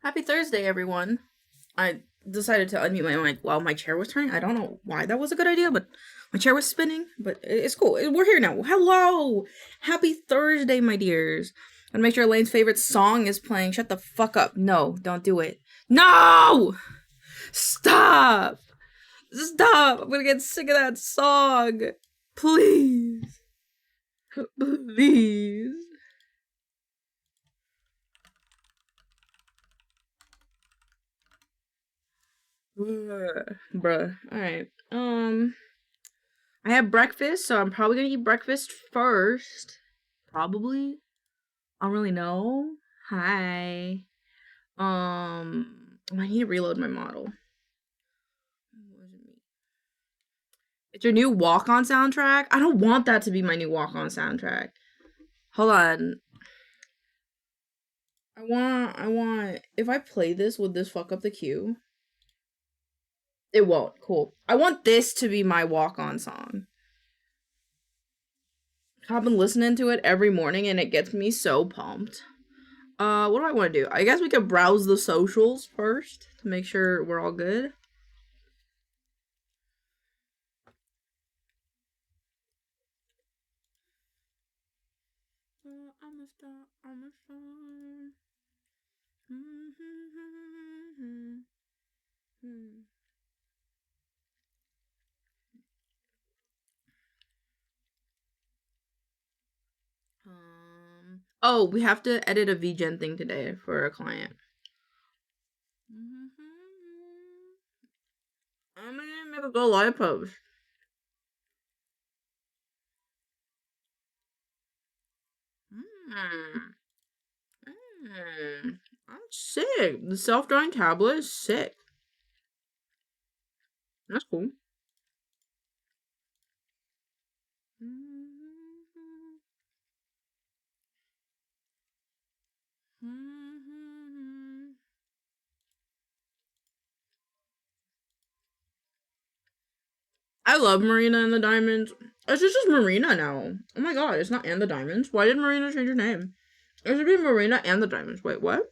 Happy Thursday, everyone. I decided to unmute my mic while my chair was turning. I don't know why that was a good idea, but my chair was spinning. But it's cool. We're here now. Hello! Happy Thursday, my dears. And make sure Elaine's favorite song is playing. Shut the fuck up. No, don't do it. No! Stop! Stop! I'm gonna get sick of that song. Please. Please. Bruh. Alright. I have breakfast, so I'm probably gonna eat breakfast first. Probably. I don't really know. Hi. I need to reload my model. It's your new walk-on soundtrack? I don't want that to be my new walk-on soundtrack. Hold on. I want, if I play this, would this fuck up the queue? It won't. Cool. I want this to be my walk-on song. I've been listening to it every morning and it gets me so pumped. What do I want to do? I guess we could browse the socials first to make sure we're all good. I'm a star, I'm a star. Oh, we have to edit a VGen thing today for a client. I'm gonna make a go live post. I'm sick. The self-drawing tablet is sick. That's cool. I love Marina and the Diamonds. It's just Marina now. Oh my god, it's not and the Diamonds. Why did Marina change her name? It should be Marina and the Diamonds. Wait, what?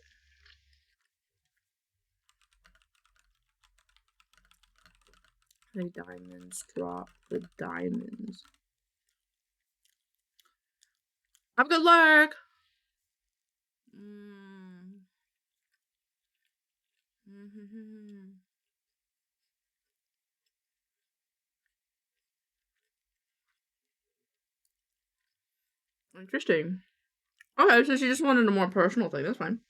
The diamonds drop the diamonds. Have good luck! Interesting. Okay, so she just wanted a more personal thing. That's fine.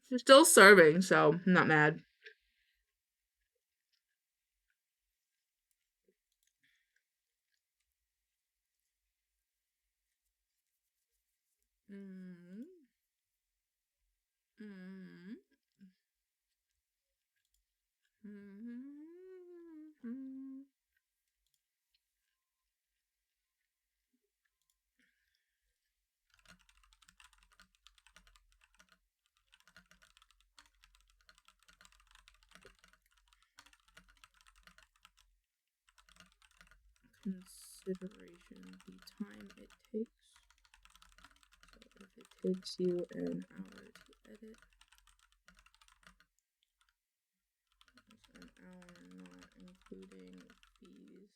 She's still serving, so I'm not mad. Consideration the time it takes. So if it takes you an hour to edit, it's an hour not including fees.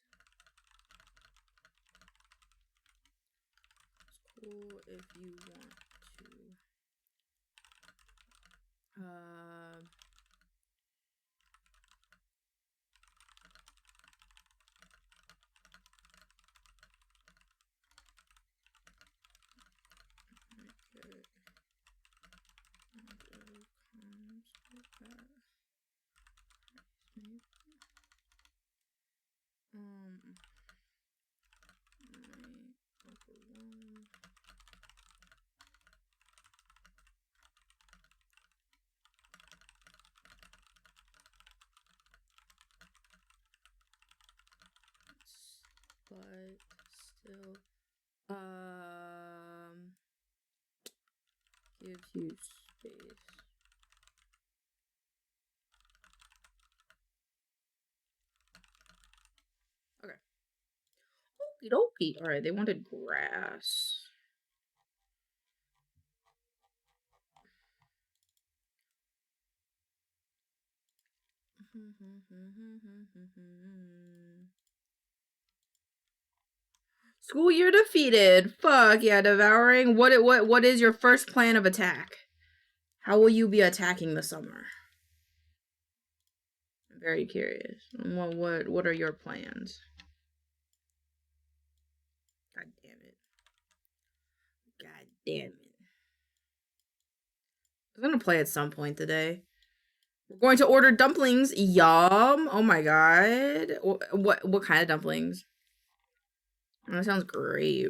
It's cool if you want to. But still, gives you space. Okay. Okie dokie. Alright, they wanted grass. School year defeated. Fuck yeah, devouring. What is your first plan of attack? How will you be attacking the summer? I'm very curious. What are your plans? God damn it. God damn it. I'm gonna play at some point today. We're going to order dumplings. Yum. Oh my god. What kind of dumplings? Oh, that sounds great.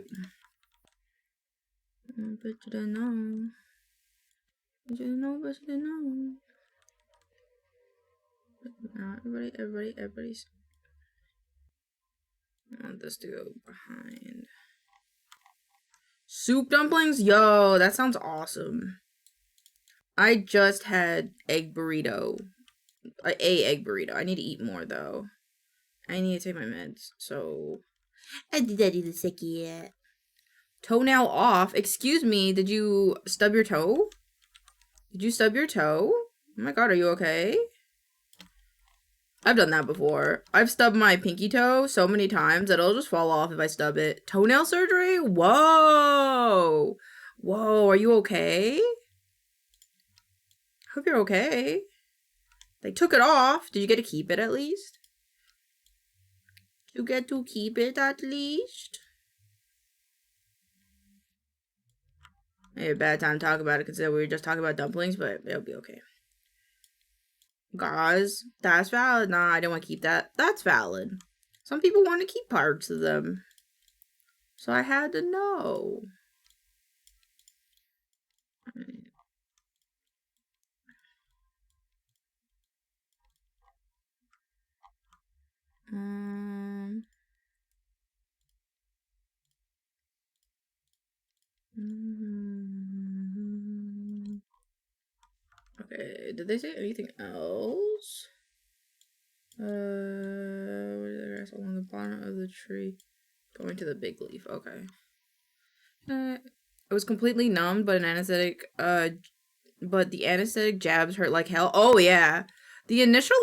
But you don't know. But you know, but you don't know. Everybody's. I want this to go behind. Soup dumplings? Yo, that sounds awesome. I just had egg burrito. A egg burrito. I need to eat more though. I need to take my meds. So I did the sicky yet. Toenail off. Excuse me, did you stub your toe? Did you stub your toe? Oh my god, are you okay? I've done that before. I've stubbed my pinky toe so many times that it'll just fall off if I stub it. Toenail surgery? Whoa! Whoa, are you okay? Hope you're okay. They took it off. Did you get to keep it at least? You get to keep it at least? Maybe a bad time to talk about it considering we were just talking about dumplings, but it'll be okay. Gauze, that's valid. Nah, I don't want to keep that. That's valid. Some people want to keep parts of them. So I had to know. Okay, did they say anything else? Where the grass along the bottom of the tree. Going to the big leaf, okay. It was completely numbed, but the anesthetic jabs hurt like hell. Oh yeah. The initial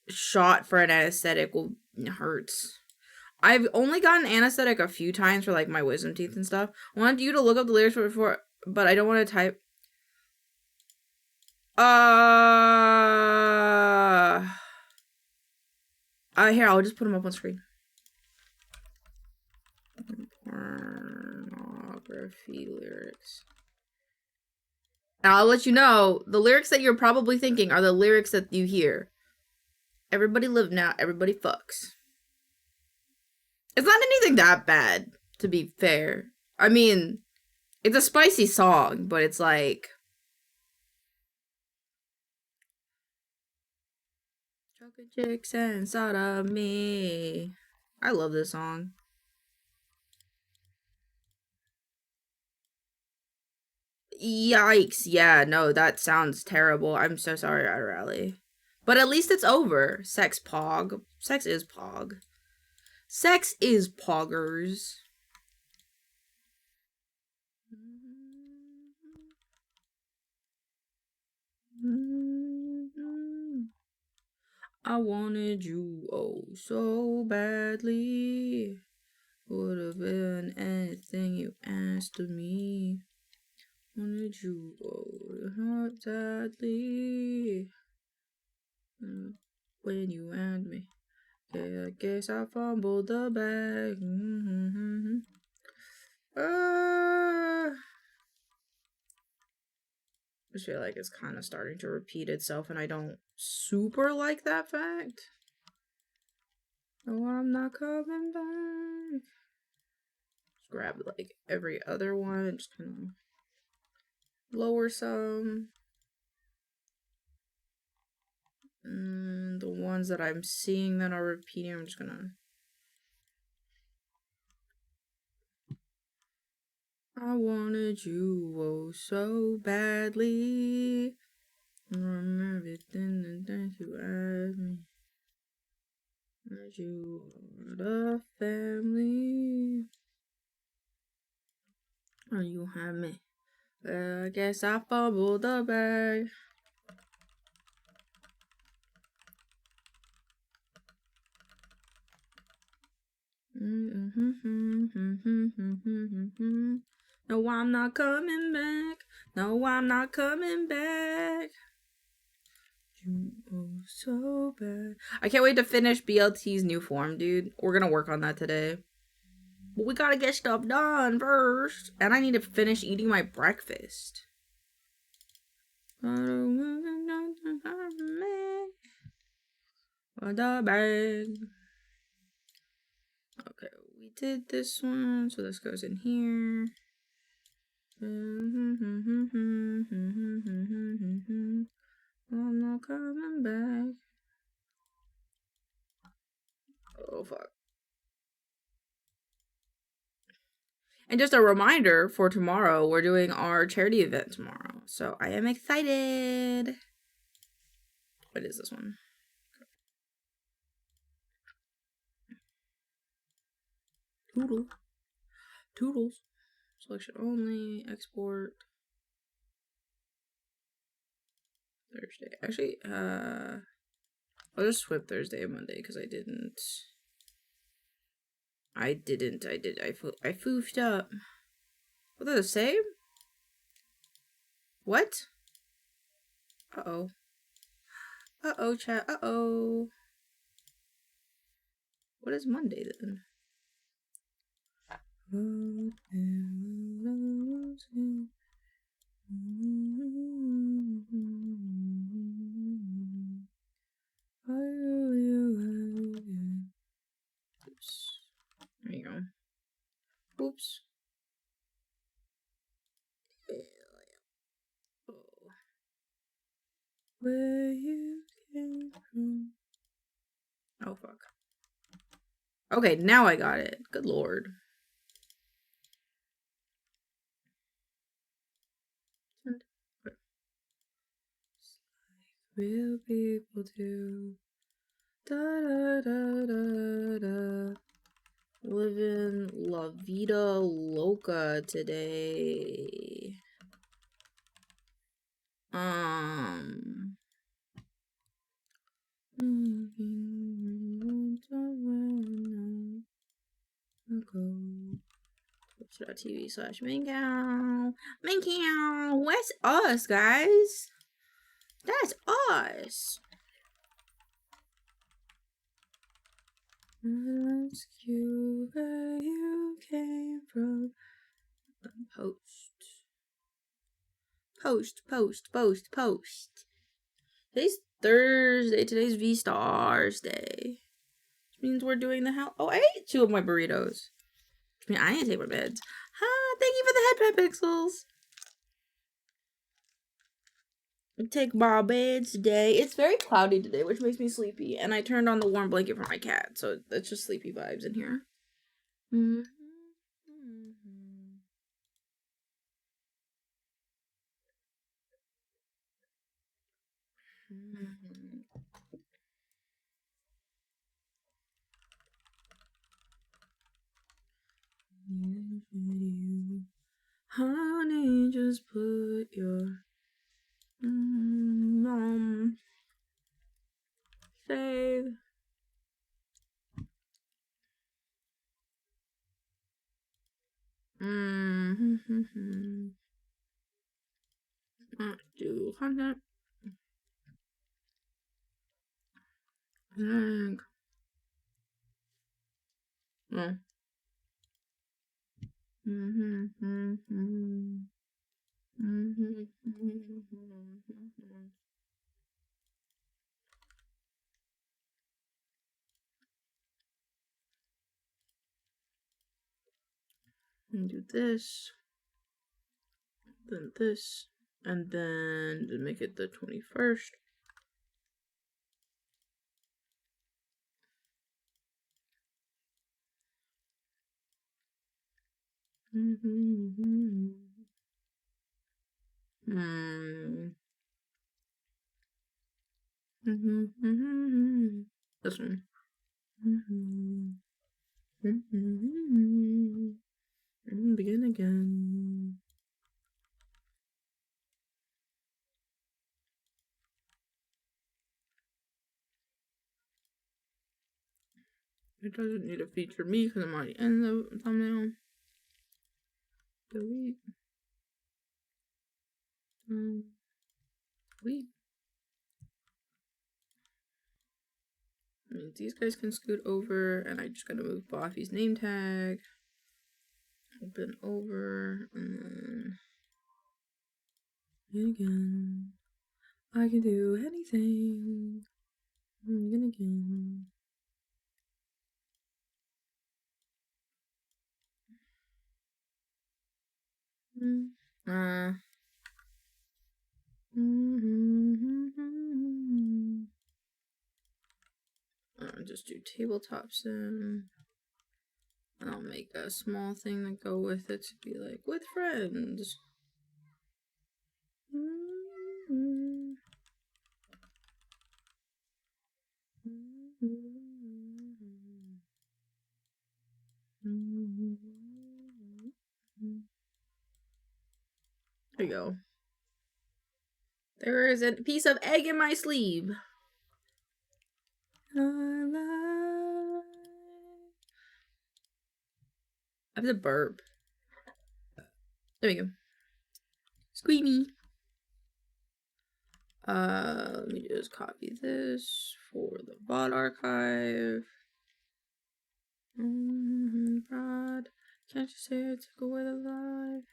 shot for an anesthetic hurts. I've only gotten anesthetic a few times for my wisdom teeth and stuff. I wanted you to look up the lyrics before, but I don't want to type. Here, I'll just put them up on screen. Pornography lyrics. Now, I'll let you know, the lyrics that you're probably thinking are the lyrics that you hear. Everybody live now, everybody fucks. It's not anything that bad, to be fair. I mean, it's a spicy song, but it's like... Chocolate chicks inside of me. I love this song. Yikes. Yeah, no, that sounds terrible. I'm so sorry, Rally. But at least it's over. Sex pog. Sex is pog. Sex is poggers. I wanted you oh so badly. Would have been anything you asked of me. Wanted you oh sadly. When you and me. Yeah, I guess I fumbled the bag. I just feel like it's kind of starting to repeat itself, and I don't super like that fact. Oh, I'm not coming back. Just grab every other one and just kind of lower some. And the ones that I'm seeing that are repeating, I'm just gonna... I wanted you oh so badly. Remember everything and thank you asked me. That you are the family. Oh, you have me. Well, I guess I fumbled the bag. No, I'm not coming back. No, I'm not coming back. So bad. I can't wait to finish BLT's new form, dude. We're gonna work on that today. But we gotta get stuff done first. And I need to finish eating my breakfast. The bag. Okay, we did this one, so this goes in here. I'm not coming back. Oh, fuck. And just a reminder for tomorrow, we're doing our charity event tomorrow. So I am excited. What is this one? Toodles. Selection only. Export. Thursday. Actually, I'll just swip Thursday and Monday because I did. I foofed up. What, they're the same? What? Uh-oh. Uh-oh, chat. Uh-oh. What is Monday then? Oops. There you go. Oops. Where you came from. Oh, fuck. Okay, now I got it. Good lord. Real people do. Da da da da da. Livin La Vida Loca today. Twitch.tv/maincoow. Maincoow! What's us, guys? That's us! Ask you where you came from. Post. Today's Thursday. Today's V-Stars Day. Which means we're doing the house. Oh, I ate 2 of my burritos. Which means I need to take my meds. Hi, thank you for the headpad pixels. I take my meds today. It's very cloudy today, which makes me sleepy. And I turned on the warm blanket for my cat, so it's just sleepy vibes in here. Honey, just put your save. Do content. No. And do this, then this, and then to make it the 21st. This one. Begin again. It doesn't need to feature me because I'm already in the thumbnail. Delete. Delete. I mean, these guys can scoot over, and I just gotta move Boffy's name tag. Open over, and then again. I can do anything. Again. I'll just do tabletops in. I'll make a small thing to go with it to be like with friends. There you go. There is a piece of egg in my sleeve. I have to burp. There we go. Squeamy. Let me just copy this for the VOD archive. God, can't you say I took away the life?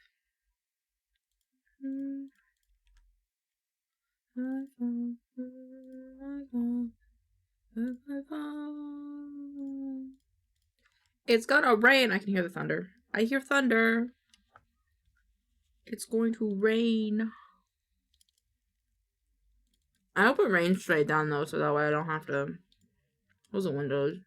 It's gonna rain. I can hear the thunder. I hear thunder. It's going to rain. I hope it rains straight down though, so that way I don't have to close the windows.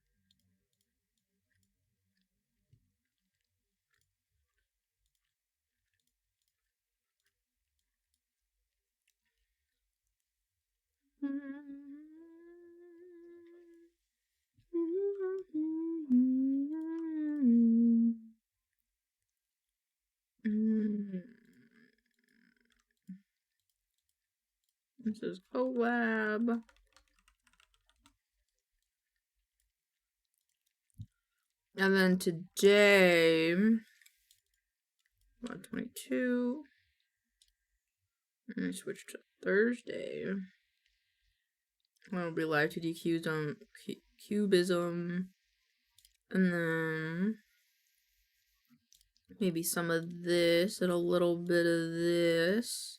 This is collab. And then today, 122. And I switched to Thursday. I'll be live to DQs cubism. And then maybe some of this and a little bit of this.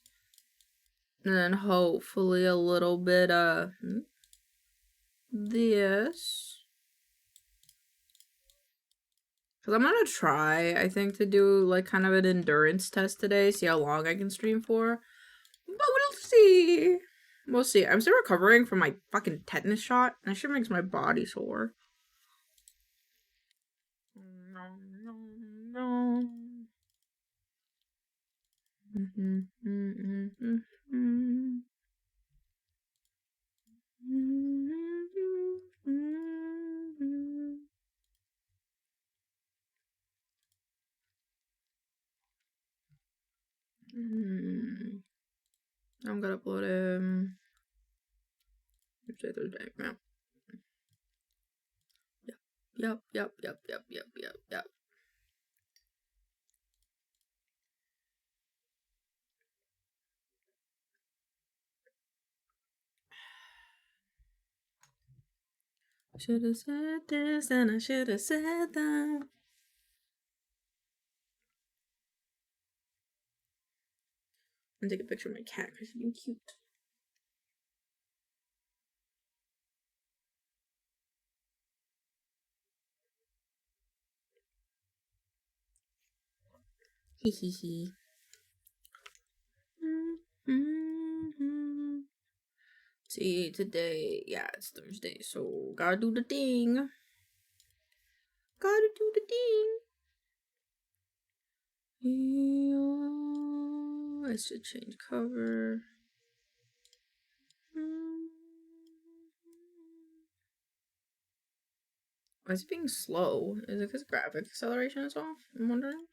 And then hopefully a little bit of this. Because I'm going to try, I think, to do like kind of an endurance test today. See how long I can stream for. But we'll see. We'll see. I'm still recovering from my fucking tetanus shot. That shit makes my body sore. I'm gonna upload him. Thursday. Yeah. Yep. Should have said this and I should have said that. I'm gonna take a picture of my cat because she's being cute. Hee. See, today, yeah, it's Thursday, so gotta do the thing. I should change cover. Why is it being slow? Is it because graphic acceleration is off? I'm wondering.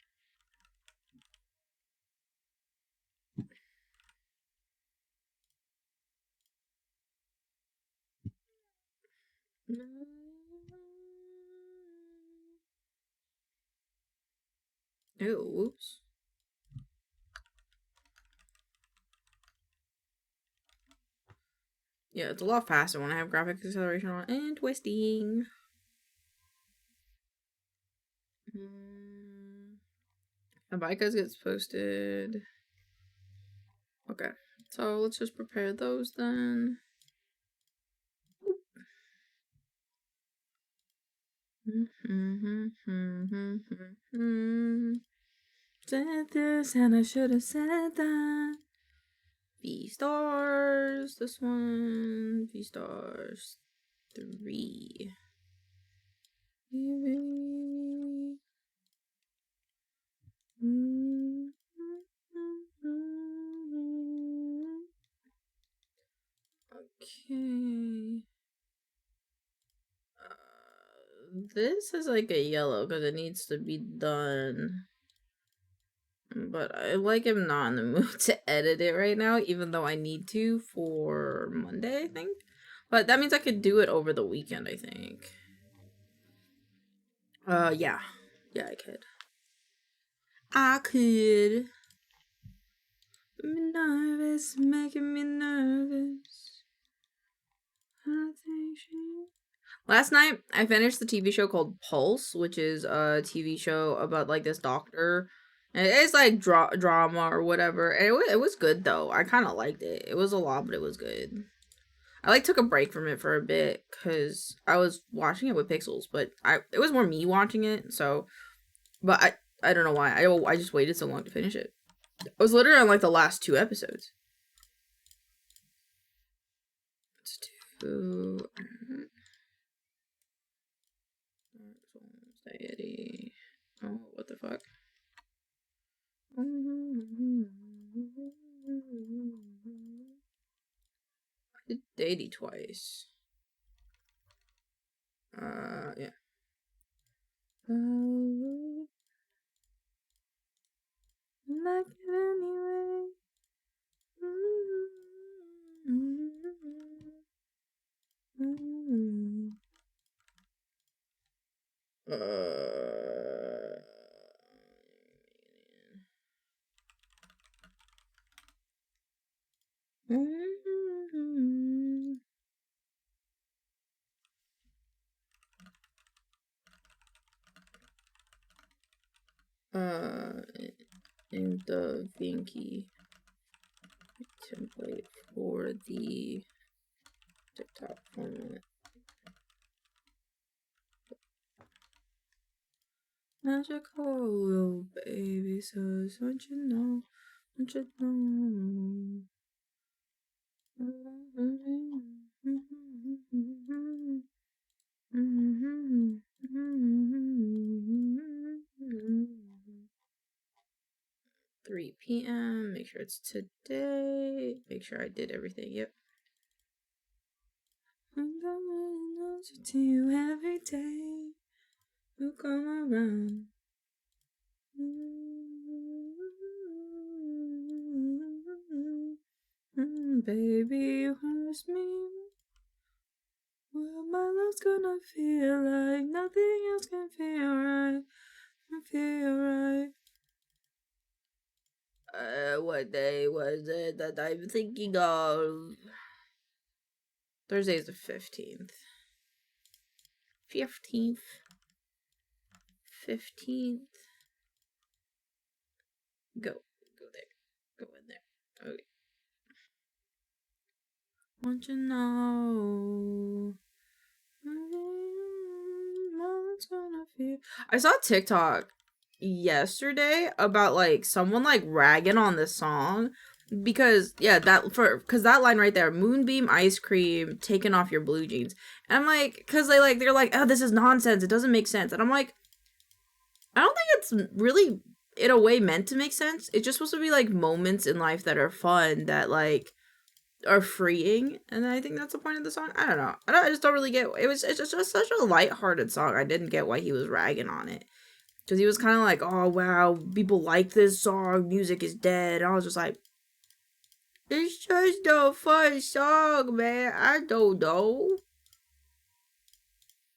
Ew, whoops. Yeah, it's a lot faster when I have graphic acceleration on and twisting. Abicas gets posted. Okay, so let's just prepare those then. Said this and I should have said that. V stars, this one. V stars 3. Okay. This is like a yellow because it needs to be done. But I like am not in the mood to edit it right now, even though I need to for Monday, I think. But that means I could do it over the weekend, I think. Yeah. Yeah, I could. I could. I'm nervous, making me nervous. I think she... Last night, I finished the TV show called Pulse, which is a TV show about like this doctor. And it's like drama or whatever. And it was good though. I kind of liked it. It was a lot, but it was good. I like took a break from it for a bit because I was watching it with Pixels, but it was more me watching it. So, but I don't know why. I just waited so long to finish it. I was literally on like the last 2 episodes. Let's do anxiety. Oh, what the fuck? I did deity twice. Yeah. Like it anyway. In the Vinky template for the TikTok format. Magical, baby, so don't you know, don't you know. $3 p.m. Make sure it's today. Make sure I did everything. Yep. I'm coming to you every day. You come around. Baby, where's me? Well, my love's gonna feel like nothing else can feel right. Feel right. What day was it that I'm thinking of? Thursday is the 15th. 15th. Go there. Go in there. Okay. Want you know. I saw TikTok yesterday about like someone like ragging on this song because because that line right there, moonbeam ice cream taking off your blue jeans, and I'm like, because they're like, oh, this is nonsense, it doesn't make sense, and I'm like, I don't think it's really in a way meant to make sense. It's just supposed to be like moments in life that are fun, that like are freeing, and I think that's the point of the song. I don't know. I just don't really get it's just such a lighthearted song. I didn't get why he was ragging on it, because he was kind of like, oh wow, people like this song, music is dead. And I was just like, it's just a fun song, man. I don't know.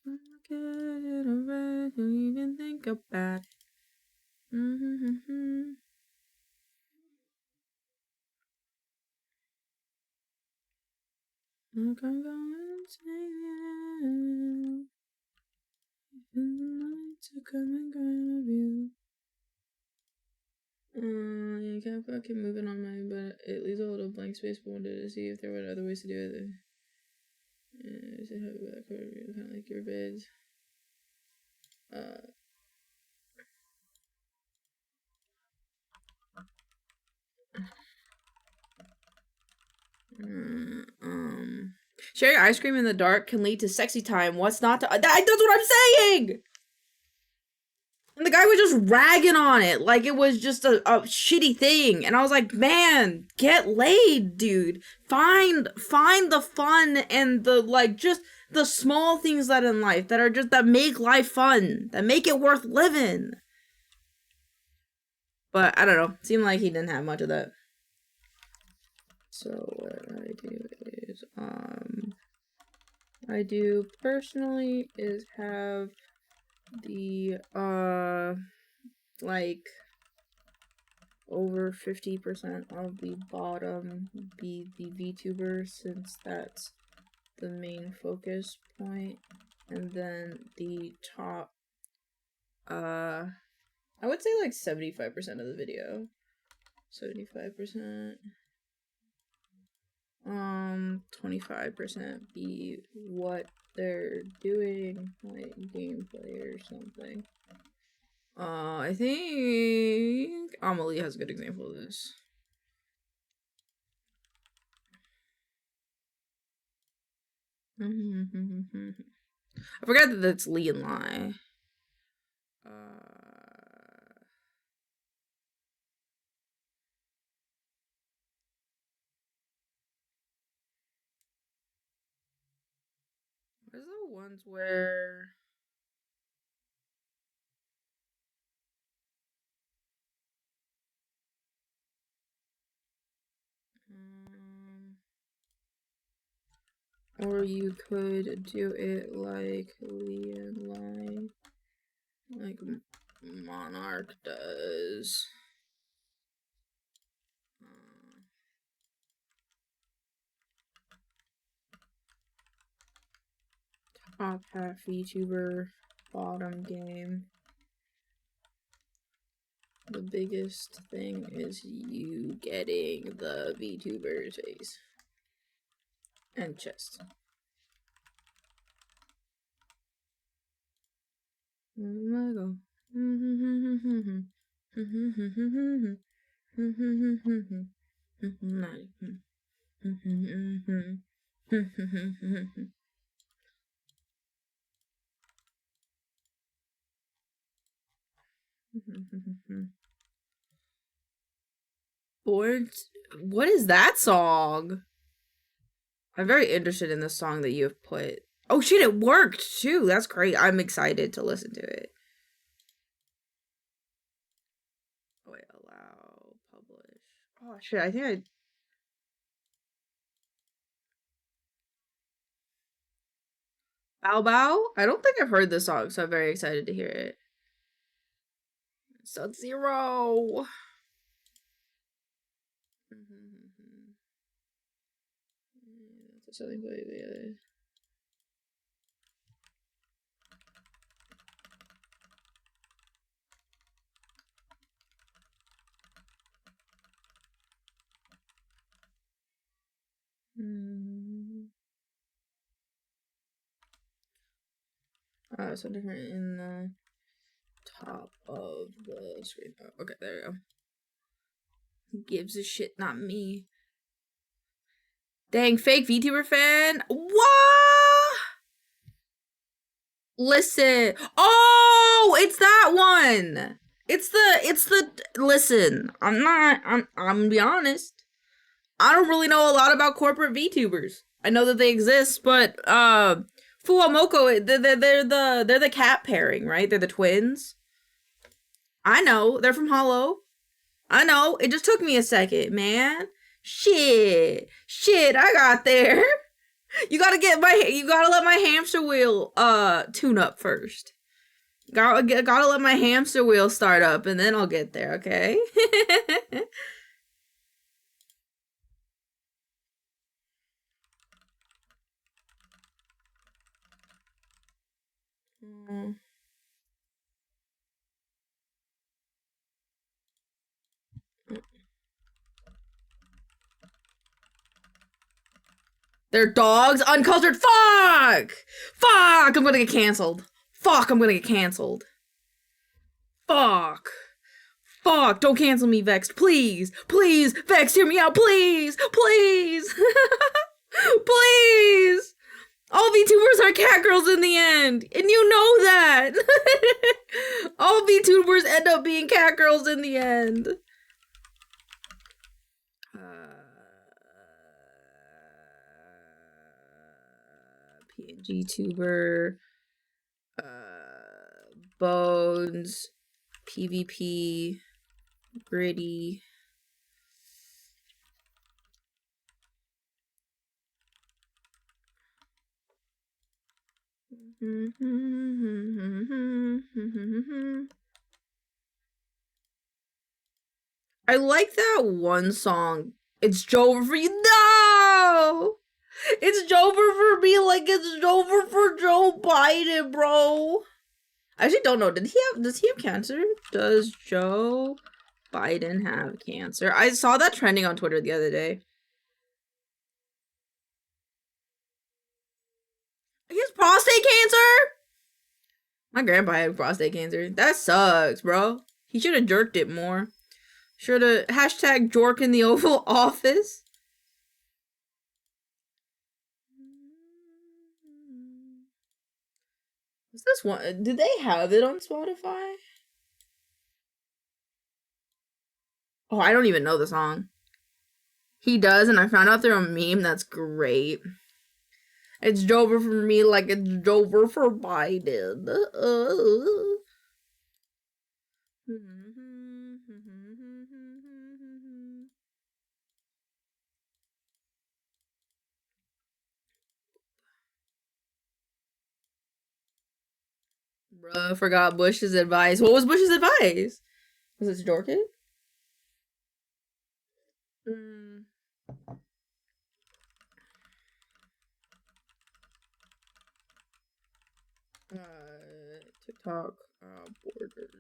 I don't even think about it. I can go and take you. To come and grab you. You can't fucking move it on mine, but it leaves a little blank space. But wanted to see if there were other ways to do it. Yeah, so have that kind of like your vids. Sharing ice cream in the dark can lead to sexy time. What's not to? That's what I'm saying. And the guy was just ragging on it like it was just a shitty thing. And I was like, man, get laid, dude. Find the fun and the, like, just the small things that in life that are just, that make life fun, that make it worth living. But I don't know. Seemed like he didn't have much of that. So what I do is, I do personally is have the, like, over 50% of the bottom be the VTuber, since that's the main focus point, and then the top, I would say like 75% of the video. 75%. 25% be what they're doing, like gameplay or something. I think Amelie has a good example of this. I forgot that that's Lee and Lie. Where's the ones where or you could do it like Lee and Lie, like Monarch does. Top half VTuber, bottom game. The biggest thing is you getting the VTuber's face and chest. Oh what is that song? I'm very interested in the song that you have put. Oh shit, it worked too. That's great. I'm excited to listen to it. Oh wait, allow, publish. Oh shit, I think I... Bow Bow? I don't think I've heard this song, so I'm very excited to hear it. Sub-Zero! That's something by the other. Oh, so different in the top of the screen. Oh, okay, there we go. Who gives a shit? Not me. Dang, fake VTuber fan? What? Listen. Oh, it's that one. Listen, I'm gonna be honest. I don't really know a lot about corporate VTubers. I know that they exist, but, Fuwamoko, they're the cat pairing, right? They're the twins. I know, they're from Hollow. I know, it just took me a second, man. Shit, I got there. You gotta let my hamster wheel, tune up first. Gotta let my hamster wheel start up, and then I'll get there, okay? They're dogs? Uncultured? Fuck! Fuck! I'm gonna get canceled. Fuck, I'm gonna get canceled. Fuck. Fuck, don't cancel me, Vexed. Please. Please. Vexed, hear me out. Please. Please. Please. All VTubers are cat girls in the end. And you know that. All VTubers end up being cat girls in the end. PNGtuber. Bones. PvP. Gritty. I like that one song. It's Jover for you. No! It's Jover for me like it's Jover for Joe Biden, bro. I actually don't know. Does he have cancer? Does Joe Biden have cancer? I saw that trending on Twitter the other day. He has prostate cancer? My grandpa had prostate cancer. That sucks, bro. He should have jerked it more. Should have hashtag jork in the Oval Office. What's this one? Did they have it on Spotify? Oh, I don't even know the song. He does, and I found out through a meme. That's great. It's Jover for me like it's Jover for Biden. Bruh, forgot Bush's advice. What was Bush's advice? Was it Jorkin? TikTok borders.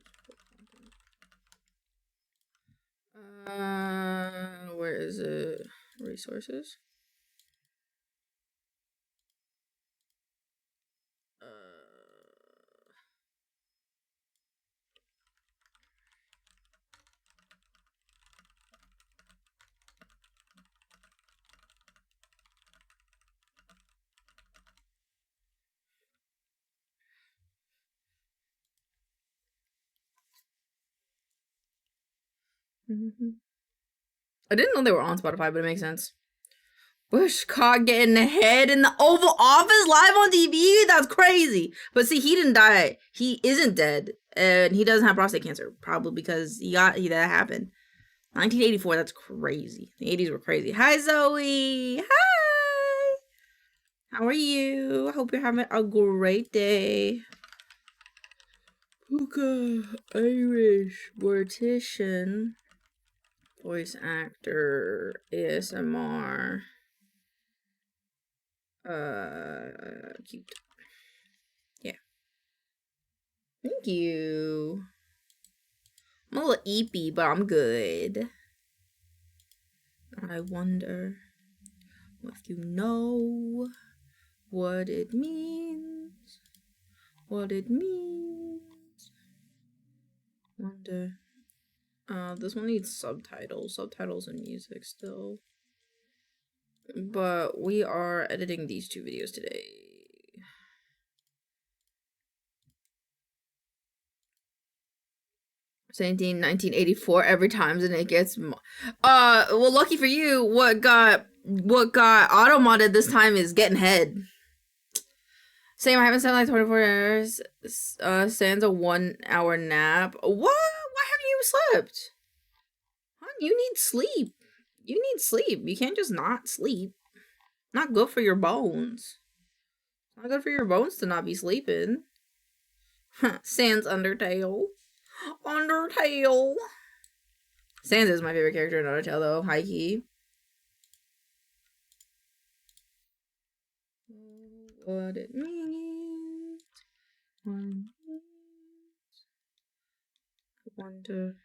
Where is it? Resources. I didn't know they were on Spotify, but it makes sense. Bush caught getting ahead in the Oval Office live on TV? That's crazy. But see, he didn't die. He isn't dead. And he doesn't have prostate cancer. Probably because that happened. 1984, that's crazy. The 80s were crazy. Hi, Zoe. Hi. How are you? I hope you're having a great day. Puka, Irish, mortician, voice actor, ASMR. Cute. Yeah. Thank you. I'm a little eepy, but I'm good. I wonder if you know what it means. What it means. Wonder. This one needs subtitles. Subtitles and music still. But we are editing these two videos today. Same thing, 1984 every time, and it gets well, lucky for you, what got auto modded this time is getting head. Same, I haven't slept like 24 hours. Sans a 1 hour nap. What? Why haven't you slept? Huh? You need sleep. You need sleep. You can't just not sleep. Not good for your bones. Not good for your bones to not be sleeping. Sans Undertale. Undertale. Sans is my favorite character in Undertale, though. High key. What it means. Wonder.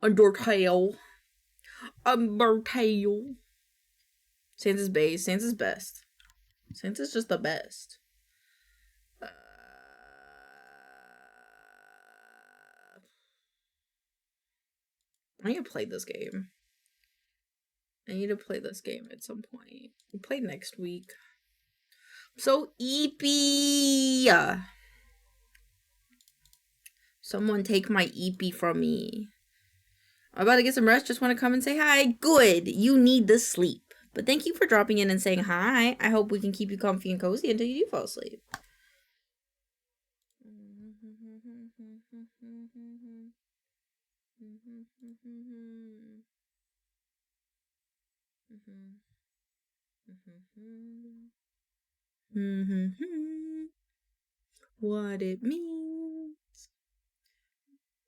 Undertale. Undertale. Sans is base. Sans is best. Sans is just the best. I need to play this game. I need to play this game at some point. We'll play next week. So eepy. Someone take my eepy from me. I'm about to get some rest. Just want to come and say hi. Good. You need the sleep. But thank you for dropping in and saying hi. I hope we can keep you comfy and cozy until you do fall asleep. What it means.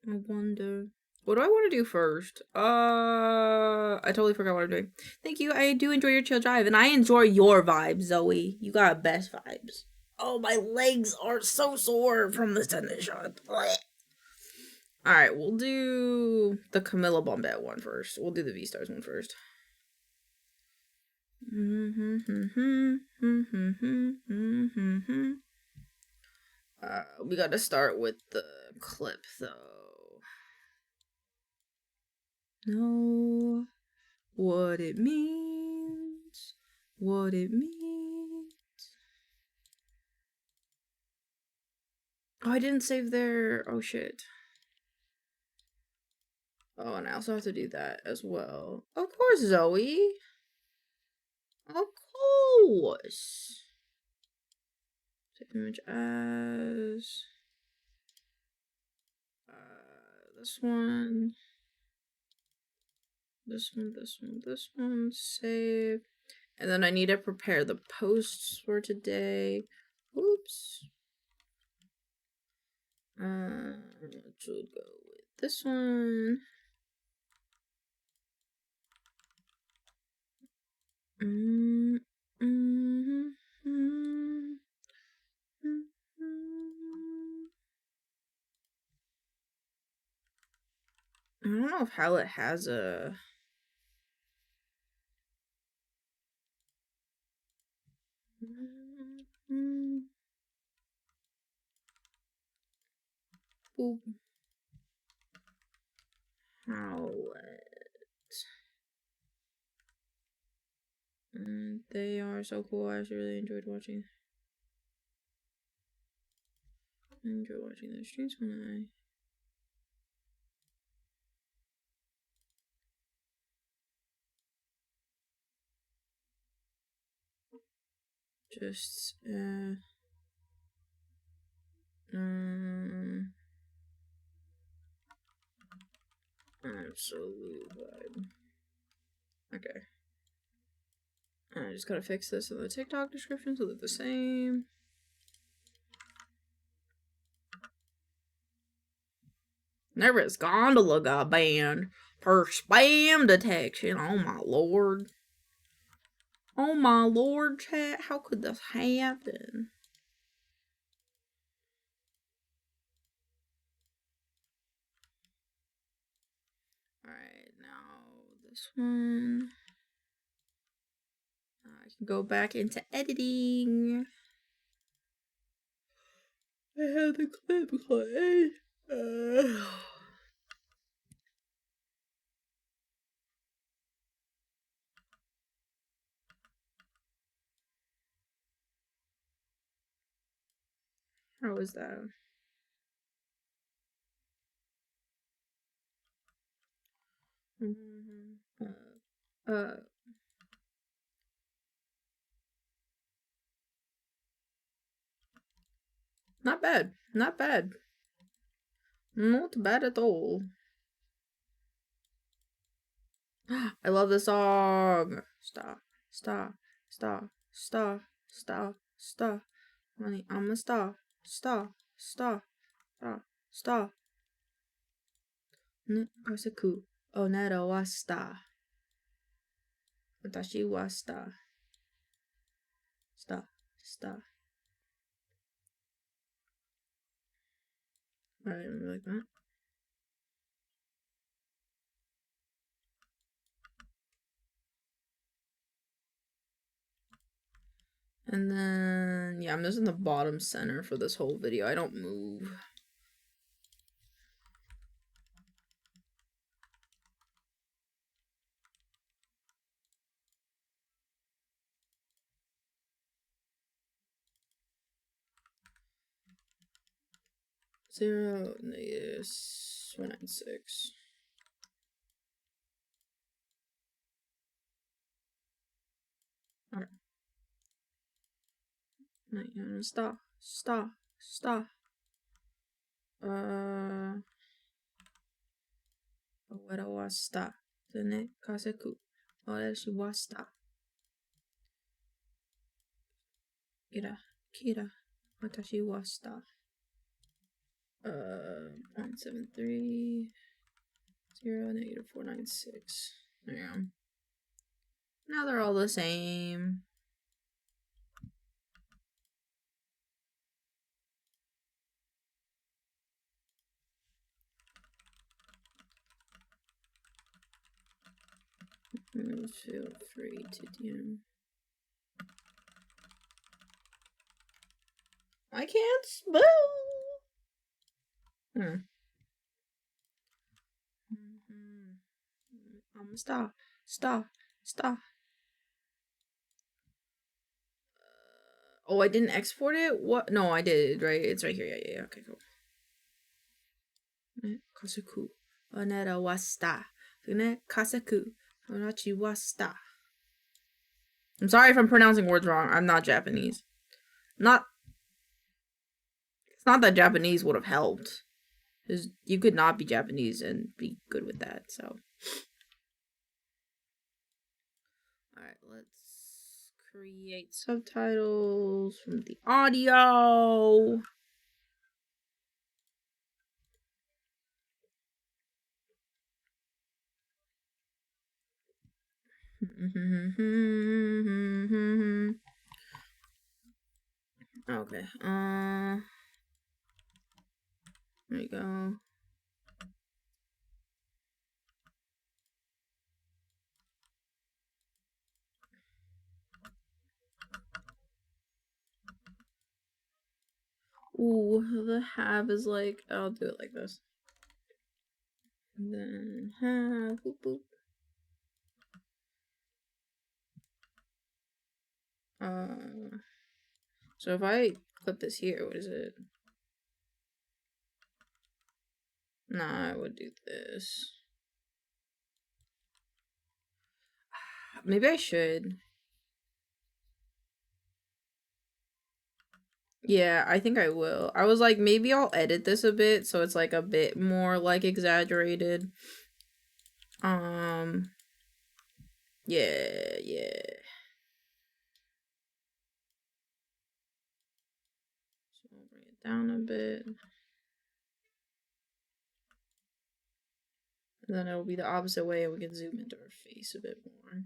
I wonder. What do I want to do first? I totally forgot what I'm doing. Thank you. I do enjoy your chill drive, and I enjoy your vibes, Zoe. You got best vibes. Oh, my legs are so sore from the tennis shot. Alright, we'll do the Camilla Bombette one first. We'll do the V-Stars one first. We gotta start with the clip, though. Know what it means. What it means. Oh, I didn't save their... Oh, shit. Oh, and I also have to do that as well. Of course, Zoe. Of course. Save image as... this one. This one. Save. And then I need to prepare the posts for today. Oops. Let's go with this one. I don't know if Hallett has a... Boop. Howlett. They are so cool. I actually really enjoyed watching. I enjoy watching their streams when I just absolute vibe. Okay. I just gotta fix this in the TikTok description so they're the same. Nervous Gondola got banned for spam detection. Oh my lord. Oh my lord, chat. How could this happen? Alright, now this one. I can go back into editing. I have the clip played. How was that? Not bad. Not bad. Not bad at all. I love this song. Stop. Stop. Stop. Stop. Stop. Stop. Honey, I'm a star. Stop. star, star. Ne kaseku onero wa star. Watashi wa star. Star. Alright, like that. And then, yeah, I'm just in the bottom center for this whole video. I don't move. Zero, yes, 196. Alright. Star. Owera wa star. Tene kaseku. Oreshi wa star. Kira. Watashi wa star. 0.73. 0, negative 496. There you go. Now they're all the same. Feel free to DM. I can't spell. Star. Oh, I didn't export it? What? No, I did, right? It's right here. Yeah. Okay, cool. Kasaku. Onera wa star. Kasaku. Onachi wa star. I'm sorry if I'm pronouncing words wrong. I'm not Japanese. It's not that Japanese would have helped. You could not be Japanese and be good with that, so. Alright, let's create subtitles from the audio. Okay, there you go. Ooh, the have is like, I'll do it like this. And then have, boop, boop. So if I clip this here, what is it? Nah, I would do this. Maybe I should. Yeah, I think I will. I was like, maybe I'll edit this a bit so it's like a bit more like exaggerated. Yeah. So I'll bring it down a bit. And then it'll be the opposite way and we can zoom into her face a bit more.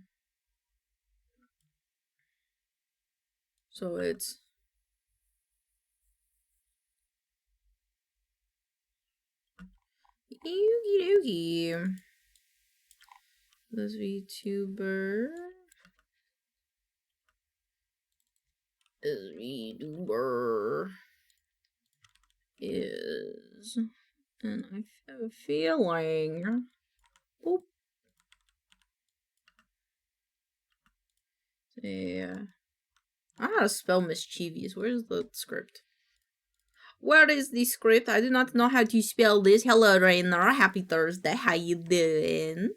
So it's Oogie doogie. This VTuber is, and I have a feeling. Boop. Yeah. I don't know how to spell mischievous. Where's the script? Where is the script? I do not know how to spell this. Hello, Rainer. Happy Thursday. How you doing?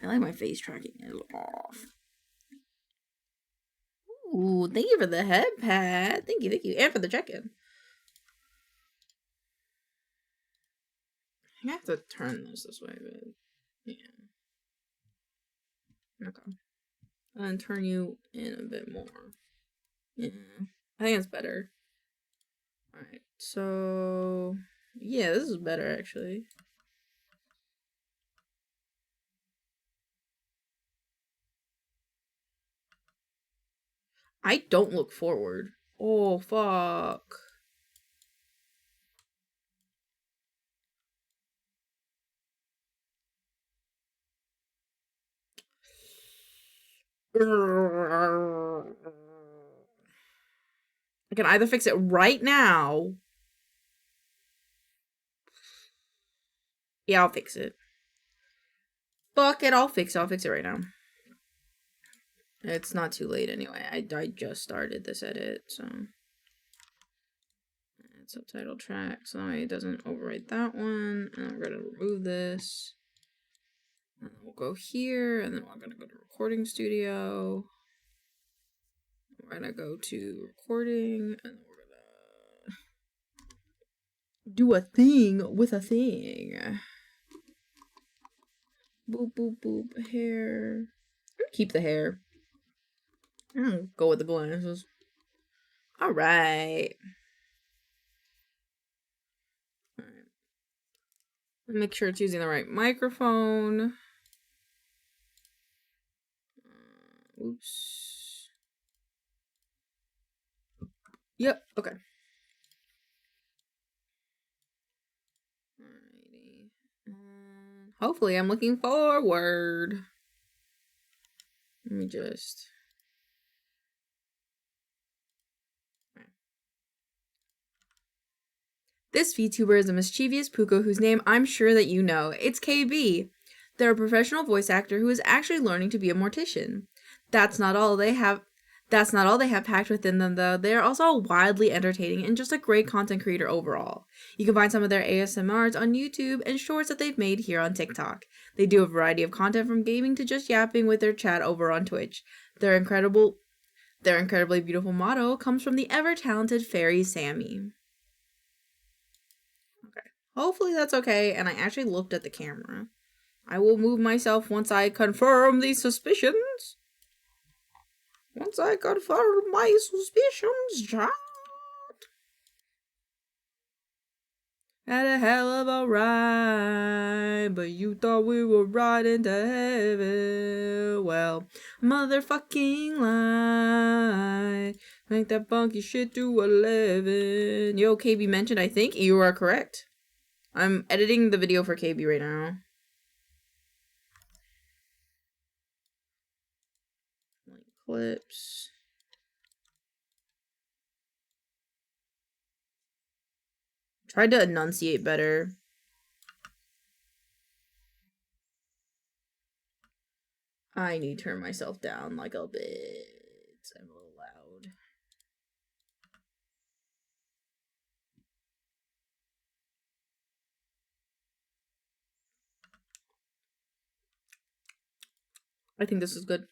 I like my face tracking is off. Ooh, thank you for the head pad. Thank you. And for the check-in. I have to turn this way, but yeah. Okay. And turn you in a bit more. Yeah. I think it's better. Alright, so yeah, this is better actually. I don't look forward. Oh, fuck. I can either fix it right now. Yeah, I'll fix it. Fuck it, I'll fix it right now. It's not too late anyway. I just started this edit, so. Subtitle track, so it doesn't overwrite that one. And we're gonna remove this. And then we'll go here, and then we're gonna go to recording studio. We're gonna go to recording, and we're gonna do a thing with a thing. Boop, boop, boop, hair. I'm gonna keep the hair. I'm gonna go with the glasses. Alright. Make sure it's using the right microphone. Oops. Yep, okay. Alrighty. Hopefully I'm looking forward. Let me just... This VTuber is a mischievous puko whose name I'm sure that you know. It's KB. They're a professional voice actor who is actually learning to be a mortician. That's not all they have packed within them, though. They are also wildly entertaining and just a great content creator overall. You can find some of their ASMRs on YouTube and shorts that they've made here on TikTok. They do a variety of content from gaming to just yapping with their chat over on Twitch. Their incredibly beautiful motto comes from the ever-talented fairy Sammy. Okay. Hopefully that's okay, and I actually looked at the camera. I will move myself once I confirm these suspicions. Once I confirm my suspicions, child. Had a hell of a ride, but you thought we were riding to heaven. Well, motherfucking lie. Make that funky shit do 11. Yo, KB mentioned, I think you are correct. I'm editing the video for KB right now. Clips. Tried to enunciate better. I need to turn myself down like a bit. I'm a little loud. I think this is good.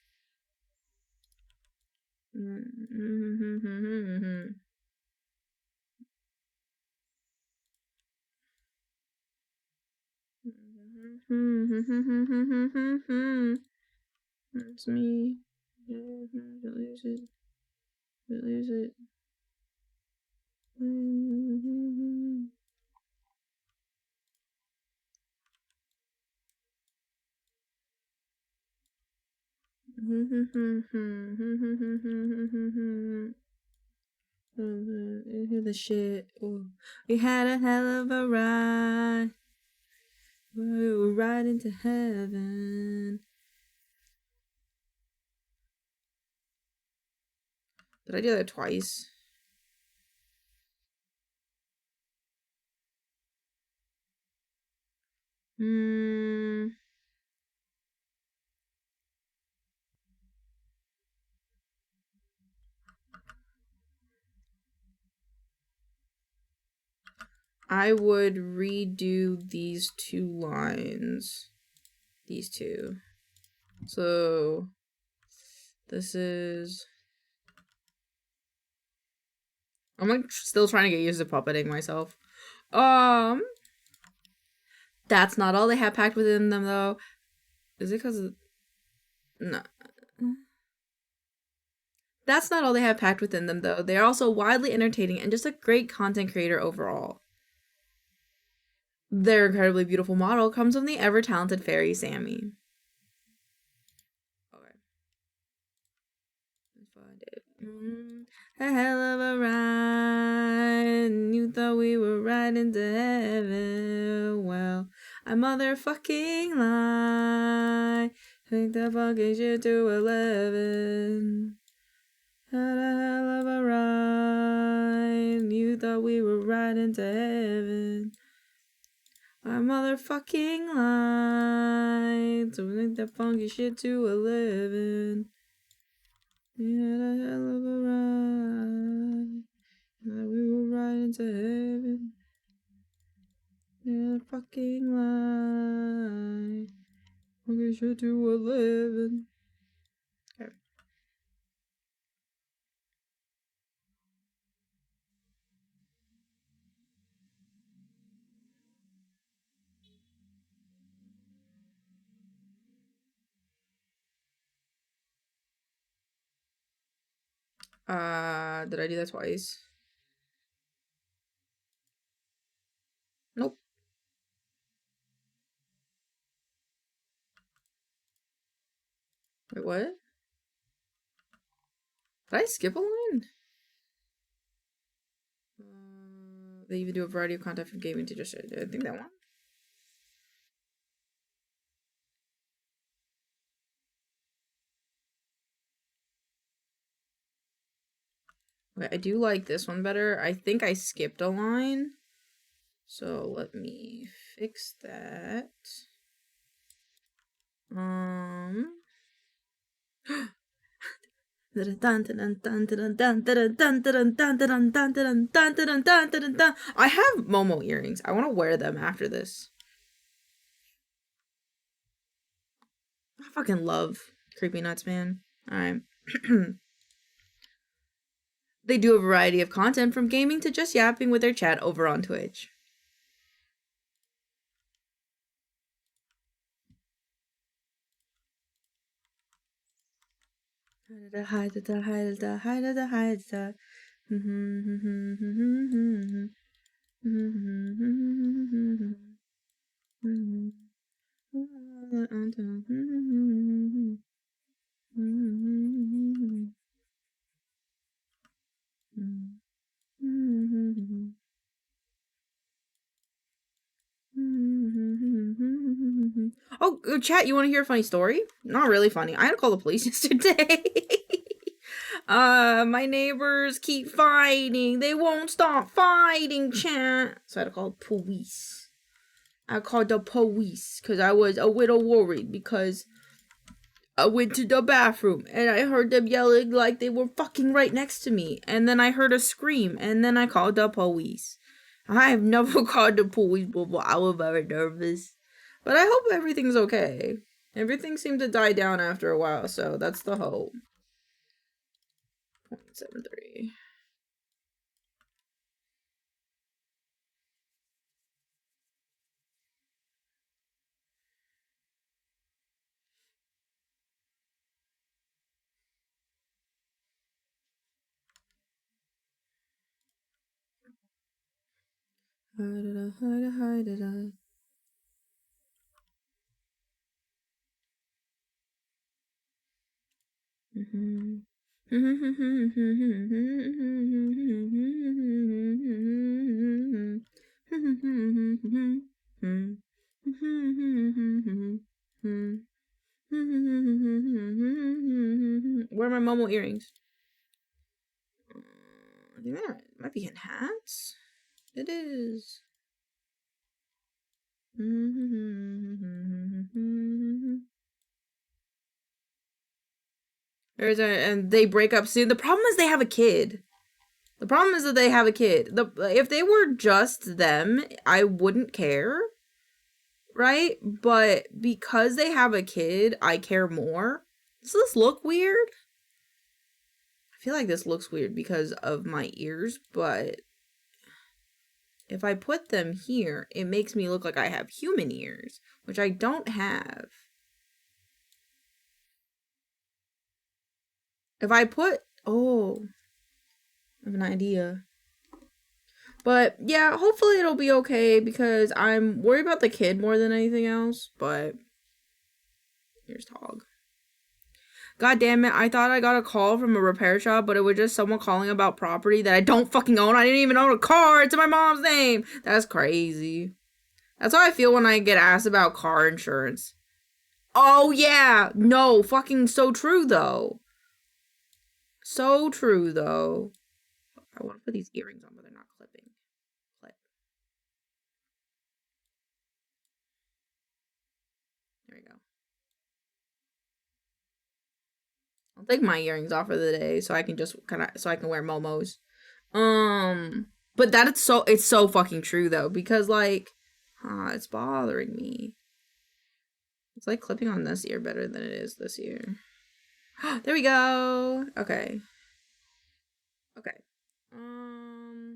That's me. Lose it. Lose it. The shit. Ooh. We had a hell of a ride. We were riding to heaven. Did I do that twice? I would redo these two lines. These two. So this is... I'm like still trying to get used to puppeting myself. That's not all they have packed within them, though. Is it because of... No. That's not all they have packed within them, though. They are also widely entertaining and just a great content creator overall. Their incredibly beautiful model comes from the ever-talented fairy Sammy. Okay. Let's find it. A hell of a ride. You thought we were riding to heaven. Well, I motherfucking lie. Take the fucking shit to 11. Had a hell of a ride. You thought we were riding to heaven. I motherfucking lied. So we take that funky shit to 11. We had a hell of a ride. We were riding to heaven. Yeah, fucking lie. Funky shit to 11. Okay. Did I do that twice? Nope. Wait, what? Did I skip a line? They even do a variety of content from gaming to just. I think that one. Okay, I do like this one better. I think I skipped a line. So let me fix that. I have Momo earrings. I want to wear them after this. I fucking love Creepy Nuts, man. Alright. They do a variety of content from gaming to just yapping with their chat over on Twitch. Oh, chat, you want to hear a funny story? Not really funny. I had to call the police yesterday. My neighbors keep fighting. They won't stop fighting, chat. So I had to call the police. I called the police because I was a little worried because I went to the bathroom and I heard them yelling like they were fucking right next to me. And then I heard a scream and then I called the police. I have never called the police before. I was very nervous. But I hope everything's okay. Everything seemed to die down after a while, so that's the hope. 0.73. Where are my Momo earrings? I think that might be in hats. It is. And they break up soon. The problem is they have a kid. The problem is that they have a kid. If they were just them, I wouldn't care. Right? But because they have a kid, I care more. Does this look weird? I feel like this looks weird because of my ears, but if I put them here, it makes me look like I have human ears, which I don't have. If I put Oh, I have an idea. But yeah, hopefully it'll be okay because I'm worried about the kid more than anything else. But here's Tog. God damn it, I thought I got a call from a repair shop, but it was just someone calling about property that I don't fucking own. I didn't even own a car. It's in my mom's name. That's crazy. That's how I feel when I get asked about car insurance. Oh yeah, no, fucking so true though. So true though. I want to put these earrings on, but they're not clipping. Clip. There we go. I'll take my earrings off for the day so I can just so I can wear momos. But it's so fucking true though, because like, it's bothering me. It's like clipping on this ear better than it is this ear. There we go. Okay. Okay. Oh.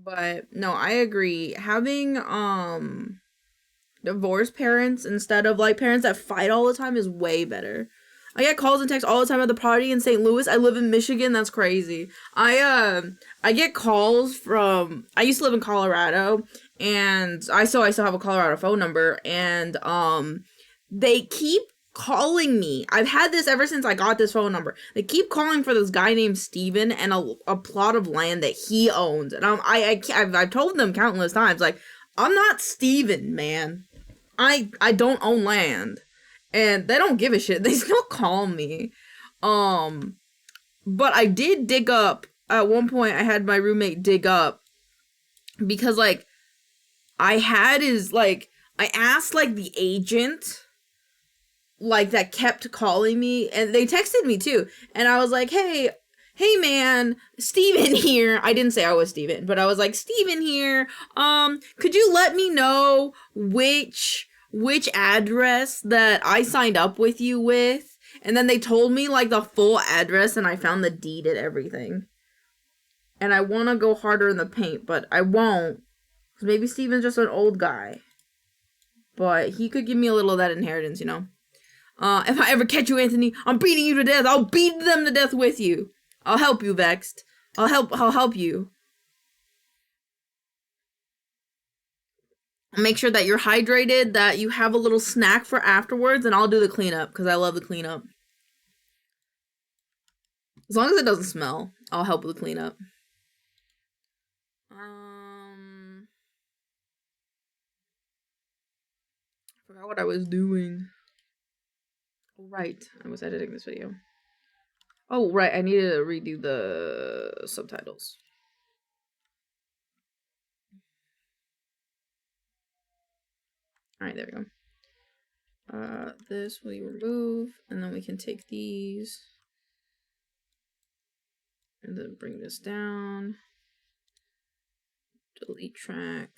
But no, I agree. Having divorced parents instead of like parents that fight all the time is way better. I get calls and texts all the time at the party in St. Louis. I live in Michigan. That's crazy. I get calls from, I used to live in Colorado, and I still have a Colorado phone number, and they keep calling me. I've had this ever since I got this phone number. They keep calling for this guy named Steven and a plot of land that he owns. And I've told them countless times, like, I'm not Steven, man. I don't own land. And they don't give a shit. They still call me. But I did dig up. At one point, I had my roommate dig up. Because, like, I asked, like, the agent, like, that kept calling me. And they texted me, too. And I was like, hey man, Steven here. I didn't say I was Steven, but I was like, Steven here. Could you let me know which address that I signed up with you with? And then they told me like the full address, and I found the deed and everything. And I want to go harder in the paint, but I won't. Because maybe Steven's just an old guy. But he could give me a little of that inheritance, you know? If I ever catch you, Anthony, I'm beating you to death. I'll beat them to death with you. I'll help you, Vexed. I'll help you. Make sure that you're hydrated, that you have a little snack for afterwards, and I'll do the cleanup, because I love the cleanup. As long as it doesn't smell, I'll help with the cleanup. Forgot what I was doing. Right, I was editing this video. Oh, right, I needed to redo the subtitles. Alright, there we go. This we remove, and then we can take these. And then bring this down. Delete track.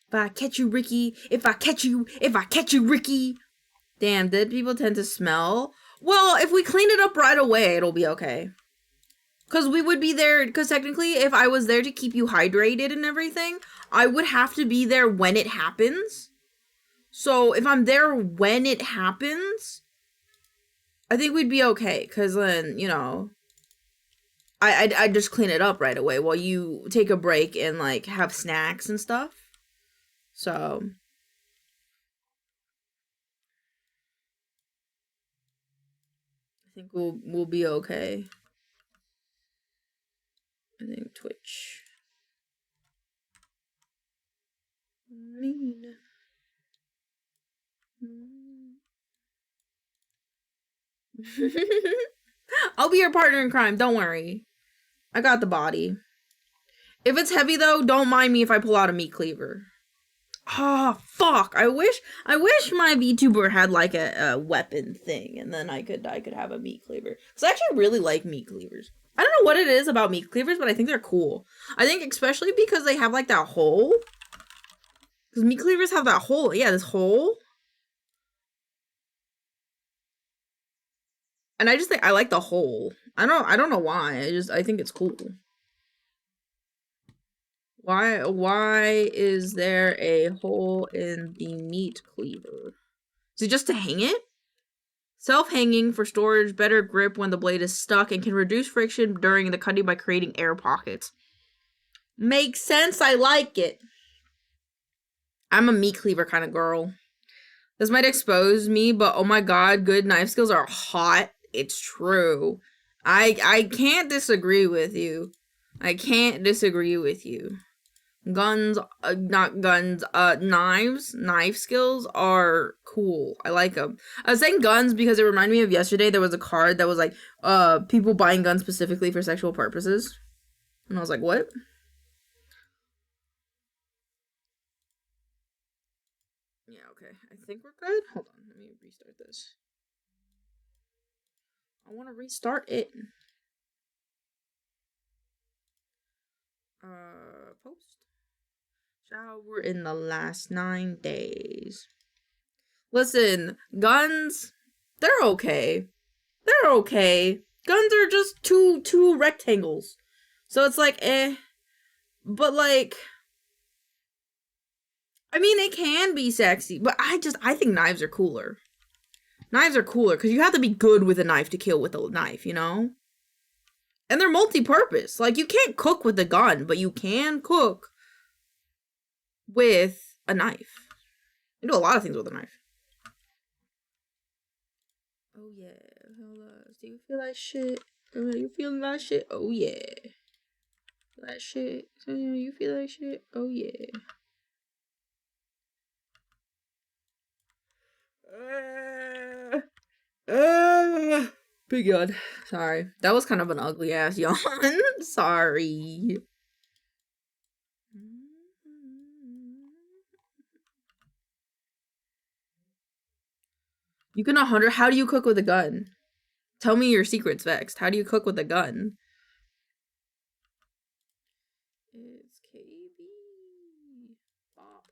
If I catch you, Ricky. If I catch you, Ricky. Damn, dead people tend to smell. Well, if we clean it up right away, it'll be okay. Because we would be there, because technically, if I was there to keep you hydrated and everything, I would have to be there when it happens. So, if I'm there when it happens, I think we'd be okay. Because then, you know, I'd just clean it up right away while you take a break and, like, have snacks and stuff. So... I think we'll be okay. I think Twitch. Mean. I'll be your partner in crime, don't worry. I got the body. If it's heavy though, don't mind me if I pull out a meat cleaver. Ah, oh, fuck. I wish my VTuber had like a weapon thing, and then I could have a meat cleaver. Cause I actually really like meat cleavers. I don't know what it is about meat cleavers, but I think they're cool. I think especially because they have like that hole. Cause meat cleavers have that hole. Yeah, this hole. And I just think I like the hole. I don't know why. I think it's cool. Why is there a hole in the meat cleaver? Is it just to hang it? Self-hanging for storage, better grip when the blade is stuck, and can reduce friction during the cutting by creating air pockets. Makes sense, I like it. I'm a meat cleaver kind of girl. This might expose me, but oh my god, good knife skills are hot. It's true. I can't disagree with you. I can't disagree with you. Guns, not guns, knife skills are cool. I like them. I was saying guns because it reminded me of yesterday. There was a card that was like, people buying guns specifically for sexual purposes. And I was like, what? Yeah, okay. I think we're good. Hold on, let me restart this. I want to restart it. Post. Shower in the last 9 days. Listen, guns, they're okay. They're okay. Guns are just two rectangles. So it's like, eh. But like, I mean, it can be sexy, but I think knives are cooler. Knives are cooler because you have to be good with a knife to kill with a knife, you know? And they're multi-purpose. Like, you can't cook with a gun, but you can cook with a knife. You do a lot of things with a knife. Oh yeah. Hold on. Do you feel that shit? You feeling that shit? Oh yeah. That shit. You feel that shit? Oh yeah. Big yawn. Sorry. That was kind of an ugly ass yawn. Sorry. You can 100. How do you cook with a gun? Tell me your secrets, Vexed. How do you cook with a gun? It's KB. Bop.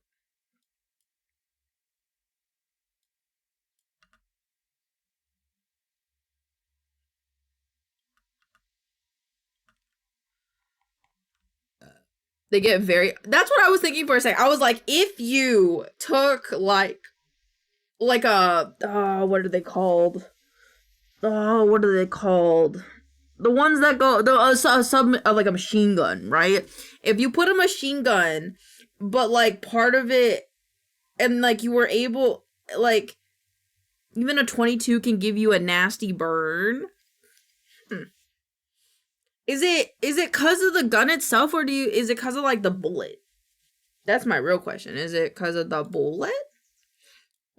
They get very. That's what I was thinking for a second. I was like, if you took like a what are they called? Oh, what are they called? The ones that go like a machine gun, right? If you put a machine gun, but like part of it, and like you were able, like even a 22 can give you a nasty burn. Is it cause of the gun itself, or is it cause of like the bullet? That's my real question. Is it cause of the bullet?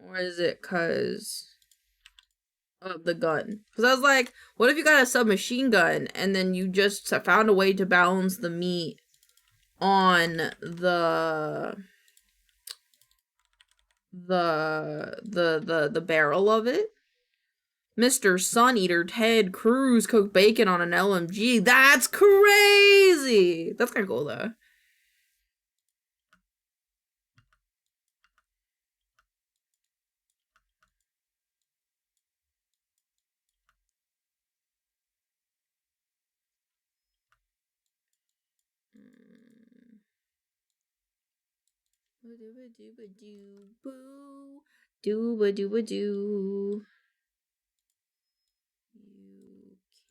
Or is it cause of the gun? Because I was like, what if you got a submachine gun and then you just found a way to balance the meat on the barrel of it? Mr. Sun Eater Ted Cruz cooked bacon on an LMG. That's crazy. That's kind of cool though. Doo-ba-doo-ba-doo.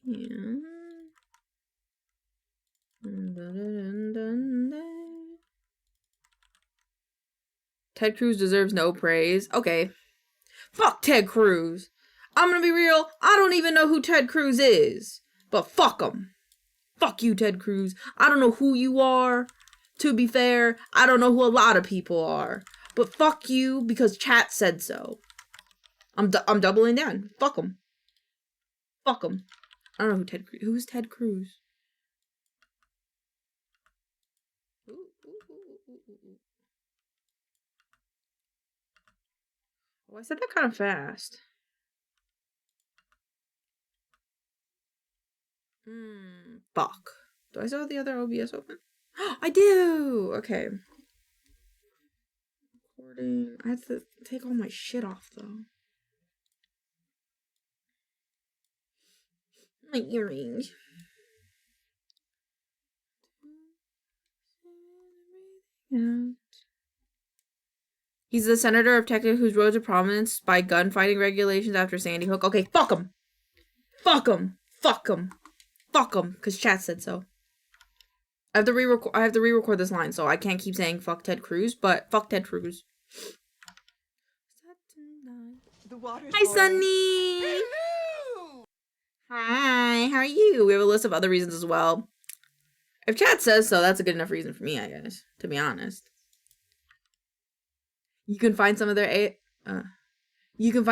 You can. Ted Cruz deserves no praise. Okay. Fuck Ted Cruz. I'm gonna be real. I don't even know who Ted Cruz is. But fuck him. Fuck you, Ted Cruz. I don't know who you are. To be fair, I don't know who a lot of people are. But fuck you because chat said so. I'm doubling down. Fuck him. Fuck him. I don't know who's Ted Cruz. Oh, I said that kind of fast. Fuck. Do I still have the other OBS open? I do! Okay. Recording. I have to take all my shit off, though. My earrings. Yeah. He's the senator of Texas whose rose to prominence by gunfighting regulations after Sandy Hook. Okay, fuck him. Fuck him. Fuck him. Fuck him. Because chat said so. I have to re-record this line, so I can't keep saying fuck Ted Cruz, but fuck Ted Cruz. Hi, Sunny! Hello! Hi, how are you? We have a list of other reasons as well. If chat says so, that's a good enough reason for me, I guess, to be honest. You can find some of their ASMRs on You can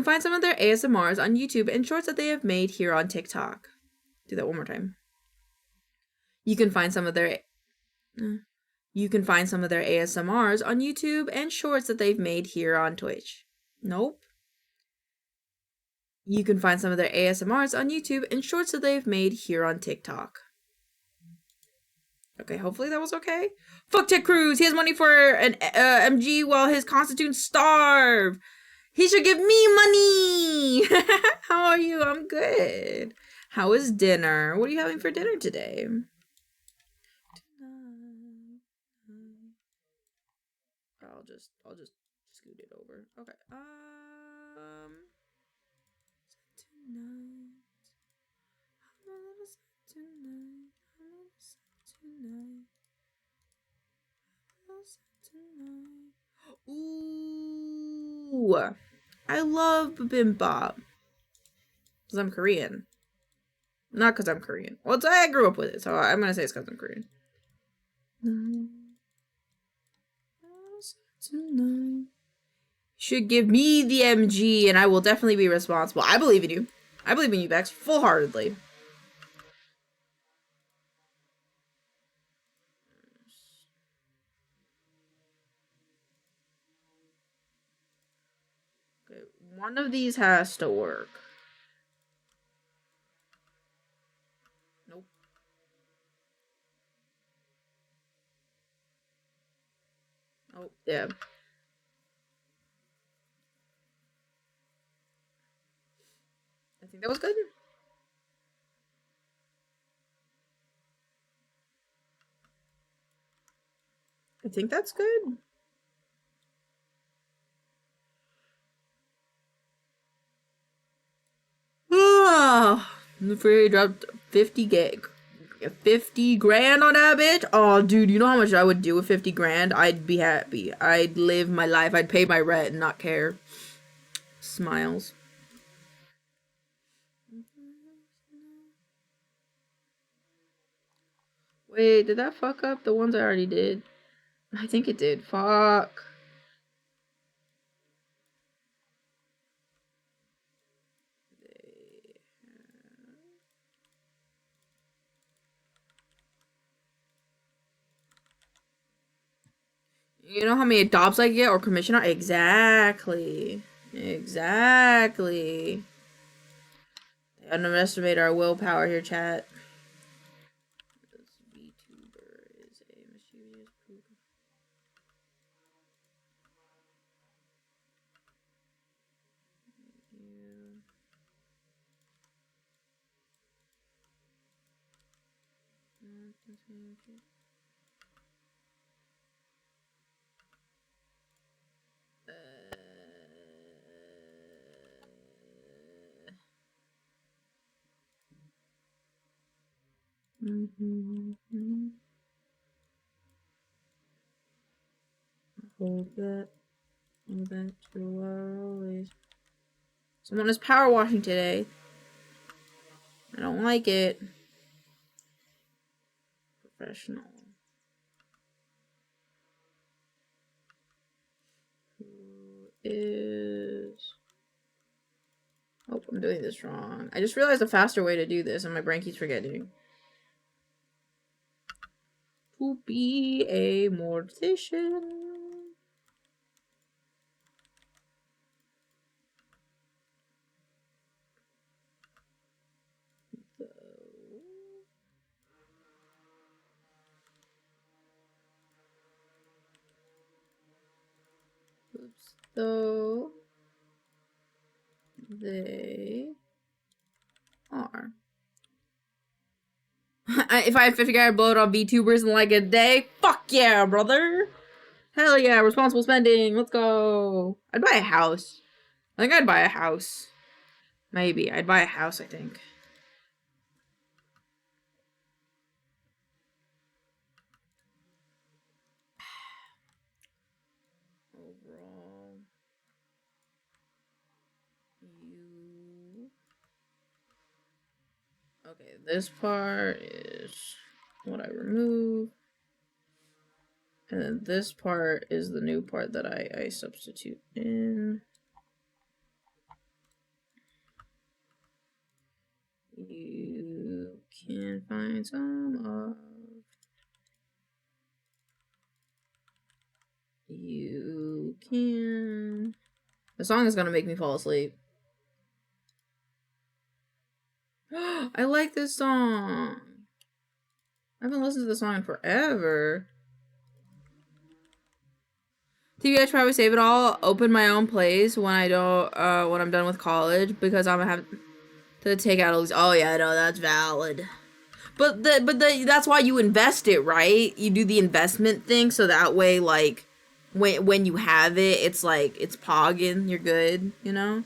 find some of their ASMRs on YouTube and shorts that they have made here on TikTok. Do that one more time. You can find some of their ASMRs on YouTube and shorts that they've made here on Twitch. Nope. You can find some of their ASMRs on YouTube and shorts that they've made here on TikTok. Okay, hopefully that was okay. Fuck Ted Cruz. He has money for an MG while his constituents starve. He should give me money. How are you? I'm good. How is dinner? What are you having for dinner today? I'll just scoot it over. Okay. Ooh, I love bibimbap. Because I'm Korean. Not because I'm Korean. Well, I grew up with it, so I'm gonna say it's because I'm Korean. Should give me the MG and I will definitely be responsible. I believe in you. I believe in you, Bex, full-heartedly. Okay, one of these has to work. Nope. Oh, yeah. I think that was good. I think that's good. Oh, I dropped 50 gig. 50 grand on that bitch? Oh, dude, you know how much I would do with 50 grand? I'd be happy. I'd live my life. I'd pay my rent and not care. Smiles. Wait, did that fuck up the ones I already did? I think it did. Fuck. You know how many adopts I get or commission on? Exactly. Exactly. They underestimate our willpower here, chat. VTuber is a mischievous poop. Hold that. Hold that to always. Someone is power washing today. I don't like it. Professional. Who is... Oh, I'm doing this wrong. I just realized a faster way to do this and my brain keeps forgetting. To be a mortician. So they are. If I had 50 I'd blow it on VTubers in like a day. Fuck yeah, brother. Hell yeah, responsible spending. Let's go. I'd buy a house. I think I'd buy a house. Maybe. I'd buy a house, I think. Overall. Okay, this part is what I remove. And then this part is the new part that I substitute in. You can find some of. You can. The song is gonna make me fall asleep. I like this song. I haven't listened to this song in forever. TV, I probably save it all, open my own plays when I don't, when I'm done with college, because I'm gonna have to take out all these. Oh yeah, no, that's valid. But that's why you invest it, right? You do the investment thing, so that way, like, when you have it, it's like, it's pogging, you're good, you know?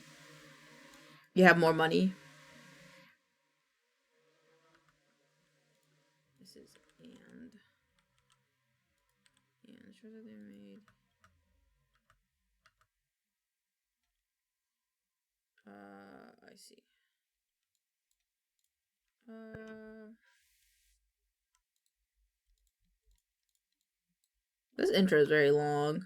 You have more money. This is and sure that they made. I see. This intro is very long.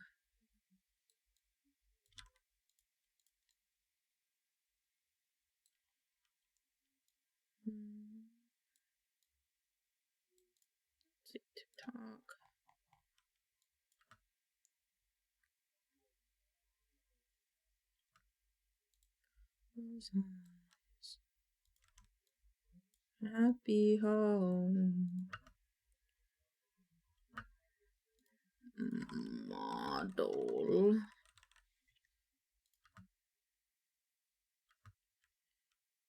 Let's see, TikTok. Happy home. Model.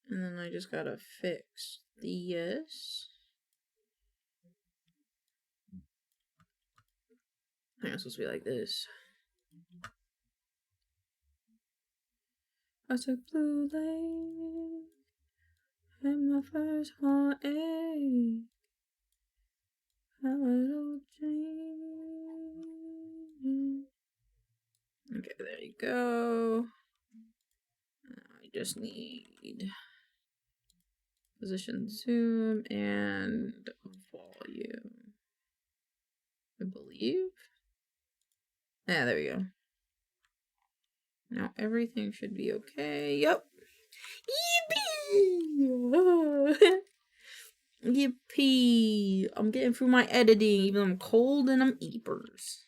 And then I just gotta fix this. I think it's supposed to be like this. I took blue lake and my first heartache. A little change. Okay, there you go. I just need position, zoom, and volume. I believe. Yeah, there we go. Now everything should be okay. Yep. Yippee! Yippee! I'm getting through my editing, even though I'm cold and I'm eepers.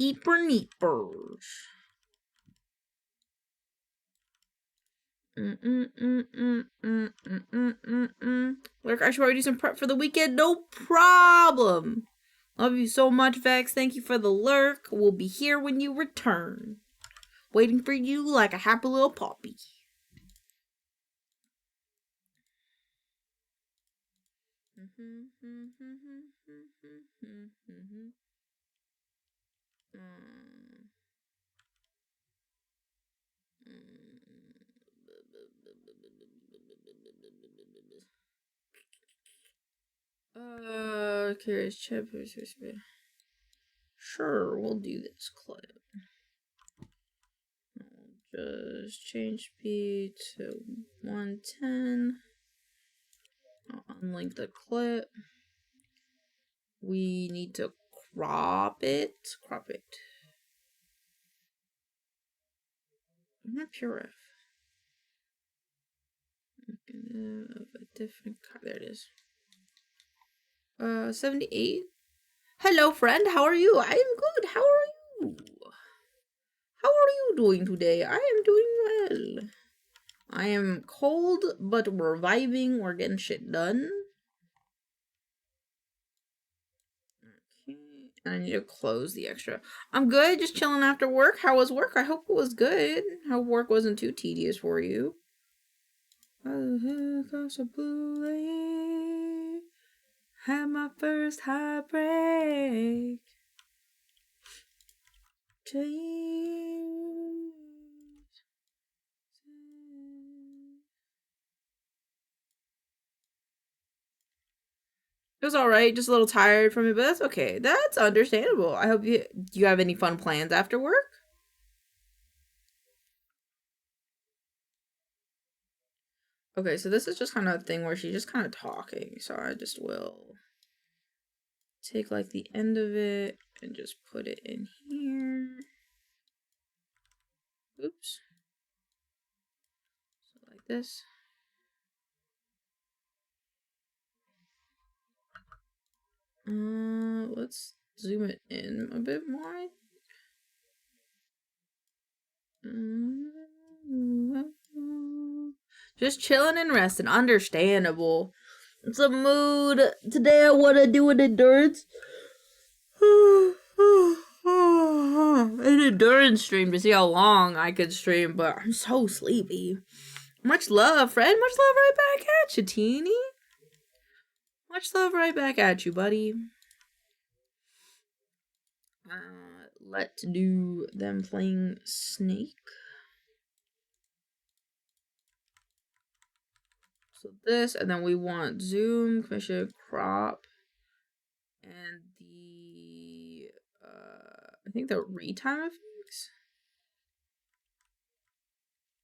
Eeper neepers. Look, I should probably do some prep for the weekend. No problem. Love you so much, Vex. Thank you for the lurk. We'll be here when you return. Waiting for you like a happy little puppy. Curious chip. Sure, we'll do this clip. I'll just change speed to 110. I'll unlink the clip. We need to crop it. Crop it. I'm not sure if. Of a different color. There it is. 78. Hello, friend. How are you? I am good. How are you? How are you doing today? I am doing well. I am cold, but we're vibing. We're getting shit done. Okay. And I need to close the extra. I'm good. Just chilling after work. How was work? I hope it was good. I hope work wasn't too tedious for you. Across a bullet, had my first heartbreak. Change. It was alright, just a little tired from it, but that's okay. That's understandable. I hope do you have any fun plans after work? Okay, so this is just kind of a thing where she's just kind of talking, so I just will take like the end of it and just put it in here. Oops. So like this. Let's zoom it in a bit more. Just chilling and resting. Understandable. It's a mood. Today I want to do an endurance. An endurance stream to see how long I could stream, but I'm so sleepy. Much love, Fred. Much love right back at you, Teeny. Much love right back at you, buddy. Let's do them playing Snake. So this, and then we want zoom, commission, crop, and the, I think the retime effects.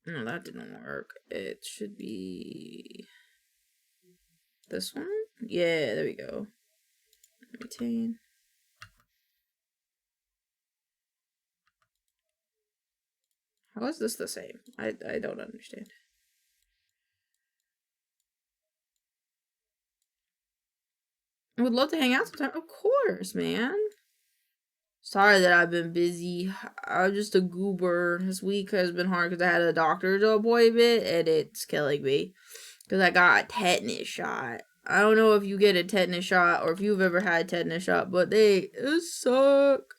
No, that didn't work. It should be this one. Yeah, there we go. Retain. How is this the same? I don't understand. I would love to hang out sometime. Of course, man. Sorry that I've been busy. I'm just a goober. This week has been hard because I had a doctor's appointment and it's killing me. Because I got a tetanus shot. I don't know if you get a tetanus shot or if you've ever had a tetanus shot, but they suck.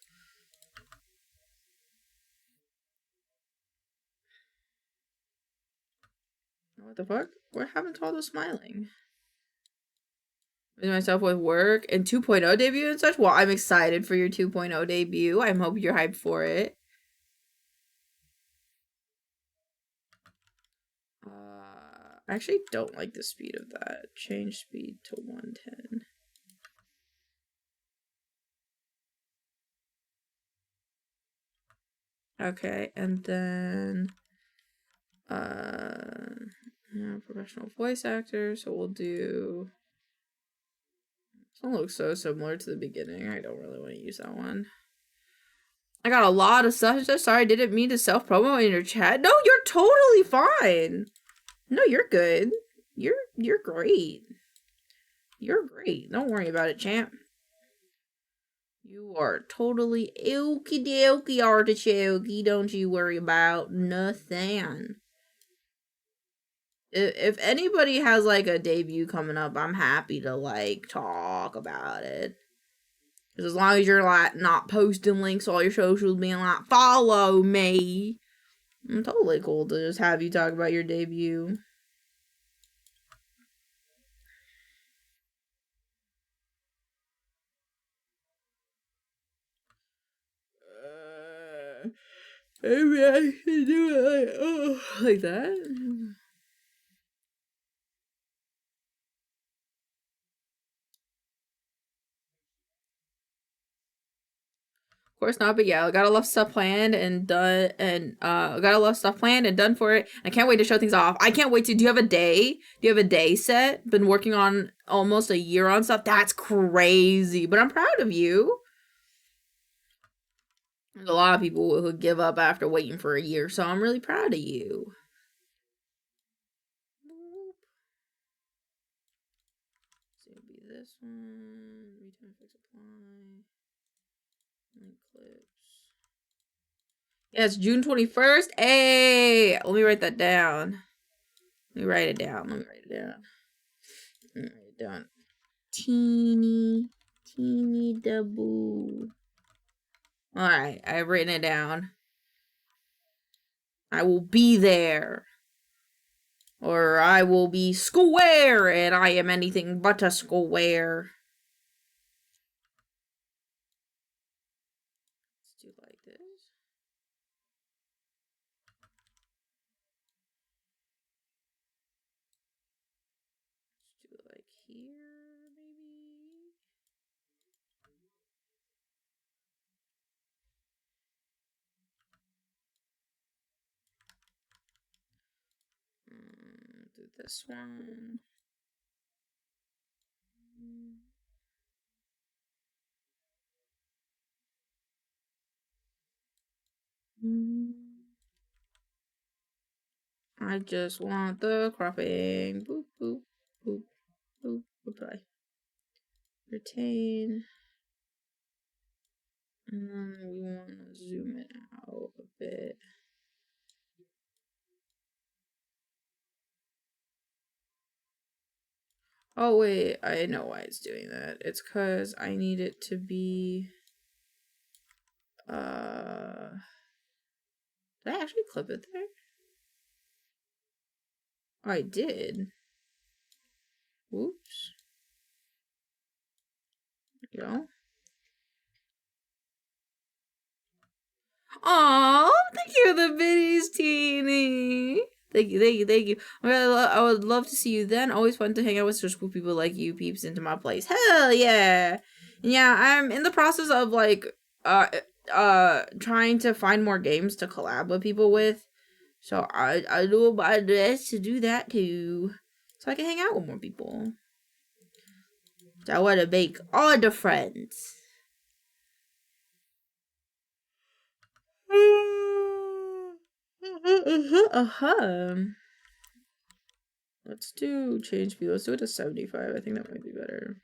What the fuck? What happened to all the smiling? Myself with work and 2.0 debut and such. Well, I'm excited for your 2.0 debut. I hope you're hyped for it. I actually don't like the speed of that. Change speed to 110. Okay, and then professional voice actor, so we'll do, this one looks so similar to the beginning. I don't really want to use that one. I got a lot of stuff. I'm so sorry, I didn't mean to self-promo in your chat. No, you're totally fine. No, you're good. You're great. You're great. Don't worry about it, champ. You are totally okie dokie artichoke. Don't you worry about nothing. If anybody has like a debut coming up, I'm happy to like talk about it. Because as long as you're like not posting links on all your socials being like, follow me, I'm totally cool to just have you talk about your debut. Maybe I should do it like that. Of course not, but yeah, I got a lot of stuff planned and done, and got a lot of stuff planned and done for it. I can't wait to show things off. I can't wait to. Do you have a day? Do you have a day set? Been working on almost a year on stuff. That's crazy, but I'm proud of you. There's a lot of people who give up after waiting for a year, so I'm really proud of you. So it'll be this one. Return fix apply. Link clips. Yeah, it's June 21st. Hey, let me write that down. Let me write it down. Teeny double. Alright, I've written it down. I will be there. Or I will be square, and I am anything but a square. Let's do like this. Let's do it like here, maybe. Do this one. I just want the cropping. Boop, boop, boop, boop, apply. Retain. And then we want to zoom it out a bit. Oh, wait, I know why it's doing that. It's because I need it to be... Did I actually clip it there? Oh, I did. Whoops. There we go. Aw, thank you for the biddies, Teeny. Thank you, thank you, thank you. I would love to see you then. Always fun to hang out with such cool people like you peeps into my place. Hell yeah. And yeah, I'm in the process of like trying to find more games to collab with people with. So I do my best to do that too. So I can hang out with more people. So I want to make all the friends. Let's do change view. Let's do it to 75. I think that might be better.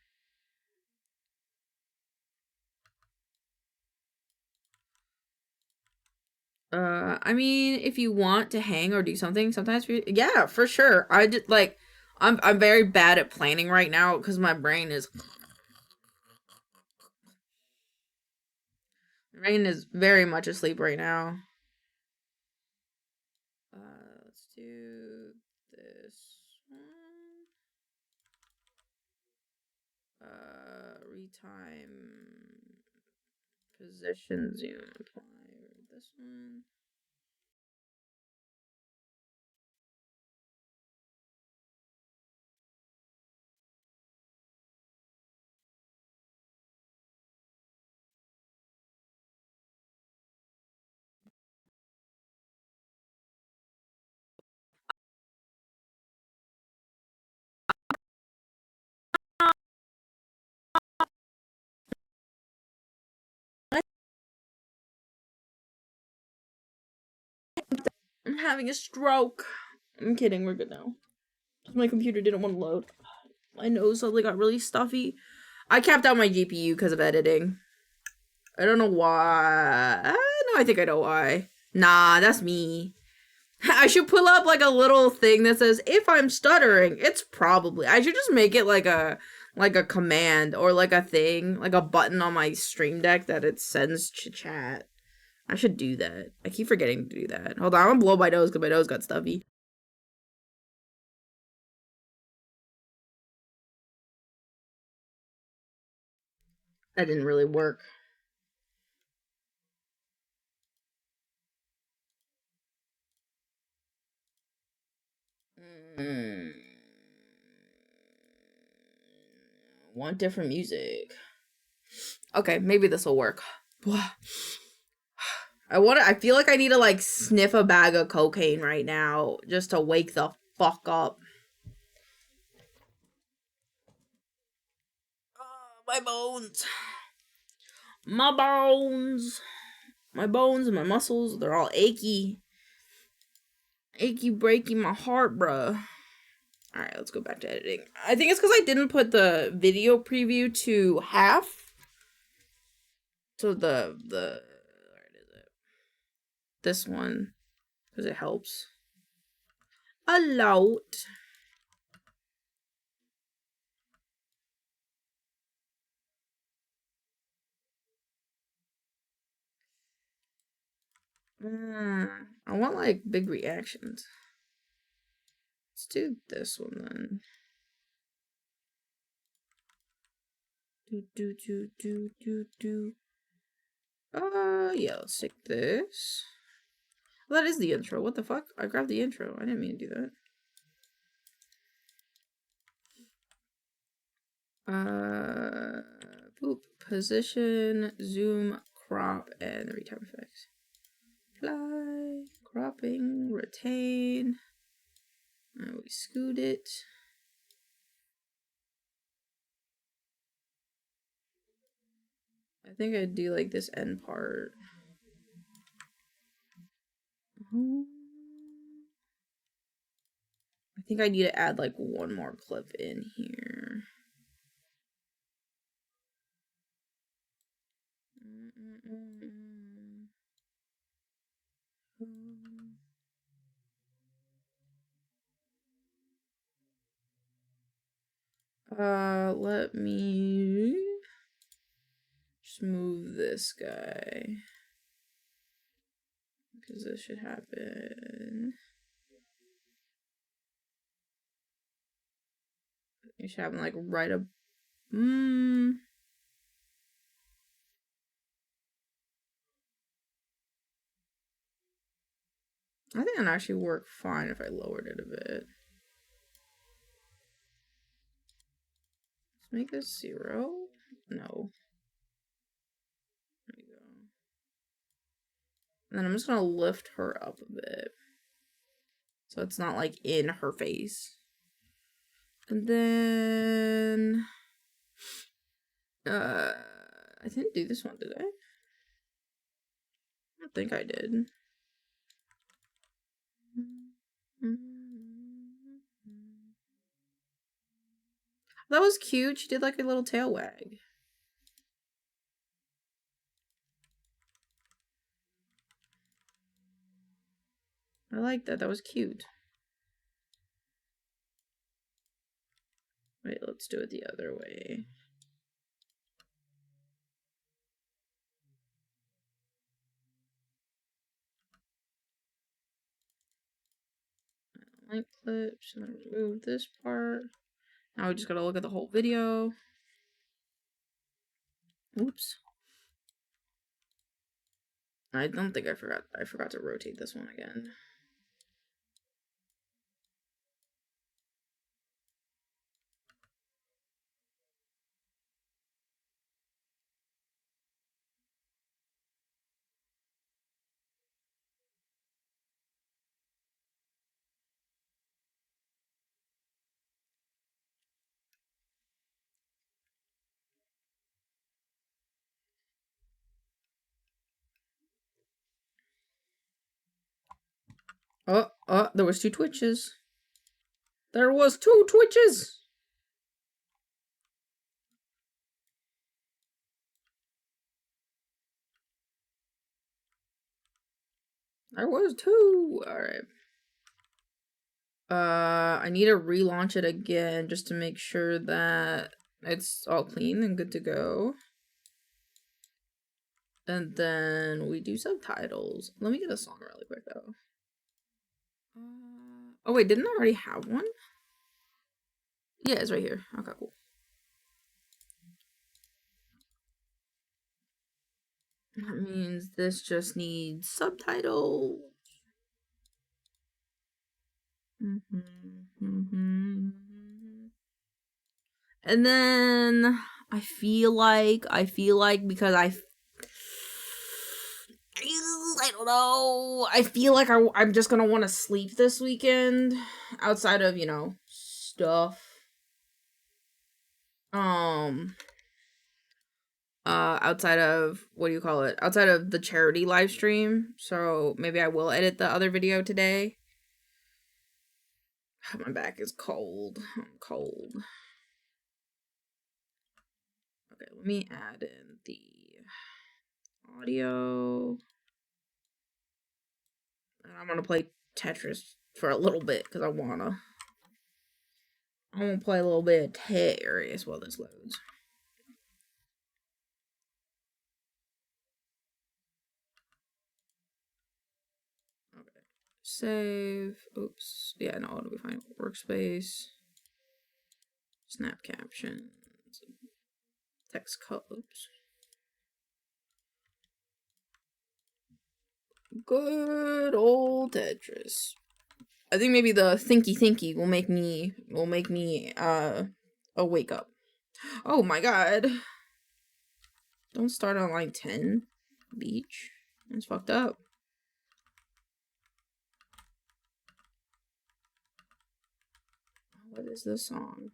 I mean, if you want to hang or do something, sometimes yeah, for sure. I did like, I'm very bad at planning right now because my brain is very much asleep right now. Let's do this one. Retime position zoom apply this one. I'm having a stroke. I'm kidding, we're good now. My computer didn't want to load. My nose suddenly got really stuffy. I capped out my GPU because of editing. I don't know why. No, I think I know why. Nah, that's me. I should pull up like a little thing that says if I'm stuttering, it's probably. I should just make it like a command or like a thing, like a button on my stream deck that it sends to chat. I should do that. I keep forgetting to do that. Hold on, I'm gonna blow my nose because my nose got stuffy. That didn't really work. Want different music. Okay, maybe this will work. I feel like I need to like sniff a bag of cocaine right now just to wake the fuck up. My bones. My bones. My bones and my muscles, they're all achy. Achy breaking my heart, bruh. Alright, let's go back to editing. I think it's because I didn't put the video preview to half. So where is it? This one. Because it helps a lot. I want like big reactions. Let's do this one then. Yeah, let's take this. Well, that is the intro. What the fuck? I grabbed the intro. I didn't mean to do that. Boop. Position, zoom, crop, and retime effects. Fly, cropping, retain. We scoot it. I think I'd do like this end part. I think I need to add like one more clip in here. Let me just move this guy. Because this should happen. It should happen like right up. I think it'd actually work fine if I lowered it a bit. Let's make this 0. No. There we go. And then I'm just gonna lift her up a bit. So it's not like in her face. And then I didn't do this one, did I? I don't think I did. That was cute. She did like a little tail wag. I like that. That was cute. Wait, let's do it the other way. I don't like clips. I'm gonna remove this part. Now we just gotta look at the whole video. Oops. I don't think I forgot. I forgot to rotate this one again. Oh, there was 2 twitches. There was 2 twitches! There was 2! Alright. I need to relaunch it again just to make sure that it's all clean and good to go. And then we do subtitles. Let me get a song really quick though. Oh wait, didn't I already have one? Yeah, it's right here. Okay, cool. That means this just needs subtitles. And then I feel like because I don't know. I feel like I'm just gonna want to sleep this weekend outside of, you know, stuff. Outside of, what do you call it? Outside of the charity live stream. So maybe I will edit the other video today. My back is cold. I'm cold. Okay, let me add in the audio. And I'm gonna play Tetris for a little bit because I'm gonna play a little bit of Tetris while this loads. save. Oops. Yeah, no, it'll be fine. Workspace. Snap captions. Text colors. Good old Tetris. I think maybe the thinky will make me a wake up. Oh my god. Don't start on line 10. Beach. That's fucked up. What is this song?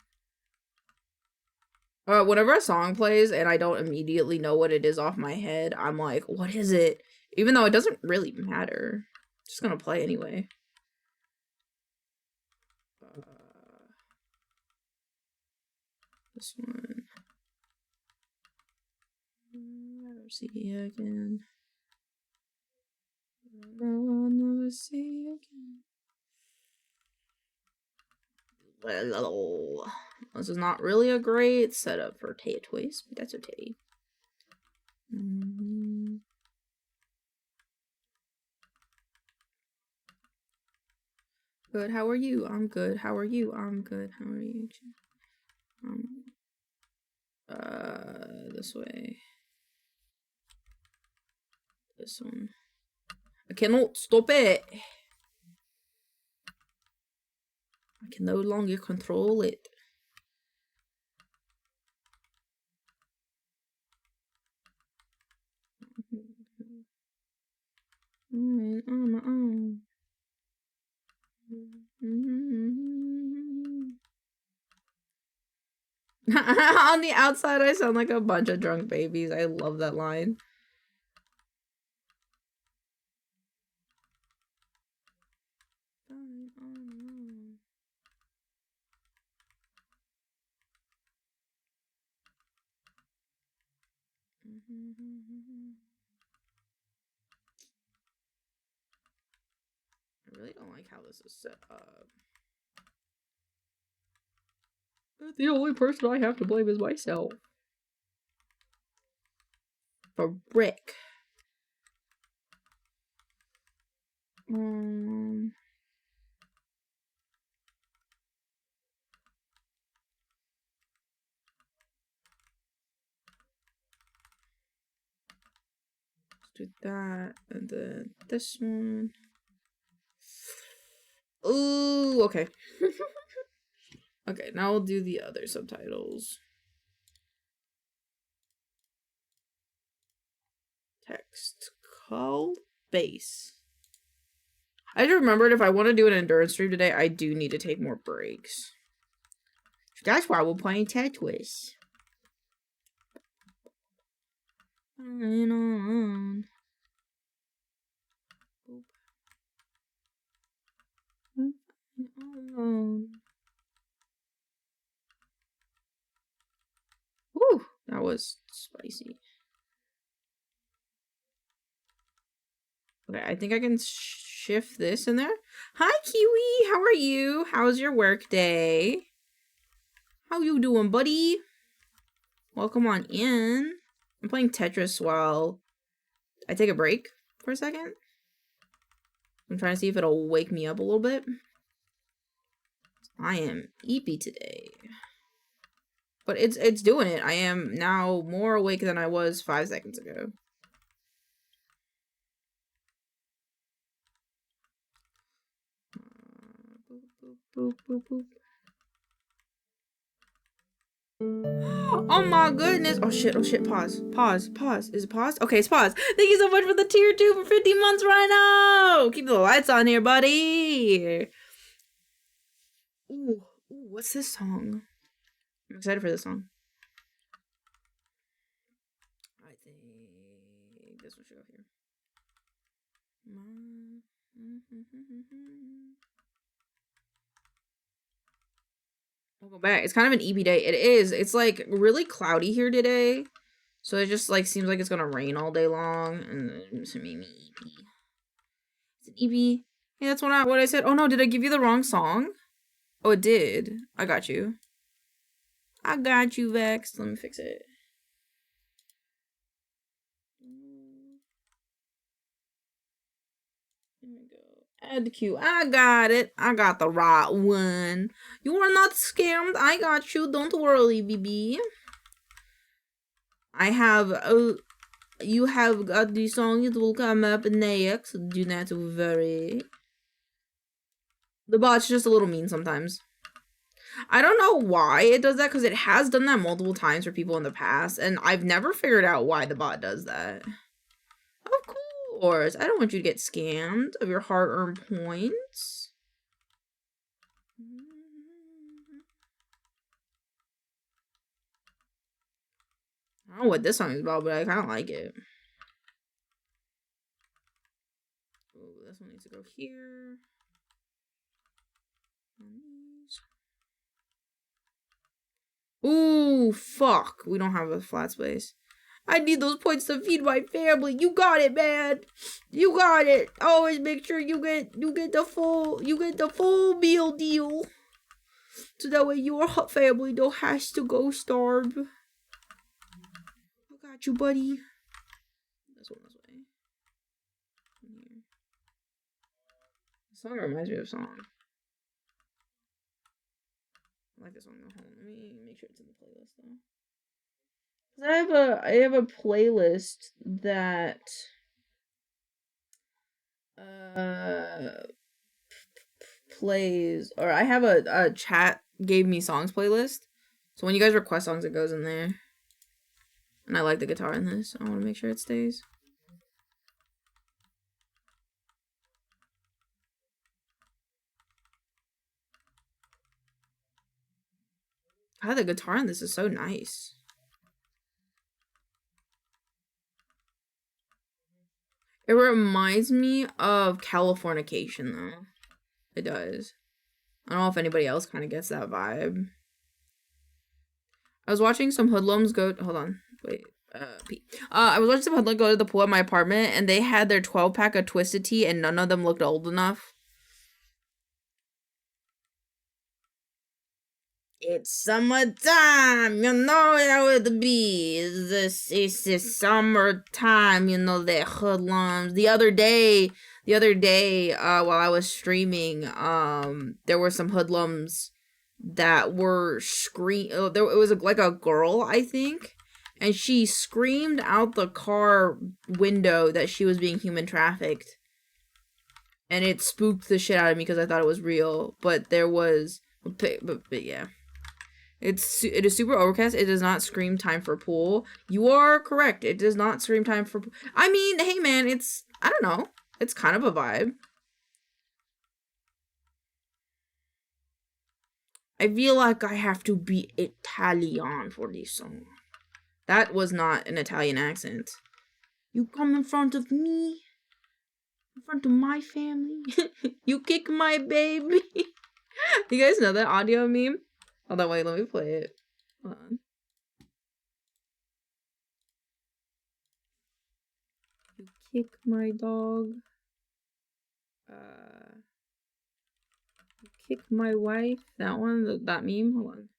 Whenever a song plays and I don't immediately know what it is off my head, I'm like, what is it? Even though it doesn't really matter. I'm just gonna play anyway. This one. Never see you again. I'll never see you again. Well, this is not really a great setup for Taya Toys, but that's okay. Good, how are you? I'm good. How are you? I'm good. How are you? This way. This one. I cannot stop it. I can no longer control it. On my own. On the outside, I sound like a bunch of drunk babies. I love that line. I really don't like how this is set up. The only person I have to blame is myself. For Rick. Let's do that, and then this one. Ooh, okay. Okay, now we'll do the other subtitles. Text call base. I just remembered if I want to do an endurance stream today, I do need to take more breaks. That's why we're playing Tetris. Woo, that was spicy. Okay, I think I can shift this in there. Hi, Kiwi. How are you? How's your work day? How you doing, buddy? Welcome on in. I'm playing Tetris while I take a break for a second. I'm trying to see if it'll wake me up a little bit. I am eepy today. But it's doing it. I am now more awake than I was 5 seconds ago. Boop, boop, boop. Oh my goodness. Oh shit, pause. Pause. Is it paused? Okay, it's paused. Thank you so much for the tier 2 for 50 months right now. Keep the lights on here, buddy. Ooh, what's this song? I'm excited for this song. I think this one should go here. We'll go back. It's kind of an EB day. It is. It's like really cloudy here today. So it just like seems like it's gonna rain all day long. And it's gonna make me EP. It's an EP. Hey, that's what I said. Oh no, did I give you the wrong song? Oh, it did. I got you. I got you, Vex. Let me fix it. Here we go. Add the queue. I got it. I got the right one. You are not scammed. I got you. Don't worry, BB. I have. You have got the song. It will come up next. Do not worry. The bot's just a little mean sometimes. I don't know why it does that, because it has done that multiple times for people in the past, and I've never figured out why the bot does that. Of course, I don't want you to get scammed of your hard-earned points. I don't know what this song is about, but I kind of like it. Oh, this one needs to go here. Ooh, fuck. We don't have a flat space. I need those points to feed my family. You got it, man. You got it. Always make sure you get the full meal deal. So that way your family don't have to go starve. I got you, buddy. This one this way. Here. The song reminds me of a song. I like this one. Hold on, let me make sure it's in the playlist though. I have a playlist that plays, or I have a chat gave me songs playlist. So when you guys request songs, it goes in there. And I like the guitar in this. I want to make sure it stays. God, the guitar in this is so nice. It reminds me of Californication, though. It does. I don't know if anybody else kind of gets that vibe. I was watching some hoodlums go. Hold on. Wait. I was watching some hoodlums go to the pool at my apartment, and they had their 12-pack of Twisted Tea, and none of them looked old enough. It's summertime, you know how it be. It's summertime, you know, the hoodlums. The other day, while I was streaming, there were some hoodlums that were it was like a girl, I think, and she screamed out the car window that she was being human trafficked, and it spooked the shit out of me because I thought it was real, but there was, but yeah. It is super overcast. It does not scream time for pool. You are correct. It does not scream time for pool. I mean, hey man, it's, I don't know. It's kind of a vibe. I feel like I have to be Italian for this song. That was not an Italian accent. You come in front of me, in front of my family. You kick my baby. You guys know that audio meme? Hold on, wait, let me play it. Hold on. You kick my dog. You kick my wife. That one, that meme. Hold on.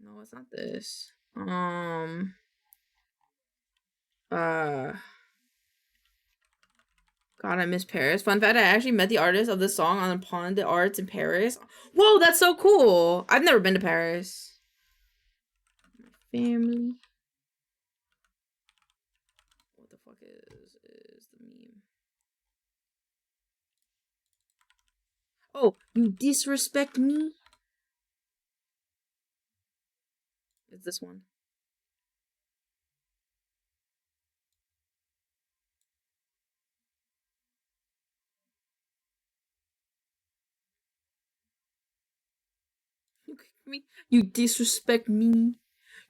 No, it's not this. God, I miss Paris. Fun fact, I actually met the artist of this song on the Pont des Arts in Paris. Whoa, that's so cool. I've never been to Paris. My family. What the fuck is the meme? Oh, you disrespect me? It's this one. You kick me. You disrespect me.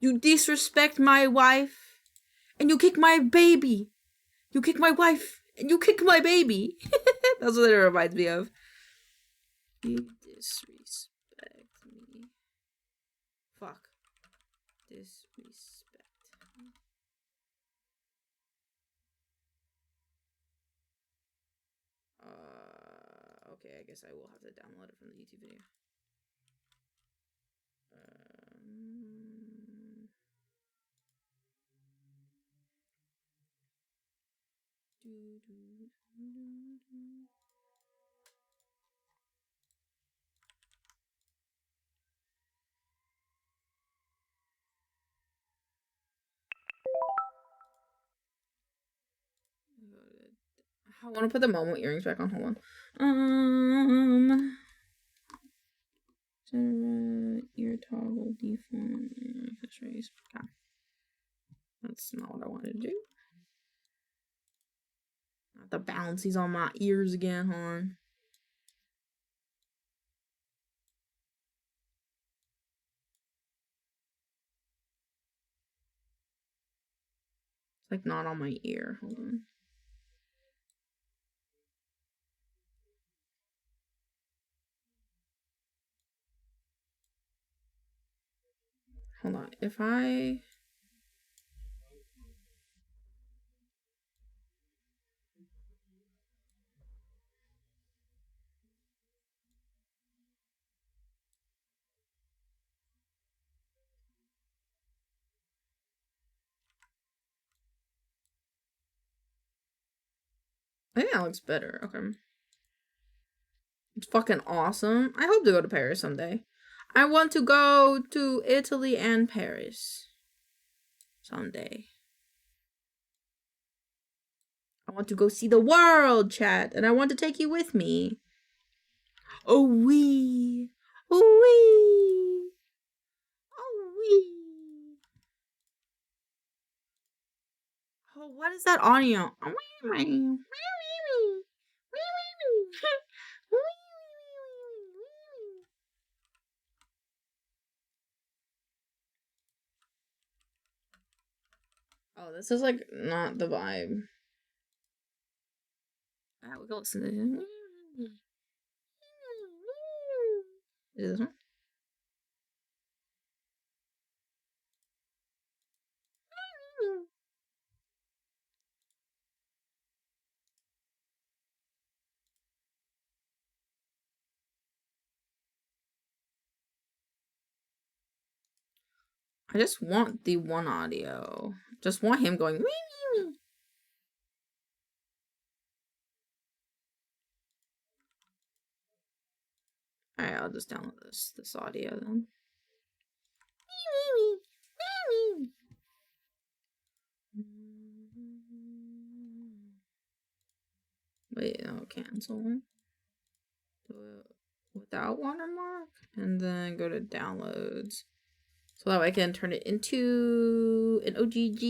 You disrespect my wife. And you kick my baby. You kick my wife. And you kick my baby. That's what it reminds me of. You disrespect me. Fuck. Disrespect me. Okay, I guess I will have to download it from the YouTube video. I want to put the Momo earrings back on. Hold on. Ear toggle deform accessories. Okay. That's not what I wanted to do. Not the bouncies on my ears again, hon. It's like not on my ear. Hold on. Hold on. If I... I think that looks better. Okay. It's fucking awesome. I hope to go to Paris someday. I want to go to Italy and Paris someday. I want to go see the world, chat, and I want to take you with me. Oh wee. Oh wee. Oh wee. Oh, what is that audio? Oh, this is like not the vibe. Alright, we go listen to him. Is this one? I just want the one audio. Just want him going. Alright, I'll just download this audio then. Wait, no, cancel. Do it without watermark, and then go to downloads. So that way I can turn it into an OGG.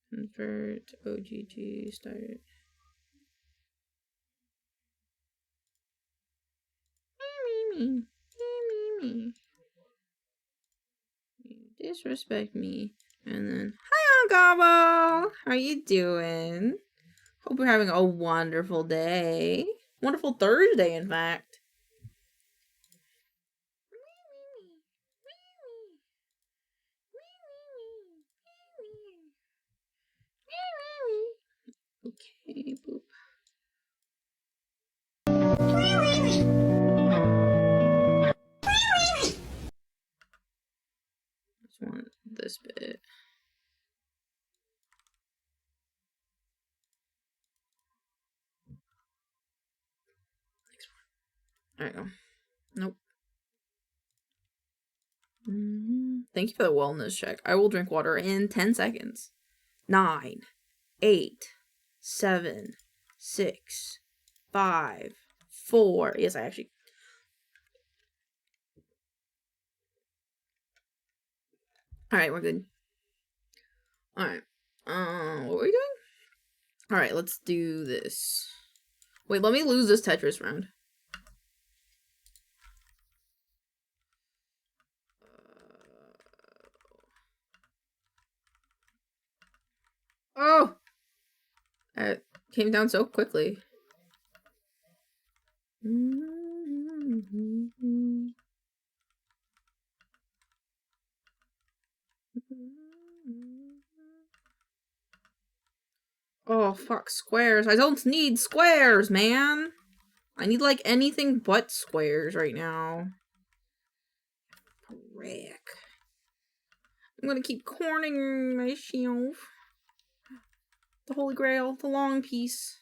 Convert OGG start. You disrespect me. And then, hi, Gabo. How you doing? Hope you're having a wonderful day. Wonderful Thursday, in fact. Okay, boop. Just want this bit. There you go. Nope. Thank you for the wellness check. I will drink water in 10 seconds. 9, 8, 7, 6, 5, 4. Yes, I actually. Alright, we're good. Alright. What were we doing? Alright, let's do this. Wait, let me lose this Tetris round. Oh! It came down so quickly. Oh, fuck, squares. I don't need squares, man! I need, like, anything but squares right now. Frick. I'm gonna keep cornering myself. The Holy Grail, the long piece.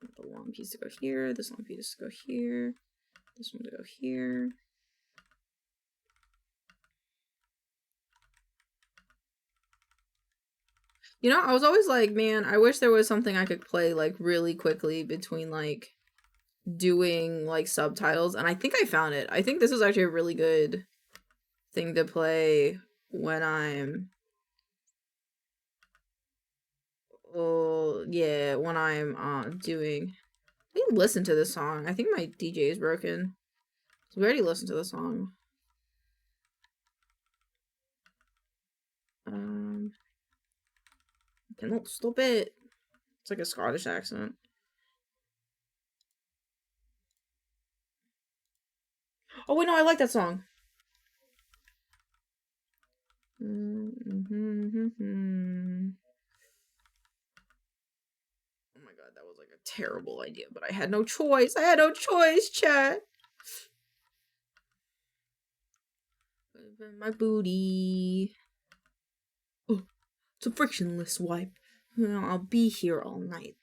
The long piece to go here, this long piece to go here, this one to go here. You know, I was always like, man, I wish there was something I could play, like, really quickly between, like, doing, like, subtitles, and I think I found it. I think this is actually a really good thing to play when I'm... Oh, yeah, when I'm, doing... I didn't listen to this song. I think my DJ is broken. So we already listened to the song. No, stop it. It's like a Scottish accent. Oh wait, no, I like that song. Oh my god, that was like a terrible idea, but I had no choice. I had no choice, chat. My booty. Oh, it's a frictionless wipe. I'll be here all night.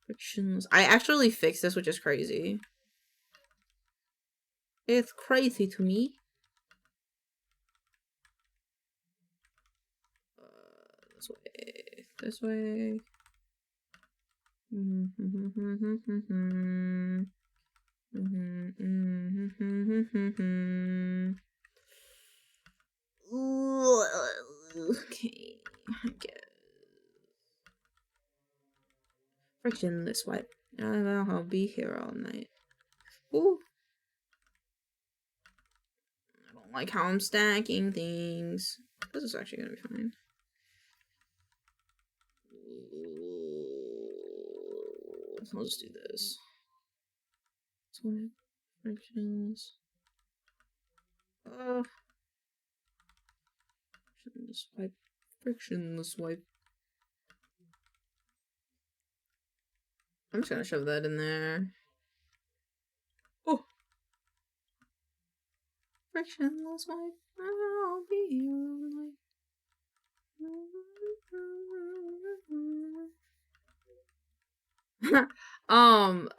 Frictionless. I actually fixed this, which is crazy. It's crazy to me. This way. This way. Okay, I guess. Frictionless wipe. I'll be here all night. Ooh. I don't like how I'm stacking things. This is actually gonna be fine. I'll just do this. Swipe. Frictionless. Frictionless wipe. Frictionless wipe. I'm just gonna shove that in there. Oh! Frictionless wipe. I'll be here all night.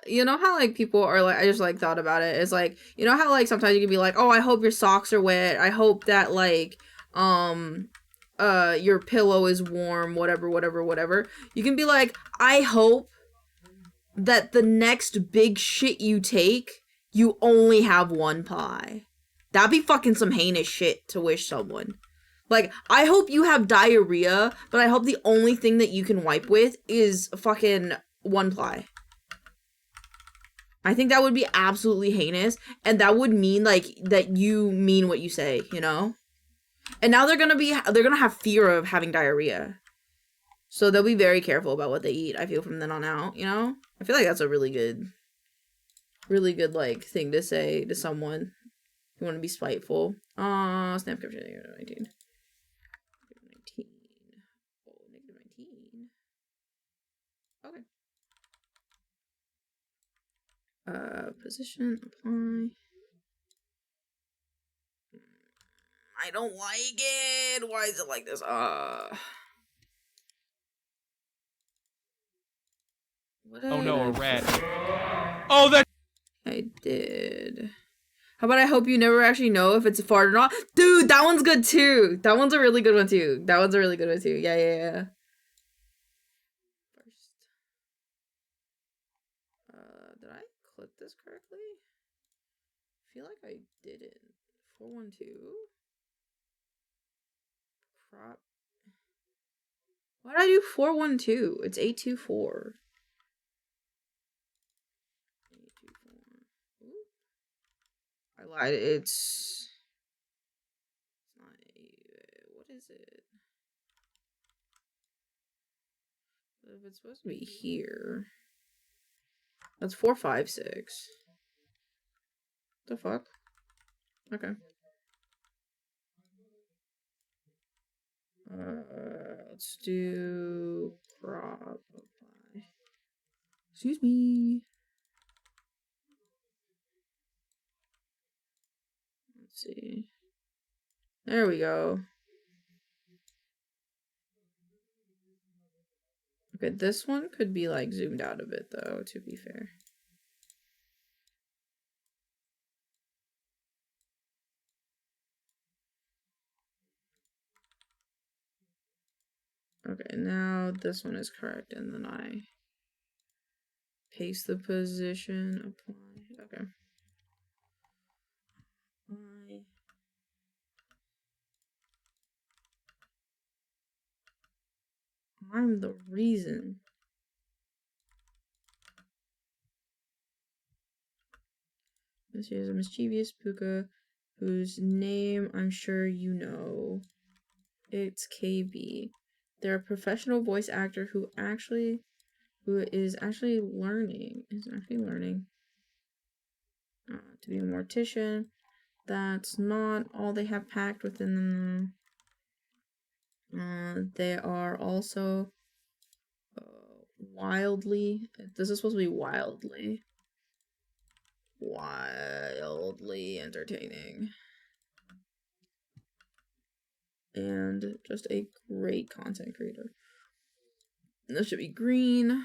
You know how like people are like, I just like thought about it. It's like, you know how like sometimes you can be like, oh, I hope your socks are wet. I hope that like your pillow is warm, whatever. You can be like, I hope that the next big shit you take, you only have one pie. That'd be fucking some heinous shit to wish someone. Like, I hope you have diarrhea, but I hope the only thing that you can wipe with is fucking one ply. I think that would be absolutely heinous, and that would mean, like, that you mean what you say, you know? And now they're gonna have fear of having diarrhea. So they'll be very careful about what they eat, I feel, from then on out, you know? I feel like that's a really good, like, thing to say to someone. You want to be spiteful. Snap capture, -19. -19. Oh, -19. Okay. Position, apply. I don't like it. Why is it like this? Oh no, a rat. Oh, that. I did. How about I hope you never actually know if it's a fart or not? Dude, that one's good too. That one's a really good one too. Yeah. First. Did I click this correctly? I feel like I didn't. 412. Crop. Why did I do 412? It's 824. 824. Ooh. I lied. It's not. What is it? If it's supposed to be here, that's 456. The fuck? Okay. Let's do crop apply. Excuse me. Let's see. There we go. Okay, this one could be like zoomed out a bit though, to be fair. Okay, now this one is correct, and then I paste the position, apply. Okay. I'm the reason. This is a mischievous puka whose name I'm sure you know. It's KB. They're a professional voice actor who is actually learning to be a mortician. That's not all they have packed within them. They are also this is supposed to be wildly entertaining and just a great content creator. This should be green.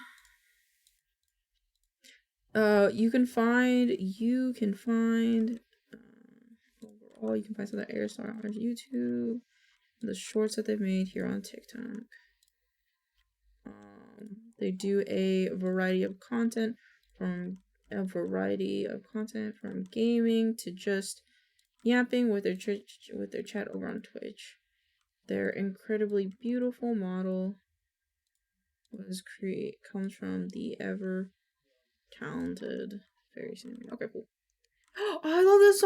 You can find overall, you can find some of the Airstars on YouTube, the shorts that they've made here on TikTok. They do a variety of content from gaming to just yapping with their chat over on Twitch. Their incredibly beautiful model comes from the ever talented fairy singer. Okay, cool. I love this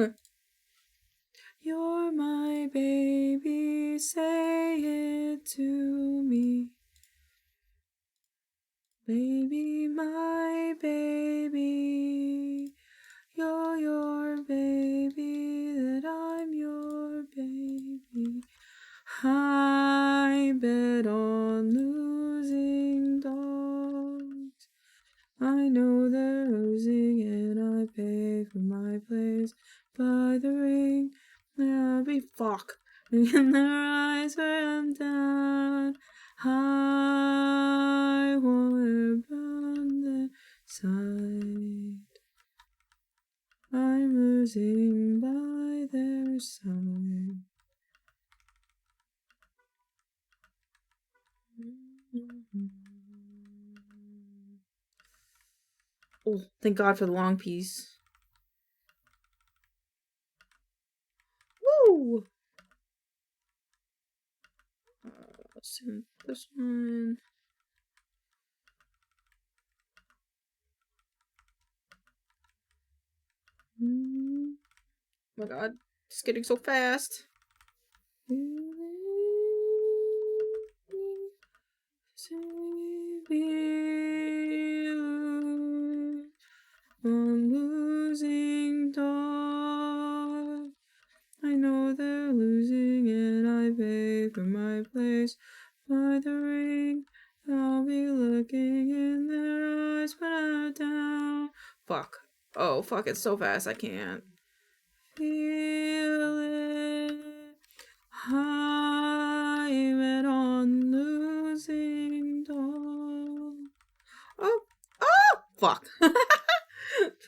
song! You're my baby, say it to me. Baby, my baby. You're your baby, that I'm your baby. I bet on losing dogs. I know they're losing and I pay for my place by the ring. I'll be in their eyes where I'm down. I wanna burn their side. I'm losing by their side. Oh, thank God for the long piece. Woo! Let's do this one. Oh my God, it's getting so fast. I'm losing dog. I know they're losing and I pay for my place by the ring. I'll be looking in their eyes when I'm down. Fuck. Oh, fuck, it's so fast, I can't. Feel it. I'm at on losing dog. Oh, fuck.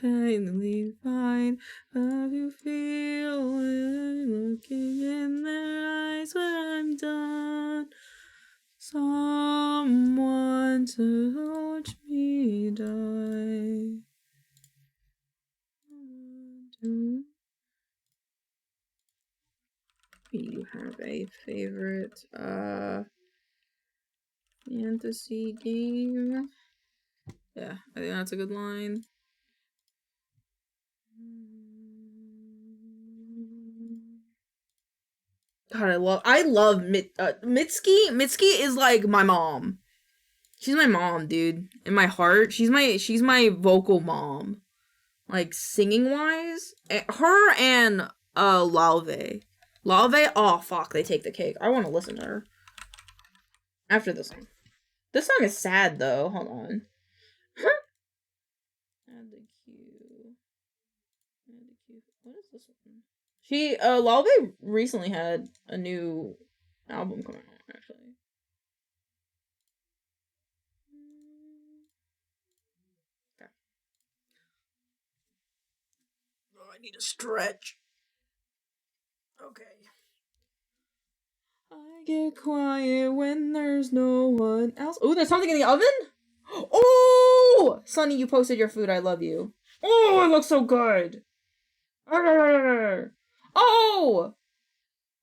Finally find how you feel looking in their eyes when I'm done. Someone to watch me die. Do you have a favorite fantasy game? Yeah, I think that's a good line. God, I love Mitski. Mitski is like my mom. She's my mom, dude. In my heart, she's my vocal mom. like singing wise. Her and Lave. Lave, oh fuck, they take the cake. I want to listen to her after this song. This song is sad though. Hold on. Add the queue. Add the queue. What is this one? She Lave recently had a new album coming out actually. Okay. Oh, I need a stretch. Okay. I get quiet when there's no one else. Oh, there's something in the oven? Oh! Sunny, you posted your food. I love you. Oh, it looks so good. Arr! Oh!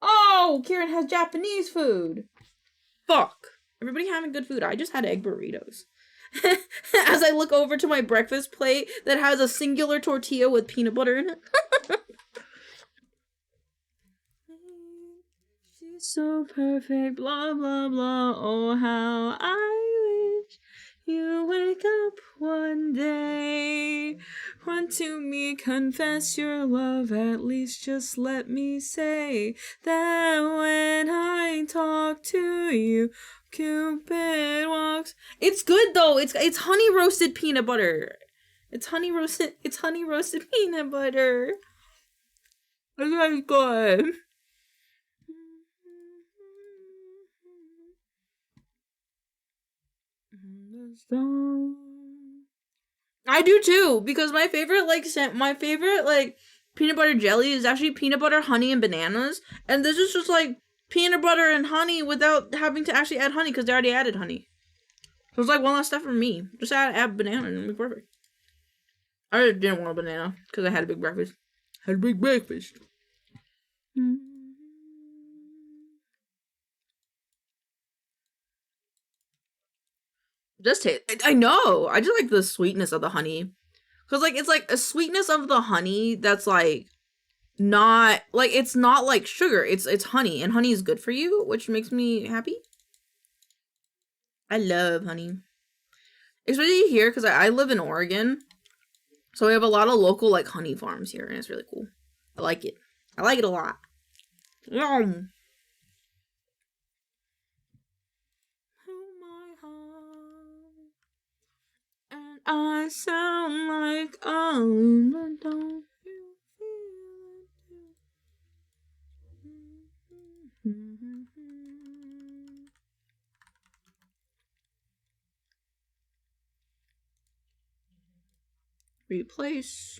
Oh, Kieran has Japanese food. Fuck. Everybody having good food. I just had egg burritos. As I look over to my breakfast plate that has a singular tortilla with peanut butter in it. She's so perfect, blah, blah, blah. Oh, how I wish you wake up one day. Run to me, confess your love. At least just let me say that when I talk to you, Cupid walks. It's good though. It's honey roasted peanut butter. It's honey roasted peanut butter. It's very good. I do too, because my favorite peanut butter jelly is actually peanut butter, honey, and bananas, and this is just like peanut butter and honey without having to actually add honey because they already added honey. So it's like one less stuff for me. Just add banana and it'll be perfect. I really didn't want a banana because I had a big breakfast. I know. I just like the sweetness of the honey. Cause like it's like a sweetness of the honey that's like not like it's not like sugar. It's honey, and honey is good for you, which makes me happy. I love honey. Especially here because I live in Oregon. So we have a lot of local like honey farms here, and it's really cool. I like it. I like it a lot. Yum. I sound like but don't you feel it? Replace.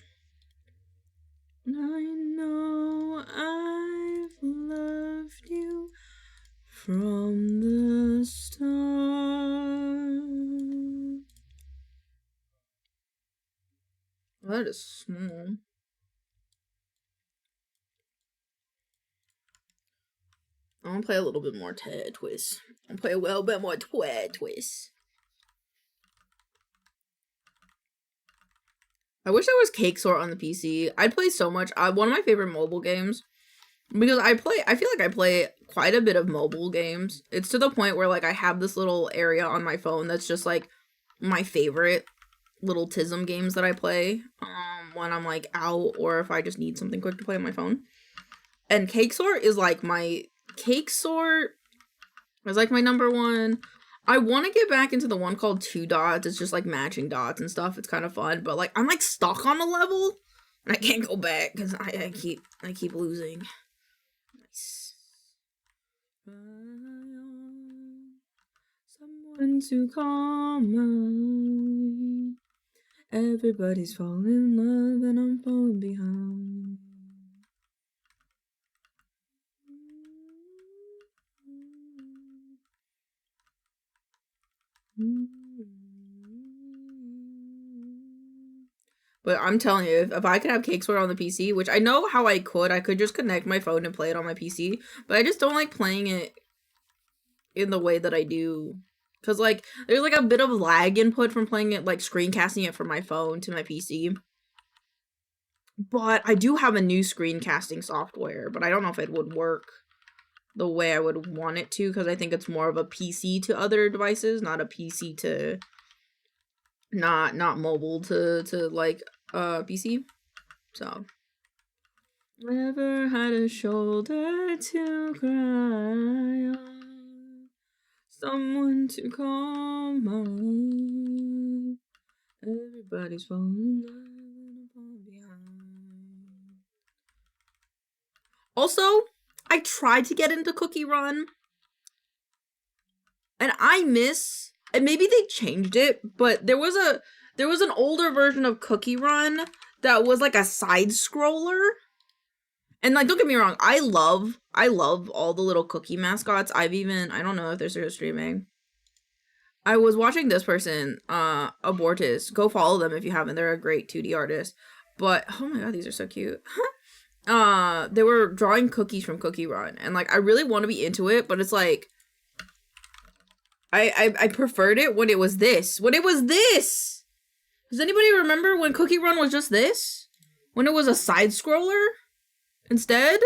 I know I've loved you from the start. That is small. I want to play a little bit more twist. I want to play a little bit more twist. I wish there was Cake Sort on the PC. I'd play so much. One of my favorite mobile games. Because I feel like I play quite a bit of mobile games. It's to the point where like I have this little area on my phone that's just like my favorite little tism games that I play when I'm like out or if I just need something quick to play on my phone. And Cake Sort is like my number one. I want to get back into the one called 2 Dots. It's just like matching dots and stuff. It's kind of fun, but like I'm like stuck on a level and I can't go back because I keep losing. Nice. Someone to call mine. Everybody's falling in love and I'm falling behind. But I'm telling you, if I could have Cake Sort on the PC, which I know how I could just connect my phone and play it on my PC, but I just don't like playing it in the way that I do. Because, like, there's, like, a bit of lag input from playing it, like, screencasting it from my phone to my PC. But I do have a new screencasting software, but I don't know if it would work the way I would want it to, because I think it's more of a PC to other devices, not a PC to... Not mobile to like, PC. So never had a shoulder to cry on, someone to call my own. Everybody's falling behind. Also, I tried to get into Cookie Run, and and maybe they changed it, but there was an older version of Cookie Run that was like a side scroller. And like, don't get me wrong, I love all the little cookie mascots. I don't know if they're still streaming. I was watching this person, Abortus. Go follow them if you haven't. They're a great 2D artist. But oh my god, these are so cute. They were drawing cookies from Cookie Run, and like I really want to be into it, but it's like I preferred it when it was this. When it was this. Does anybody remember when Cookie Run was just this? When it was a side scroller instead?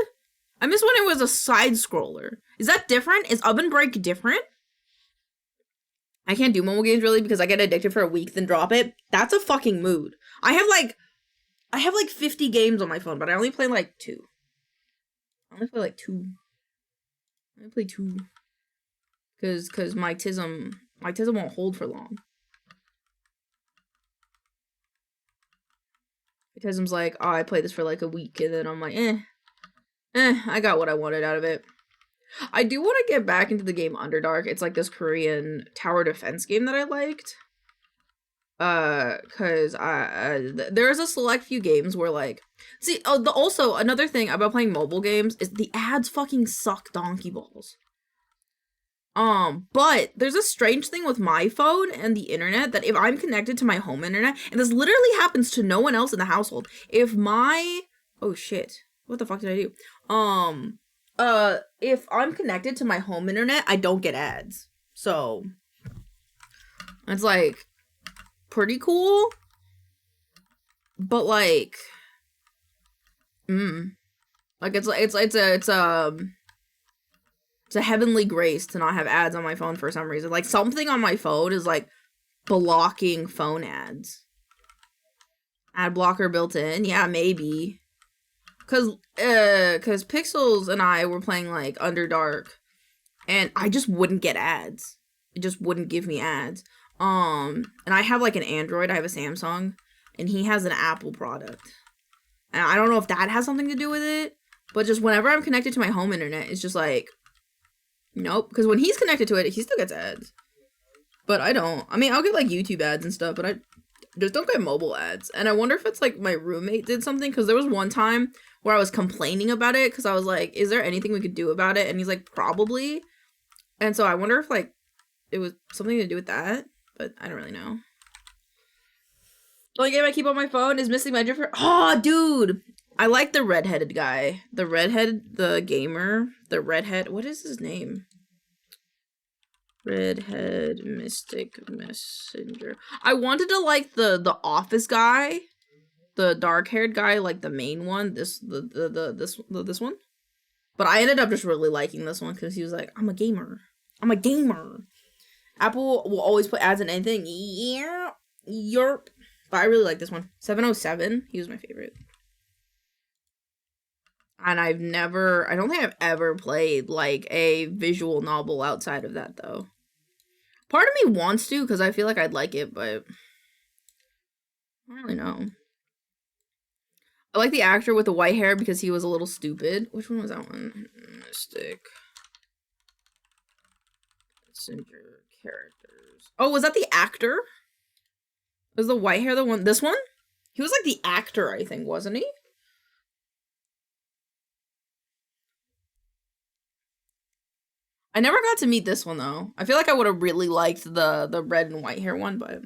I miss when it was a side scroller. Is that different? Is Oven Break different? I can't do mobile games really because I get addicted for a week then drop it. That's a fucking mood. I have like 50 games on my phone, but I only play like 2. I only play 2. Cause my tism won't hold for long. My tism's like, oh, I played this for like a week, and then I'm like, I got what I wanted out of it. I do want to get back into the game Underdark. It's like this Korean tower defense game that I liked. Cause there's a select few games where like, see, also another thing about playing mobile games is the ads fucking suck donkey balls. But there's a strange thing with my phone and the internet that if I'm connected to my home internet, and this literally happens to no one else in the household, oh shit, what the fuck did I do? If I'm connected to my home internet, I don't get ads. So it's like pretty cool, but like, like it's a heavenly grace to not have ads on my phone for some reason. Like something on my phone is like blocking phone ads. Ad blocker built in, yeah, maybe. Cause Pixels and I were playing like Underdark, and I just wouldn't get ads. It just wouldn't give me ads. And I have like an Android, I have a Samsung, and he has an Apple product. And I don't know if that has something to do with it, but just whenever I'm connected to my home internet, it's just like, nope. Because when he's connected to it, he still gets ads. But I don't. I mean, I'll get like YouTube ads and stuff, but I just don't get mobile ads. And I wonder if it's like my roommate did something, because there was one time where I was complaining about it, because I was like, is there anything we could do about it? And he's like, probably. And so I wonder if like it was something to do with that, but I don't really know. The only game I keep on my phone is Missing Magic for... Oh, dude! I like the redheaded guy. The gamer. The redhead... What is his name? Redhead Mystic Messenger. I wanted to like the office guy. The dark-haired guy, like the main one. This one. But I ended up just really liking this one because he was like, I'm a gamer. Apple will always put ads in anything. Yeah. Yerp. But I really like this one. 707. He was my favorite. And I don't think I've ever played like a visual novel outside of that though. Part of me wants to because I feel like I'd like it, but I don't really know. I like the actor with the white hair because he was a little stupid. Which one was that one? Mystic Messenger characters. Oh, was that the actor? Was the white hair the one? This one? He was like the actor, I think, wasn't he? I never got to meet this one though. I feel like I would have really liked the red and white hair one, but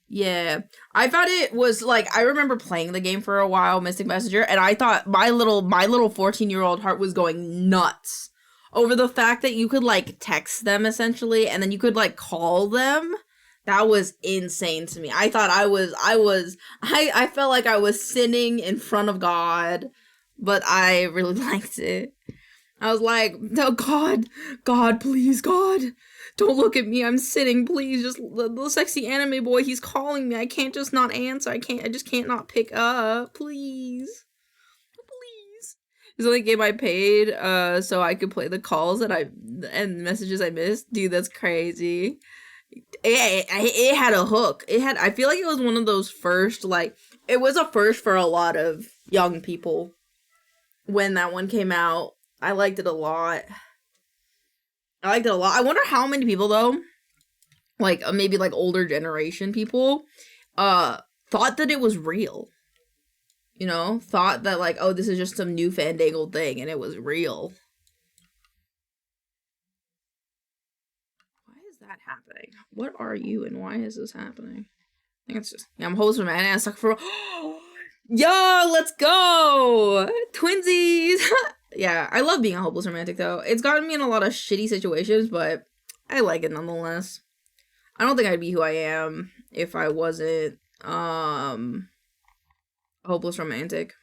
yeah. I thought it was like, I remember playing the game for a while, Mystic Messenger, and I thought my little 14-year-old heart was going nuts over the fact that you could like text them essentially, and then you could like call them. That was insane to me. I thought I felt like I was sinning in front of God, but I really liked it. I was like, no, God, please, God, don't look at me. I'm sitting, please. Just the sexy anime boy, he's calling me. I can't just not answer. I just can't not pick up. Please. Please. He's only game I paid, so I could play the calls and messages I missed. Dude, that's crazy. It had a hook. I feel like it was one of those first, like, it was a first for a lot of young people when that one came out. I liked it a lot. I wonder how many people, though, like, maybe, like, older generation people, thought that it was real. You know? Thought that, like, oh, this is just some new fandangled thing, and it was real. Why is that happening? What are you, and why is this hopeless I think it's just... Yeah, I'm hopeless romantic, and I suck for... Yo, let's go! Twinsies! Yeah, I love being a hopeless romantic, though. It's gotten me in a lot of shitty situations, but I like it nonetheless. I don't think I'd be who I am if I wasn't, a hopeless romantic.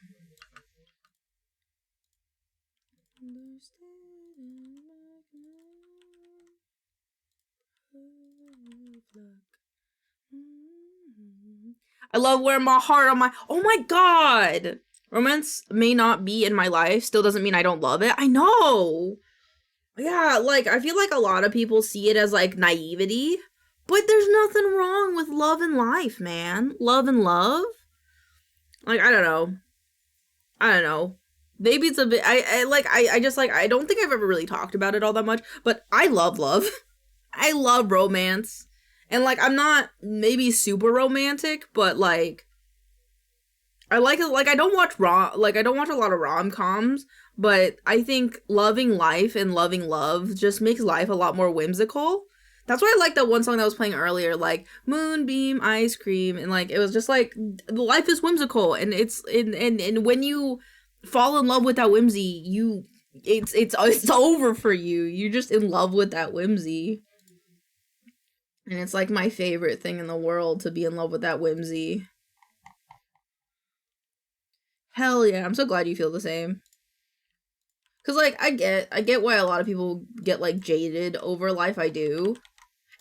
I love wearing my heart on my... Oh my god! Romance may not be in my life, still doesn't mean I don't love it. I know! Yeah, like, I feel like a lot of people see it as, like, naivety. But there's nothing wrong with love and life, man. Love and love. Like, I don't know. Maybe it's a bit... I just, like, I don't think I've ever really talked about it all that much. But I love love. I love romance. And, like, I'm not maybe super romantic, but, like... I like it, like, I don't watch a lot of rom-coms, but I think loving life and loving love just makes life a lot more whimsical. That's why I like that one song that was playing earlier, like, Moonbeam, Ice Cream, and, like, it was just, like, life is whimsical, and it's, and when you fall in love with that whimsy, it's over for you. You're just in love with that whimsy. And it's, like, my favorite thing in the world to be in love with that whimsy. Hell yeah, I'm so glad you feel the same. Cause, like, I get why a lot of people get, like, jaded over life. I do.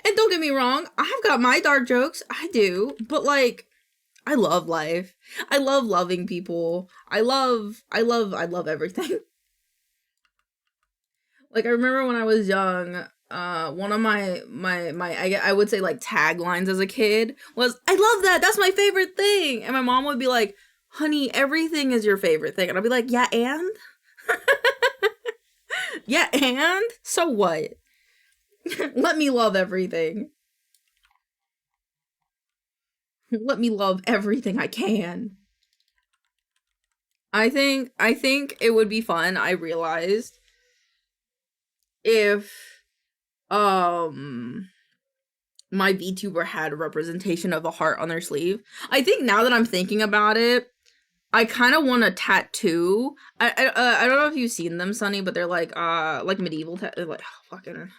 And don't get me wrong, I've got my dark jokes. I do. But, like, I love life. I love loving people. I love everything. Like, I remember when I was young, one of my I would say, like, taglines as a kid was, I love that! That's my favorite thing! And my mom would be like, honey, everything is your favorite thing. And I'll be like, yeah, and? Yeah, and? So what? Let me love everything. Let me love everything I can. I think it would be fun, I realized, if, my VTuber had a representation of a heart on their sleeve. I think now that I'm thinking about it, I kind of want a tattoo. I don't know if you've seen them, Sunny, but they're like medieval like, oh, fucking...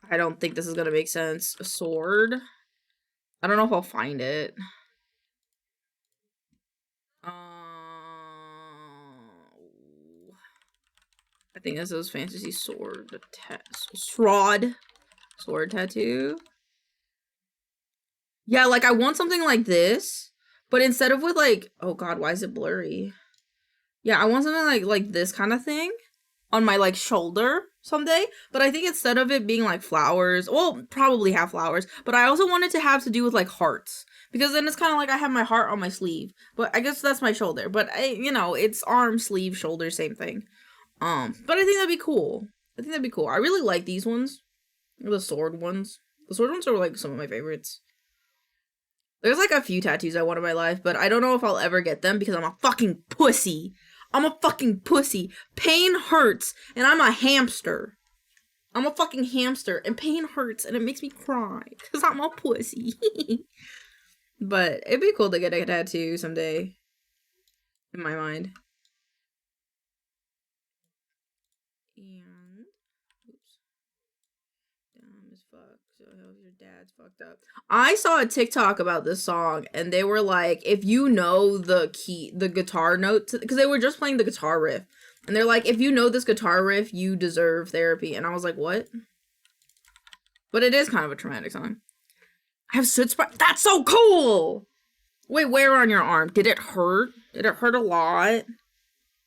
I don't think this is gonna make sense. A sword? I don't know if I'll find it. I think this is fantasy sword sword tattoo. Yeah, like, I want something like this, but instead of with, like, oh god, why is it blurry? Yeah, I want something like this kind of thing on my, like, shoulder someday, but I think instead of it being, like, flowers, well, probably have flowers, but I also want it to have to do with, like, hearts, because then it's kind of like I have my heart on my sleeve, but I guess that's my shoulder, but it's arm, sleeve, shoulder, same thing. But I think that'd be cool. I really like these ones, the sword ones. The sword ones are, like, some of my favorites. There's, like, a few tattoos I want in my life, but I don't know if I'll ever get them because I'm a fucking pussy. Pain hurts, and I'm a hamster. I'm a fucking hamster, and pain hurts, and it makes me cry because I'm a pussy. But it'd be cool to get a tattoo someday, in my mind. And, oops. Dumb as fuck. Your dad's fucked up. I saw a TikTok about this song, and they were like, if you know the guitar notes, because they were just playing the guitar riff, and they're like, if you know this guitar riff, you deserve therapy. And I was like, what? But it is kind of a traumatic song. I have soot spot. That's so cool! Wait, where on your arm? Did it hurt? Did it hurt a lot?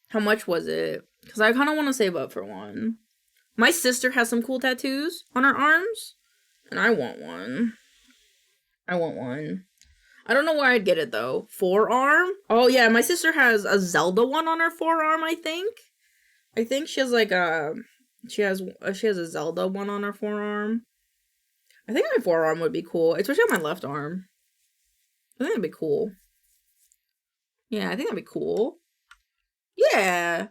How much was it? Because I kind of want to save up for one. My sister has some cool tattoos on her arms, and I want one. I want one. I don't know where I'd get it, though. Forearm? Oh, yeah, my sister has a Zelda one on her forearm, I think. I think she has, like, she has a Zelda one on her forearm. I think my forearm would be cool, especially on my left arm. I think that'd be cool. Yeah, I think that'd be cool. Yeah.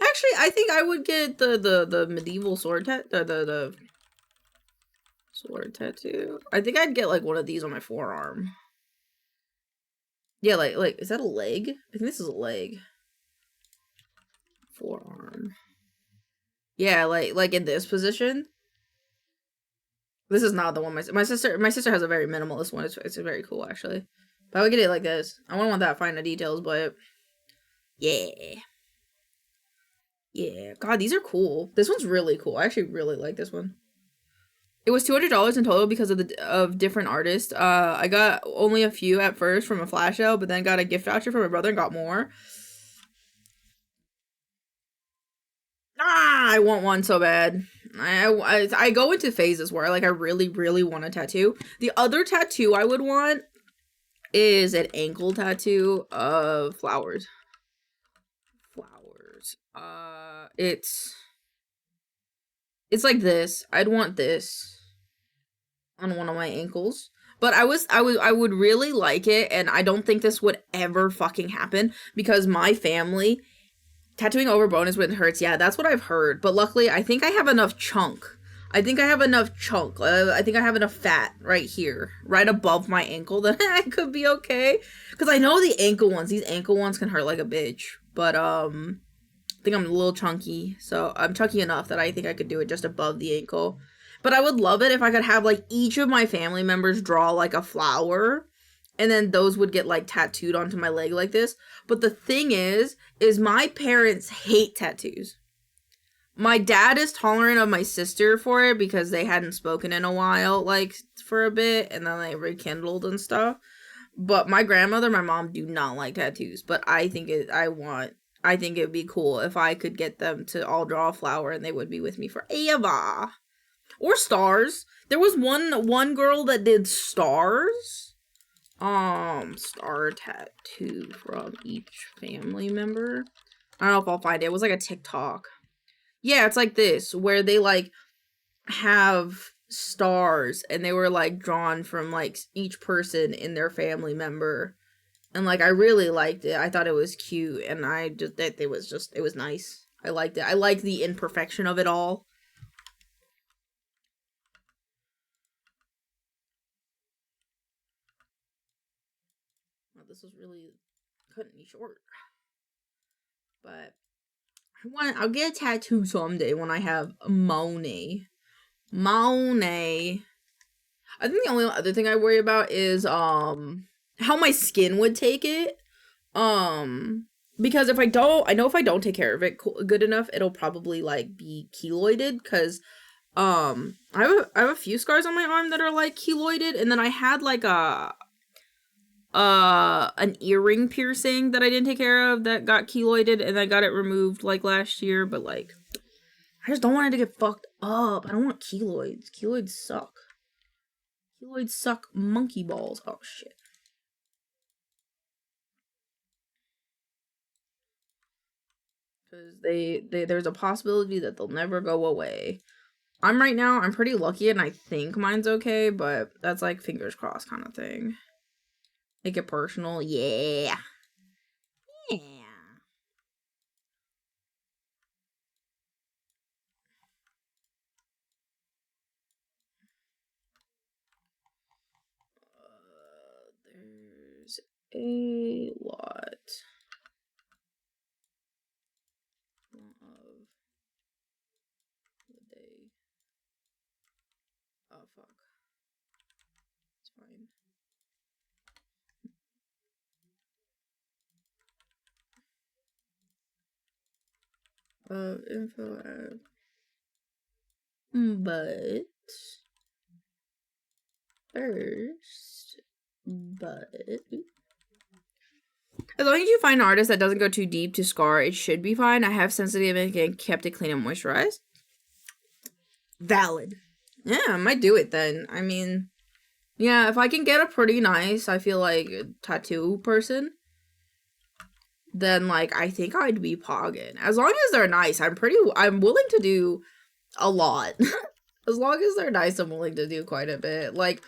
Actually, I think I would get the medieval sword the sword tattoo. I think I'd get like one of these on my forearm. Yeah, like is that a leg? I think this is a leg. Forearm. Yeah, like in this position. This is not the one my sister has a very minimalist one. It's very cool actually. But I would get it like this. I wouldn't want that fine details, but yeah. Yeah. God, these are cool. This one's really cool. I actually really like this one. It was $200 in total because of different artists. I got only a few at first from a flash sale, but then got a gift voucher from my brother and got more. I want one so bad. I go into phases where I really want a tattoo. The other tattoo I would want is an ankle tattoo of flowers. It's like this. I'd want this on one of my ankles. But I would really like it, and I don't think this would ever fucking happen because my family, tattooing over bone is when it hurts. Yeah, that's what I've heard. But luckily, I think I have enough chunk. I think I have enough fat right here, right above my ankle that I could be okay. Because I know these ankle ones can hurt like a bitch. But, I think I'm a little chunky. So I'm chunky enough that I think I could do it just above the ankle. But I would love it if I could have, like, each of my family members draw, like, a flower. And then those would get, like, tattooed onto my leg like this. But the thing is my parents hate tattoos. My dad is tolerant of my sister for it because they hadn't spoken in a while, like, for a bit. And then they rekindled and stuff. But my grandmother, my mom do not like tattoos. But I think it'd be cool if I could get them to all draw a flower and they would be with me forever. Or stars. There was one girl that did stars. Star tattoo from each family member. I don't know if I'll find it. It was like a TikTok. Yeah, it's like this, where they like have stars and they were like drawn from like each person in their family member. And like I really liked it. I thought it was cute and it was nice. I liked it. I like the imperfection of it all. This was really cutting me short. But I'll get a tattoo someday when I have Monet. I think the only other thing I worry about is how my skin would take it. Because if I don't take care of it good enough, it'll probably like be keloided. Because I have a few scars on my arm that are like keloided, and then I had like an earring piercing that I didn't take care of that got keloided, and I got it removed like last year. But like, I just don't want it to get fucked up. I don't want keloids. Keloids suck. Keloids suck monkey balls. Oh shit. Because there's a possibility that they'll never go away. I'm pretty lucky and I think mine's okay, but that's like fingers crossed kind of thing. Make it personal. Yeah. Yeah. There's a lot of the day. Oh fuck. info ad. But first, as long as you find an artist that doesn't go too deep to scar, it should be fine. I have sensitive and kept it clean and moisturized. Valid. Yeah, I might do it then. I mean, yeah, if I can get a pretty nice, I feel like, tattoo person, then, like, I think I'd be pogging. As long as they're nice, I'm willing to do a lot. As long as they're nice, I'm willing to do quite a bit. Like,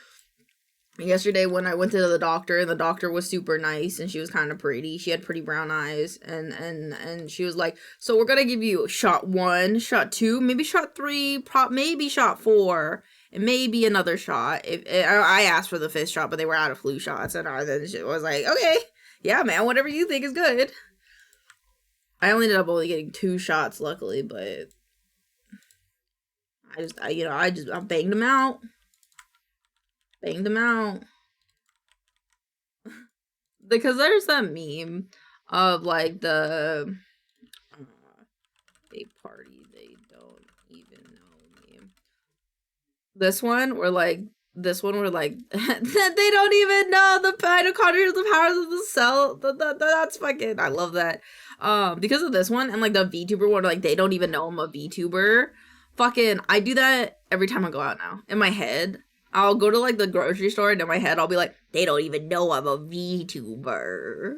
yesterday when I went to the doctor, and the doctor was super nice, and she was kind of pretty. She had pretty brown eyes, and she was like, so we're gonna give you shot 1, shot 2, maybe shot 3, maybe shot 4, and maybe another shot. I asked for the 5th shot, but they were out of flu shots, and then she was like, okay, yeah, man, whatever you think is good. I ended up only getting 2 shots, luckily, but I banged them out. Banged them out. Because there's that meme of, like, they party, they don't even know meme. This one where they don't even know the mitochondria, the powers of the cell. That's fucking, I love that. Because of this one, and, like, the VTuber one, like, they don't even know I'm a VTuber. Fucking, I do that every time I go out now. In my head, I'll go to, like, the grocery store, and in my head, I'll be like, they don't even know I'm a VTuber.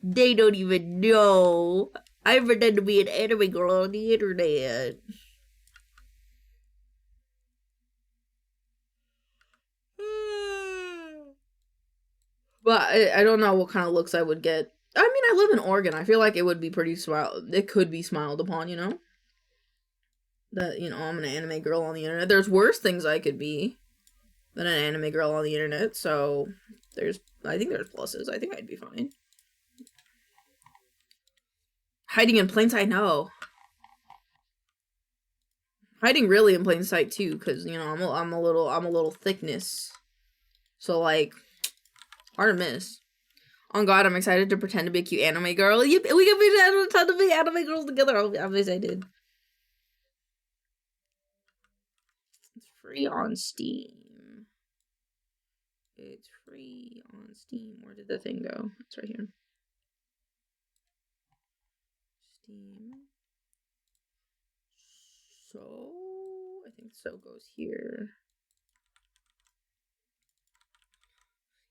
They don't even know. I pretend to be an anime girl on the internet. But I don't know what kind of looks I would get. I mean, I live in Oregon. I feel like it would be pretty it could be smiled upon, you know? That, you know, I'm an anime girl on the internet. There's worse things I could be than an anime girl on the internet, so I think there's pluses. I think I'd be fine. Hiding in plain sight, no. Hiding really in plain sight too, because, you know, I'm a little thickness. So, like, hard to miss. Oh god, I'm excited to pretend to be a cute anime girl. We can pretend to be anime girls together. I'm excited. It's free on Steam. It's free on Steam. Where did the thing go? It's right here. Steam. So, I think so goes here.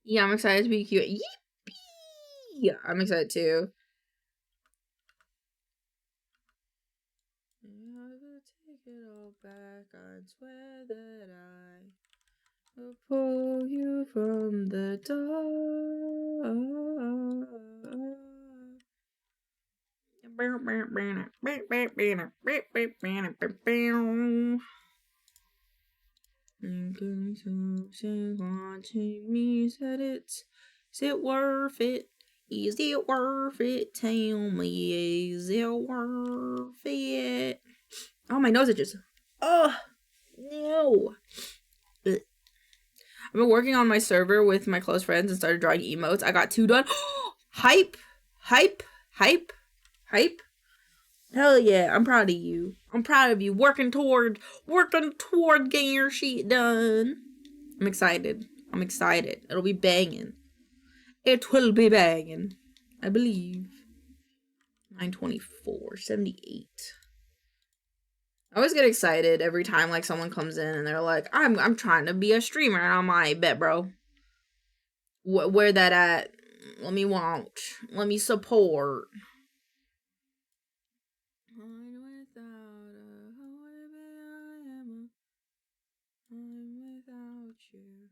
Yeah, I'm excited to be cute. Yippee! Yeah, I'm excited too. Never take it all back. I swear that I will pull you from the dark. Watching me said is it worth it? Is it worth it? Tell me, is it worth it? Oh, my nose itches. Oh, no. Ugh. I've been working on my server with my close friends and started drawing emotes. I got 2 done. Hype. Hype. Hype. Hype. Hell yeah, I'm proud of you. I'm proud of you. Working toward getting your shit done. I'm excited. I'm excited. It'll be banging. It will be banging. I believe. 924, 78. I always get excited every time, like, someone comes in and they're like, I'm trying to be a streamer. And I'm like, bet, bro. Where that at? Let me watch. Let me support. I'm without you.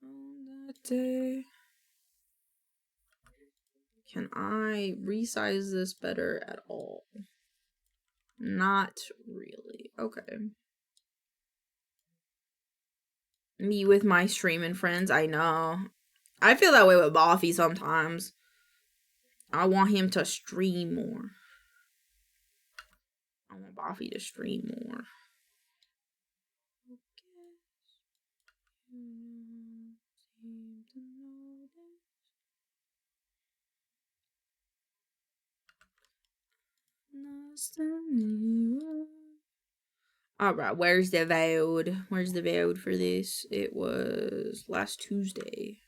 On that day. Can I resize this better at all? Not really. Okay. Me with my streaming friends, I know. I feel that way with Boffy sometimes. I want him to stream more. I want Boffy to stream more. Alright, where's the VOD? Where's the VOD for this? It was last Tuesday.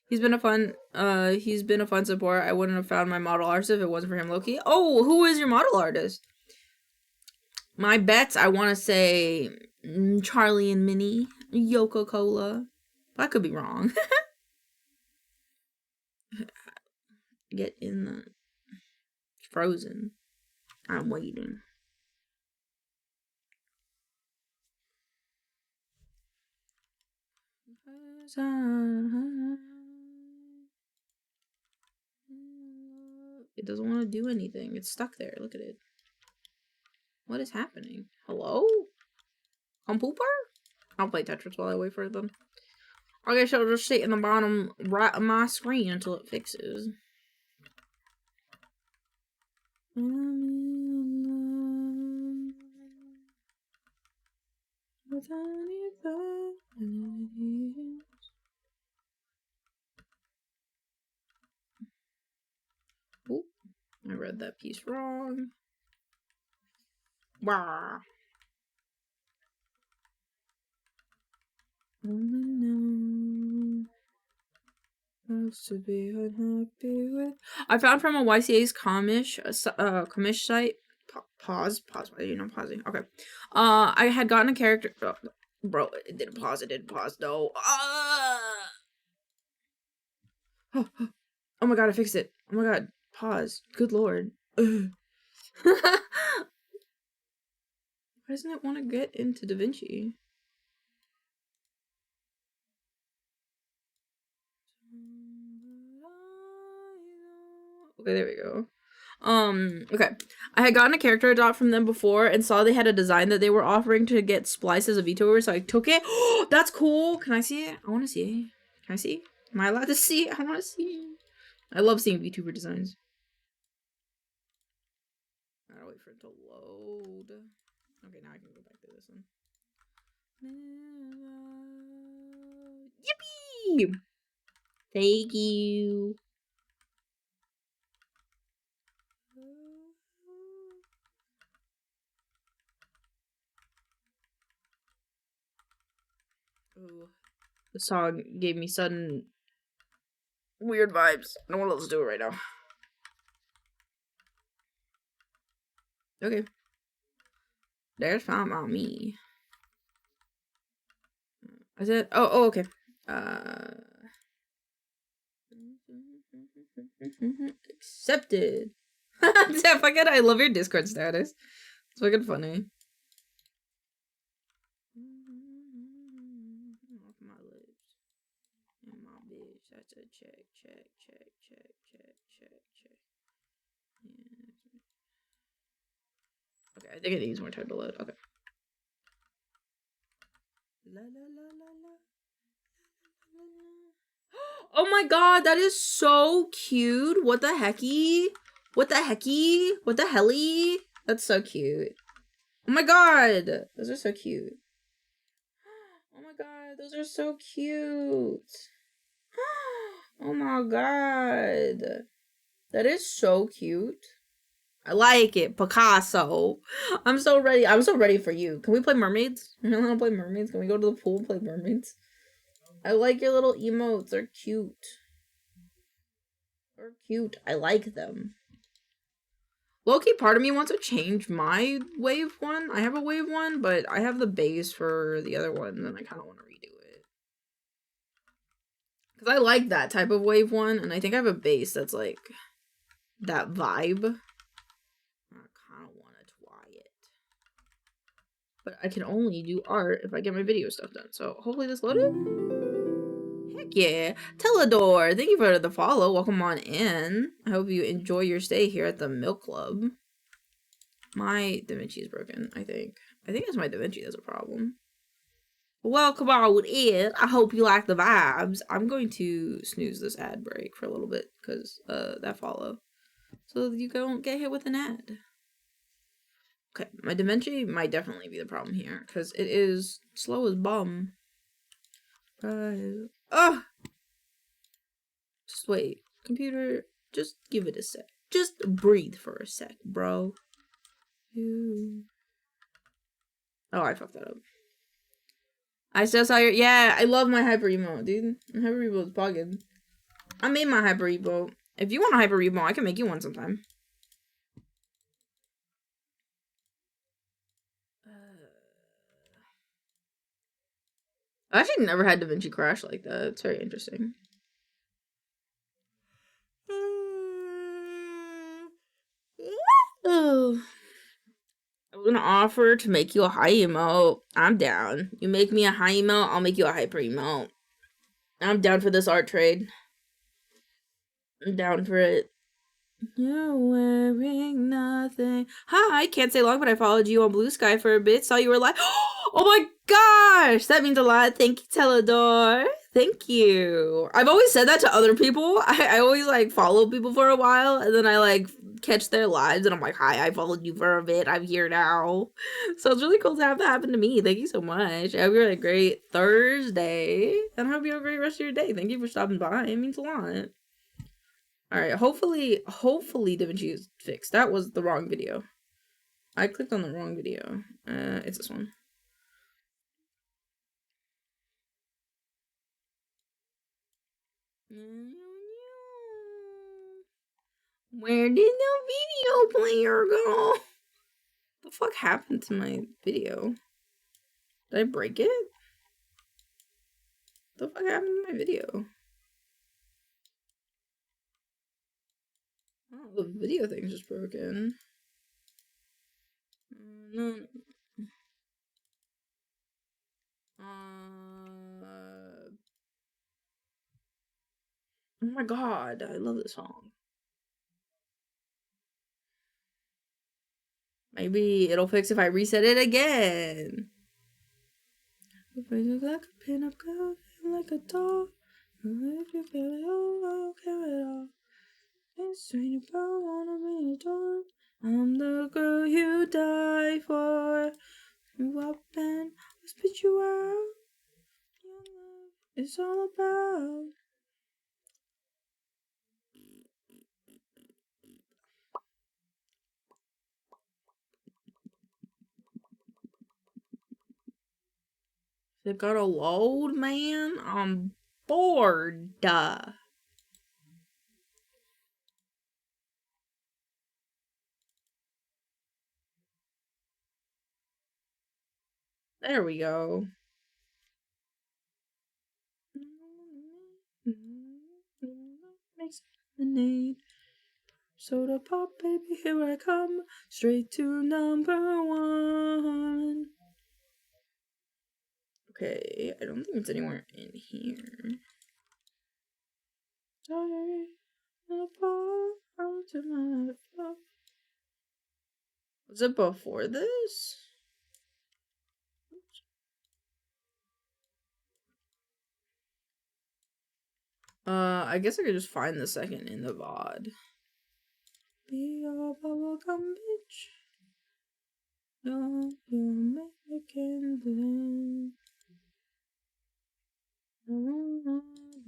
He's been a fun support. I wouldn't have found my model artist if it wasn't for him, Loki. Oh, who is your model artist? My bets, I want to say Charlie and Minnie, Yoko Cola. I could be wrong. Get in the Frozen. I'm waiting. It doesn't want to do anything. It's stuck there. Look at it. What is happening? Hello? Pooper? I'll play Tetris while I wait for them. I guess I'll just sit in the bottom right of my screen until it fixes. Ooh, I read that piece wrong. Wow. To be unhappy with. I found from a YCA's commish site. Pause. Why are you not pausing? Okay. I had gotten a character. Bro, it didn't pause. It didn't pause. No. Oh my god, I fixed it. Oh my god. Pause. Good lord. Why doesn't it want to get into DaVinci? Okay, there we go. Okay. I had gotten a character adopt from them before and saw they had a design that they were offering to get splices of vtuber, so I took it. Oh, that's cool. Can I see it? I want to see it. Can I see? Am I allowed to see it? I want to see. I love seeing VTuber designs. I gotta wait for it to load. Okay, now I can go back to this one. Yippee! Thank you. Ooh, the song gave me sudden weird vibes. I don't want to let's do it right now. Okay. There's Found About Me. I said, oh, okay. Accepted. Yeah, fucking, I love your Discord status. It's fucking funny. Off my lips. And my bitch. That's a check. Okay, I think it needs more time to load. Okay. Oh my god, that is so cute. What the hecky? What the hecky? What the helly? That's so cute. Oh my god, those are so cute. Oh my god, those are so cute. Oh my god. That is so cute. I like it, Picasso. I'm so ready. I'm so ready for you. Can we play mermaids? You want to play mermaids? Can we go to the pool and play mermaids? I like your little emotes. They're cute. They're cute. I like them. Low-key, part of me wants to change my wave one. I have a wave one, but I have the base for the other one, and I kind of want to redo it. Because I like that type of wave one, and I think I have a base that's like that vibe. I kind of want to try it. But I can only do art if I get my video stuff done. So hopefully this loaded. Heck yeah. Teledor, thank you for the follow. Welcome on in. I hope you enjoy your stay here at the Milk Club. My DaVinci is broken, I think. I think it's my DaVinci that's a problem. Welcome on in. I hope you like the vibes. I'm going to snooze this ad break for a little bit because that follow. So you don't get hit with an ad. Okay, my DaVinci might definitely be the problem here because it is slow as bum. Ugh. Just wait. Computer, just give it a sec. Just breathe for a sec, bro. Oh, I fucked that up. I still saw your... Yeah, I love my hyper emote, dude. My hyper emote is bugging. I made my hyper emote. If you want a hyper emote, I can make you one sometime. I actually never had DaVinci crash like that. It's very interesting. Oh. I was gonna offer to make you a high emote. I'm down. You make me a high emote, I'll make you a hyper emote. I'm down for this art trade. I'm down for it. You're wearing nothing. Hi, can't say long, but I followed you on Blue Sky for a bit. Saw you were like, oh my gosh, that means a lot. Thank you, Teledor. Thank you. I've always said that to other people. I always like follow people for a while, and then I like catch their lives, and I'm like, hi, I followed you for a bit. I'm here now. So it's really cool to have that happen to me. Thank you so much. I hope you're having a great Thursday, and I hope you have a great rest of your day. Thank you for stopping by. It means a lot. Alright, hopefully DaVinci is fixed. That was the wrong video. I clicked on the wrong video. It's this one. Where did the video player go? The fuck happened to my video? Did I break it? The fuck happened to my video? Oh, the video thing's just broken. No. Oh my god, I love this song. Maybe it'll fix if I reset it again. Like a pin-up girl, like a doll. If you feel it all, I don't care at all. It's strange if I wanna be adored. I'm the girl you die for. You up and I'll spit you out. Your love is all about. It gotta load, man. I'm bored. There we go. Makes lemonade. Soda pop, baby, here I come. Straight to number one. Okay, I don't think it's anywhere in here. Was it before this? I guess I could just find the second in the VOD. Be a bubblegum bitch. No, you're making the...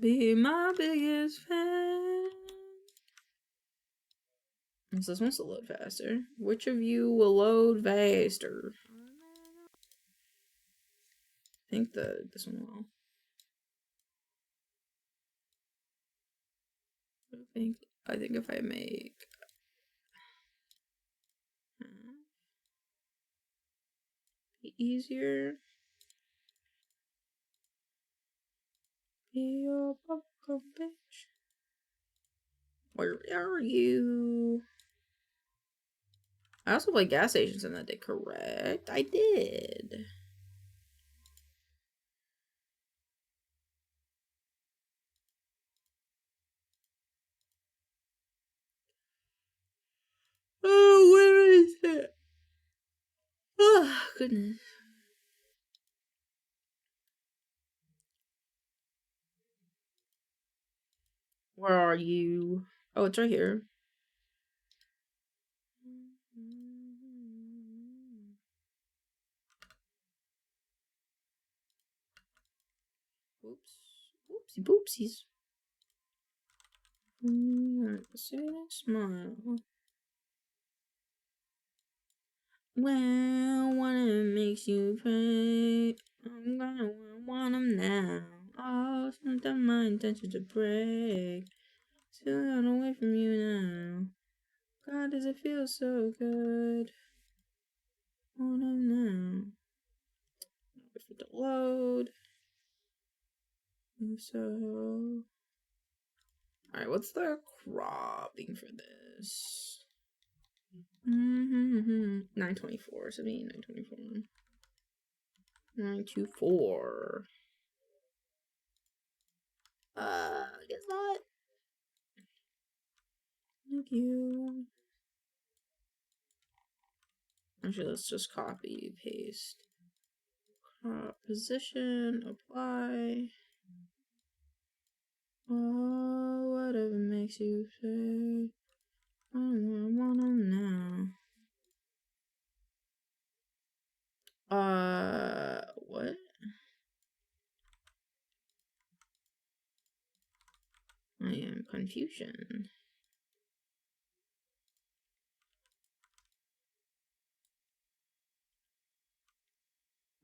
Be my biggest fan. So this wants to load faster. Which of you will load faster? I think this one will. I think if I make easier. Be a bubblegum bitch. Where are you? I also played gas stations in that day, correct? I did. Oh, where is it? Oh, goodness. Where are you? Oh, it's right here. Oops. Oopsie boopsies. See that smile. Well, when it makes you pray, I'm gonna want 'em now. Oh, sometimes my intention to break. Still out away from you now. God, does it feel so good? Want 'em now. Wait for it to load. So, alright, what's the cropping for this? 924, so 924. 924. Guess not. Thank you. Actually, let's just copy, paste. Crop position, apply. Oh, whatever makes you say. I want 'em now. What? I am confusion.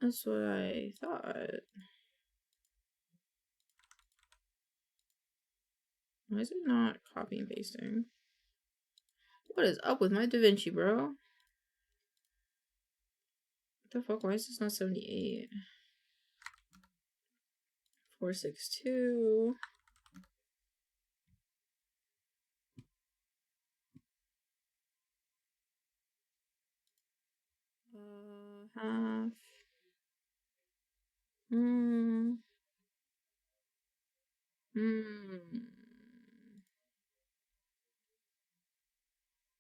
That's what I thought. Why is it not copy and pasting? What is up with my DaVinci, bro? What the fuck? Why is this not 78? 462. Half.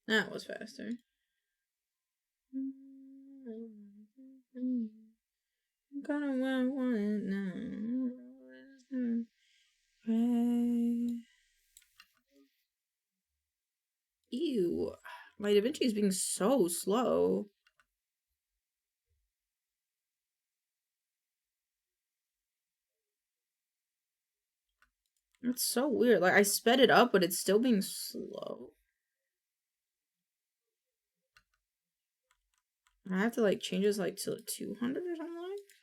That was faster. I'm gonna want it now. Ew. My DaVinci is being so slow. That's so weird. Like, I sped it up, but it's still being slow. I have to, like, change this, like, to 200 or something like?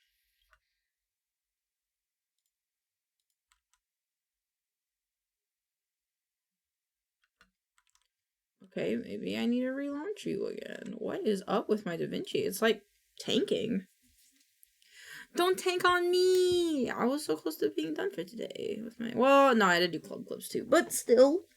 Okay, maybe I need to relaunch you again. What is up with my DaVinci? It's, like, tanking. Don't tank on me! I was so close to being done for today with my... Well, no, I had to do club clips too, but still.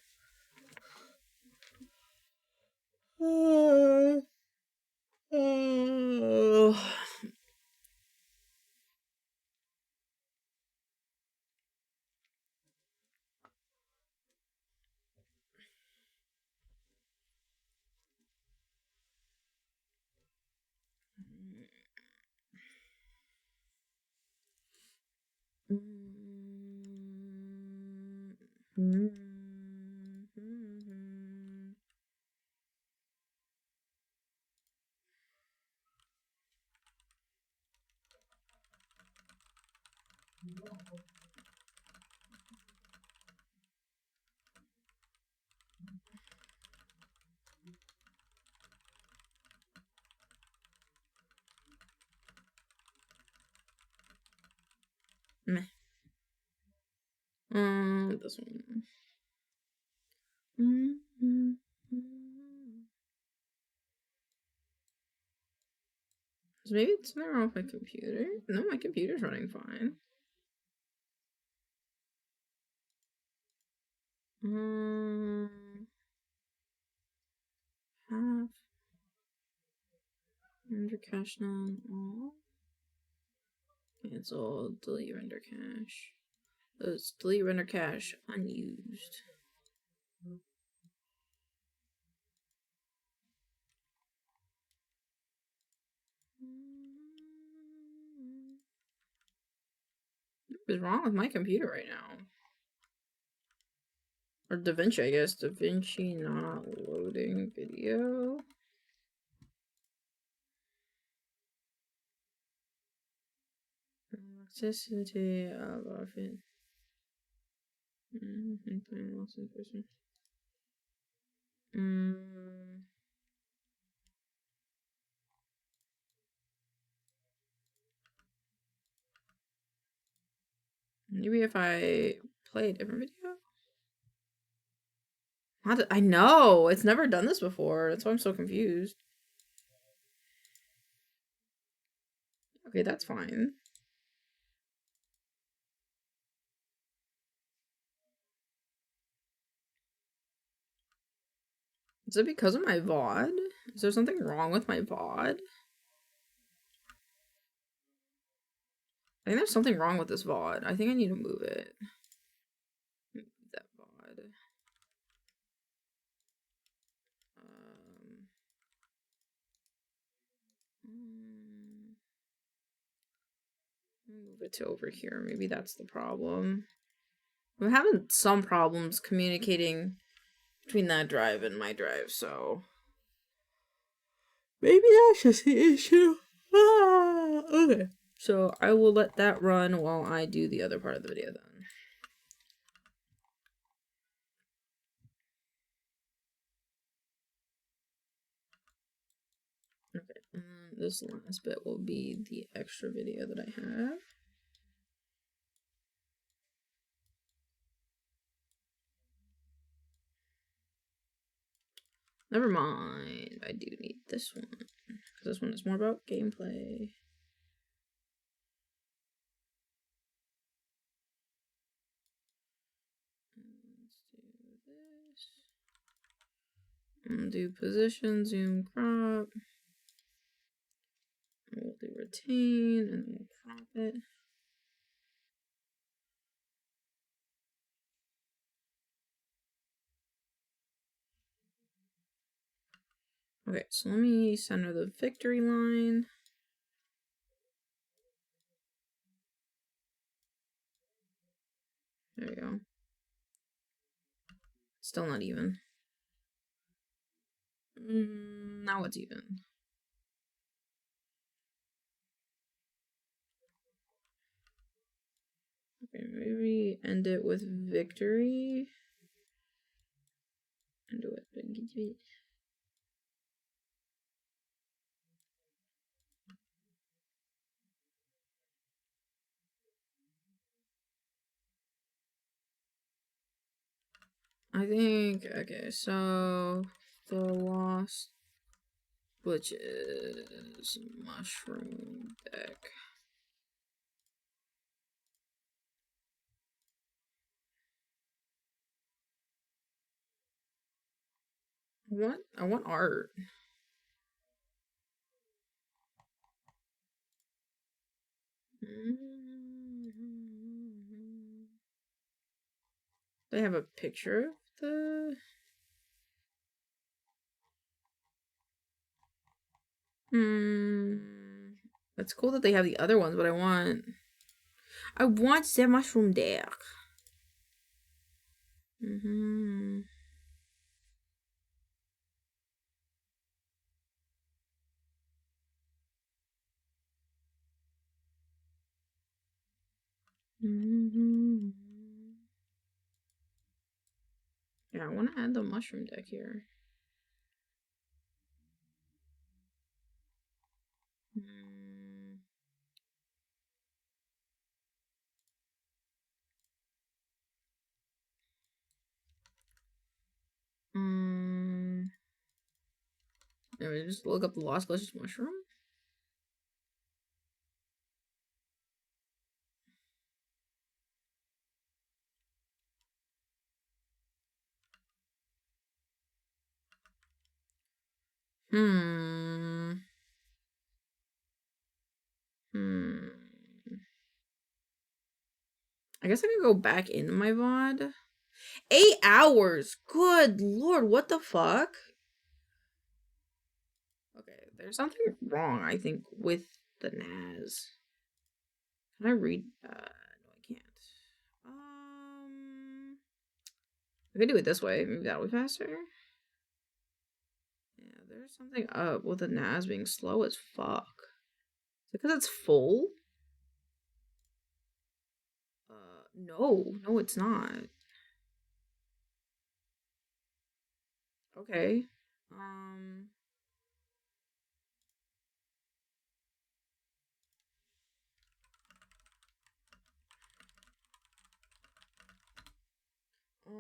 Meh. This one. So maybe it's something wrong with my computer? No, my computer's running fine. Half. Render cache none. All. Cancel. Delete render cache. Let's delete render cache unused. What is wrong with my computer right now? Or DaVinci, I guess. DaVinci not loading video. Toxicity of it. Maybe if I play a different video? I know! It's never done this before. That's why I'm so confused. Okay, that's fine. Is it because of my VOD? Is there something wrong with my VOD? I think there's something wrong with this VOD. I think I need to move it. Move that VOD. Move it to over here. Maybe that's the problem. I'm having some problems communicating between that drive and my drive, so maybe that's just the issue. Okay. So I will let that run while I do the other part of the video then. Okay, and this last bit will be the extra video that I have. Never mind, I do need this one, because this one is more about gameplay. Let's do this. And do position, zoom, crop. And we'll do retain, and we'll crop it. Okay, so let me center the victory line. There we go. Still not even. Now it's even. Okay, maybe end it with victory. End it with victory. I think, okay, so the lost glitches mushroom deck. What? I want art. They have a picture of the... It's cool that they have the other ones, but I want the mushroom deck. Yeah, I want to add the mushroom deck here. Maybe just look up the lost glitches mushroom. I guess I could go back into my VOD. 8 hours! Good lord, what the fuck? Okay, there's something wrong, I think, with the NAS. Can I read? No, I can't. I could do it this way. Maybe that'll be faster. Yeah, there's something up with the NAS being slow as fuck. Is it because it's full? No, it's not. Okay. Where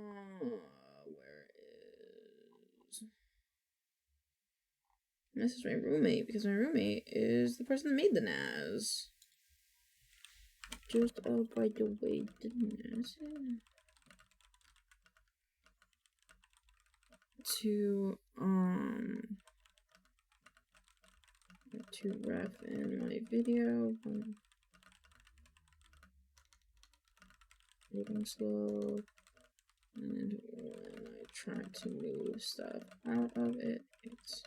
is... This is my roommate, because my roommate is the person that made the NAS. Just, oh, by the way, the NAS... to ref in my video. Moving slow. And when I try to move stuff out of it, it's...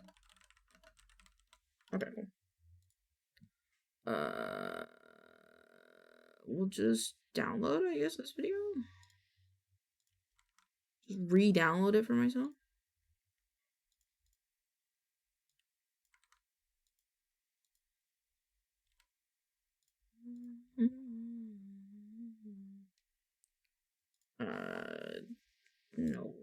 Okay, cool. We'll just download, I guess, this video. Just re-download it for myself. No.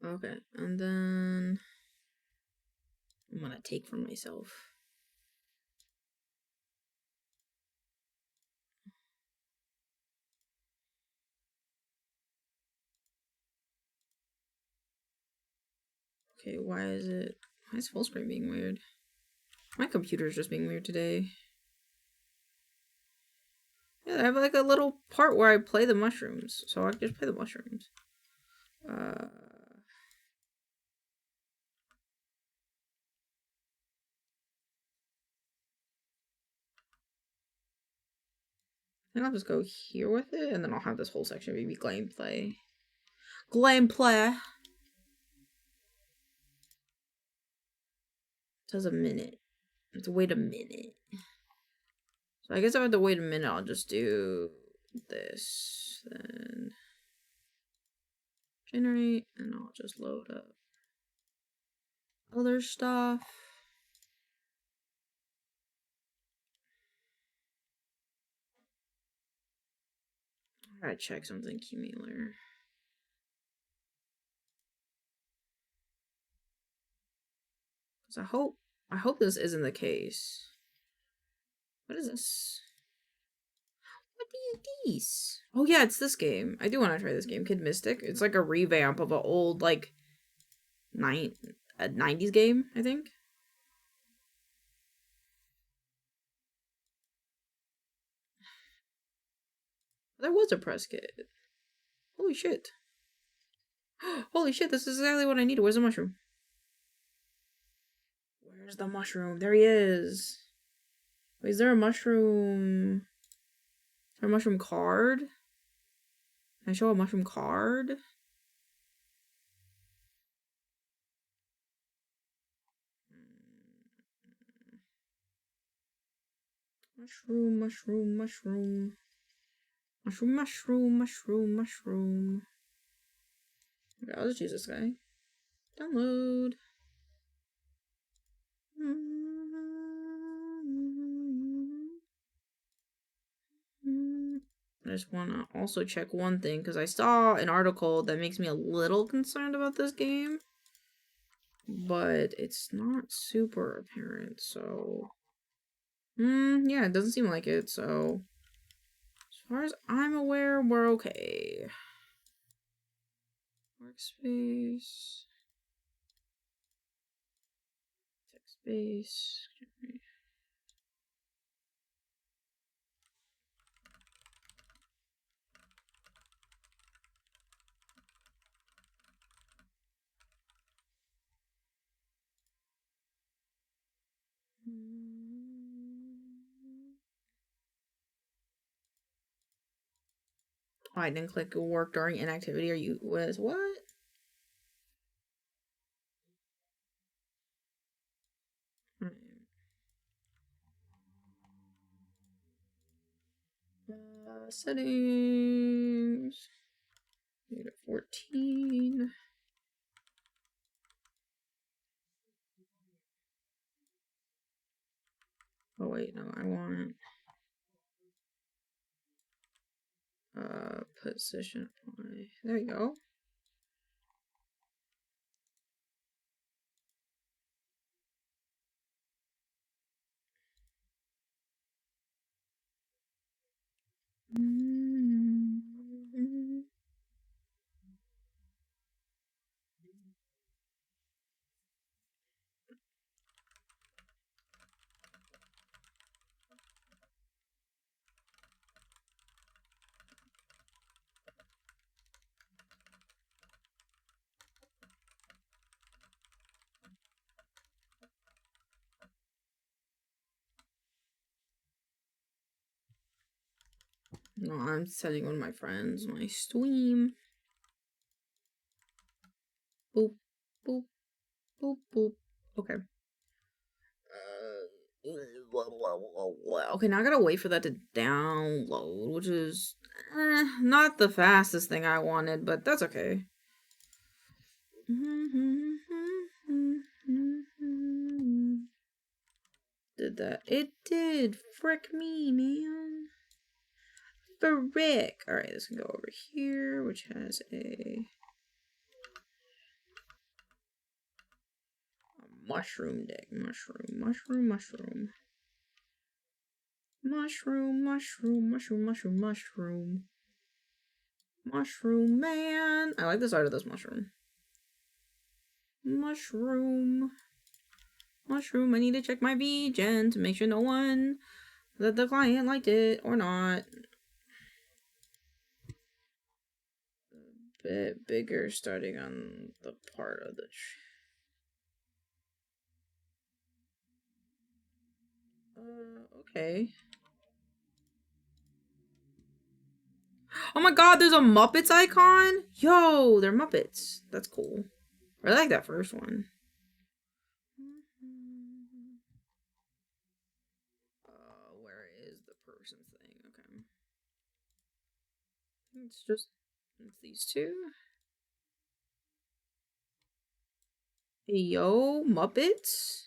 Okay, and then I'm gonna take for myself. Okay, why is full screen being weird? My computer's just being weird today. Yeah, I have like a little part where I play the mushrooms, so I can just play the mushrooms. I think I'll just go here with it, and then I'll have this whole section maybe gameplay. Gameplay! It says a minute. I have to wait a minute. So I guess if I have to wait a minute, I'll just do this, then generate, and I'll just load up other stuff. I gotta check something, Cumular. Cause I hope this isn't the case. What is this? What is this? Oh yeah, it's this game. I do want to try this game, Kid Mystic. It's like a revamp of an old like 90s game, I think. There was a press kit. Holy shit. Holy shit, this is exactly what I needed. Where's the mushroom? Where's the mushroom? There he is. Wait, is there a mushroom? Is there a mushroom card? Can I show a mushroom card? Mushroom, mushroom, mushroom. Mushroom, mushroom, mushroom, mushroom. Okay, I'll just use this guy. Download. I just want to also check one thing, because I saw an article that makes me a little concerned about this game. But it's not super apparent, so... yeah, it doesn't seem like it, so... As far as I'm aware, we're okay. Workspace... Text space... Oh, I didn't click work during inactivity. Are you was what? Settings. Need a 14. Oh wait, no, I want position apply. There you go. No, I'm sending one of my friends my stream. Boop, boop, boop, boop. Okay. Okay, now I gotta wait for that to download, which is not the fastest thing I wanted, but that's okay. Did that? It did. Frick me, man. Frick. Alright, this can go over here, which has a mushroom deck. Mushroom, mushroom, mushroom. Mushroom, mushroom, mushroom, mushroom, mushroom. Mushroom man. I like the side of this mushroom. Mushroom. Mushroom. I need to check my VGen to make sure no one that the client liked it or not. A bit bigger starting on the part of the okay. Oh my god, there's a Muppets icon? Yo, they're Muppets. That's cool. I like that first one. Where is the person thing? Okay. It's these two. Hey, yo, Muppets?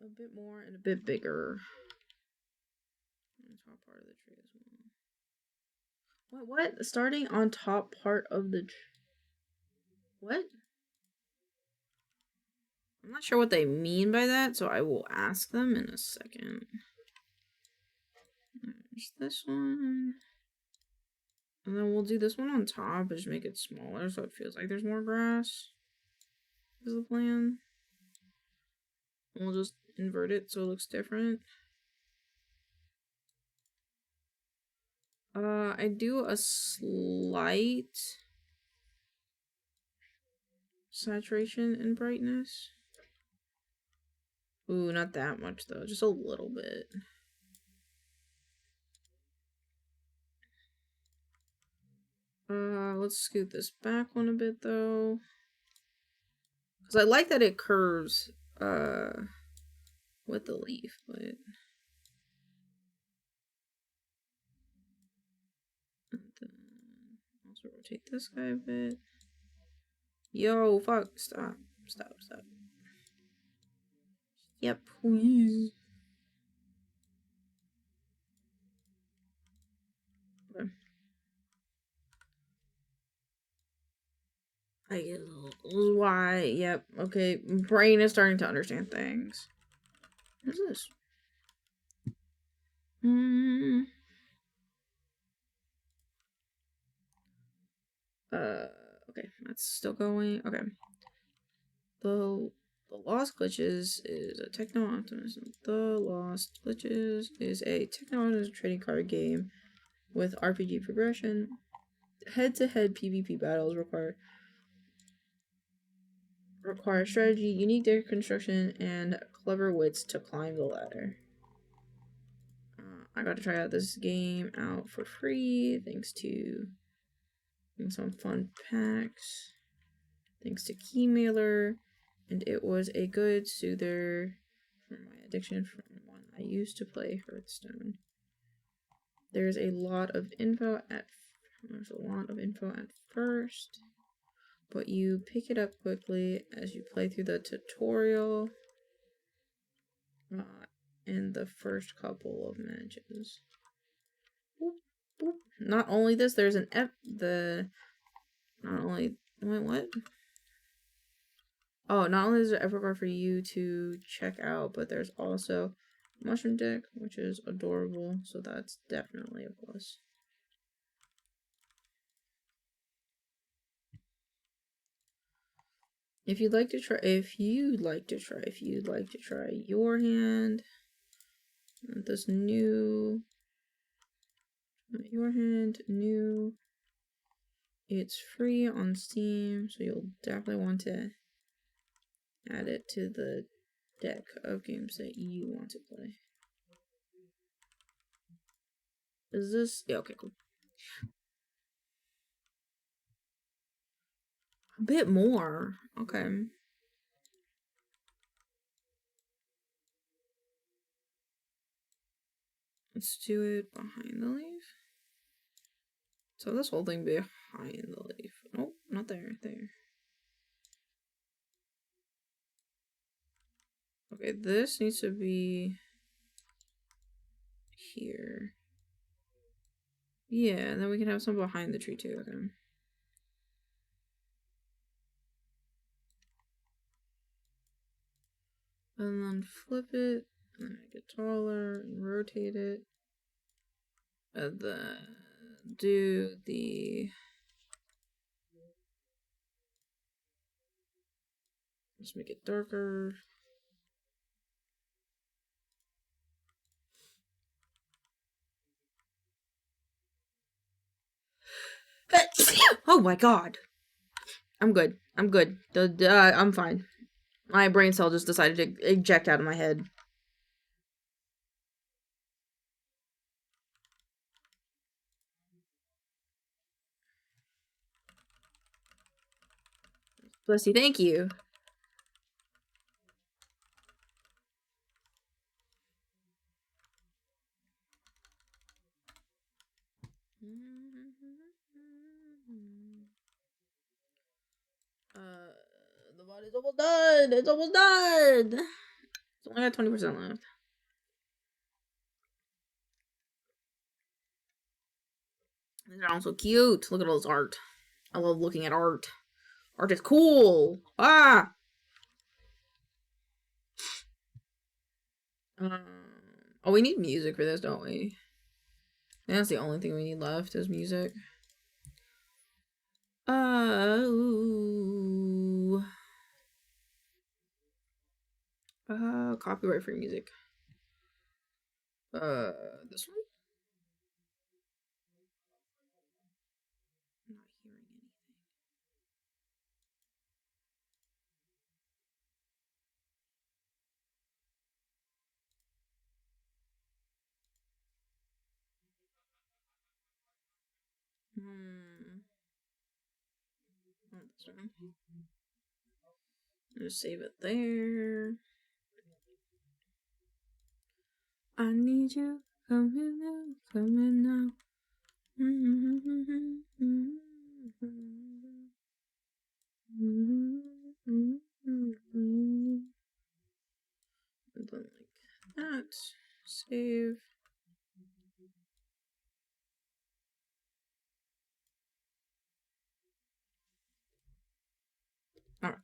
A bit more and a bit bigger. Top part of the tree as well. What? Starting on top part of the tree. What? I'm not sure what they mean by that, so I will ask them in a second. There's this one. And then we'll do this one on top, but just make it smaller so it feels like there's more grass. Is the plan. We'll just invert it so it looks different. I do a slight saturation and brightness. Ooh, not that much though, just a little bit. Let's scoot this back one a bit though. Because I like that it curves, with the leaf, but... And then also rotate this guy a bit. Yo, fuck, stop. Stop. Yep, please. Okay. I get why. Yep. Okay. Brain is starting to understand things. What is this? Okay. That's still going. Okay. The Lost Glitches is a techno optimism. The Lost Glitches is a techno optimism trading card game with RPG progression. Head-to-head PvP battles require strategy, unique deck construction, and clever wits to climb the ladder. I got to try out this game out for free thanks to some fun packs, thanks to Keymailer, and it was a good soother for my addiction from when I used to play Hearthstone. There's a lot of info at first. but you pick it up quickly as you play through the tutorial in the first couple of matches. Boop, boop. Not only this, there's an not only wait, what? Oh, not only is there an bar for you to check out, but there's also mushroom deck, which is adorable, so that's definitely a plus. If you'd like to try your hand, this new, your hand new, it's free on Steam, so you'll definitely want to add it to the deck of games that you want to play. Is this, yeah, okay, cool. A bit more, okay. Let's do it behind the leaf. So this whole thing behind the leaf. Nope, not there, there. Okay, this needs to be here. Yeah, and then we can have some behind the tree too, okay. And then flip it, and make it taller, and rotate it. And then do the... Let's make it darker. Oh my god. I'm good. I'm good. I'm fine. My brain cell just decided to eject out of my head. Bless you, thank you. The VOD is almost done. It's almost done. It's only got 20% left. These are also cute. Look at all this art. I love looking at art. Art is cool. Ah. Oh, we need music for this, don't we? That's the only thing we need left is music. Copyright free music. This one? I'm not hearing anything. Not this one. Just save it there. I need you, come in now. And then like that. Save. Alright.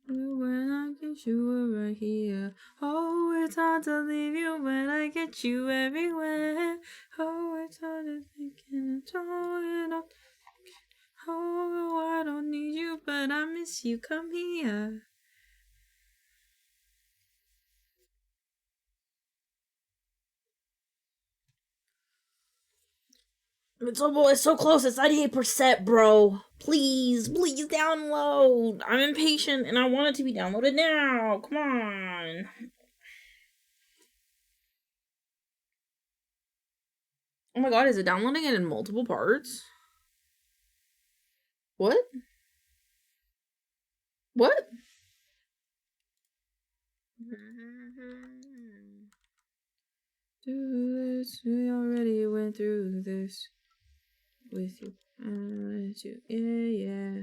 When I get you right here. Oh, it's hard to leave you when I get you everywhere. Oh, it's hard to think and turn up. Oh, I don't need you, but I miss you. Come here. It's so close. It's 98%, bro. Please, please download. I'm impatient and I want it to be downloaded now. Come on. Oh my god, is it downloading it in multiple parts? What? What? Do this. We already went through this with you. Yeah, yeah.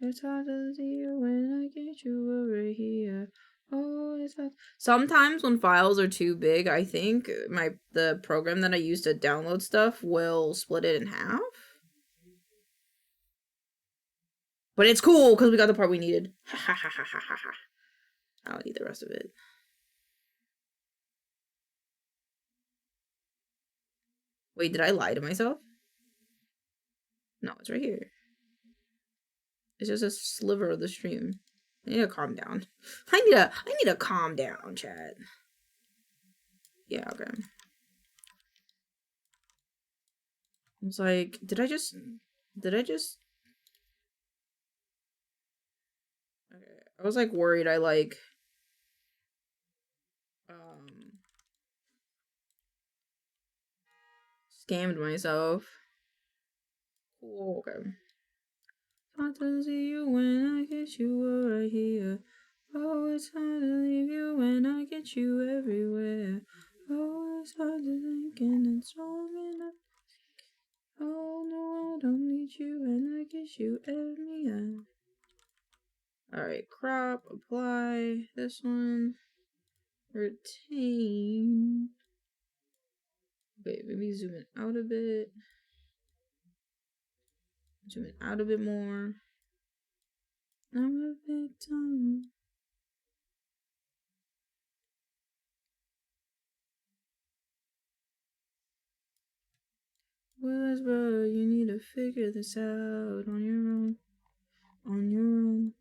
It's hard to see you when I get you over here. Oh, it's hard. Sometimes when files are too big, I think the program that I use to download stuff will split it in half. But it's cool because we got the part we needed. Ha ha ha ha ha ha. I don't need the rest of it. Wait, did I lie to myself? No, it's right here. It's just a sliver of the stream. I need to calm down. I need to calm down, chat. Yeah, okay. I was like, did I just okay. I was like worried I like scammed myself. Cool, okay. Hard to see you when I get you right here. Oh, it's hard to leave you when I get you everywhere. Oh, it's hard to think and it's wrong enough. Oh no, I don't need you when I get you everywhere. Alright, crop, apply, this one, retain. Wait, maybe zoom it out a bit. Zoom it out a bit more. I'm a bit dumb. Willis, bro, you need to figure this out on your own. On your own.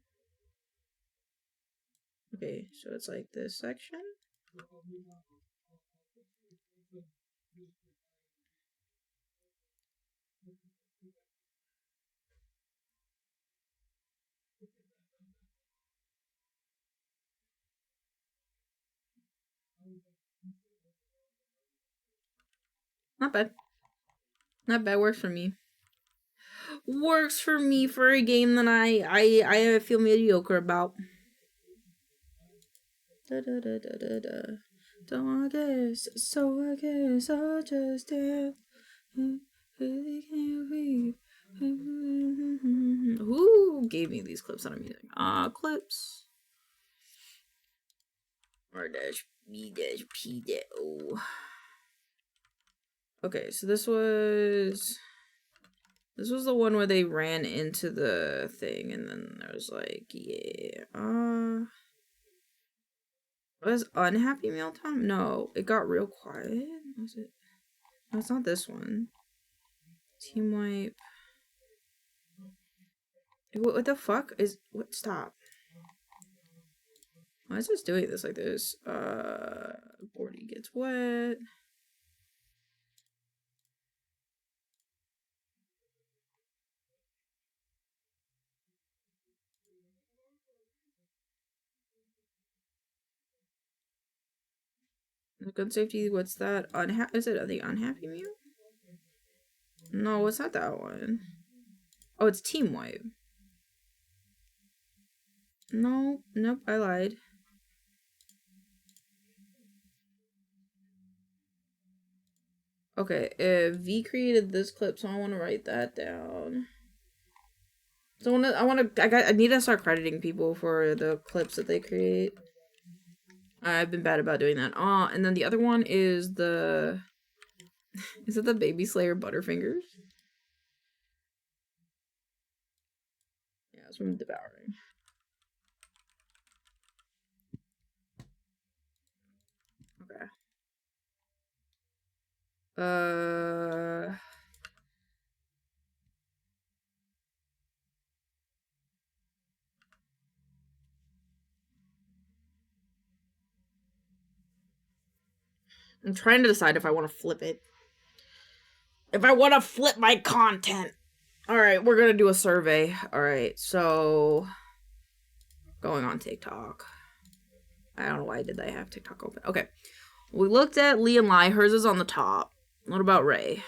Okay, so it's like this section. Not bad. Not bad. Works for me. Works for me for a game that I feel mediocre about. Da, da, da, da, da, da. Don't I guess, so I guess I'll just dance. Who gave me these clips that I'm using? Clips. R-B-P-O. Okay, so this was the one where they ran into the thing, and then there was like, yeah, was unhappy meal time? No, it got real quiet. Was it? No, it's not this one. Team wipe. What the fuck is what? Stop. Why is this doing this like this? Bordy gets wet. Gun safety, what's that? Is it the unhappy meal? No, it's not that one. Oh, it's team wipe. No, nope, I lied. Okay, V created this clip, so I want to write that down. So I need to start crediting people for the clips that they create. I've been bad about doing that. And then the other one is is it the Baby Slayer Butterfingers? Yeah, it's from Devouring. Okay. I'm trying to decide if I want to flip it. If I want to flip my content. Alright, we're gonna do a survey. Alright, so going on TikTok. I don't know why I did that. I have TikTok open. Okay. We looked at Lee and Lai. Hers is on the top. What about Ray?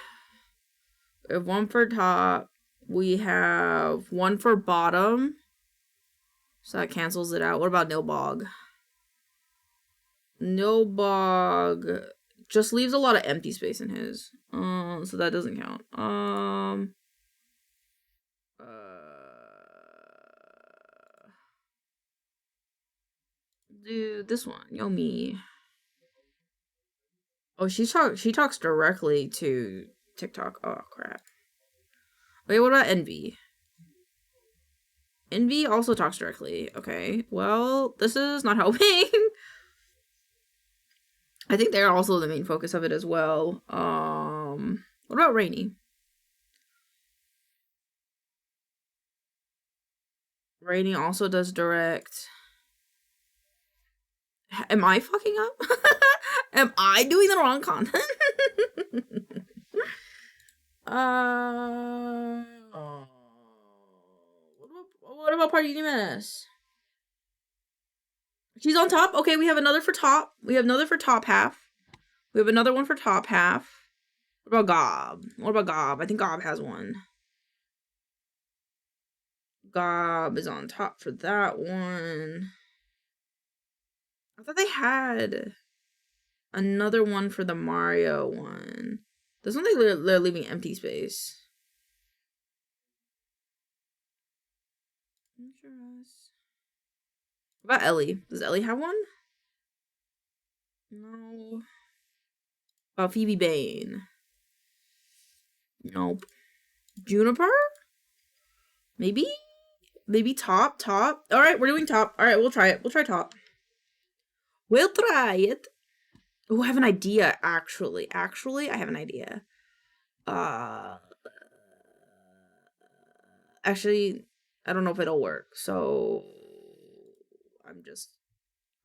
We have one for top. We have one for bottom. So that cancels it out. What about Nilbog? Nilbog just leaves a lot of empty space in his. So that doesn't count. do this one. Yomi. Oh, she talks directly to TikTok. Oh crap. Wait, what about Envy? Envy also talks directly. Okay. Well, this is not helping. I think they're also the main focus of it as well. What about Rainy? Rainy also does direct. Am I fucking up? Am I doing the wrong content? What about Party Dimas? She's on top. Okay, we have another for top. We have another for top half. We have another one for top half. What about Gob? What about Gob? I think Gob has one. Gob is on top for that one. I thought they had another one for the Mario one. There's something they're leaving empty space. What about Ellie? Does Ellie have one? No. About Phoebe Bane? Nope. Juniper? Maybe? Maybe top? Alright, we're doing top. Alright, we'll try it. We'll try top. We'll try it. Oh, I have an idea, actually. Actually, I have an idea. Actually, I don't know if it'll work, so I'm just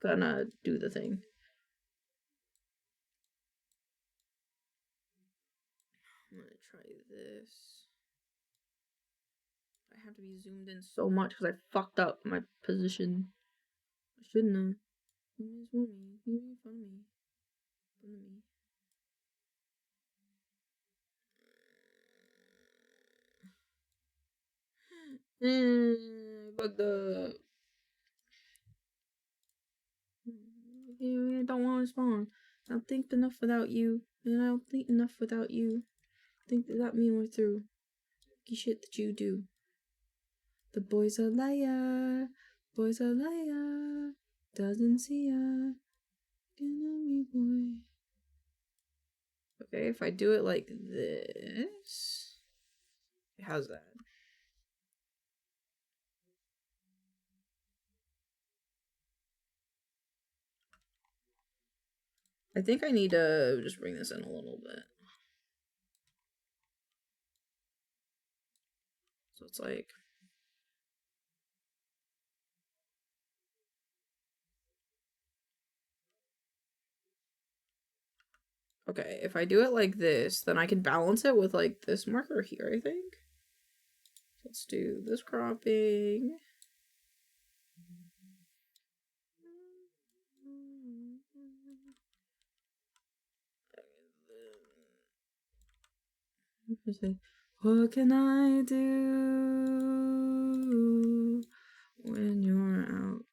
gonna do the thing. I'm gonna try this. I have to be zoomed in so much because I fucked up my position. I shouldn't have. You made fun of me. Bugged up. I don't want to respond. I don't think enough without you. And I don't think enough without you. Think that mean we're through. The shit that you do. The boy's a liar. Boy's a liar. Doesn't see ya. Get on me, boy. Okay, if I do it like this. How's that? I think I need to just bring this in a little bit. So it's like. Okay, if I do it like this, then I can balance it with like this marker here, I think. Let's do this cropping. What can I do when you're out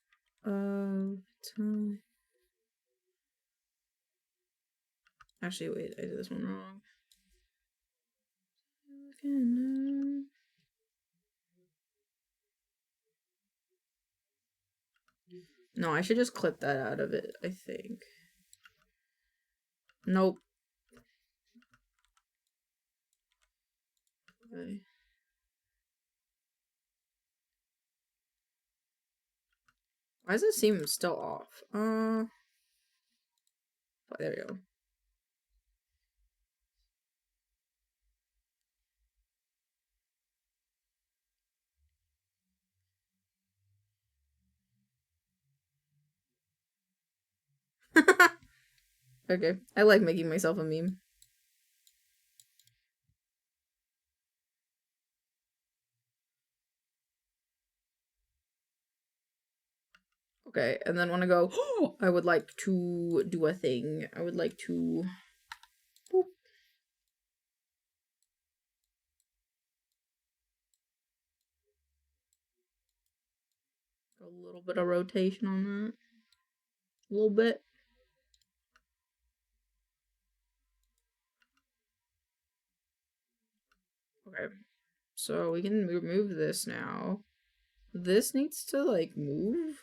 of time? Actually, wait, I did this one wrong. No, I should just clip that out of it, I think. Nope. Okay. Why does it seem still off? Oh, there we go. Okay, I like making myself a meme. Okay, and then when I go, I would like to do a thing. I would like to. Boop. A little bit of rotation on that. A little bit. Okay, so we can remove this now. This needs to like move.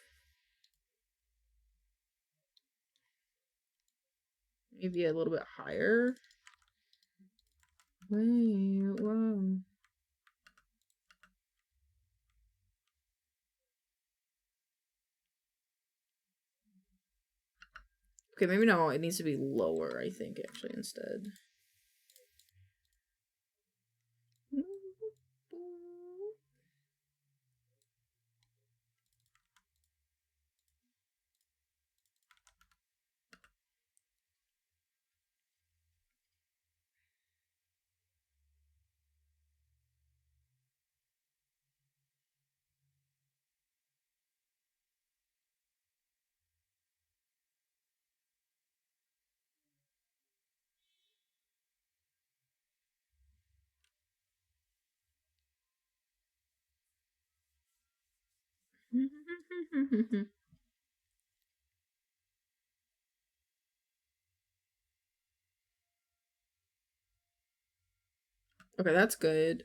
maybe a little bit higher. Wait, whoa. Okay, maybe no, it needs to be lower, I think, actually, instead. Okay, that's good.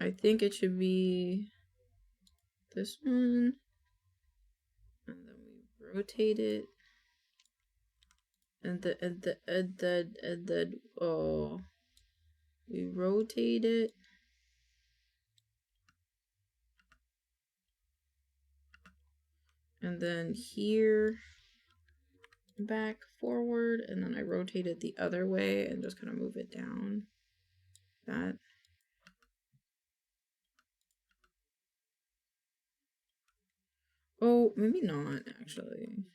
I think it should be this one. And then we rotate it. And then, oh, we rotate it. And then here, back, forward, and then I rotate it the other way and just kind of move it down. That. Oh, maybe not, actually.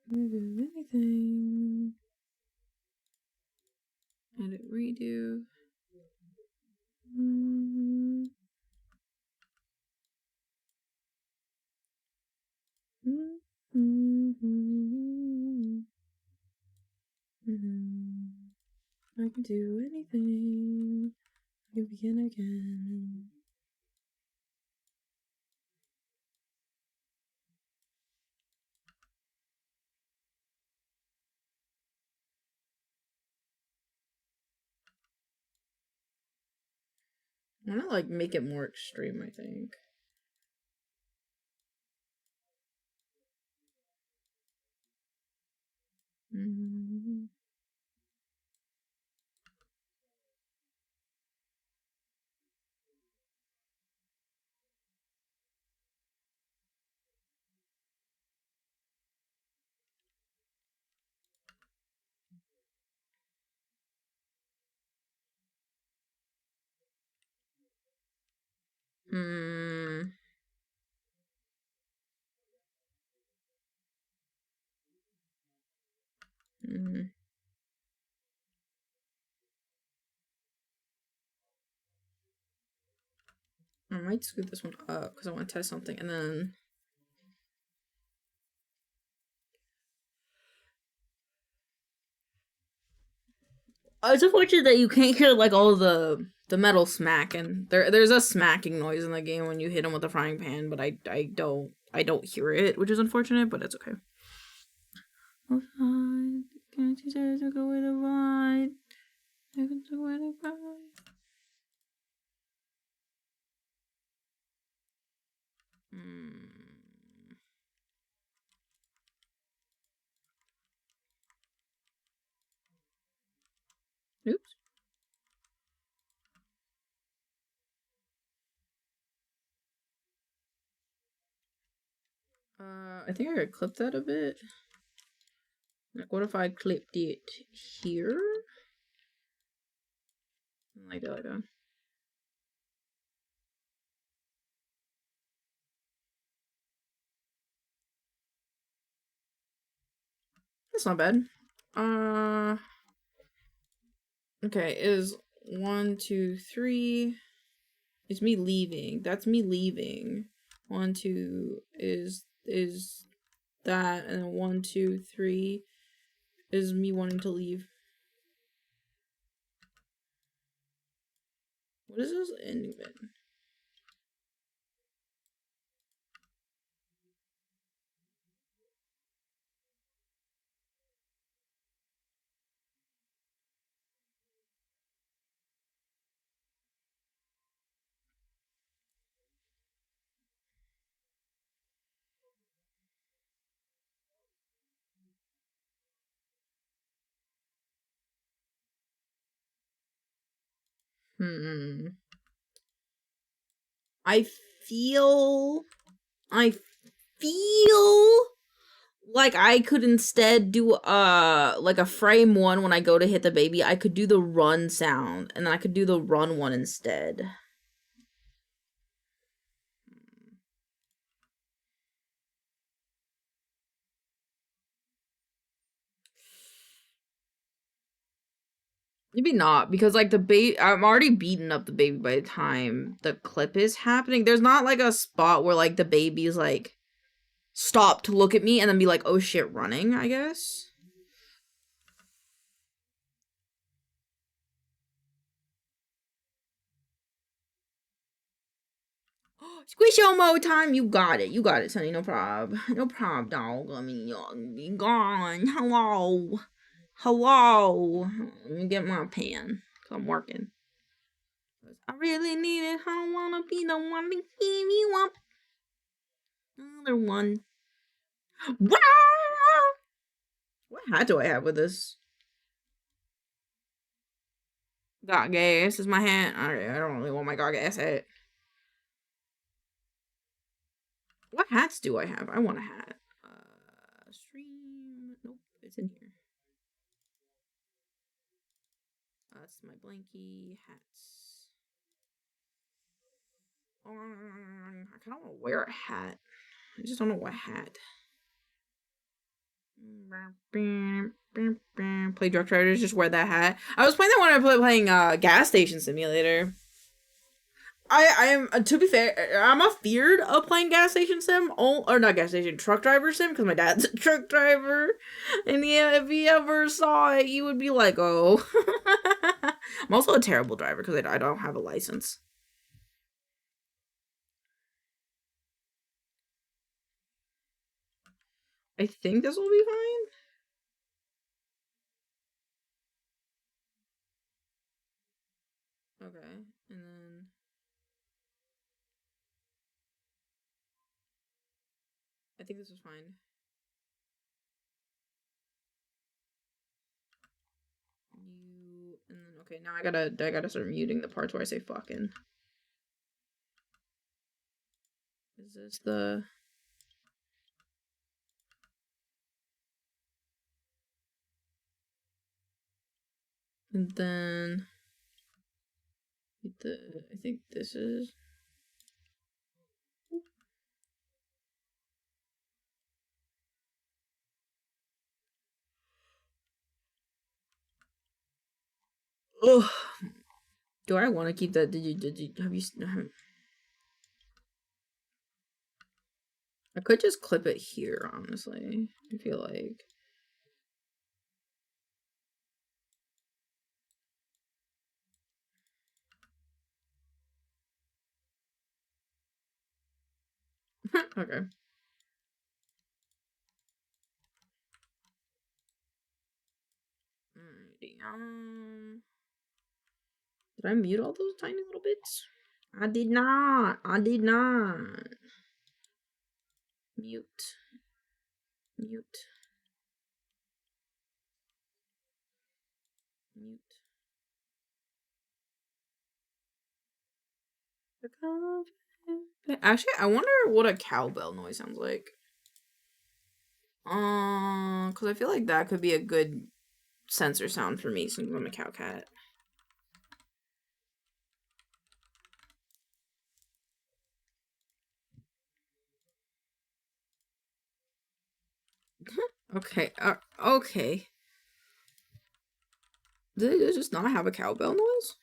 Move anything. Edit, redo. I can do anything. I can begin again. I want to like make it more extreme, I think. I might scoot this one up because I want to test something, and then it's unfortunate that you can't hear like all the metal smacking. There's a smacking noise in the game when you hit them with a frying pan, but I don't hear it, which is unfortunate, but it's okay. Oh, fine. Can't you say to go with the ride? I can go with the ride. Oops. I think I could clip that a bit. Like, what if I clipped it here? Like that, like that. That's not bad. Okay, is 1, 2, 3. It's me leaving. That's me leaving. 1, 2 is that, and then 1, 2, 3 is me wanting to leave. What is this ending bit? I feel like I could instead do like a frame 1 when I go to hit the baby. I could do the run sound, and then I could do the run one instead. Maybe not, because like the baby, I'm already beating up the baby by the time the clip is happening. There's not like a spot where like the baby's like stop to look at me and then be like, oh shit, running, I guess. Squishomo time, you got it, Sonny, no prob, dog. I mean, you're gone. Hello. Let me get my pen, cause I'm working. I really need it. I don't wanna be the one to give you up. Another one. What hat do I have with this? Got gas is my hat. I don't really want my got gas hat. What hats do I have? I want a hat. Stream. Nope, it's in here. That's my blankie hats. I kind of want to wear a hat. I just don't know what hat. Play Truck Drivers, just wear that hat. I was playing that when I was playing Gas Station Simulator. I am, to be fair, I'm afeared of playing Gas Station Sim, or not Gas Station, Truck Driver Sim, because my dad's a truck driver, and yeah, if he ever saw it, he would be like, oh. I'm also a terrible driver, because I don't have a license. I think this will be fine. Okay, and then I think this is fine. And then okay, now I gotta start muting the parts where I say fucking. Is this the and then I think this is ugh. Do I want to keep that? Did you have you? I could just clip it here, honestly. I feel like. Okay. Alrighty, did I mute all those tiny little bits? I did not. Mute. Mute. Actually, I wonder what a cowbell noise sounds like. Because I feel like that could be a good sensor sound for me since I'm a cow cat. Okay, okay. Did it just not have a cowbell noise?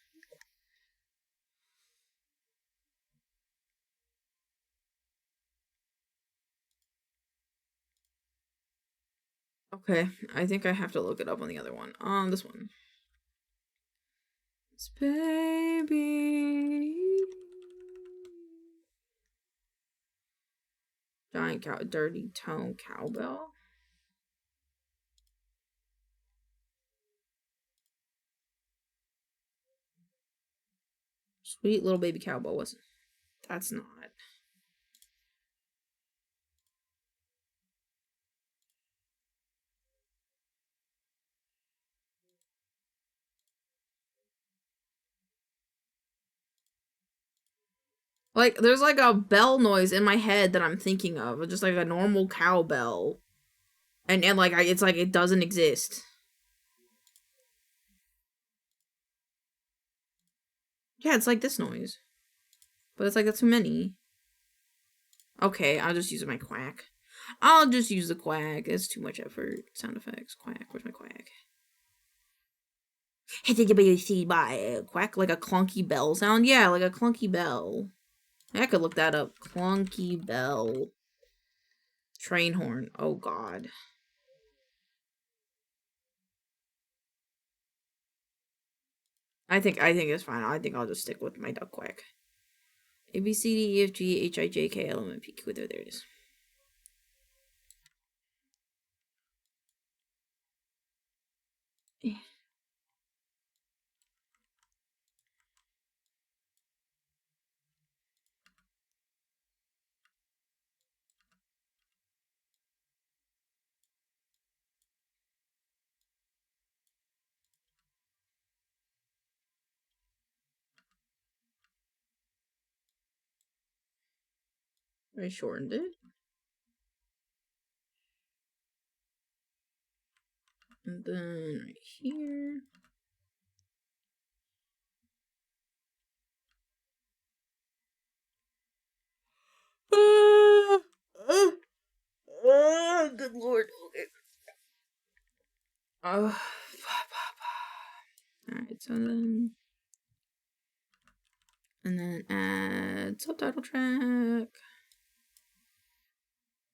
Okay, I think I have to look it up on the other one. This one. It's baby. Giant cow, dirty tone cowbell. Sweet little baby cowbell wasn't. That's not. Like, there's like a bell noise in my head that I'm thinking of, just like a normal cowbell, and like it's like it doesn't exist. Yeah, it's like this noise, but it's like that's too many. Okay, I'll just use my quack. I'll just use the quack. It's too much effort. Sound effects. Quack. Where's my quack? Quack, like a clunky bell sound? Yeah, like a clunky bell. I could look that up. Clunky bell. Train horn. Oh god. I think it's fine. I think I'll just stick with my duck quack. A B C D E F G H I J K L M N P Q. There it is. I shortened it. And then right here. Good lord. Okay. Alright, so then. And then add subtitle track.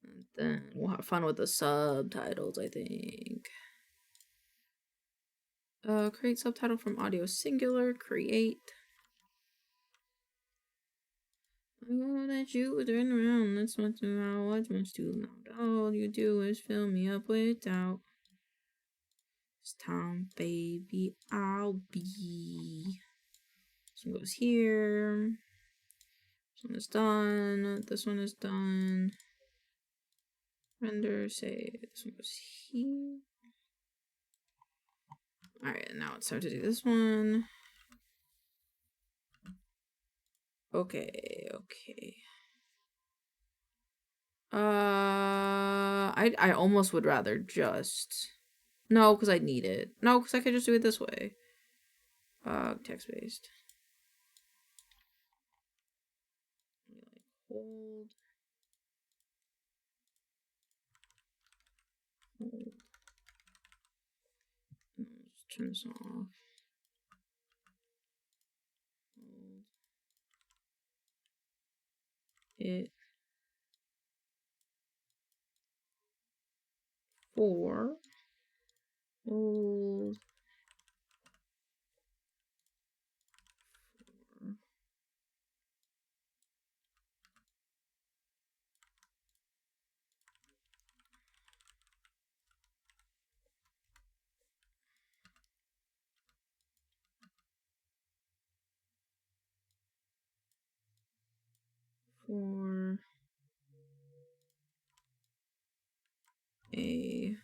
And then we'll have fun with the subtitles, I think. Create subtitle from audio singular. Create. I know that you would turn around. That's much too loud. All you do is fill me up with doubt. This time, baby, I'll be. This one goes here. This one is done. This one is done. Render, save. This one goes here. Alright, now it's time to do this one. Okay. I almost would rather just... No, because I need it. No, because I could just do it this way. Text-based. Hold. Let's turn this off. Hold. It. For. Hold. For a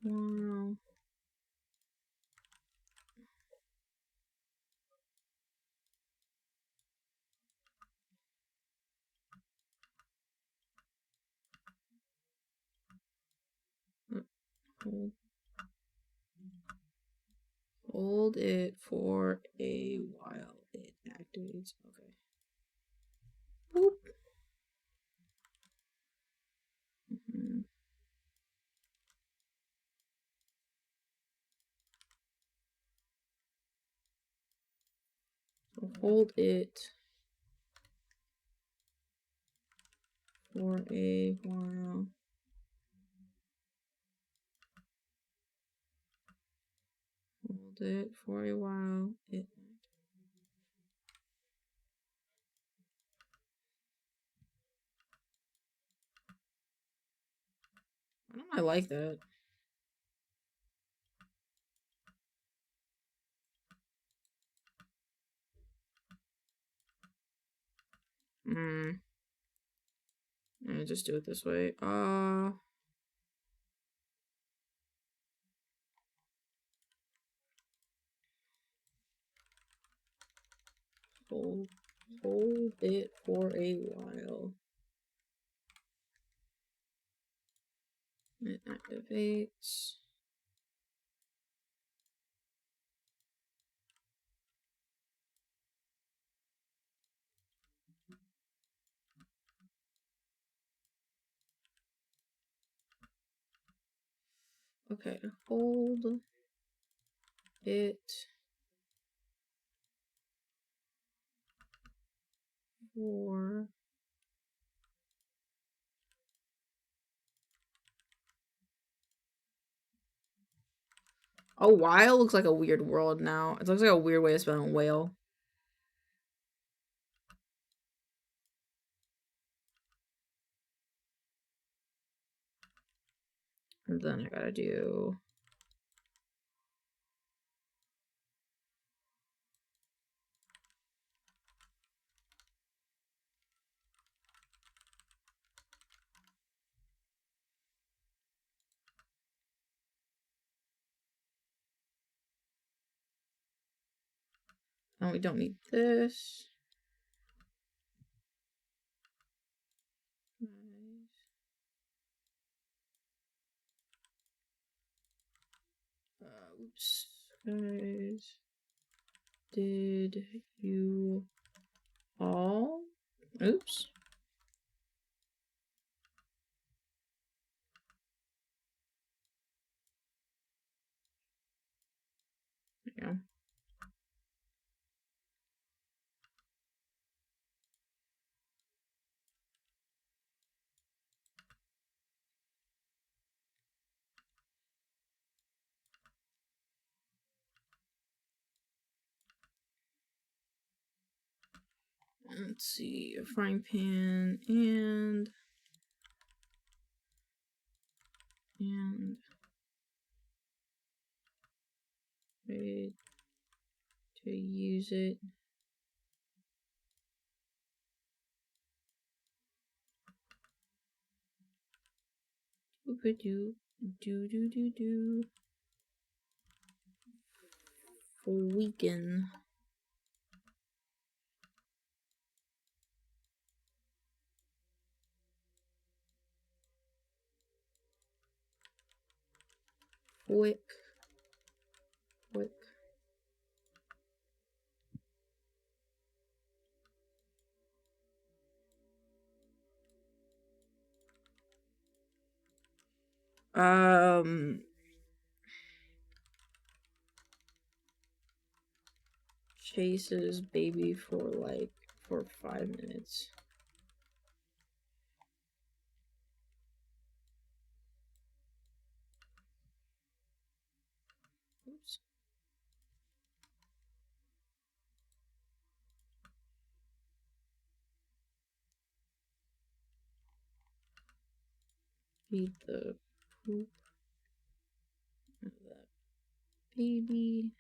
wow. Hold it for a while. It activates. Okay. Boop. So hold it for a while. Hold it for a while. Why don't I like that? I just do it this way. Hold it for a while. It activates. Okay, hold it for a while. Looks like a weird world now. It looks like a weird way of spelling whale. And then I gotta do and we don't need this. Oops, guys. Did you all? Oops. Yeah. Let's see, a frying pan and ready to use it. Do for weekend. Quick. Chases baby for 5 minutes. Oops. Feed the poop of that baby.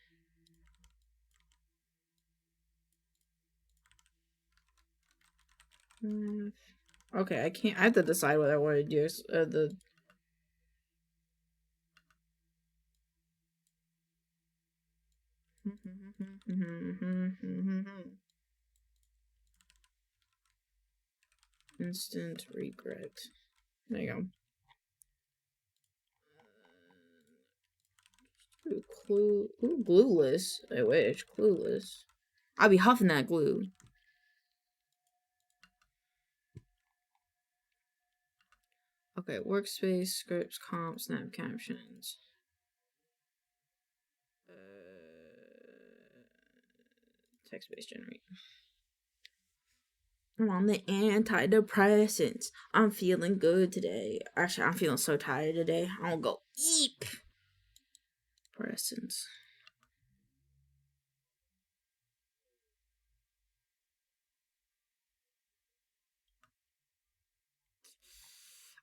Okay, I can't. I have to decide what I want to do. The instant regret. There you go. Ooh, glueless. I wish. Glueless. I'll be huffing that glue. Okay, workspace, scripts, comp, snap captions. Text-based generate. I'm on the antidepressants. I'm feeling good today. Actually, I'm feeling so tired today. I'm gonna go eep. Depressants.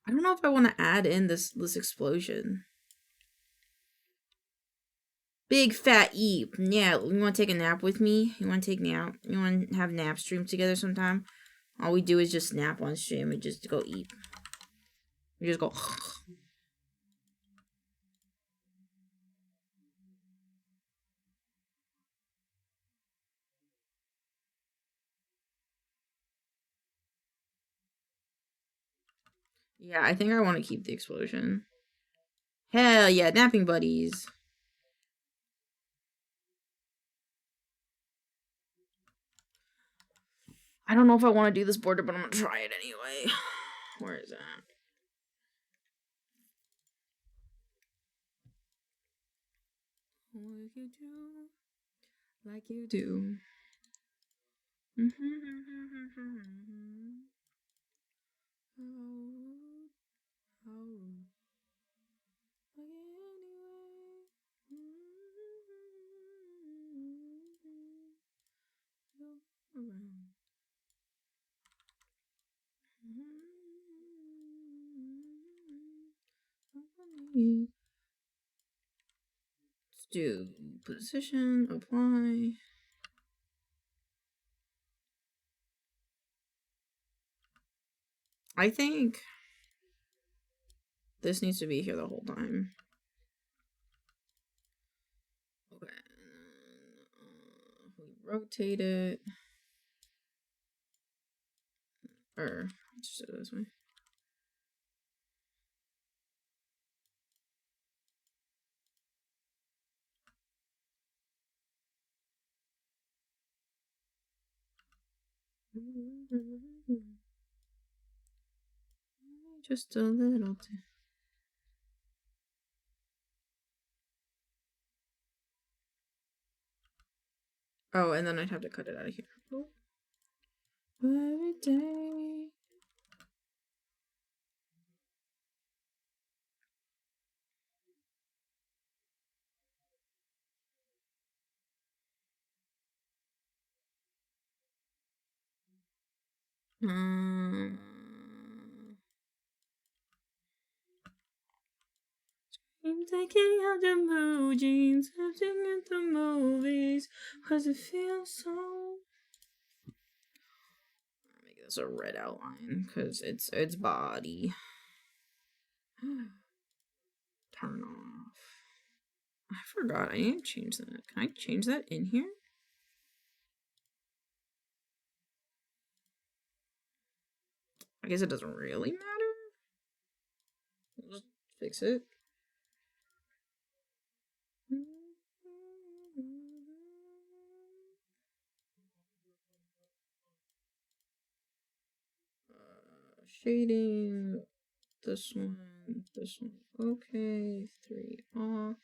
I don't know if I want to add in this explosion. Big fat eep. Yeah, you want to take a nap with me? You want to take nap? You want to have nap stream together sometime? All we do is just snap on stream. We just go eat. We just go. Yeah, I think I want to keep the explosion. Hell yeah, napping buddies. I don't know if I want to do this border, but I'm gonna try it anyway. Where is that? Like you do, like you do. Let's do position, apply. I think this needs to be here the whole time. Okay. We rotate it. Or, let's just do it this way. Just a little. Oh, and then I'd have to cut it out of here. Oh. Every day. I'm taking out the blue jeans, sitting at the movies, cause it feels so. I'll make this a red outline, cause it's body. Turn off. I forgot, I need to change that. Can I change that in here? I guess it doesn't really matter. We'll just fix it. Shading. This one. Okay. 3 off.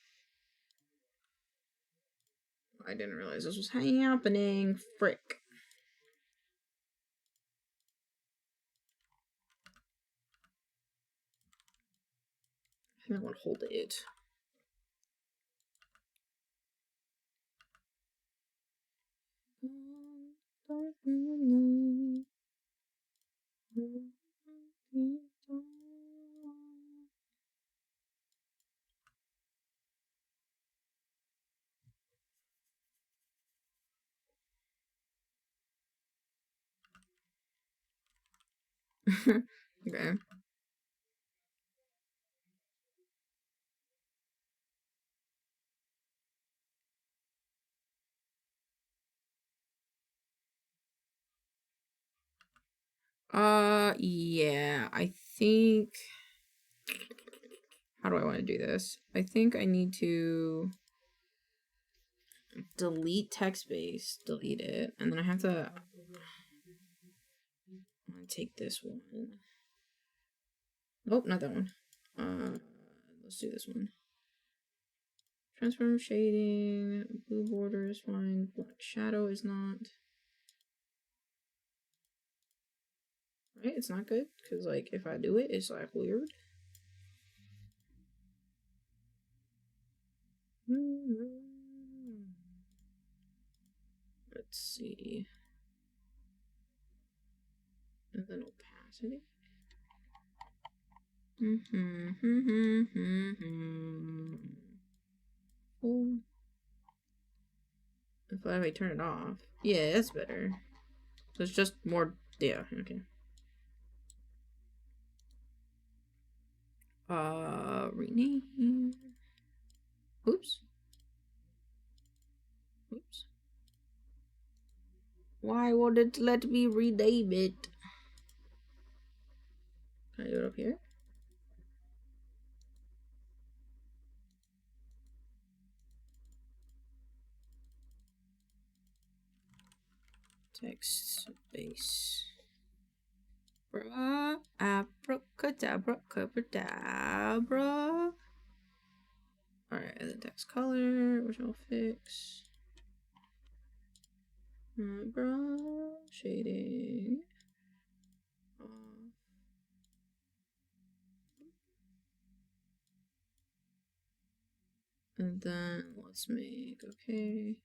I didn't realize this was happening. Frick. I think I want to hold it. Okay. Yeah, I think. How do I want to do this? I think I need to delete text base, delete it, and then I have to take this one. Nope, not that one. Let's do this one. Transform shading, blue border is fine, black shadow is not. Right, it's not good, because like if I do it, it's like weird. Let's see. And then opacity. Oh. If I turn it off. Yeah, that's better. So it's just more Yeah, okay. Rename. Oops. Oops. Why would it let me rename it? Can I do it up here? Text base. Bra, abracadabra, cadabra. Alright, and the text color, which I'll fix. Bra, shading. And then let's make, okay.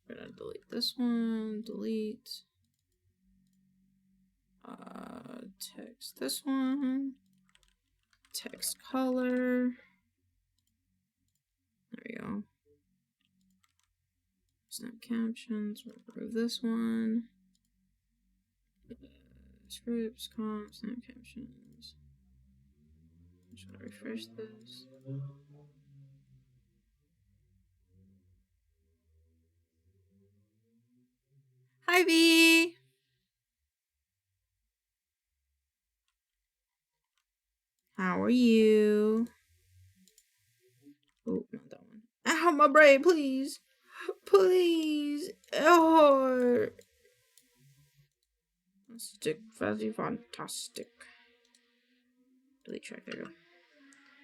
I'm gonna delete this one, delete. Text this one. Text color. There we go. Snap captions, we'll remove this one. Scripts, comp, snap captions. Should I refresh this? Hi, V! How are you? Oh, not that one. Ow, my brain, please! Please! Oh! Stick, fuzzy, fantastic. Delete track, there we go.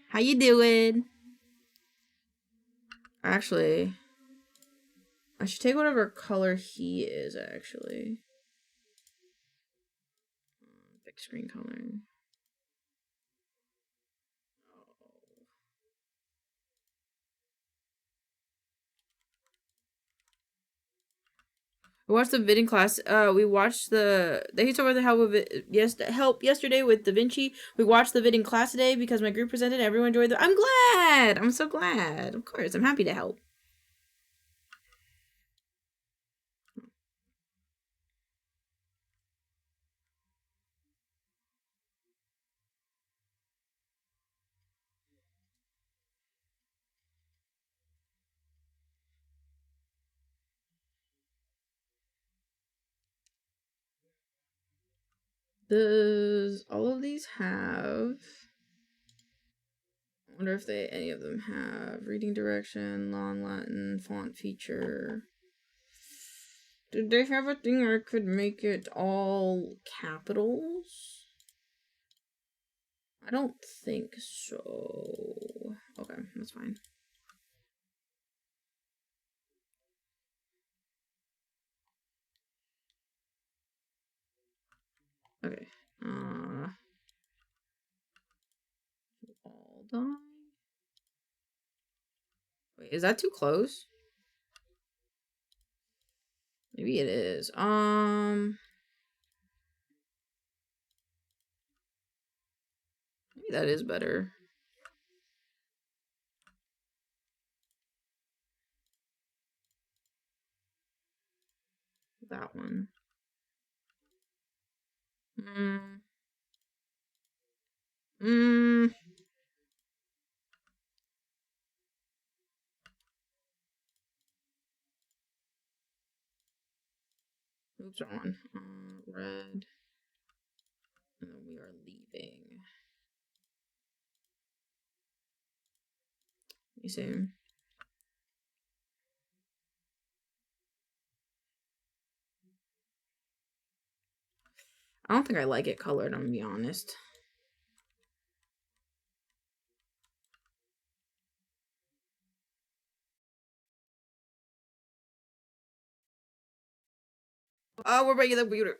How you doing? Actually, I should take whatever color he is, actually. Big screen color. We watched the vidding class. We watched they talked about the help of it. Yes, help yesterday with Da Vinci. We watched the vidding class today because my group presented. Everyone enjoyed the. I'm glad. I'm so glad. Of course, I'm happy to help. Does all of these have? I wonder if any of them have reading direction, long Latin, font feature. Did they have a thing where I could make it all capitals? I don't think so. Okay, that's fine. Okay. All done. Wait, is that too close? Maybe it is. Maybe that is better. That one. Oops, wrong one. Red. And then we are leaving. You see? I don't think I like it colored, I'm gonna be honest. Oh, we're breaking the computer.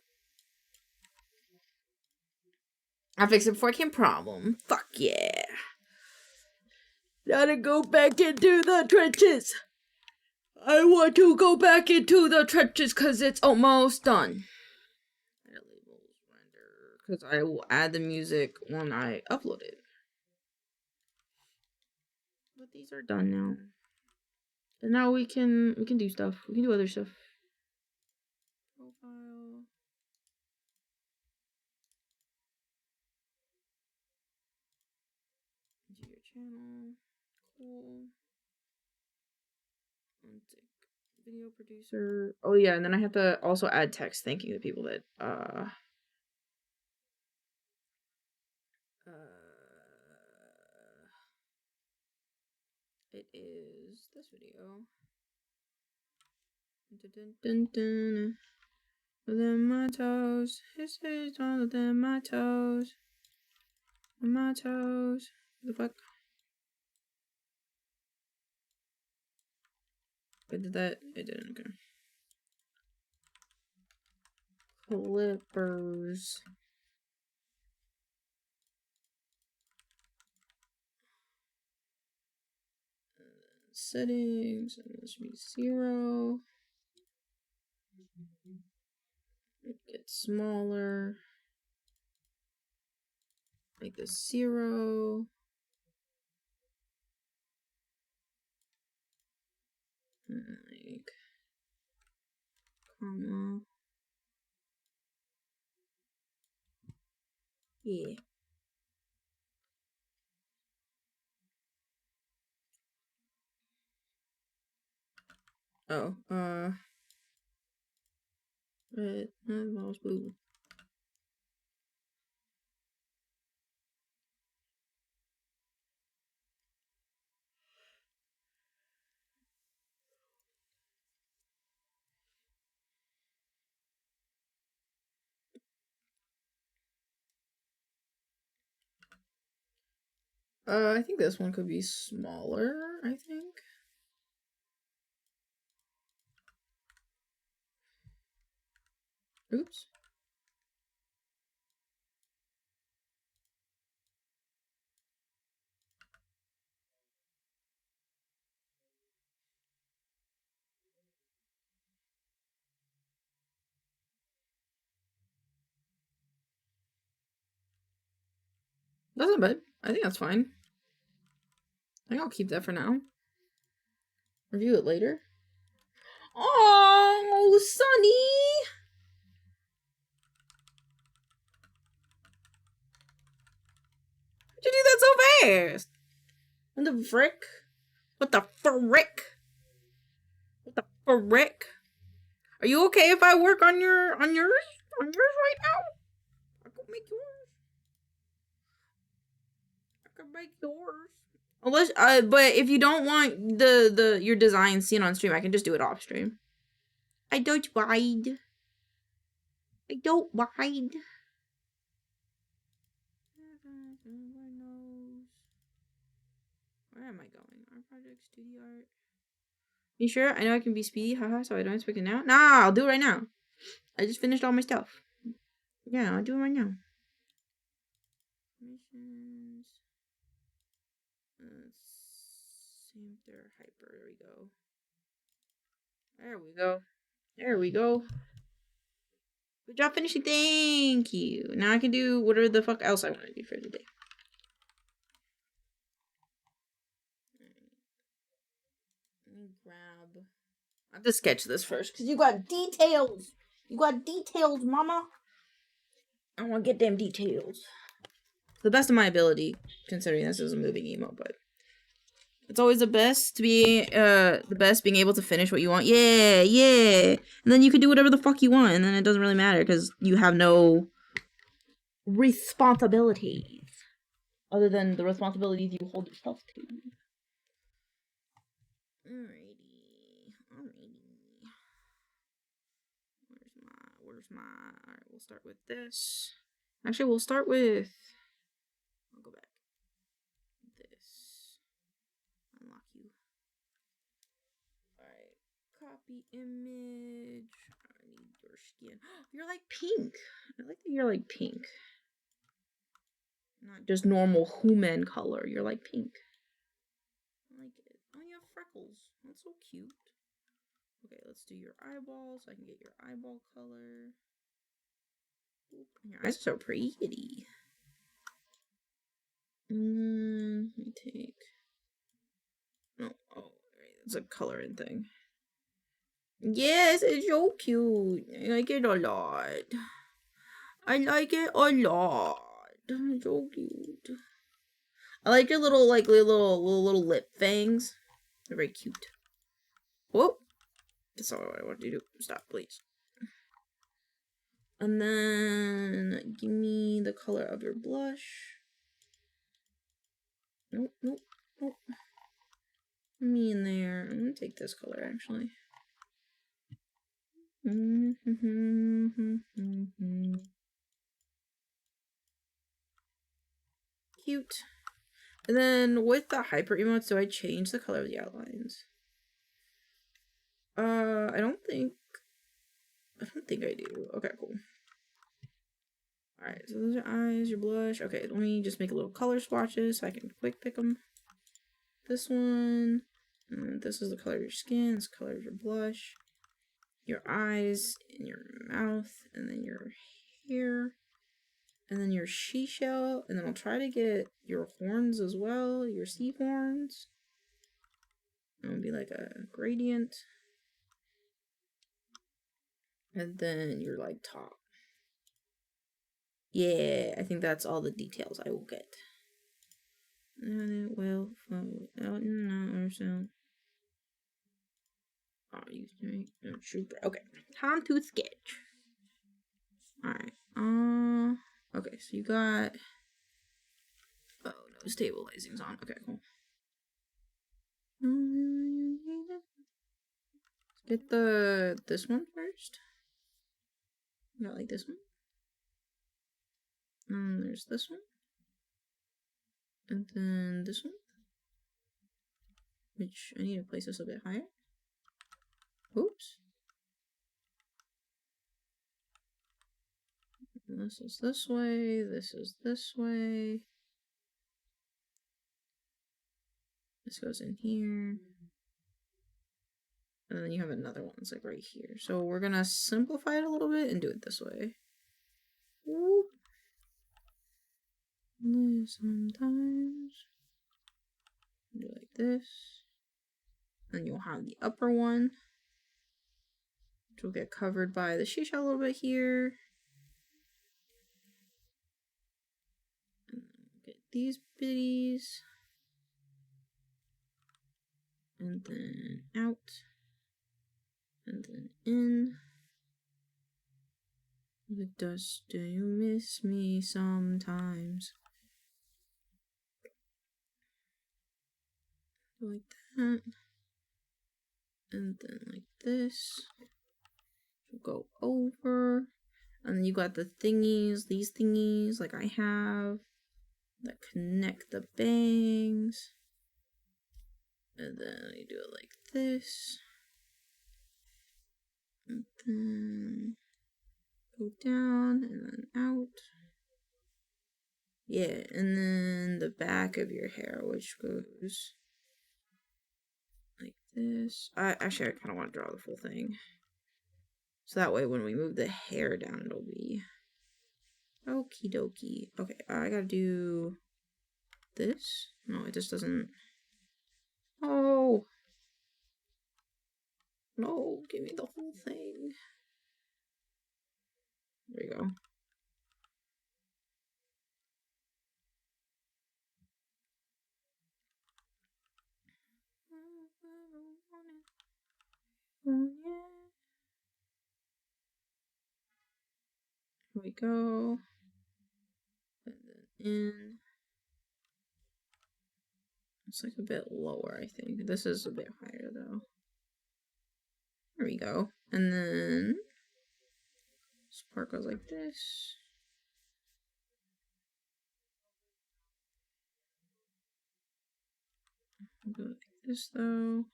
I fixed it before it came problem. Fuck yeah. Gotta go back into the trenches. I want to go back into the trenches because it's almost done. Because I will add the music when I upload it. these are done now. And now we can do stuff. We can do other stuff. Profile. Do your channel. Cool. Untick. Video producer. Oh yeah, and then I have to also add text thanking the people that it is this video. Dun, dun, dun, within my toes. His is on within my toes. My toes. What the fuck? Wait, did that? It didn't. Okay. Clippers. Settings. And this should be 0. Make it smaller. Make this 0. Like, comma. Yeah. Oh, red, mouse blue. I think this one could be smaller, I think. Oops. That's not bad. I think that's fine. I think I'll keep that for now. Review it later. Oh, Sunny! How'd you do that so fast? What the frick? What the frick? What the frick? Are you okay if I work on yours right now? I could make yours. I could make yours. Unless, but if you don't want your design seen on stream, I can just do it off stream. I don't mind. I don't mind. Where am I going? Art project, studio art. You sure? I know I can be speedy, haha, so I don't expect it now. Nah, I'll do it right now. I just finished all my stuff. Yeah, I'll do it right now. Missions. Same there, hyper. There we go. There we go. There we go. Good job finishing. Thank you. Now I can do whatever the fuck else I want to do for the day. Let me grab. I have to sketch this first because you got details. You got details, mama. I want to get them details. To the best of my ability, considering this is a moving emo, but it's always the best to be being able to finish what you want. Yeah, yeah. And then you can do whatever the fuck you want, and then it doesn't really matter because you have no responsibilities other than the responsibilities you hold yourself to. Alrighty. Where's my alright, we'll start with this. Actually, we'll start with I'll go back. This. Unlock you. Alright. Copy image. I need your skin. You're like pink. I like that you're like pink. Not just normal human color. You're like pink. I like it. Oh, you have freckles. That's so cute. Okay, let's do your eyeballs so I can get your eyeball color. Oop, your eyes are so pretty. Let me take it's a coloring thing. Yes, it's so cute. I like it a lot. I like it a lot. It's so cute. I like your little little lip fangs. They're very cute. Whoa. That's not what I want you to do. Stop, please. And then give me the color of your blush. Nope, nope, nope. Me in there. I'm gonna take this color actually. Cute. And then with the hyper emotes, do I change the color of the outlines? I don't think I do. Okay, cool. Alright, so those are eyes, your blush. Okay, let me just make a little color swatches so I can quick pick them. This one. And this is the color of your skin. This color of your blush. Your eyes, and your mouth, and then your hair. And then your seashell. And then I'll try to get your horns as well. Your sea horns. It'll be like a gradient. And then your like top. Yeah, I think that's all the details I will get. And it will float out in our sound. Oh, you make no trooper. Okay, time to sketch. Alright. Okay, so you got. Oh no, stabilizing's on. Okay, cool. Let's get this one first. You got like this one. And there's this one. And then this one. Which I need to place this a bit higher. Oops. And this is this way. This is this way. This goes in here. And then you have another one that's like right here. So we're gonna simplify it a little bit and do it this way. Whoop. Sometimes do like this. Then you'll have the upper one, which will get covered by the shisha a little bit here. And then get these bitties. And then out. And then in. The dust, do you miss me sometimes? Like that. And then like this. Go over. And then you got the thingies, these thingies, like I have, that connect the bangs. And then you do it like this. And then go down and then out. Yeah, and then the back of your hair, which goes like this. Actually, I kind of want to draw the full thing. So that way when we move the hair down, it'll be okie dokie. Okay, I gotta do this. No, it just doesn't. Oh! No, give me the whole thing. There you go. Oh, yeah. Here we go. And then in. It's like a bit lower, I think. This is a bit higher though. There we go. And then this part goes like this. I'll go like this though.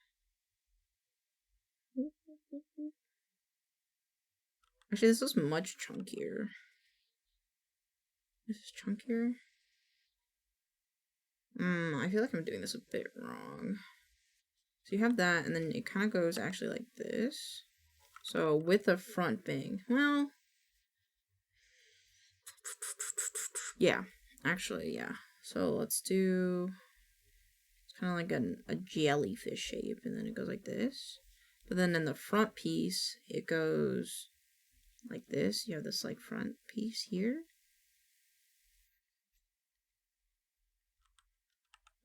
Actually, this is much chunkier. This is chunkier. I feel like I'm doing this a bit wrong. So you have that, and then it kind of goes actually like this. So with the front bang. Well, yeah. Actually, yeah. So let's kind of like a jellyfish shape, and then it goes like this. But then in the front piece, it goes like this. You have this like front piece here.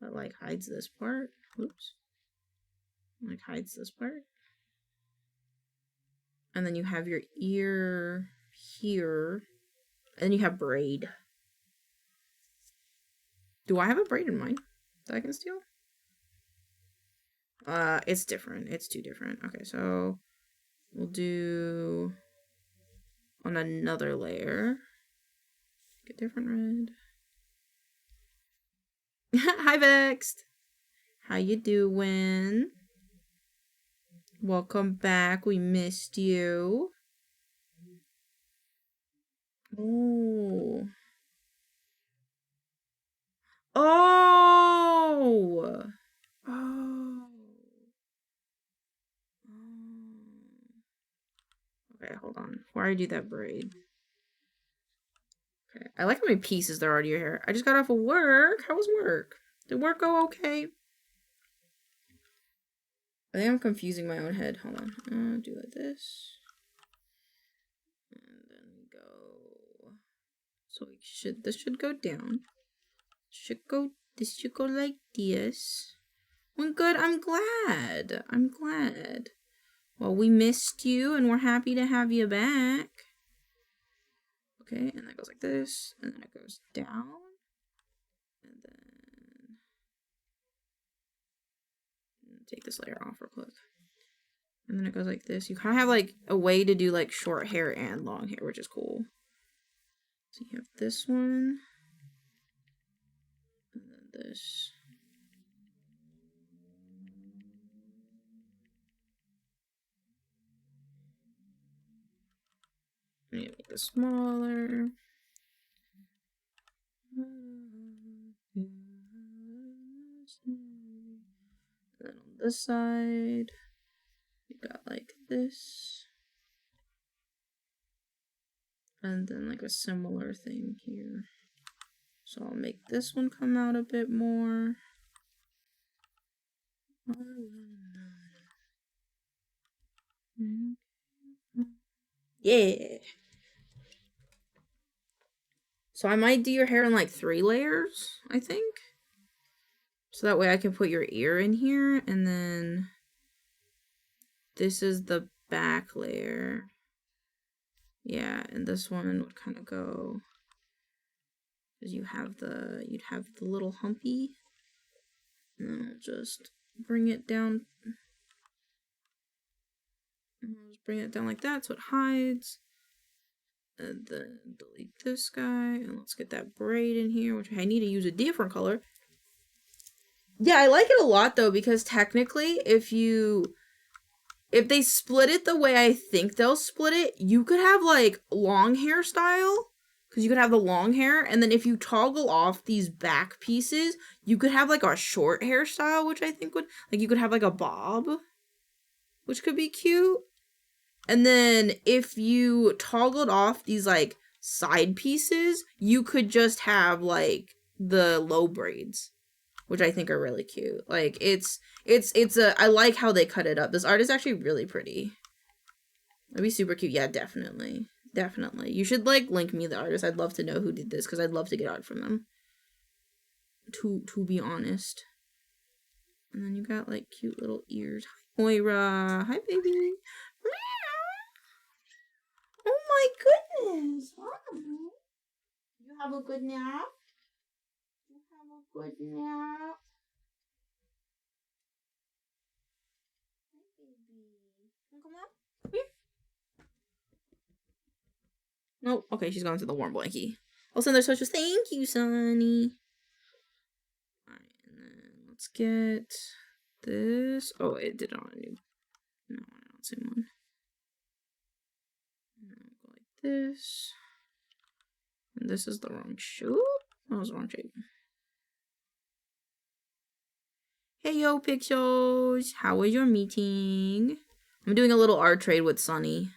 That like hides this part. Oops. Like hides this part. And then you have your ear here. And you have braid. Do I have a braid in mine that I can steal? It's different. It's too different. Okay, so we'll do on another layer. Get different red. Hi, Vexed. How you doing? Welcome back. We missed you. Oh. Oh. Oh. Okay, hold on. Before I do that braid. Okay. I like how many pieces there are to your hair. I just got off of work. How was work? Did work go okay? I think I'm confusing my own head. Hold on. Do like this. And then go. So this should go down. This should go like this. Well, good. I'm glad. I'm glad. Well, we missed you, and we're happy to have you back. Okay, and that goes like this, and then it goes down, and then take this layer off real quick. And then it goes like this. You kind of have like a way to do like short hair and long hair, which is cool. So you have this one, and then this. I'm gonna make this smaller. And then on this side, you got like this. And then like a similar thing here. So I'll make this one come out a bit more. Yeah. So I might do your hair in like 3 layers, I think. So that way I can put your ear in here, and then this is the back layer. Yeah, and this one would kind of go, because you'd have the little humpy, and then I'll just bring it down. And I'll just bring it down like that so it hides. And then delete this guy, and let's get that braid in here, which I need to use a different color. Yeah, I like it a lot though, because technically if they split it the way I think they'll split it, you could have like long hairstyle, because you could have the long hair, and then if you toggle off these back pieces, you could have like a short hairstyle, which I think would, like, you could have like a bob, which could be cute. And then if you toggled off these like side pieces, you could just have like the low braids, which I think are really cute. Like I like how they cut it up. This art is actually really pretty. It'd be super cute. Yeah, definitely. Definitely. You should like link me the artist. I'd love to know who did this, because I'd love to get art from them. To be honest. And then you got like cute little ears. Hi, Moira. Hi, baby. Oh my goodness. Hi. You have a good nap? You have a good nap? Hi, baby. Come on. Come here. Nope. Okay, she's gone to the warm blankie. I'll send her socials. Thank you, Sonny. Alright, and then let's get this. Oh, it did it on a new. No, not the same one. And then go like this. And this is the wrong shape. That was the wrong shape. Hey, yo, Pixels. How was your meeting? I'm doing a little art trade with Sunny.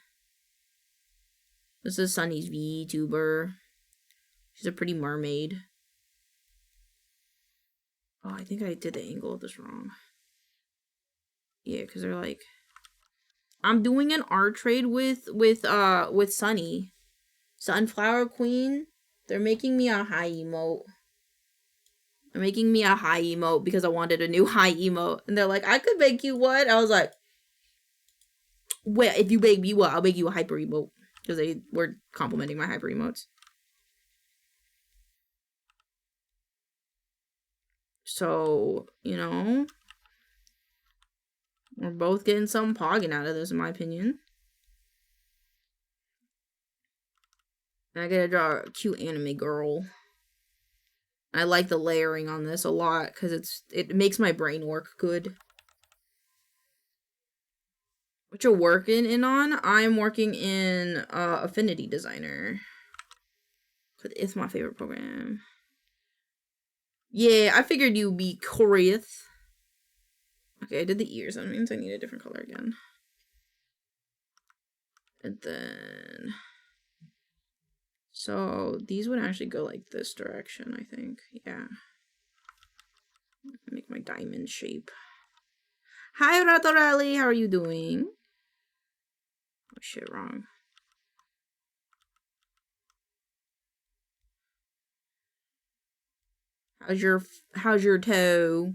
This is Sunny's VTuber. She's a pretty mermaid. Oh, I think I did the angle of this wrong. Yeah, because they're like, I'm doing an art trade with Sunny. Sunflower Queen. They're making me a high emote. They're making me a high emote because I wanted a new high emote. And they're like, I could make you what? I was like, well, if you make me what, I'll make you a hyper emote. Because they were complimenting my hyper emotes. So, you know, we're both getting some pogging out of this, in my opinion. And I gotta draw a cute anime girl. I like the layering on this a lot because it makes my brain work good. What you're working in on? I'm working in Affinity Designer. It's my favorite program. Yeah, I figured you'd be curious. Okay, I did the ears. That means I need a different color again. And then... So, these would actually go like this direction, I think. Yeah. Make my diamond shape. Hi, Ratorelli! How are you doing? Oh shit, wrong. How's your toe?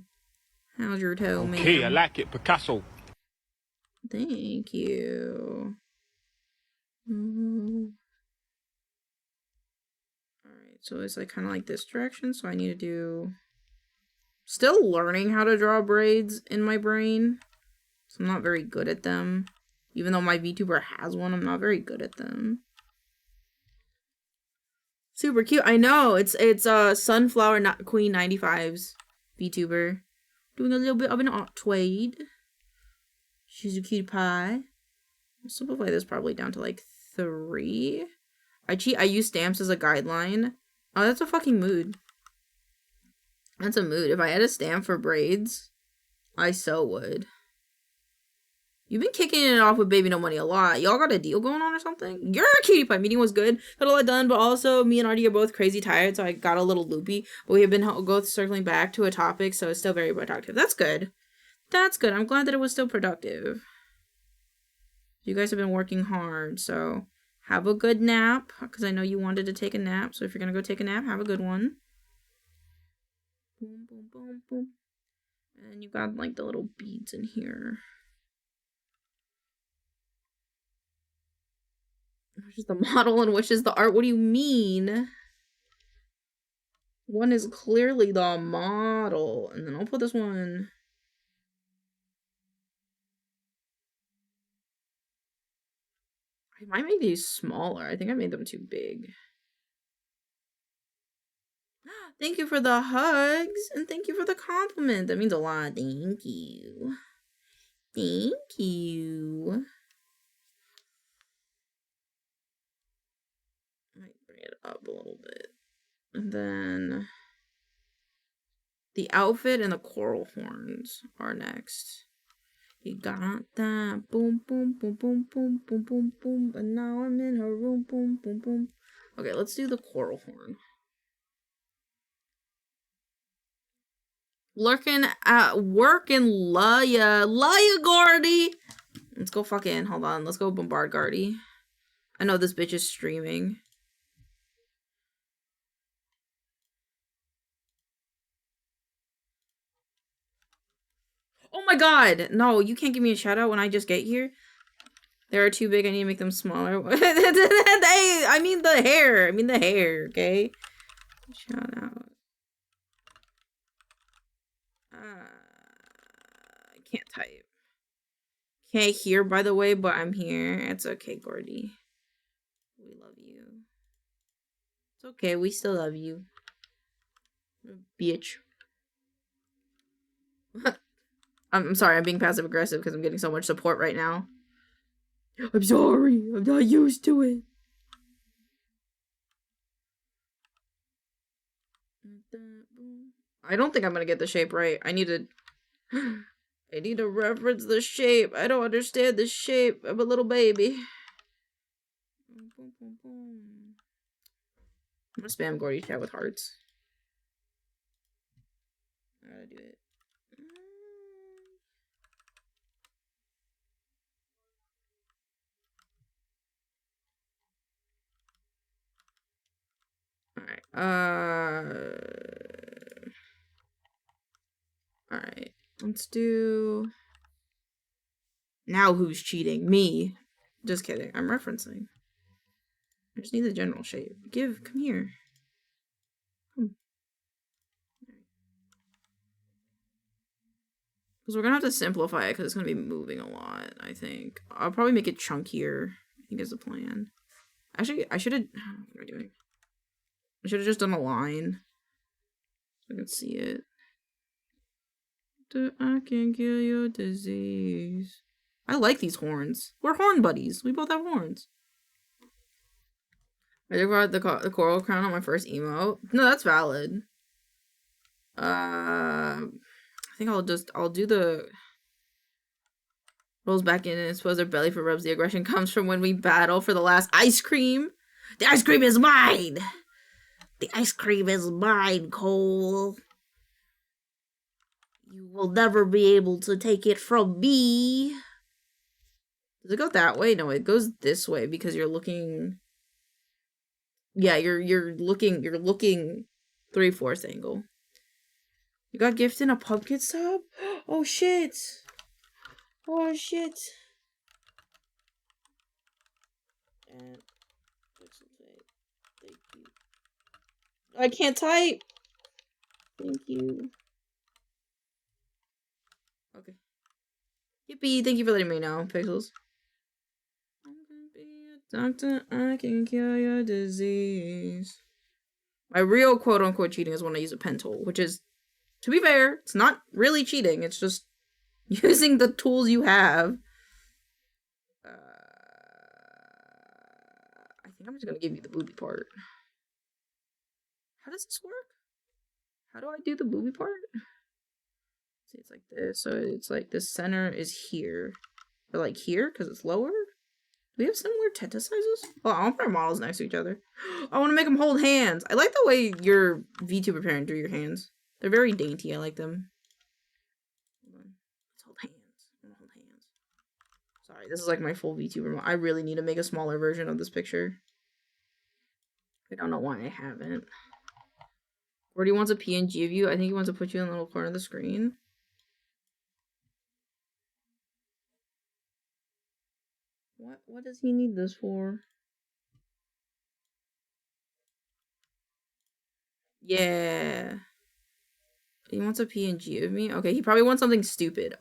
How's your toe, man? Okay, I like it, Picasso. Thank you. Alright, so it's like kind of like this direction, so I need to do... Still learning how to draw braids in my brain. So I'm not very good at them. Even though my VTuber has one, I'm not very good at them. Super cute. I know. It's Sunflower Queen 95's VTuber. Doing a little bit of an art trade. She's a cutie pie. I'll simplify this probably down to like 3. I use stamps as a guideline. Oh, that's a fucking mood. That's a mood. If I had a stamp for braids, I so would. You've been kicking it off with Baby No Money a lot. Y'all got a deal going on or something? Your cutie pie meeting was good. Got a lot done, but also me and Artie are both crazy tired, so I got a little loopy. But we have been both circling back to a topic, so it's still very productive. That's good. That's good. I'm glad that it was still productive. You guys have been working hard, so have a good nap, because I know you wanted to take a nap. So if you're going to go take a nap, have a good one. Boom, boom, boom, boom. And you got like the little beads in here. Which is the model and which is the art? What do you mean? One is clearly the model. And then I'll put this one... I might make these smaller. I think I made them too big. Thank you for the hugs. And thank you for the compliment. That means a lot. Thank you. Thank you. Might bring it up a little bit. And then the outfit and the coral horns are next. You got that. Boom, boom, boom, boom, boom, boom, boom, boom. And now I'm in her room. Boom, boom, boom. Okay, let's do the coral horn. Lurking at work in Laya. Laya, Gordy! Let's go fucking, hold on. Let's go bombard Gardy. I know this bitch is streaming. Oh my god! No, you can't give me a shout out when I just get here. They are too big. I need to make them smaller. I mean the hair. I mean the hair, okay? Shout out. I can't type. Can't hear, by the way, but I'm here. It's okay, Gordy. We love you. It's okay. We still love you. Bitch. I'm sorry. I'm being passive aggressive because I'm getting so much support right now. I'm sorry. I'm not used to it. I don't think I'm gonna get the shape right. I need to reference the shape. I don't understand the shape. I'm a little baby. I'm gonna spam Gordy chat with hearts. I gotta do it. Alright, alright, let's do... Now who's cheating? Me. Just kidding, I'm referencing. I just need the general shape. Come here. Come. Because we're gonna have to simplify it because it's gonna be moving a lot, I think. I'll probably make it chunkier, I think is the plan. Actually, I should have... What am I doing? I should have just done a line. So I can see it. I can kill your disease. I like these horns. We're horn buddies. We both have horns. I just got the coral crown on my first emote. No, that's valid. I think I'll do the... Rolls back in and suppose their belly for rubs. The aggression comes from when we battle for the last ice cream. The ice cream is mine! The ice cream is mine, Cole. You will never be able to take it from me. Does it go that way? No, it goes this way because you're looking... Yeah, you're looking 3/4 angle. You got gifted a pumpkin sub? Oh shit! Oh shit! And thank you. I can't type. Thank you. Okay. Yippee! Thank you for letting me know, Pixels. I'm gonna be a doctor. I can cure your disease. My real quote-unquote cheating is when I use a pen tool, which is, to be fair, it's not really cheating. It's just using the tools you have. I think I'm just gonna give you the booby part. How does this work? How do I do the booby part? See, it's like this. So it's like the center is here. Or like here, because it's lower? Do we have similar tenta sizes? Oh, I want to put our models next to each other. I want to make them hold hands. I like the way your VTuber parent drew your hands. They're very dainty. I like them. Hold on. Let's hold hands. I want to hold hands. Sorry, this is like my full VTuber. I really need to make a smaller version of this picture. I don't know why I haven't. Gordy wants a PNG of you. I think he wants to put you in the little corner of the screen. What does he need this for? Yeah. He wants a PNG of me? Okay, he probably wants something stupid.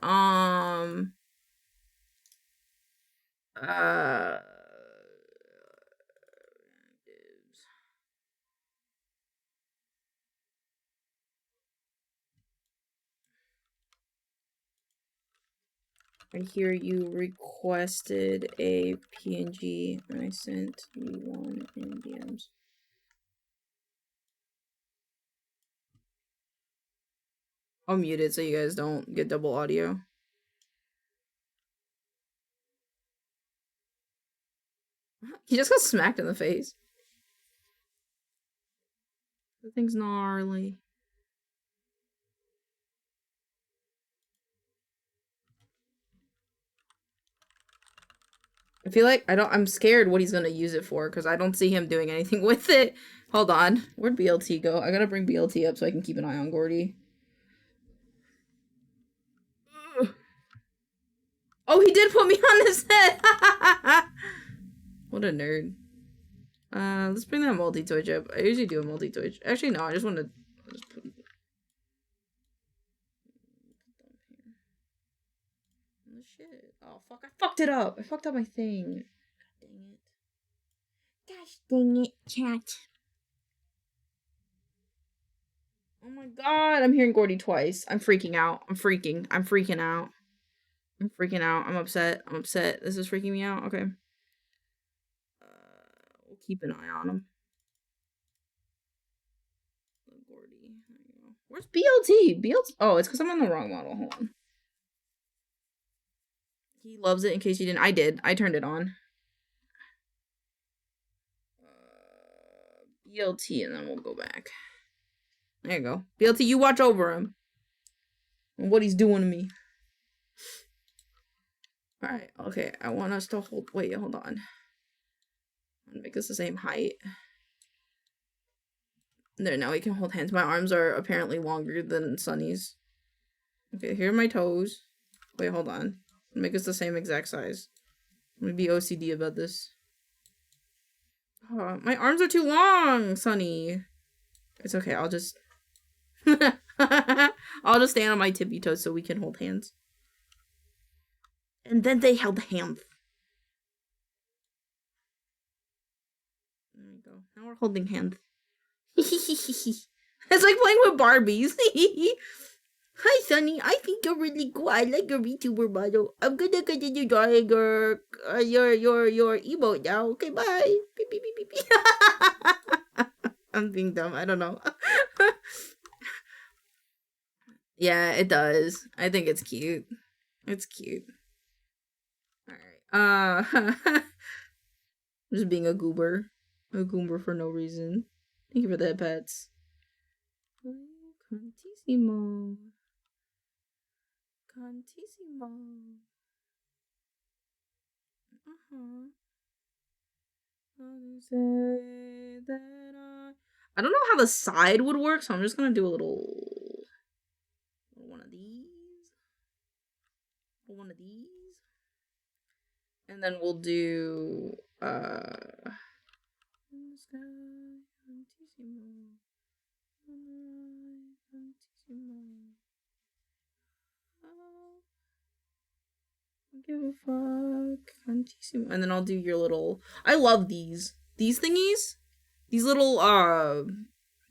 I hear you requested a PNG and I sent you one in DMs. I'll mute it so you guys don't get double audio. He just got smacked in the face. The thing's gnarly. I feel like I'm scared what he's gonna use it for because I don't see him doing anything with it. Hold on. Where'd BLT go? I gotta bring BLT up so I can keep an eye on Gordy. Oh, he did put me on his head! What a nerd. Let's bring that multi-twitch up. I usually do a multi-twitch. Actually, no, I just want to put it. Oh, shit. Oh, fuck. I fucked it up. I fucked up my thing. God dang it. Gosh dang it, chat. Oh my god. I'm hearing Gordy twice. I'm freaking out. I'm freaking out. I'm freaking out. I'm upset. This is freaking me out. Okay. We'll keep an eye on him. Gordy. There you go. Where's BLT? BLT? Oh, it's because I'm on the wrong model. Hold on. He loves it in case you didn't. I did. I turned it on. BLT and then we'll go back. There you go. BLT, you watch over him. what he's doing to me. Alright, okay. I want us to hold. Wait, hold on. I'm gonna make this the same height. There, now we can hold hands. My arms are apparently longer than Sunny's. Okay, here are my toes. Wait, hold on. Make us the same exact size. I'm gonna be OCD about this. Oh, my arms are too long, Sunny. It's okay, I'll just... I'll just stand on my tippy toes so we can hold hands. And then they held hands. There we go. Now we're holding hands. It's like playing with Barbies. Hi, Sunny. I think you're really cool. I like your VTuber model. I'm gonna continue drawing your emote now. Okay, bye. Beep, beep, beep, beep, beep. I'm being dumb. I don't know. Yeah, it does. I think it's cute. It's cute. Alright. Just being a goober. A goober for no reason. Thank you for that, pets. Cantissimo. Cantissimo. Say that I don't know how the side would work, so I'm just gonna do a little one of these. One of these. And then we'll do give a fuck. And then I'll do your little... I love these. These thingies? These little,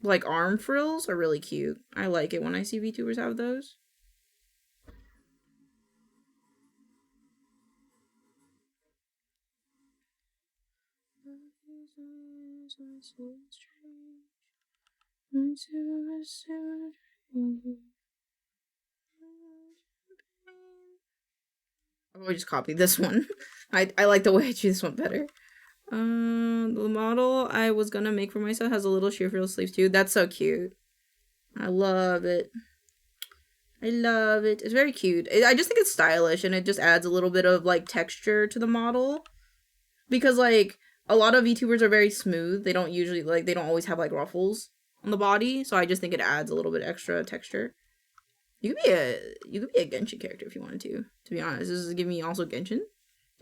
like arm frills are really cute. I like it when I see VTubers have those. I'll probably just copy this one. I like the way I choose this one better. The model I was gonna make for myself has a little sheer frill sleeve too. That's so cute. I love it. I love it. It's very cute. I just think it's stylish and it just adds a little bit of like texture to the model. Because like a lot of VTubers are very smooth. They don't usually like they don't always have like ruffles on the body. So I just think it adds a little bit extra texture. You could be a Genshin character if you wanted to be honest. This is giving me also Genshin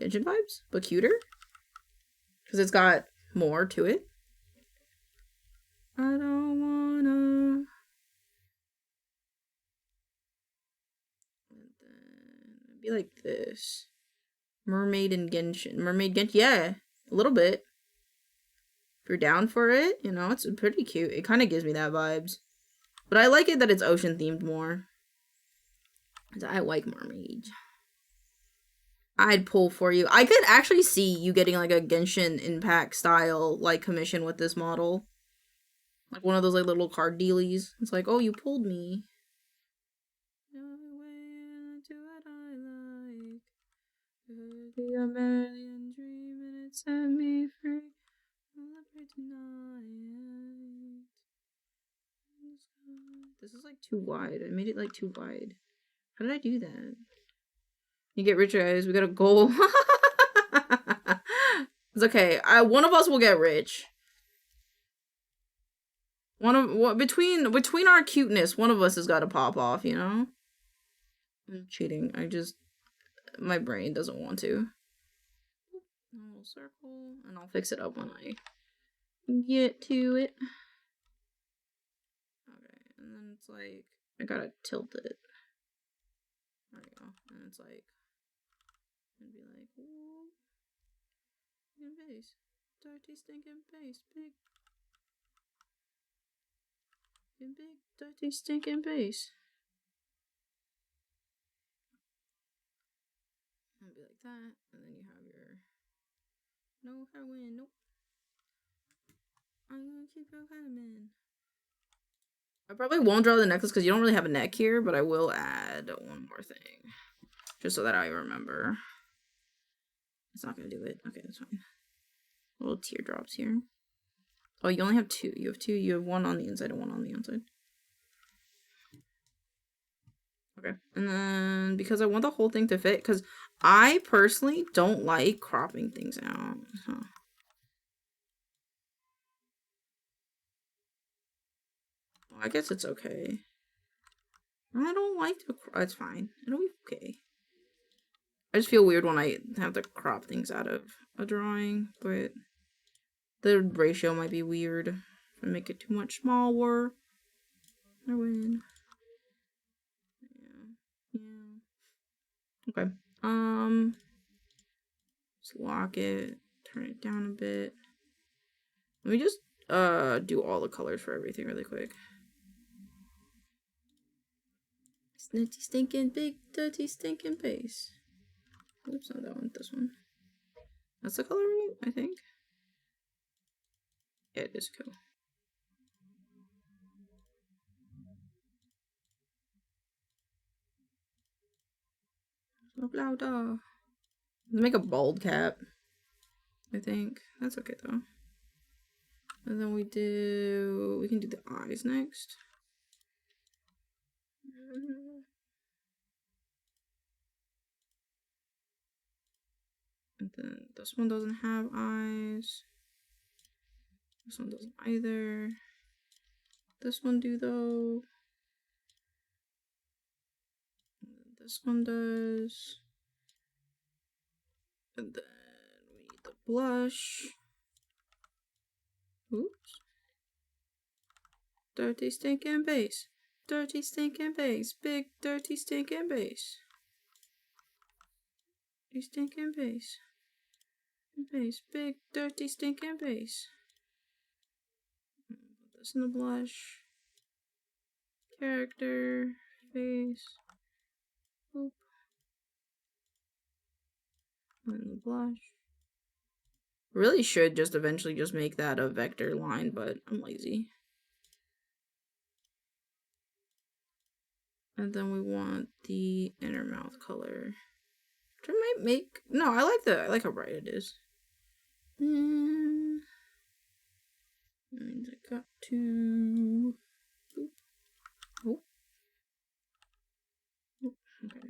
vibes, but cuter. Because it's got more to it. I don't wanna. And then be like this. Mermaid and Genshin. Mermaid Genshin. Yeah, a little bit. If you're down for it, you know, it's pretty cute. It kind of gives me that vibes. But I like it that it's ocean themed more. I like mermaids. I'd pull for you. I could actually see you getting like a Genshin Impact style like commission with this model. Like one of those like little card dealies. It's like, oh, you pulled me. This is like too wide. I made it like too wide. How did I do that? You get rich, guys. We got a goal. It's okay. One of us will get rich. Between our cuteness, one of us has got to pop off. You know. I'm cheating. My brain doesn't want to. A little circle, and I'll fix it up when I get to it. Okay, and then it's like I gotta tilt it. There we go. And it's like. And be like, ooh, face, dirty stinking face, big, dirty stinking face. And be like that, and then you have your no heroin, nope. I'm gonna keep your heroin. I probably won't draw the necklace because you don't really have a neck here, but I will add one more thing just so that I remember. It's not gonna do it. Okay, that's fine. Little teardrops here. Oh, you only have two. You have two. You have one on the inside and one on the outside. Okay. And then because I want the whole thing to fit, because I personally don't like cropping things out. So. Well, I guess it's okay. I don't like to. It's fine. It'll be okay. I just feel weird when I have to crop things out of a drawing, but the ratio might be weird. If I make it too much smaller, I win. Yeah. Okay. Just lock it. Turn it down a bit. Let me just do all the colors for everything really quick. Snitty stinking big dirty stinking base. Oops, not that one. This one. That's the color, right? I think. Yeah, it is cool. So louder. Let's make a bald cap. I think that's okay though. And then we can do the eyes next. And then this one doesn't have eyes. This one doesn't either. This one do though. This one does. And then we need the blush. Oops. Dirty stinking base. Dirty stinking base. Big dirty stinking base. Dirty stinking base. Base. Big dirty stinking base. Put this in the blush. Character. Face. Oop. And the blush. Really should just eventually just make that a vector line, but I'm lazy. And then we want the inner mouth color. Which I might make. No, I like how bright it is. And I got to. Oop. Oh. Oop. Okay.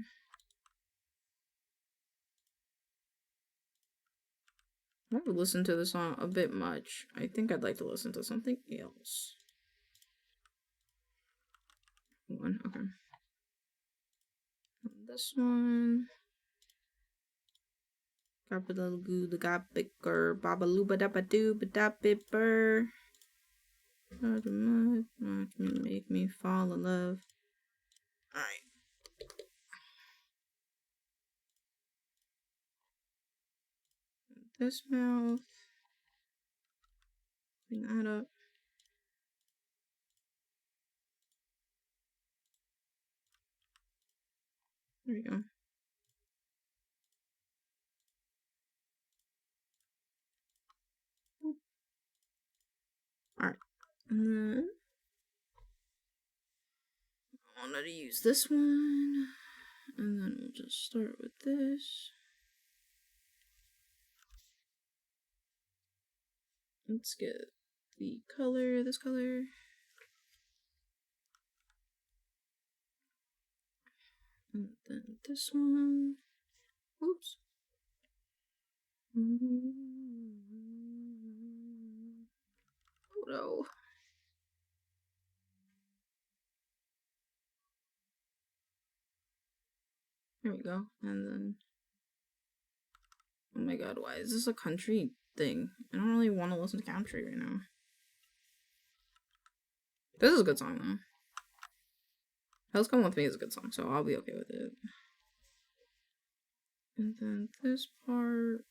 I want to listen to the song a bit much. I think I'd like to listen to something else. One, okay. This one. Capital goo the got bigger. Babalooba dabba doo ba da bibber. Watch me make me fall in love. Alright. This mouth. Clean that up. There we go. Alright. And then I wanted to use this one. And then we'll just start with this. Let's get the color, this color. And then this one. Oops. Oh no. There we go. And then. Oh my god, why is this a country thing? I don't really want to listen to country right now. This is a good song though. Hell's Come With Me is a good song, so I'll be okay with it. And then this part.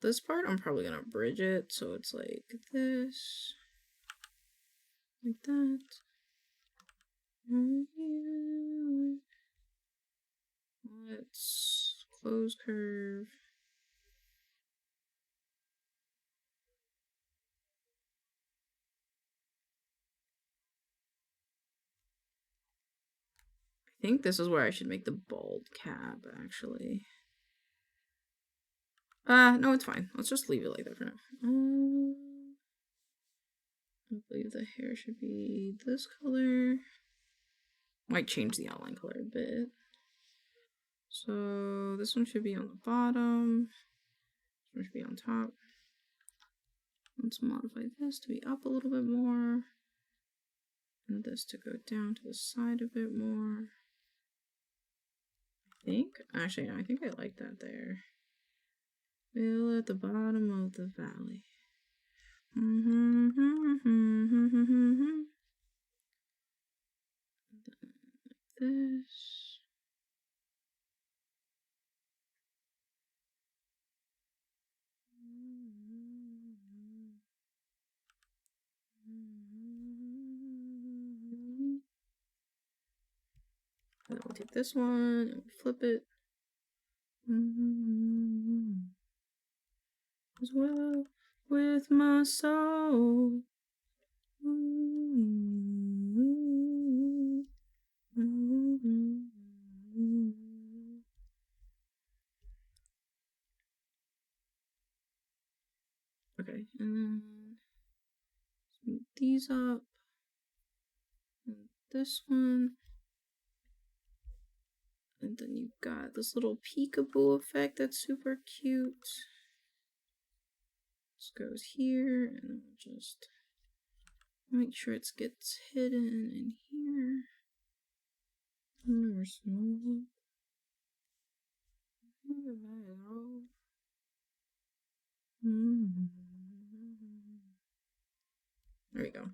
This part, I'm probably gonna bridge it, so it's like this. Like that. Let's close curve. I think this is where I should make the bald cap, actually. No, it's fine. Let's just leave it like that for now. I believe the hair should be this color. Might change the outline color a bit. So this one should be on the bottom. This one should be on top. Let's modify this to be up a little bit more. And this to go down to the side a bit more. Actually, I think I like that there. Feel at the bottom of the valley. This. And then we'll take this one and flip it. As well with my soul. Okay, and then move these up. And this one. And then you've got this little peekaboo effect that's super cute. This goes here, and then we'll just make sure it gets hidden in here. There we go.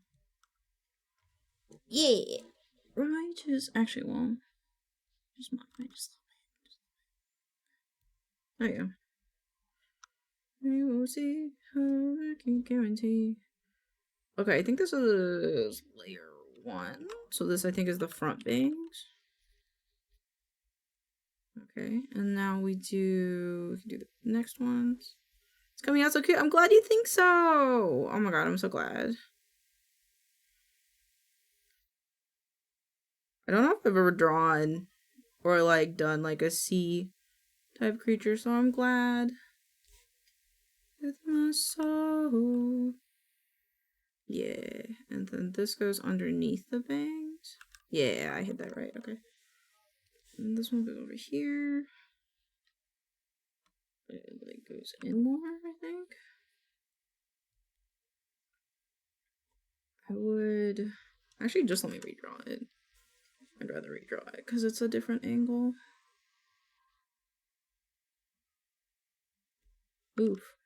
Yeah! Righteous. Actually, well, just there you go. You will see how I can guarantee. Okay, I think this is layer 1. So this, I think, is the front bangs. Okay, and now we can do the next ones. It's coming out so cute. I'm glad you think so. Oh my god, I'm so glad. I don't know if I've ever drawn or like done like a sea type creature, so I'm glad. With my soul. Yeah, and then this goes underneath the bangs. Yeah, I hit that right. Okay. And this one goes over here. It like goes in more, I think. I would actually just let me redraw it. I'd rather redraw it because it's a different angle. Oof.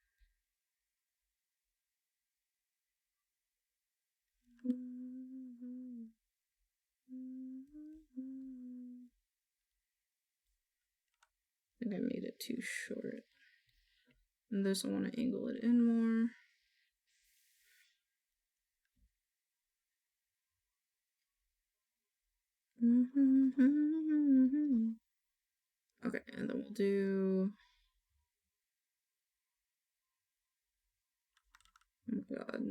I think I made it too short. And this I want to angle it in more. Okay, and then we'll do. Oh my god.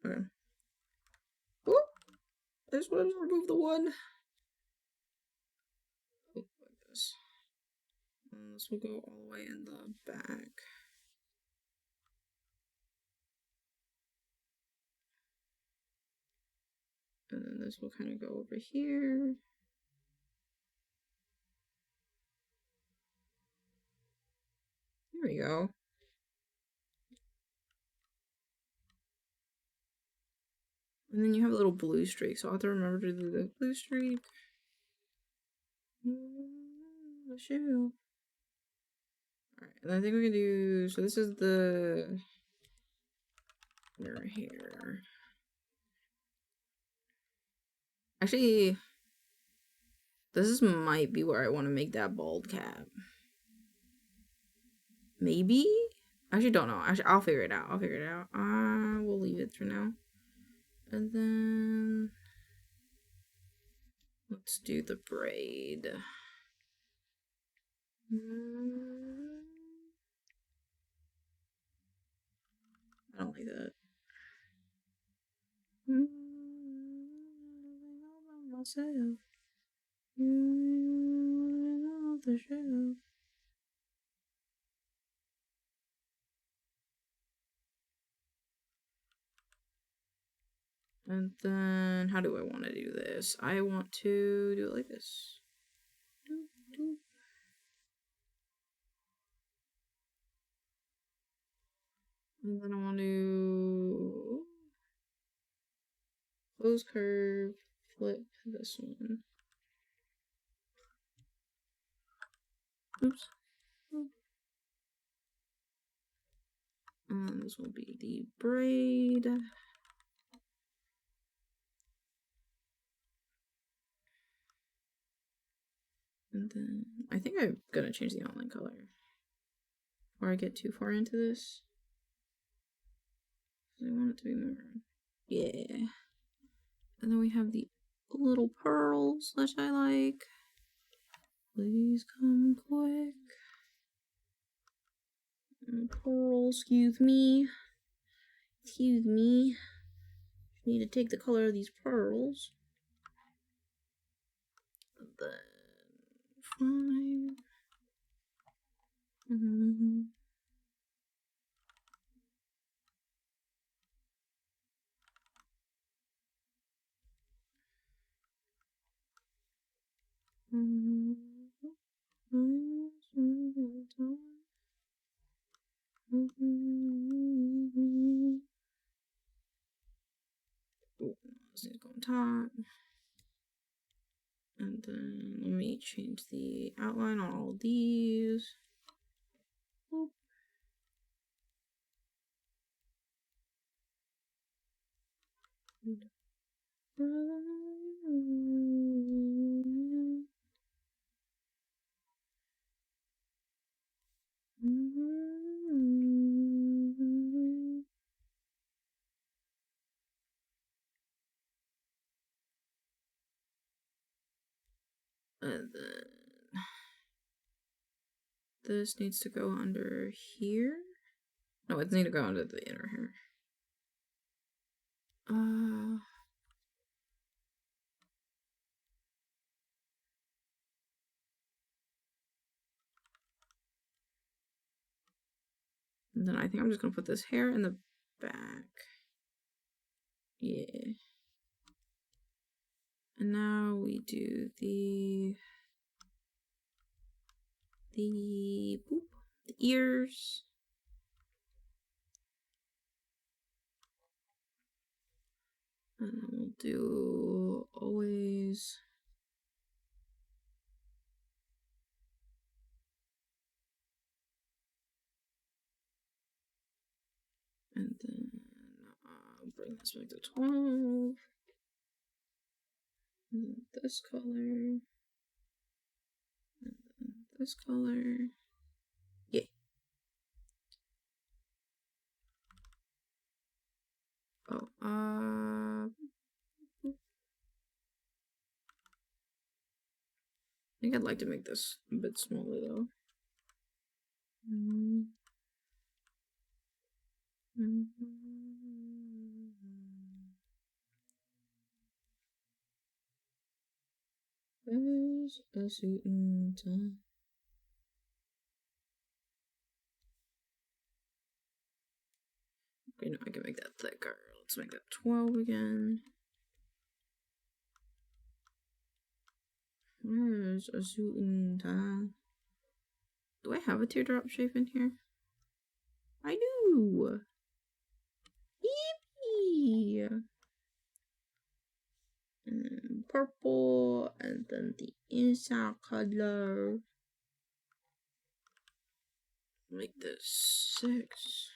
Okay. Whoop! I just wanted to remove the one. Oh, like this. And this will go all the way in the back. And then this will kind of go over here. There we go. And then you have a little blue streak, so I'll have to remember to do the blue streak. The shoe. Alright, and I think we can do, so this is the here. Actually, this might be where I want to make that bald cap. Maybe? I actually don't know. Actually, I'll figure it out. We'll leave it for now. And then let's do the braid. I don't like that. Myself. You the show. And then, how do I want to do this? I want to do it like this. And then I want to close curve, flip this one. Oops. And this will be the braid. And then I think I'm gonna change the outline color before I get too far into this. I want it to be more, yeah. And then we have the little pearls that I like. Please come quick. And pearl, excuse me. Excuse me. Need to take the color of these pearls. And then 5. This needs to go on top. And then let me change the outline on all these. Boop. And then this needs to go under here. No, it needs to go under the inner hair. And then I think I'm just gonna put this hair in the back. Yeah. And now we do the ears. And then we'll do always. And then bring this back to 12. And then this color. And then this color. Yeah. Oh, I think I'd like to make this a bit smaller though. There's a certain time. Okay, no, I can make that thicker. Let's make that 12 again. There's a certain time. Do I have a teardrop shape in here? I do! Yippee! And then purple, and then the inside color. Make this 6.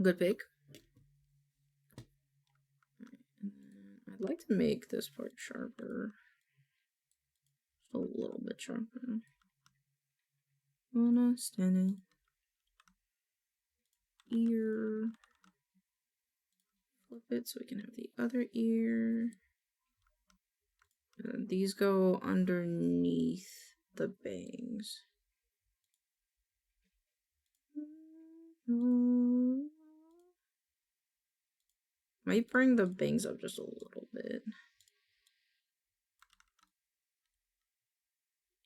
Good pick. I'd like to make this part sharper. Just a little bit sharper. Wanna stand in. Ear. Flip it so we can have the other ear. And then these go underneath the bangs. Might bring the bangs up just a little bit.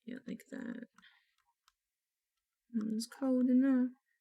Yeah, like that. It's cold enough.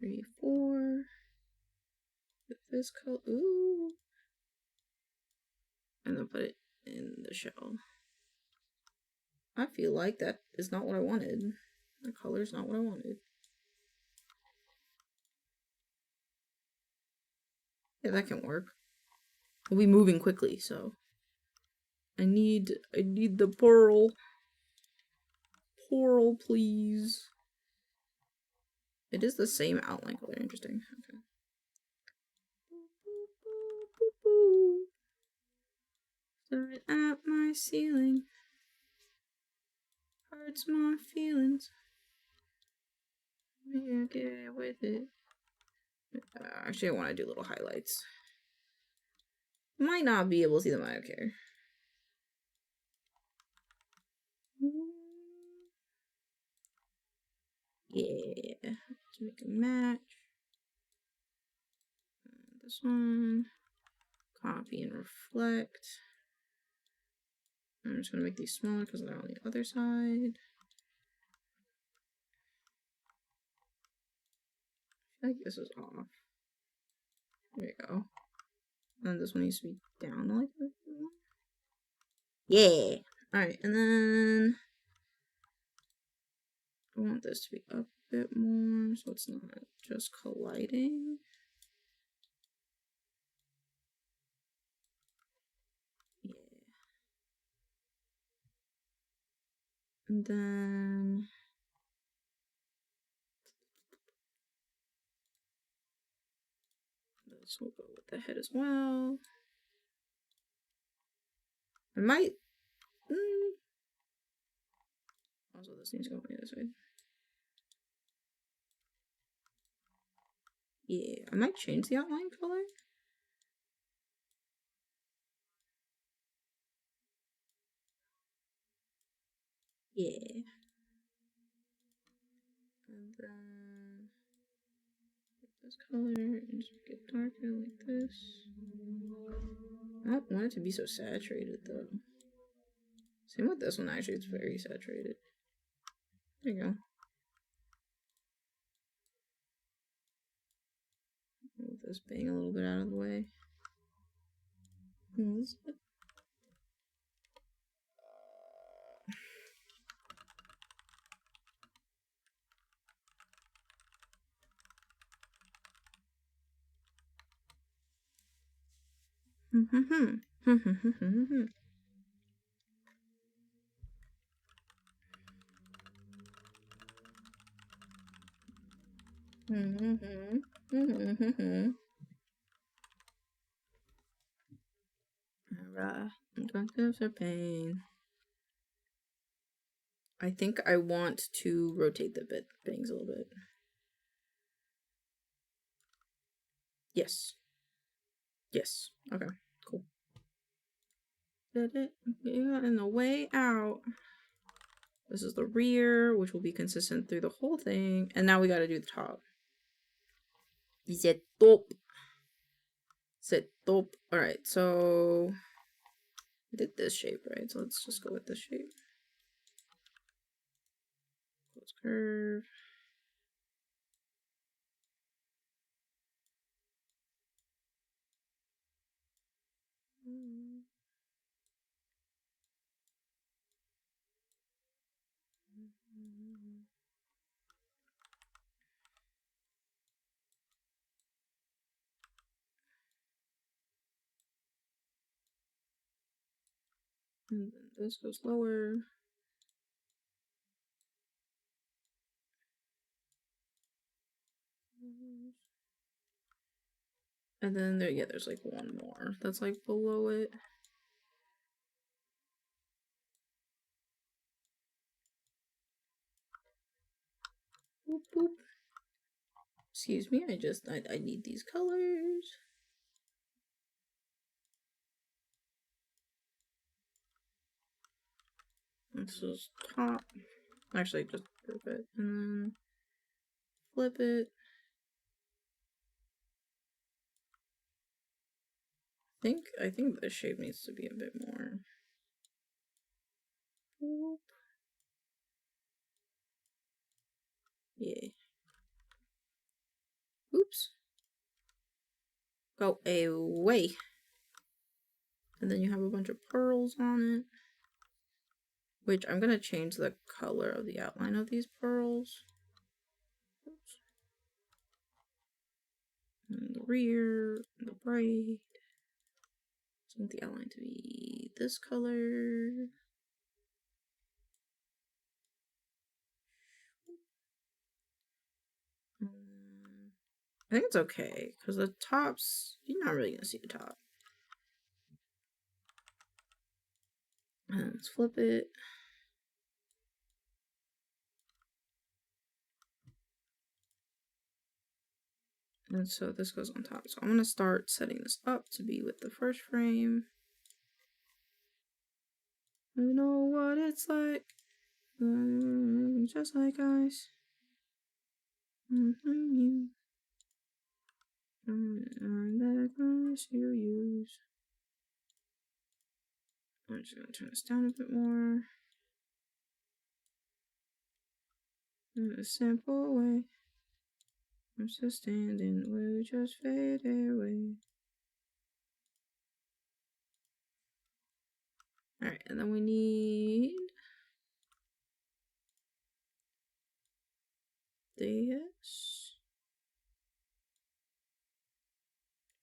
3, 4. With this color. Ooh. And then put it in the shell. I feel like that is not what I wanted. The color is not what I wanted. Yeah, that can work. We'll be moving quickly, so I need the pearl. Pearl, please. It is the same outline color. Interesting. Okay. Staring at my ceiling. Hurts my feelings. Yeah, get with it. Actually, I want to do little highlights. Might not be able to see them. I don't care. Yeah. Let's make a match. This one. Copy and reflect. I'm just going to make these smaller because they're on the other side. I think this is off. There you go. And this one needs to be down like this. Yeah. Alright, and then I want this to be up a bit more so it's not just colliding. Yeah. And then this will go with the head as well. I might. Also, this needs to go this way. Yeah, I might change the outline color. Yeah. And then this color and just make it darker like this. I don't want it to be so saturated though. Same with this one, actually, it's very saturated. There you go. Move this bang a little bit out of the way. Alright, I'm going to have pain. I think I want to rotate the bangs a little bit. Yes. Yes. Okay, cool. Did it? Yeah, and the way out. This is the rear, which will be consistent through the whole thing. And now we gotta do the top. Top. Alright, so I did this shape, right? So let's just go with this shape. Close curve. And then this goes lower. And then there, yeah, there's like one more that's like below it. Boop, boop. Excuse me, I need these colors. This is top. Actually, just flip it and then flip it. I think this shape needs to be a bit more. Boop. Yeah. Oops. Go away. And then you have a bunch of pearls on it. Which I'm going to change the color of the outline of these pearls. Oops. And the rear, and the braid. I want the outline to be this color. I think it's okay, because the tops, you're not really going to see the top. And let's flip it. And so this goes on top. So I'm going to start setting this up to be with the first frame. I know what it's like. Just like ice. You. And that glass you use. I'm just going to turn this down a bit more. In a simple way. I'm still standing, we'll just fade away. Alright, and then we need this.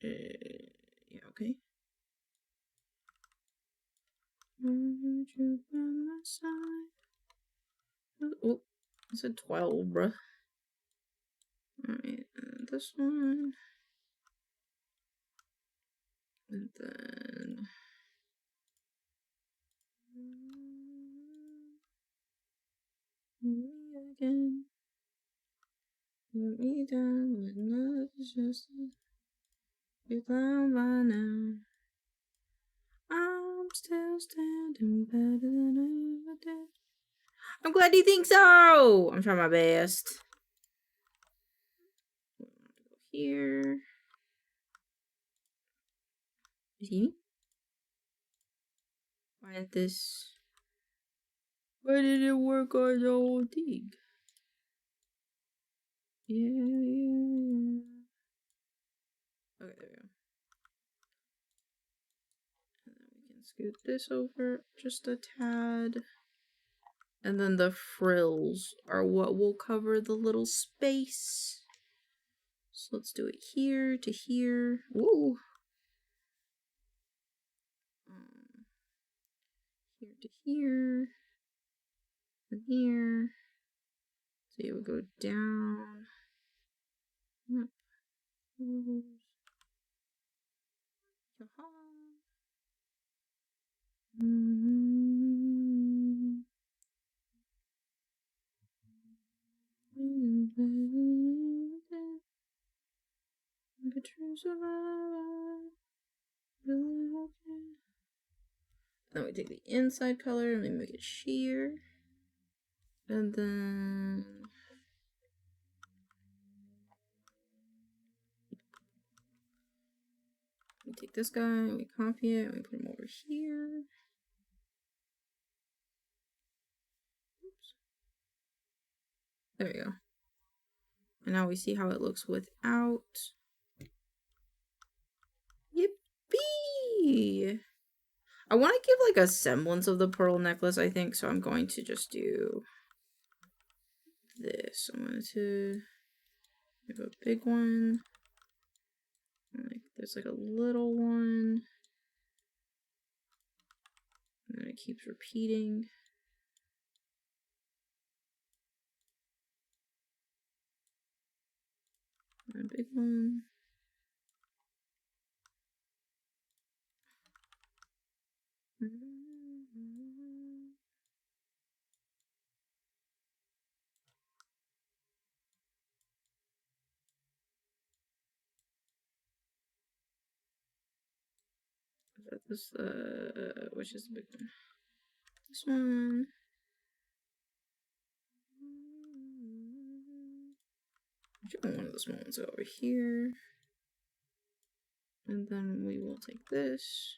Yeah, okay. Would you by my side? Oh, I said 12, bruh. Alright, and this one. And then me again. Let me down with love is just be found by now. I'm still standing better than I ever did. I'm glad you think so! I'm trying my best. Go here. You see me? Why did this? Why did it work on the whole thing? Yeah. Okay, there we go. And then we can scoot this over just a tad. And then the frills are what will cover the little space. So let's do it here to here. Woo! Here to here. And here. So you would go down. Up. Then we take the inside color and we make it sheer. And then we take this guy and we copy it and we put him over here. Oops. There we go. And now we see how it looks without. Yippee! I want to give like a semblance of the pearl necklace, I think, so I'm going to just do this. I'm going to give a big one. Like there's like a little one. And then it keeps repeating. And a big one. This, which is the big one? This one. One of the small ones over here. And then we will take this.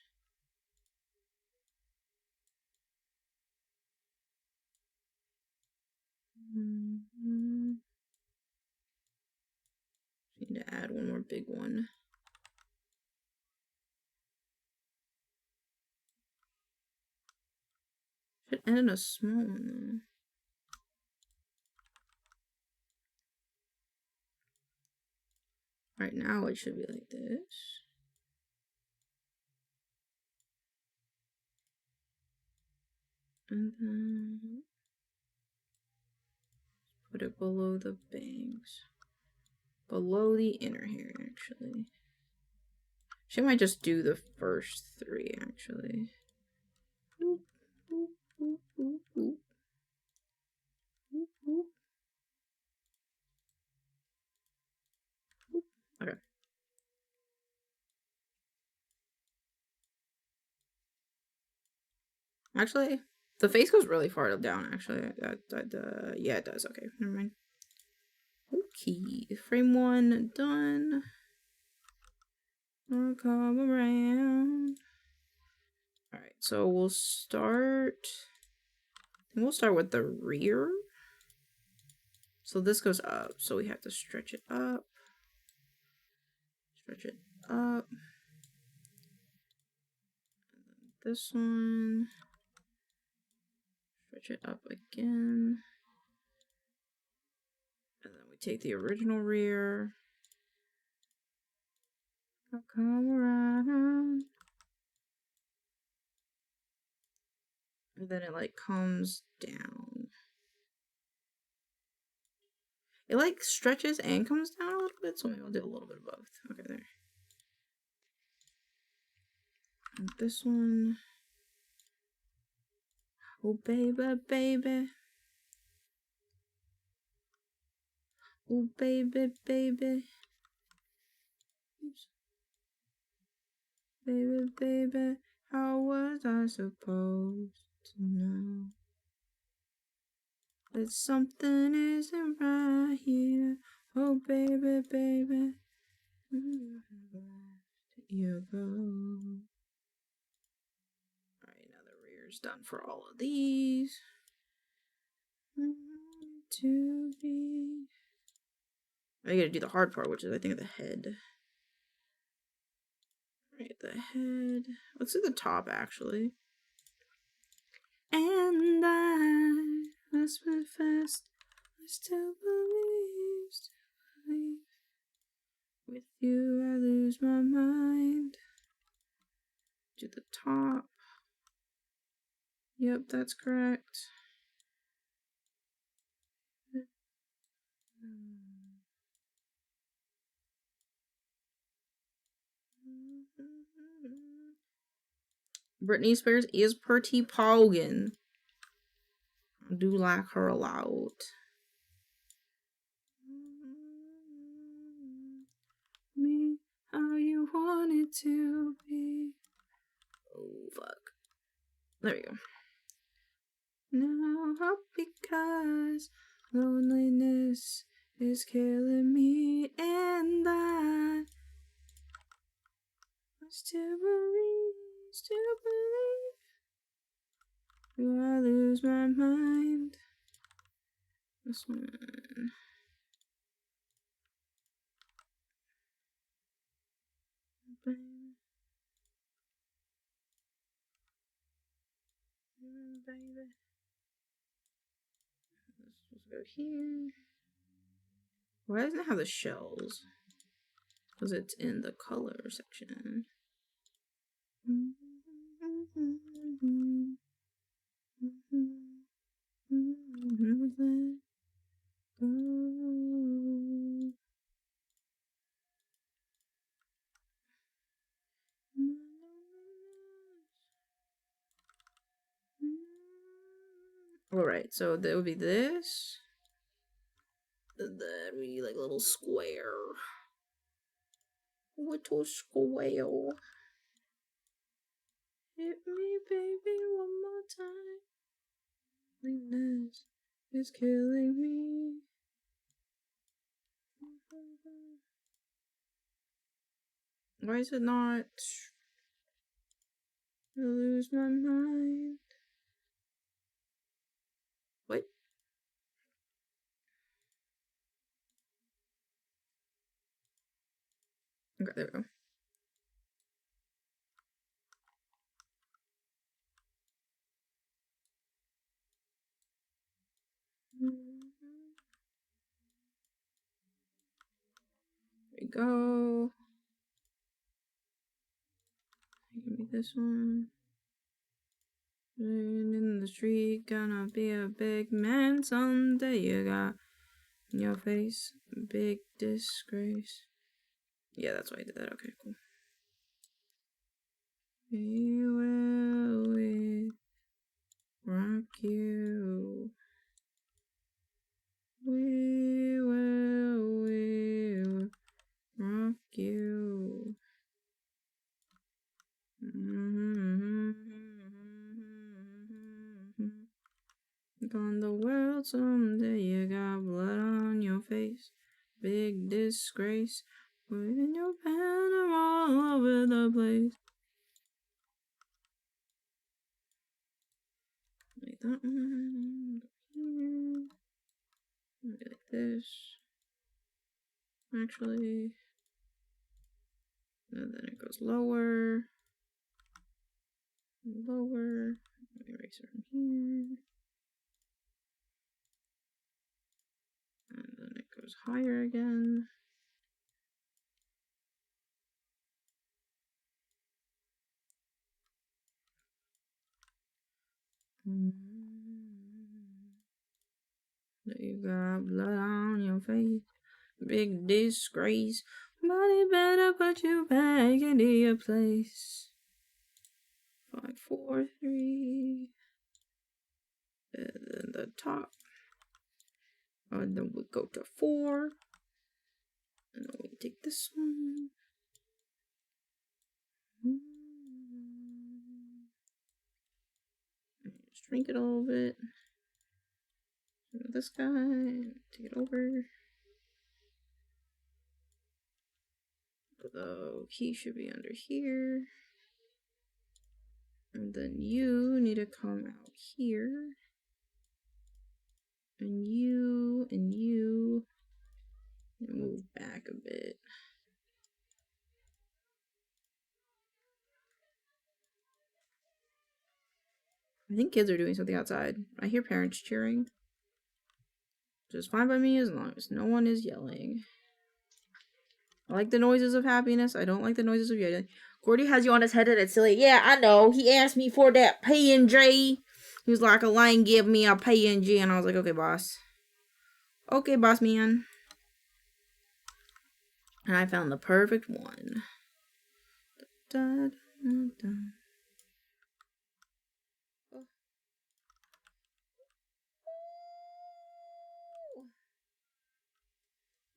Need to add one more big one. Should end in a small one though. Right now it should be like this. And then put it below the bangs. Below the inner hair, actually. She might just do the first 3, actually. Boop, boop, boop, boop, boop. Boop, boop. Boop. Okay. Actually, the face goes really far down, actually. Yeah, it does. Okay, never mind. Okay, frame 1 done. I'll come around. Alright, so we'll start with the rear. So this goes up, so we have to stretch it up. Stretch it up. And then this one. Stretch it up again. And then we take the original rear. I'll come around. And then it like comes down. It like stretches and comes down a little bit, so maybe I'll do a little bit of both. Okay, there. And this one. Oh baby, baby. Oh baby, baby. Oops. Baby, baby, how was I supposed to know that something isn't right here? Oh baby, baby, you go. Alright, now the rear's done for all of these. To be. I gotta do the hard part, which is I think the head. Right, the head. Let's do the top actually. And I must confess, I still believe. With you, I lose my mind. To the top. Yep, that's correct. Britney Spears is pretty poggin. I do like her a lot. Me, how you want it to be. Oh, fuck. There we go. Now, because loneliness is killing me, and I still believe. Do I lose my mind? This one. Baby. Let's just go here. Why doesn't it have the shells? Because it's in the color section. Alright, so there would be this. And then we like a little square. Little square. Hit me, baby, one more time. Loneliness is killing me. Why is it not? I lose my mind. What? Alright, there we go. There we go. Give me this one. In the street, gonna be a big man someday. You got in your face, big disgrace. Yeah, that's why I did that. Okay, cool. We will rock you. We will rock you. On the world someday, you got blood on your face, big disgrace, waving your banner all over the place. Like that one, here, maybe like this. Actually, and then it goes lower, lower. Let me erase it from here. And then it goes higher again. There you got blood on your face, big disgrace. Somebody better put you back into your place. 5, 4, 3. And then the top. And then we go to 4. And then we take this one. Shrink it a little bit. This guy, take it over. The key should be under here. And then you need to come out here. And you move back a bit. I think kids are doing something outside. I hear parents cheering. Which is fine by me as long as no one is yelling. I like the noises of happiness. I don't like the noises of yelling. Gordy has you on his head and it's silly. Yeah, I know. He asked me for that PNG. He was like, Elaine, give me a PNG. And I was like, okay, boss. Okay, boss man. And I found the perfect one. Da, da, da.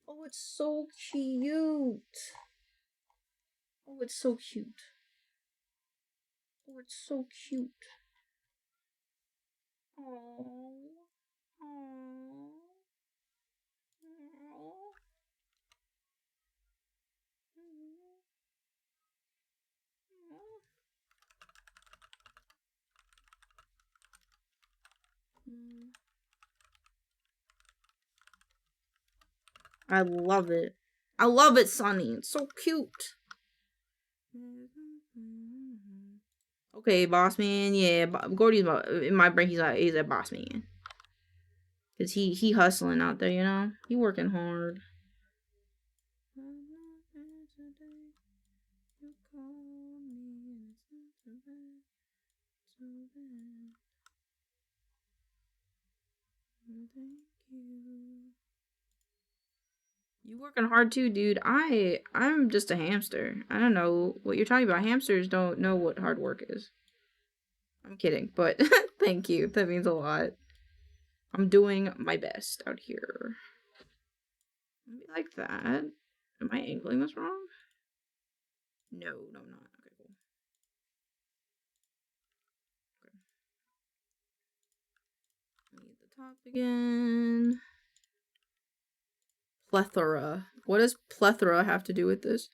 Oh, it's so cute. Oh, it's so cute. Oh, it's so cute. Oh. Oh. I love it. I love it, Sonny. It's so cute. Okay, boss man. Yeah, Gordy's in my brain. He's a boss man. Cause he hustling out there, you know. He working hard. You working hard too, dude. I'm just a hamster. I don't know what you're talking about. Hamsters don't know what hard work is. I'm kidding, but thank you. That means a lot. I'm doing my best out here. Maybe like that. Am I angling this wrong? No, I'm not. Okay, cool. Okay. I need the top again. Plethora. What does plethora have to do with this?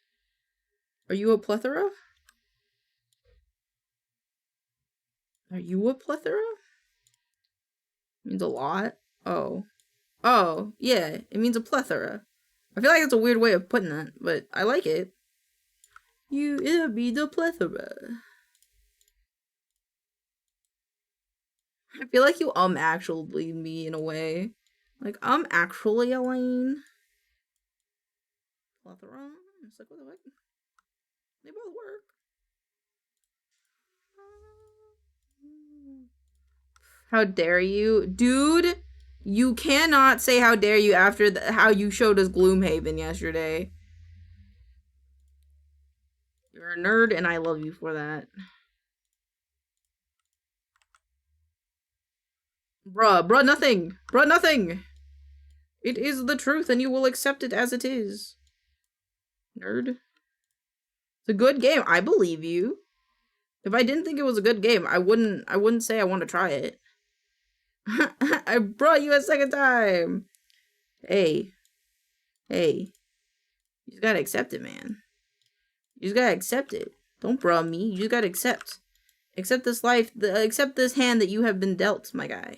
Are you a plethora? Are you a plethora? Means a lot. Oh. Oh, yeah. It means a plethora. I feel like it's a weird way of putting that, but I like it. It'll be the plethora. I feel like you actually me in a way. Like, actually Elaine. Plethora? It's like, what the fuck? They both work. How dare you? Dude, you cannot say how dare you after how you showed us Gloomhaven yesterday. You're a nerd and I love you for that. Bruh, nothing. Bruh, nothing. It is the truth and you will accept it as it is. Nerd. It's a good game. I believe you. If I didn't think it was a good game, I wouldn't say I want to try it. I brought you a second time. Hey. You just gotta accept it, man. You just gotta accept it. Don't bruh me. You just gotta accept. Accept this life. Accept this hand that you have been dealt, my guy.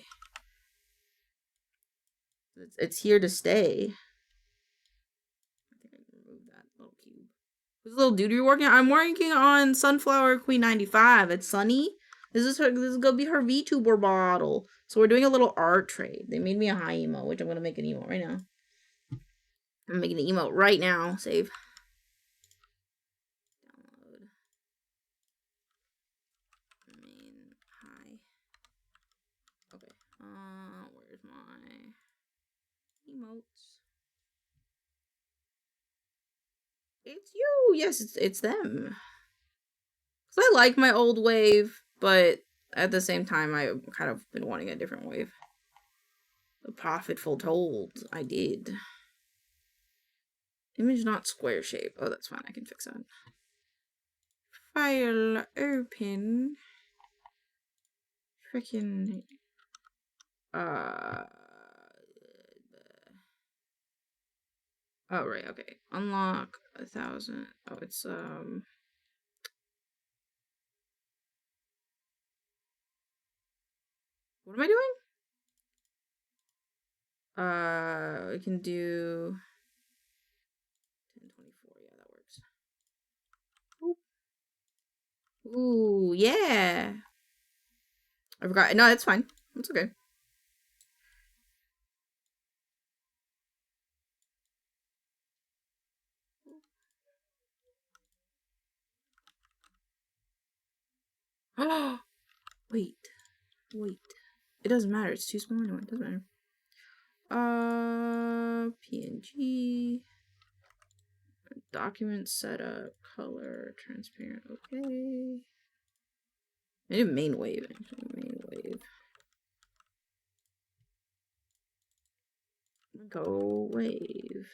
It's here to stay. I think I can remove that little cube. Who's the little dude you're working on? I'm working on Sunflower Queen 95. It's Sunny. This is gonna be her VTuber bottle. So we're doing a little art trade. They made me a high emote, which I'm gonna make an emote right now. I'm making an emote right now. Save. Download. Main high. Okay. Where's my emotes? It's you. Yes, it's them. Cause I like my old wave, but at the same time, I've kind of been wanting a different wave. The prophet foretold. I did. Image not square shape. Oh, that's fine. I can fix that. File open. Freaking. Oh, right. Okay. Unlock 1,000. Oh, it's, what am I doing? We can do 1024. Yeah, that works. Ooh, yeah. I forgot. No, it's fine. It's okay. Oh, wait. It doesn't matter. It's too small anyway. It doesn't matter. PNG. Document setup. Color. Transparent. Okay. Maybe main wave. Actually, main wave. Go wave.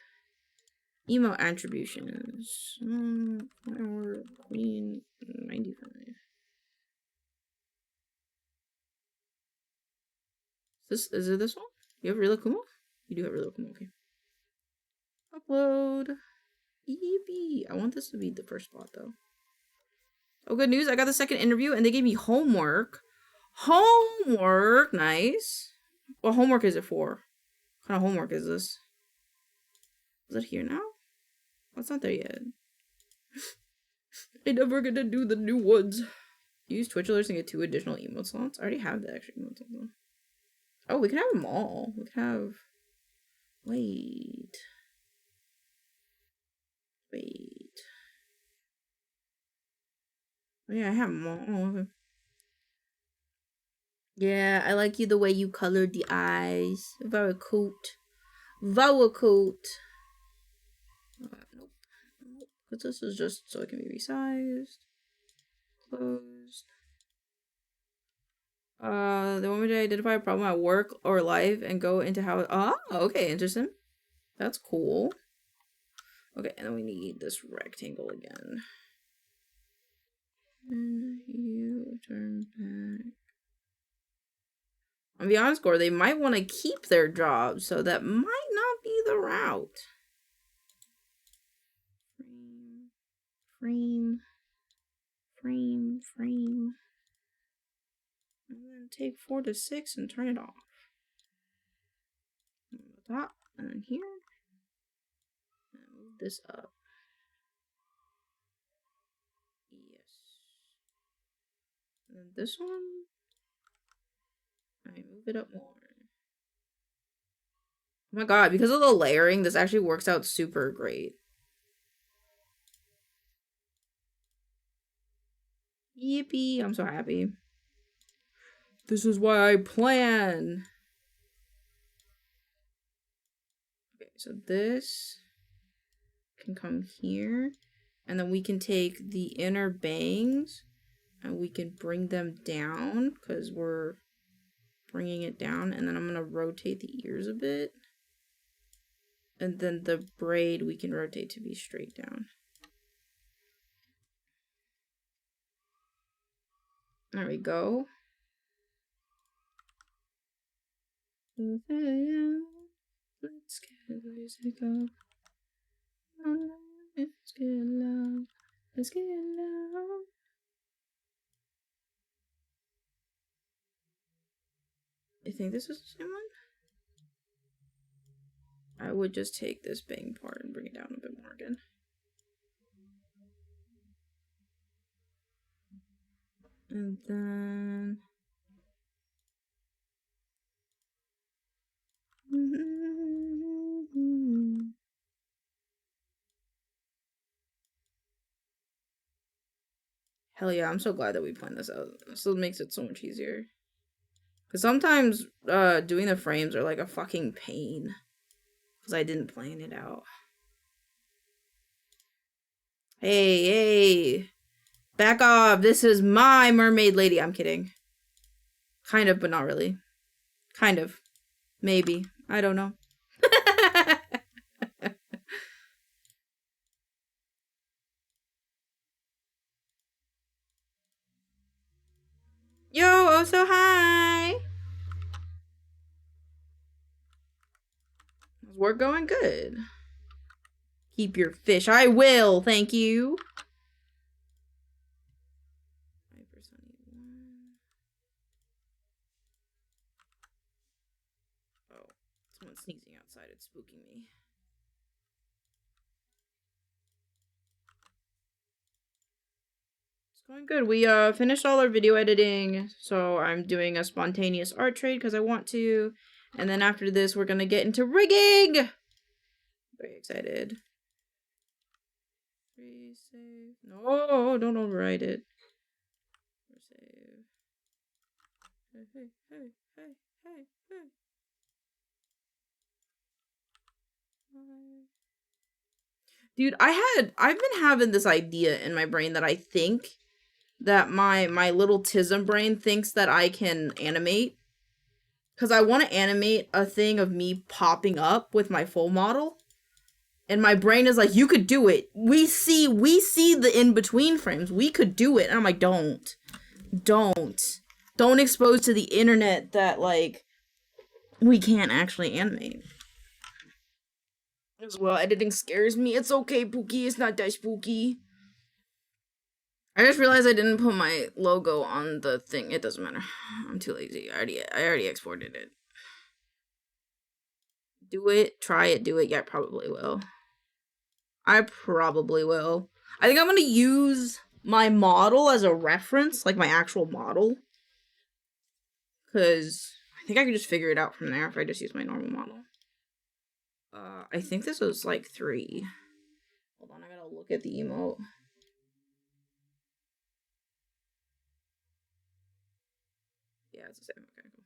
Emo attributions. Queen 95. Is it this one? You have Rilakumo? You do have Rilakumo, okay. Upload. EB. I want this to be the first spot though. Oh, good news. I got the second interview and they gave me homework. Homework. Nice. What homework is it for? What kind of homework is this? Is it here now? Oh, it's not there yet. I never gonna do the new ones. Use Twitch alerts and get 2 additional emote slots. I already have the extra emote slots. Oh, we can have them all. We can have... Wait. Oh, yeah, I have them all. Yeah, I like you the way you colored the eyes. Very cute. Very cute. Nope. But this is just so it can be resized. Closed. They want me to identify a problem at work or life and go into how. Oh, okay, interesting. That's cool. Okay, and then we need this rectangle again. And you turn back. On the on score, they might want to keep their job, so that might not be the route. Frame. And then take 4 to 6 and turn it off. And the top, and then here. And move this up. And then this one. Alright, move it up more. Oh my god, because of the layering, this actually works out super great. Yippee, I'm so happy. This is why I plan. Okay, so this can come here. And then we can take the inner bangs and we can bring them down because we're bringing it down. And then I'm going to rotate the ears a bit. And then the braid we can rotate to be straight down. There we go. Let's get music up. Let's get loud. Let's get loud. I think this is the same one. I would just take this bang part and bring it down a bit more again. And then... Hell yeah, I'm so glad that we planned this out. This makes it so much easier. Because sometimes doing the frames are like a fucking pain. Because I didn't plan it out. Hey, hey. Back off. This is my mermaid lady. I'm kidding. Kind of, but not really. Kind of. Maybe. I don't know. Yo, oh so hi. We're going good. Keep your fish. I will, thank you. Oh, someone's sneezing outside. It's spooking me. It's going good. We finished all our video editing, so I'm doing a spontaneous art trade because I want to. And then after this, we're gonna get into rigging. Very excited. Save. No, don't overwrite it. Save. Hey, hey, hey, hey, hey, hey. Dude, I've been having this idea in my brain that I think that my little tism brain thinks that I can animate. Because I want to animate a thing of me popping up with my full model. And my brain is like, you could do it. We see the in-between frames. We could do it. And I'm like, don't. Don't expose to the internet that, like, we can't actually animate. As well, editing scares me. It's okay, Pookie. It's not that spooky. I just realized I didn't put my logo on the thing. It doesn't matter. I'm too lazy. I already exported it. Do it. Try it. Do it. Yeah, I probably will. I probably will. I think I'm gonna use my model as a reference, like my actual model. Because I think I can just figure it out from there if I just use my normal model. I think this was like 3. Hold on, I gotta look at the emote. Yeah, it's the same. Okay, cool.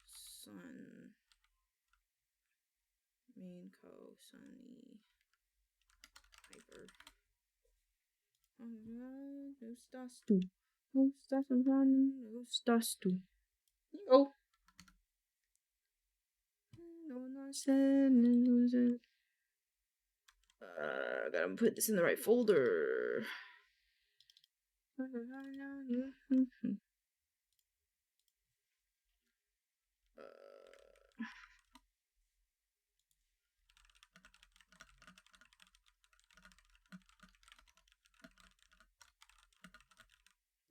Sun. maincoow, sunny. Hyper. Who's das du? Who's das running? Who's das du? Oh. No one said it. Gotta put this in the right folder.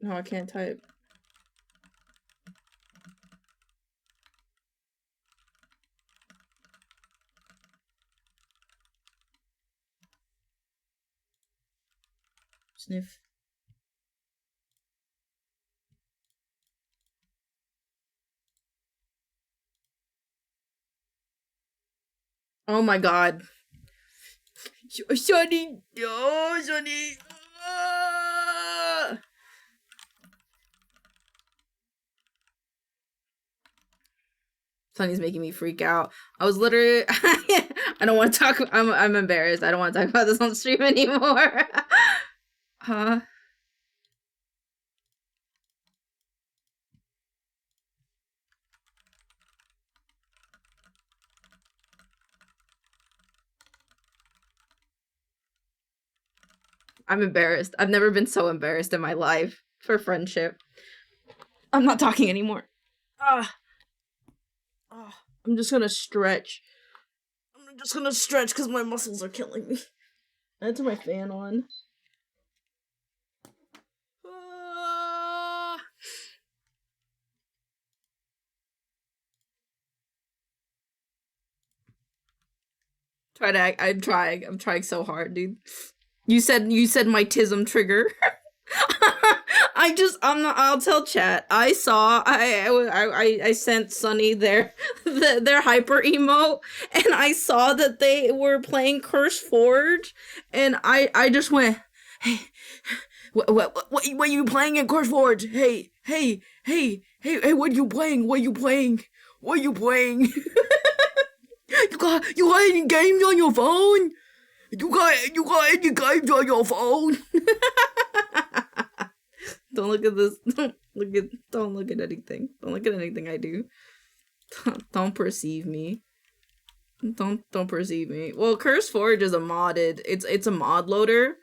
No, I can't type. Sniff. Oh my god. Sonny! Oh, Sonny! Ah! Sonny's making me freak out. I was literally I don't want to talk. I'm embarrassed. I don't want to talk about this on stream anymore. Huh? I'm embarrassed. I've never been so embarrassed in my life for friendship. I'm not talking anymore. Ah. Ah. I'm just gonna stretch. I'm just gonna stretch because my muscles are killing me. I had to turn my fan on. Ah. I'm trying so hard, dude. You said my tism trigger. I'll tell chat. I sent Sunny their hyper emote, and I saw that they were playing Curse Forge, and I just went, hey, what are you playing in Curse Forge? Hey, what are you playing? What are you playing? What are you playing? You got any games on your phone? You got any games on your phone? Don't look at this. Don't look at anything. Don't look at anything I do. Don't perceive me. Don't perceive me. Well, Curse Forge is a modded. It's a mod loader.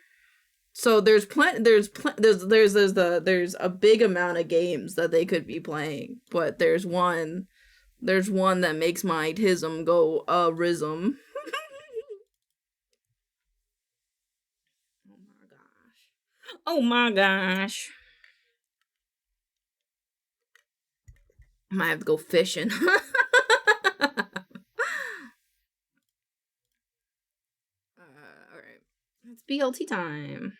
So there's a big amount of games that they could be playing, but there's one that makes my tism go rism. Oh my gosh. I might have to go fishing. Alright. It's BLT time.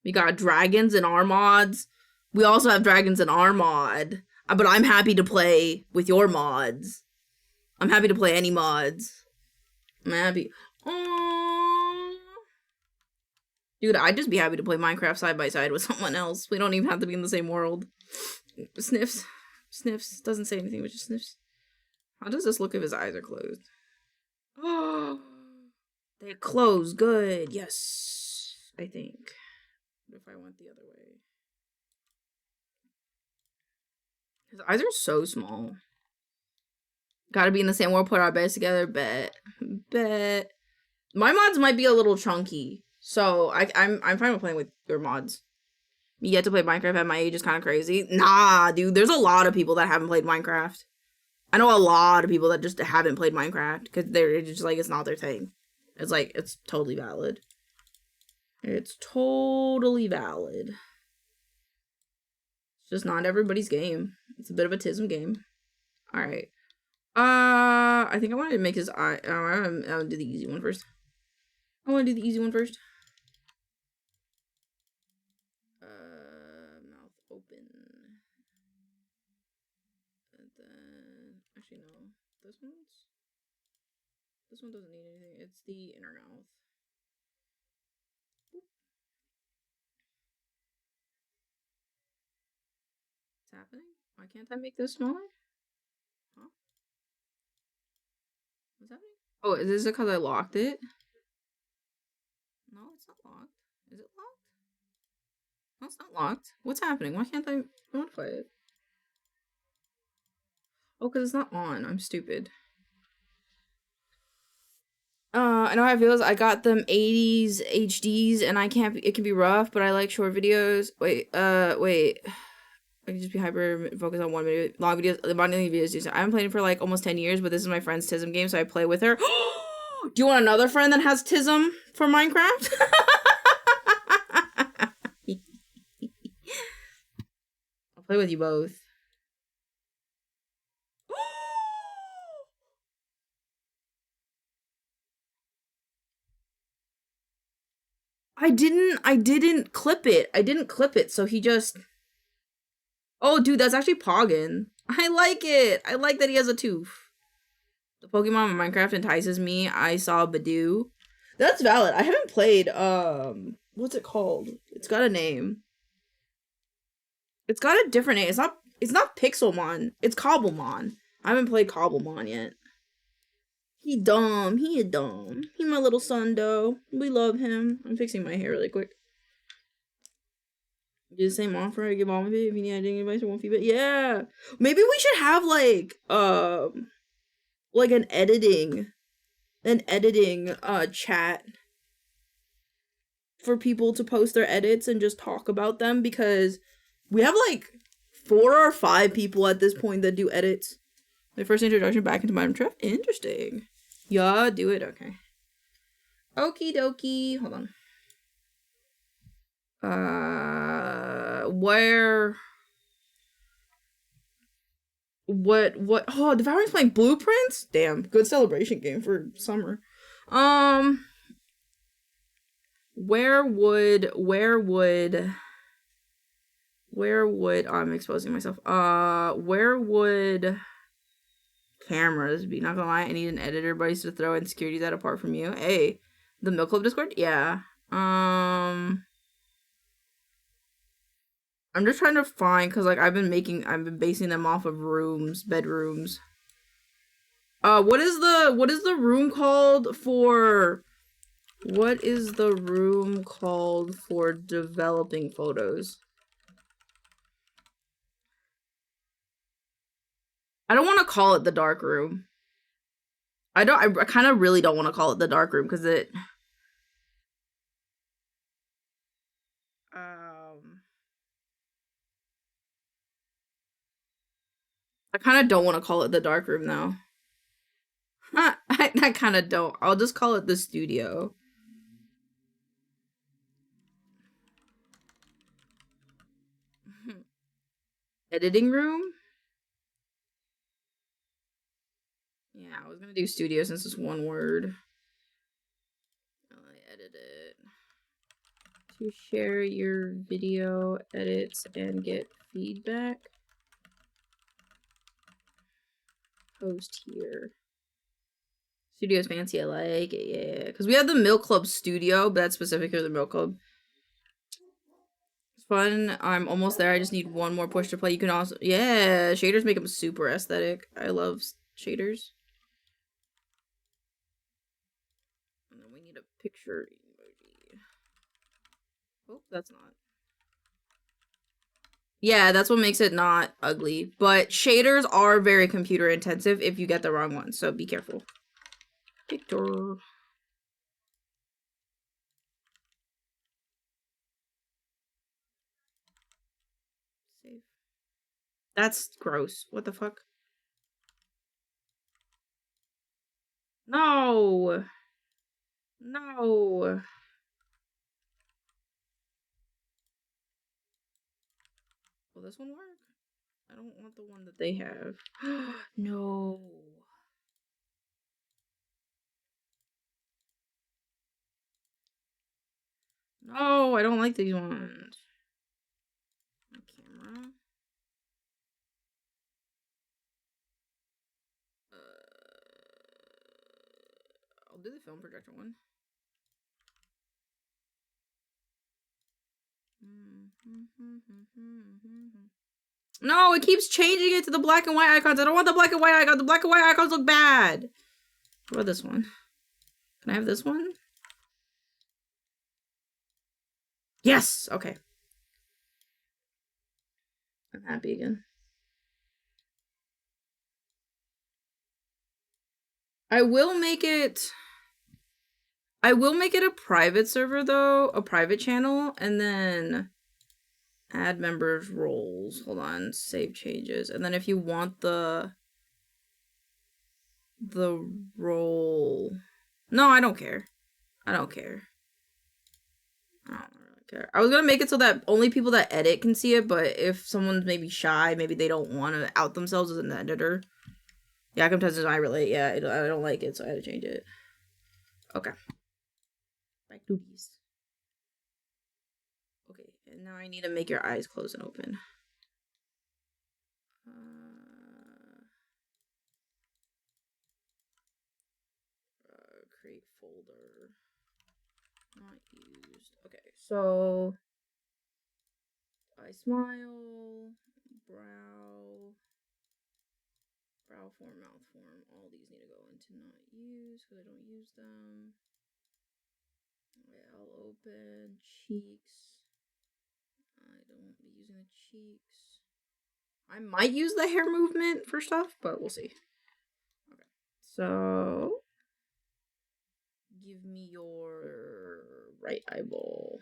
We got dragons in our mods. We also have dragons in our mod. But I'm happy to play with your mods. I'm happy to play any mods. I'm happy. Aww. Dude, I'd just be happy to play Minecraft side by side with someone else. We don't even have to be in the same world. Sniffs. Sniffs. Doesn't say anything, but just sniffs. How does this look if his eyes are closed? Oh, they're closed. Good. Yes. I think. What if I went the other way? His eyes are so small. Gotta be in the same world, put our beds together. Bet. My mods might be a little chunky. So I'm fine with playing with your mods. You get to play Minecraft at my age is kind of crazy. Nah, dude. There's a lot of people that haven't played Minecraft. I know a lot of people that just haven't played Minecraft because they're just like, it's not their thing. It's like, it's totally valid. It's totally valid. It's just not everybody's game. It's a bit of a tism game. All right. I think I wanted to make his eye. I'm gonna do the easy one first. Mouth open. And then, actually no. This one doesn't need anything. It's the inner mouth. Boop. What's happening? Why can't I make this smaller? Huh? What's happening? Oh, is this because I locked it? No, it's not locked. Is it locked? No, it's not locked. What's happening? Why can't I modify it? Oh, because it's not on. I'm stupid. I know how it feels. I got them 80s HDs, and it can be rough, but I like short videos. Wait. I can just be hyper focused on one video. Long videos, the bonding videos. I've been playing for like almost 10 years, but this is my friend's tism game, so I play with her. Do you want another friend that has tism for Minecraft? I'll play with you both. I didn't clip it. So he just... Oh, dude, that's actually Poggin. I like it. I like that he has a tooth. The Pokemon in Minecraft entices me. I saw Badoo. That's valid. I haven't played, what's it called? It's got a name. It's got a different name. It's not Pixelmon. It's Cobblemon. I haven't played Cobblemon yet. He dumb. He dumb. He my little son, though. We love him. I'm fixing my hair really quick. Do the same offer I give all of it if you need editing advice or want feedback. Yeah. Maybe we should have like an editing chat for people to post their edits and just talk about them, because we have like 4 or 5 people at this point that do edits. My first introduction back into Minecraft. Interesting. Yeah, do it. Okay. Okie dokie. Hold on. What? Oh, Devour's playing Blueprints? Damn, good celebration game for summer. Where would I'm exposing myself. Where would cameras be? Not gonna lie, I need an editor buddies to throw insecurities at apart from you. Hey, the Milk Club Discord? Yeah. I'm just trying to find, cause like I've been basing them off of bedrooms. What is the room called for? What is the room called for developing photos? I don't want to call it the dark room. I kind of really don't want to call it the dark room, because it... I kind of don't want to call it the dark room, though. I kind of don't. I'll just call it the studio. Editing room? Yeah, I was gonna do studio since it's one word. I edit it. To share your video edits and get feedback. Post here. Studio's fancy, I like it, yeah. Because we have the Milk Club Studio, but that's specific to the Milk Club. It's fun. I'm almost there. I just need one more push to play. You can also... Yeah, shaders make them super aesthetic. I love shaders. And then we need a picture emoji. Oh, that's not. Yeah, that's what makes it not ugly. But shaders are very computer intensive if you get the wrong one, so be careful. Victor. Save. That's gross. What the fuck? No. No. Will this one work? I don't want the one that they have. No. No, I don't like these ones. My camera. I'll do the film projector one. No, it keeps changing it to the black and white icons. I don't want the black and white icons. The black and white icons look bad. What about this one? Can I have this one? Yes! Okay. I'm happy again. I will make it a private server, though. A private channel. And then add members roles. Hold on. Save changes. And then if you want the role... No, I don't care. I don't care. I don't really care. I was gonna make it so that only people that edit can see it, but if someone's maybe shy, maybe they don't want to out themselves as an editor. Yeah, sometimes I relate. Yeah, I don't like it, so I had to change it. Okay. Back to these. now I need to make your eyes close and open. Create folder. Not used. Okay, so eye smile, brow form, mouth form. All these need to go into not use because I don't use them. I'll open cheeks. I don't be using the cheeks. I might use the hair movement for stuff, but we'll see. Okay, so give me your right eyeball.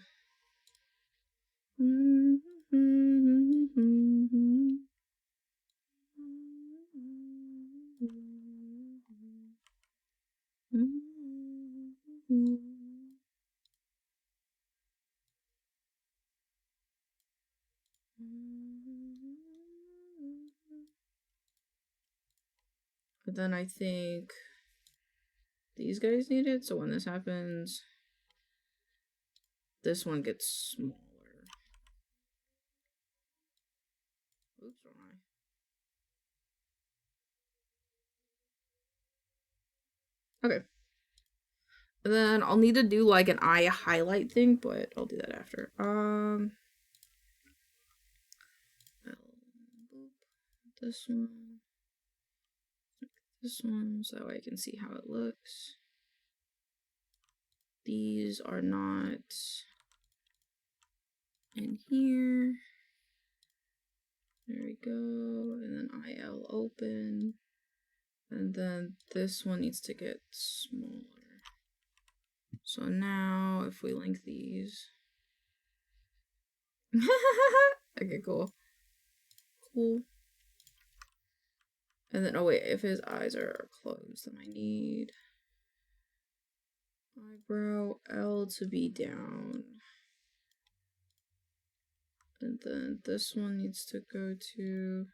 But then I think these guys need it, so when this happens, this one gets smaller. Oops, wrong eye. Okay. And then I'll need to do like an eye highlight thing, but I'll do that after. This one. This one, so I can see how it looks. These are not in here. There we go. And then IL open. And then this one needs to get smaller. So now if we link these. Okay, cool. Cool. And then, oh wait, if his eyes are closed, then I need eyebrow L to be down. And then this one needs to go to,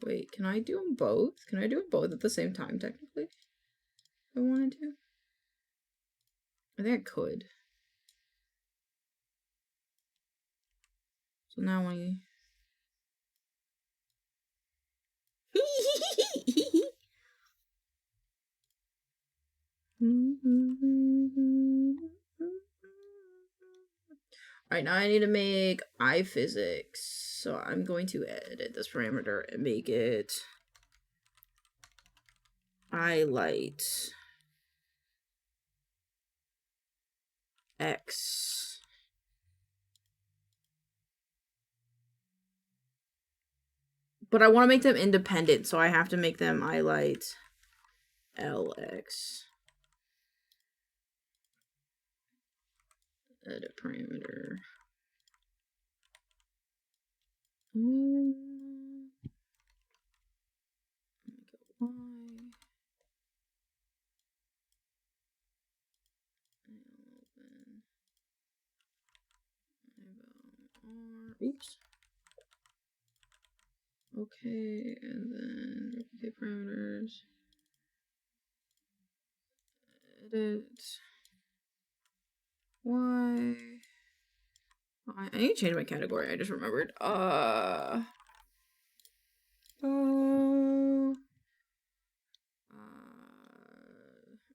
wait, can I do them both? Can I do them both at the same time, technically? If I wanted to? I think I could. So now when Alright, now I need to make eye physics. So I'm going to edit this parameter and make it eye light X. But I want to make them independent, so I have to make them eye light LX. Edit parameter. Make it Y. R. Oops. Okay, and then replicate parameters. Edit. Why? I need to change my category. I just remembered. I'm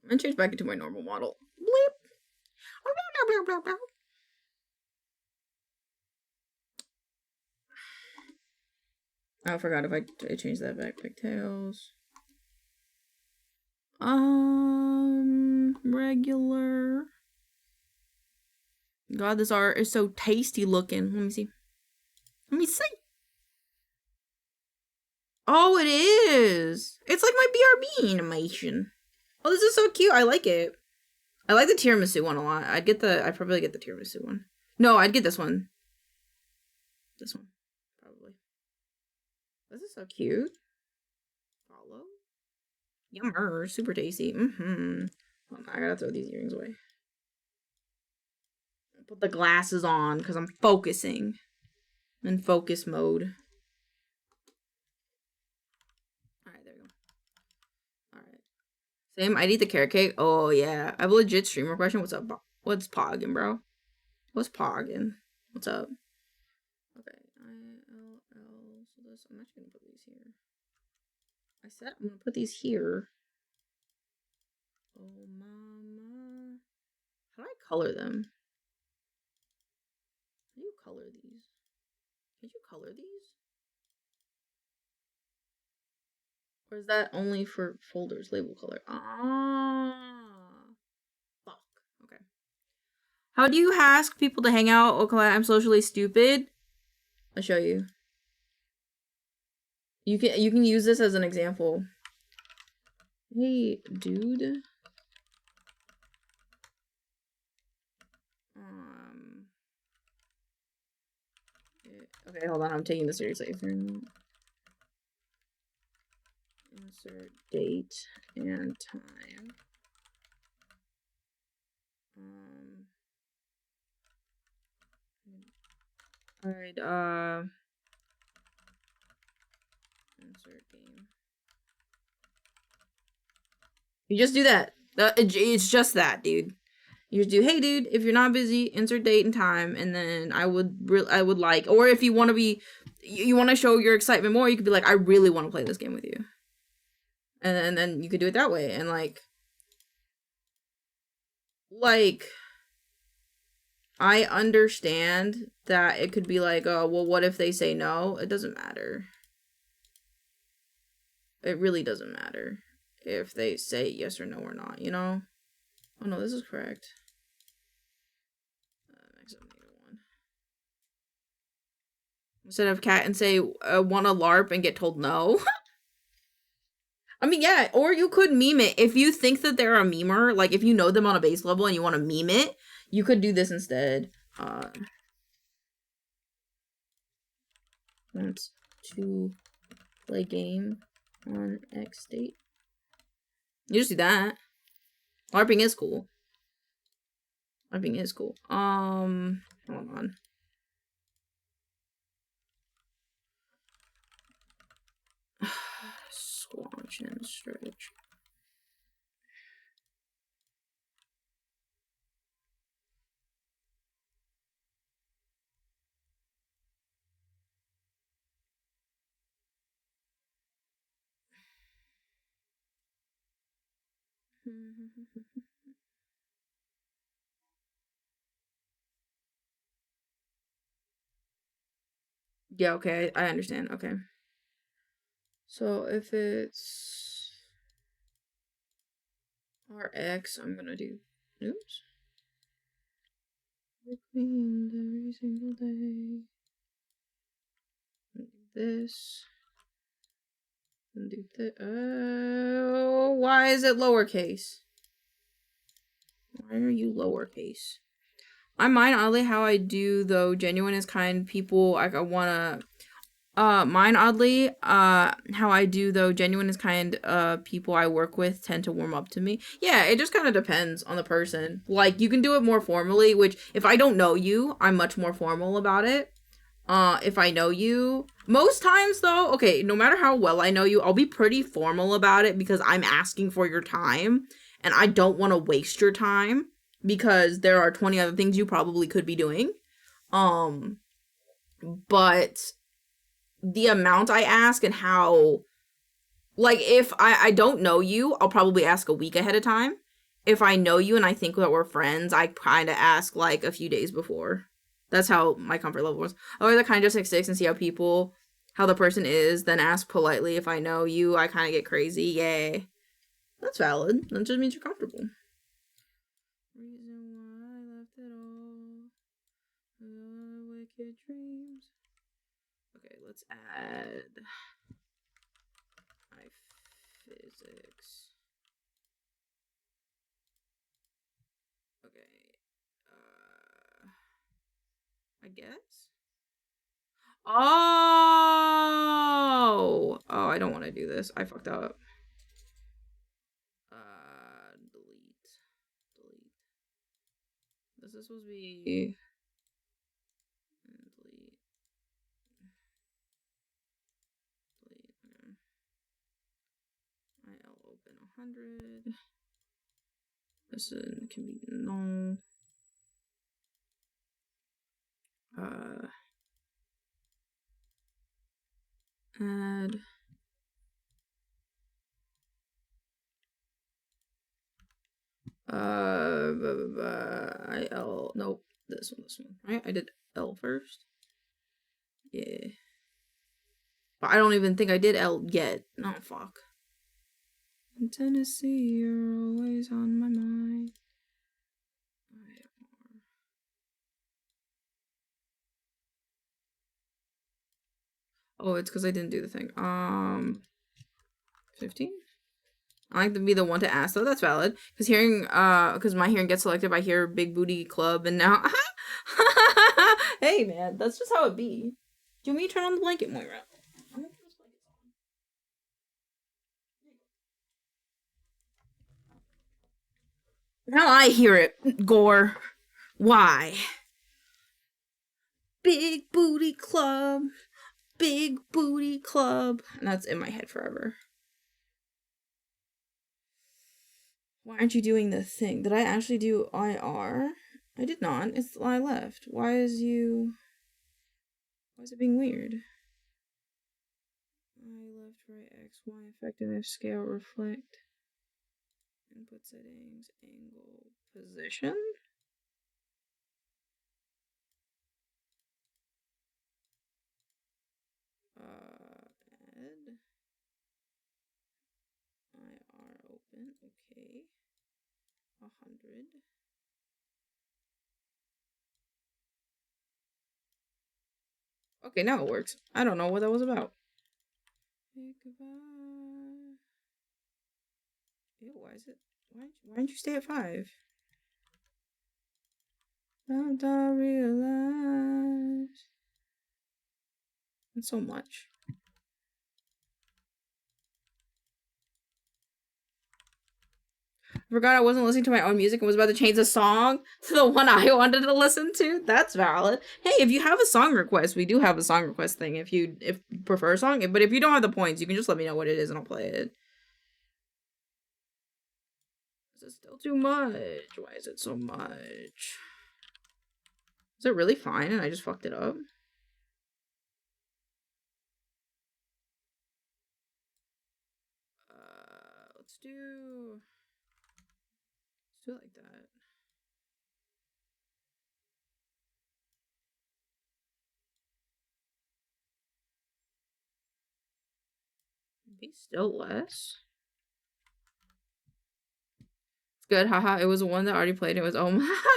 gonna change back into my normal model. Bleep. I forgot if I change that back. Pigtails. Regular. God, this art is so tasty looking. Let me see. Let me see. Oh, it is. It's like my BRB animation. Oh, this is so cute. I like it. I like the tiramisu one a lot. I'd probably get the tiramisu one. No, I'd get this one. This one. Probably. This is so cute. Follow. Yummer. Super tasty. I gotta throw these earrings away. Put the glasses on because I'm focusing. In focus mode. Alright, there we go. Alright. Same, I'd eat the carrot cake. Oh, yeah. I have a legit streamer question. What's up? What's poggin', bro? What's poggin'? What's up? Okay, ILL. So this, I'm actually gonna put these here. I said I'm gonna put these here. Oh, mama. How do I color them? How do you color these? Can you color these? Or is that only for folders, label color? Ah. Fuck. Okay. How do you ask people to hang out? Okay, I'm socially stupid. I'll show you. You can use this as an example. Hey, dude. Okay, hold on. I'm taking this seriously. Insert date and time. All right. Insert game. You just do that. It's just that, dude. You just do, hey, dude, if you're not busy, insert date and time, and then I would like, or if you want to be, you want to show your excitement more, you could be like, I really want to play this game with you, and then you could do it that way, and like, I understand that it could be like, oh, well, what if they say no? It doesn't matter. It really doesn't matter if they say yes or no or not, you know? Oh no, this is correct. Instead of cat and say, want a LARP and get told no. I mean, yeah, or you could meme it. If you think that they're a memer, like if you know them on a base level and you want to meme it, you could do this instead. Want to play game on X date. You just do that. LARPing is cool. LARPing is cool. Hold on. Squash and stretch. Yeah, okay, I understand. Okay. So if it's RX, I'm gonna do, oops. Cleaned every single day. Do this. And do this. Oh, why is it lowercase? Why are you lowercase? I mind oddly how I do though. Genuine is kind people. I wanna. Mine oddly, how I do though, genuine is kind, people I work with tend to warm up to me. Yeah, it just kind of depends on the person. Like, you can do it more formally, which, if I don't know you, I'm much more formal about it. If I know you, most times though, okay, no matter how well I know you, I'll be pretty formal about it because I'm asking for your time, and I don't want to waste your time, because there are 20 other things you probably could be doing. But the amount I ask and how, like, if I don't know you, I'll probably ask a week ahead of time. If I know you and I think that we're friends, I kind of ask like a few days before. That's how my comfort level was. Or I kind of just like six and see how the person is, then ask politely. If I know you, I kind of get crazy. Yay. That's valid. That just means you're comfortable. Reason why I left it all. Wicked dreams. Okay, let's add my physics. Okay, I guess. Oh, I don't want to do this. I fucked up. Delete. This is supposed to be. Delete. Okay. I'll open 100. This can be null. Add. L. Nope. This one. Right? I did L first. Yeah. But I don't even think I did L yet. No, fuck. In Tennessee, you're always on my mind. Oh, it's because I didn't do the thing. 15? I like to be the one to ask, though. That's valid. Because my hearing gets selected by Hear Big Booty Club, and now... Hey, man, that's just how it be. Do you want me to turn on the blanket, Moira? I'm gonna put this blanket on. Now I hear it, Gore. Why? Big Booty Club. Big Booty Club. And that's in my head forever. Why aren't you doing the thing? Did I actually do IR? I did not. I left. Why is it being weird? I left, right, X, Y, effectiveness, scale, reflect. Input settings, angle, position. Add. IR open, okay. 100. Okay, now it works. I don't know what that was about. Ew, why is it? Why didn't you stay at 5? Don't realize. That's so much. I forgot I wasn't listening to my own music and was about to change the song to the one I wanted to listen to. That's valid. Hey, if you have a song request, we do have a song request thing if you prefer a song. But if you don't have the points, you can just let me know what it is and I'll play it. Is it still too much? Why is it so much? Is it really fine and I just fucked it up? Let's do it like that. Maybe still less. It's good, haha. It was one that already played. It was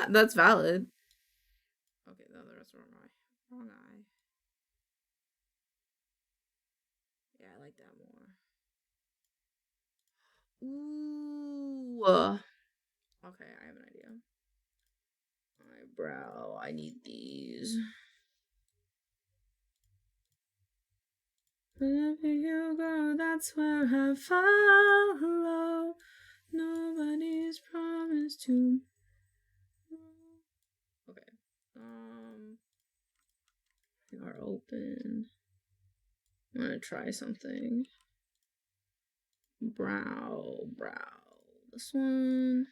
that's valid. Okay, no, the rest are wrong eye. Yeah, I like that more. Ooh. Okay, I have an idea. Eyebrow. I need these. Wherever you go, that's where I follow. Nobody's promised to. Okay. We are open. I'm gonna try something. Brow. This one.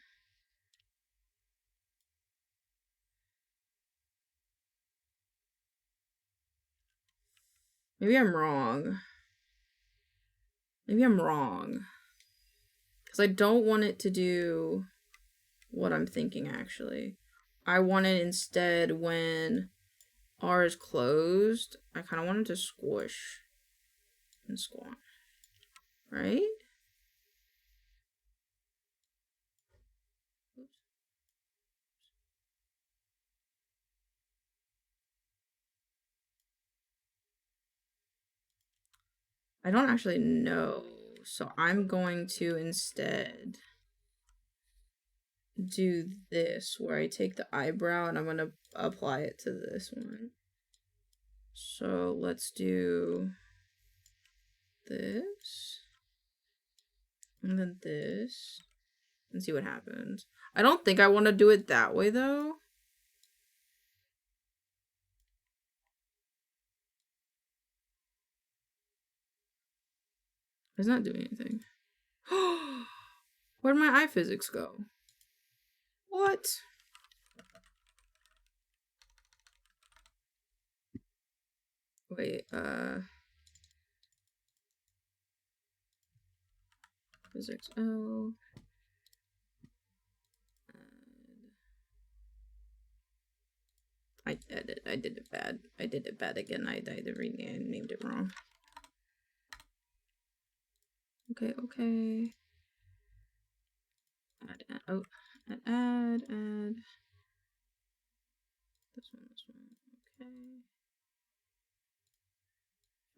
Maybe I'm wrong. Because I don't want it to do what I'm thinking, actually. I want it instead when R is closed. I kind of want it to squish and squat. Right? Oops. I don't actually know. So I'm going to instead do this where I take the eyebrow and I'm going to apply it to this one. So let's do this and then this and see what happens. I don't think I want to do it that way though. It's not doing anything. Where'd my eye physics go? What? Wait, physics L. I did it bad. I did it bad again. I named it wrong. Okay, okay. Add, oh, add. This one. Okay.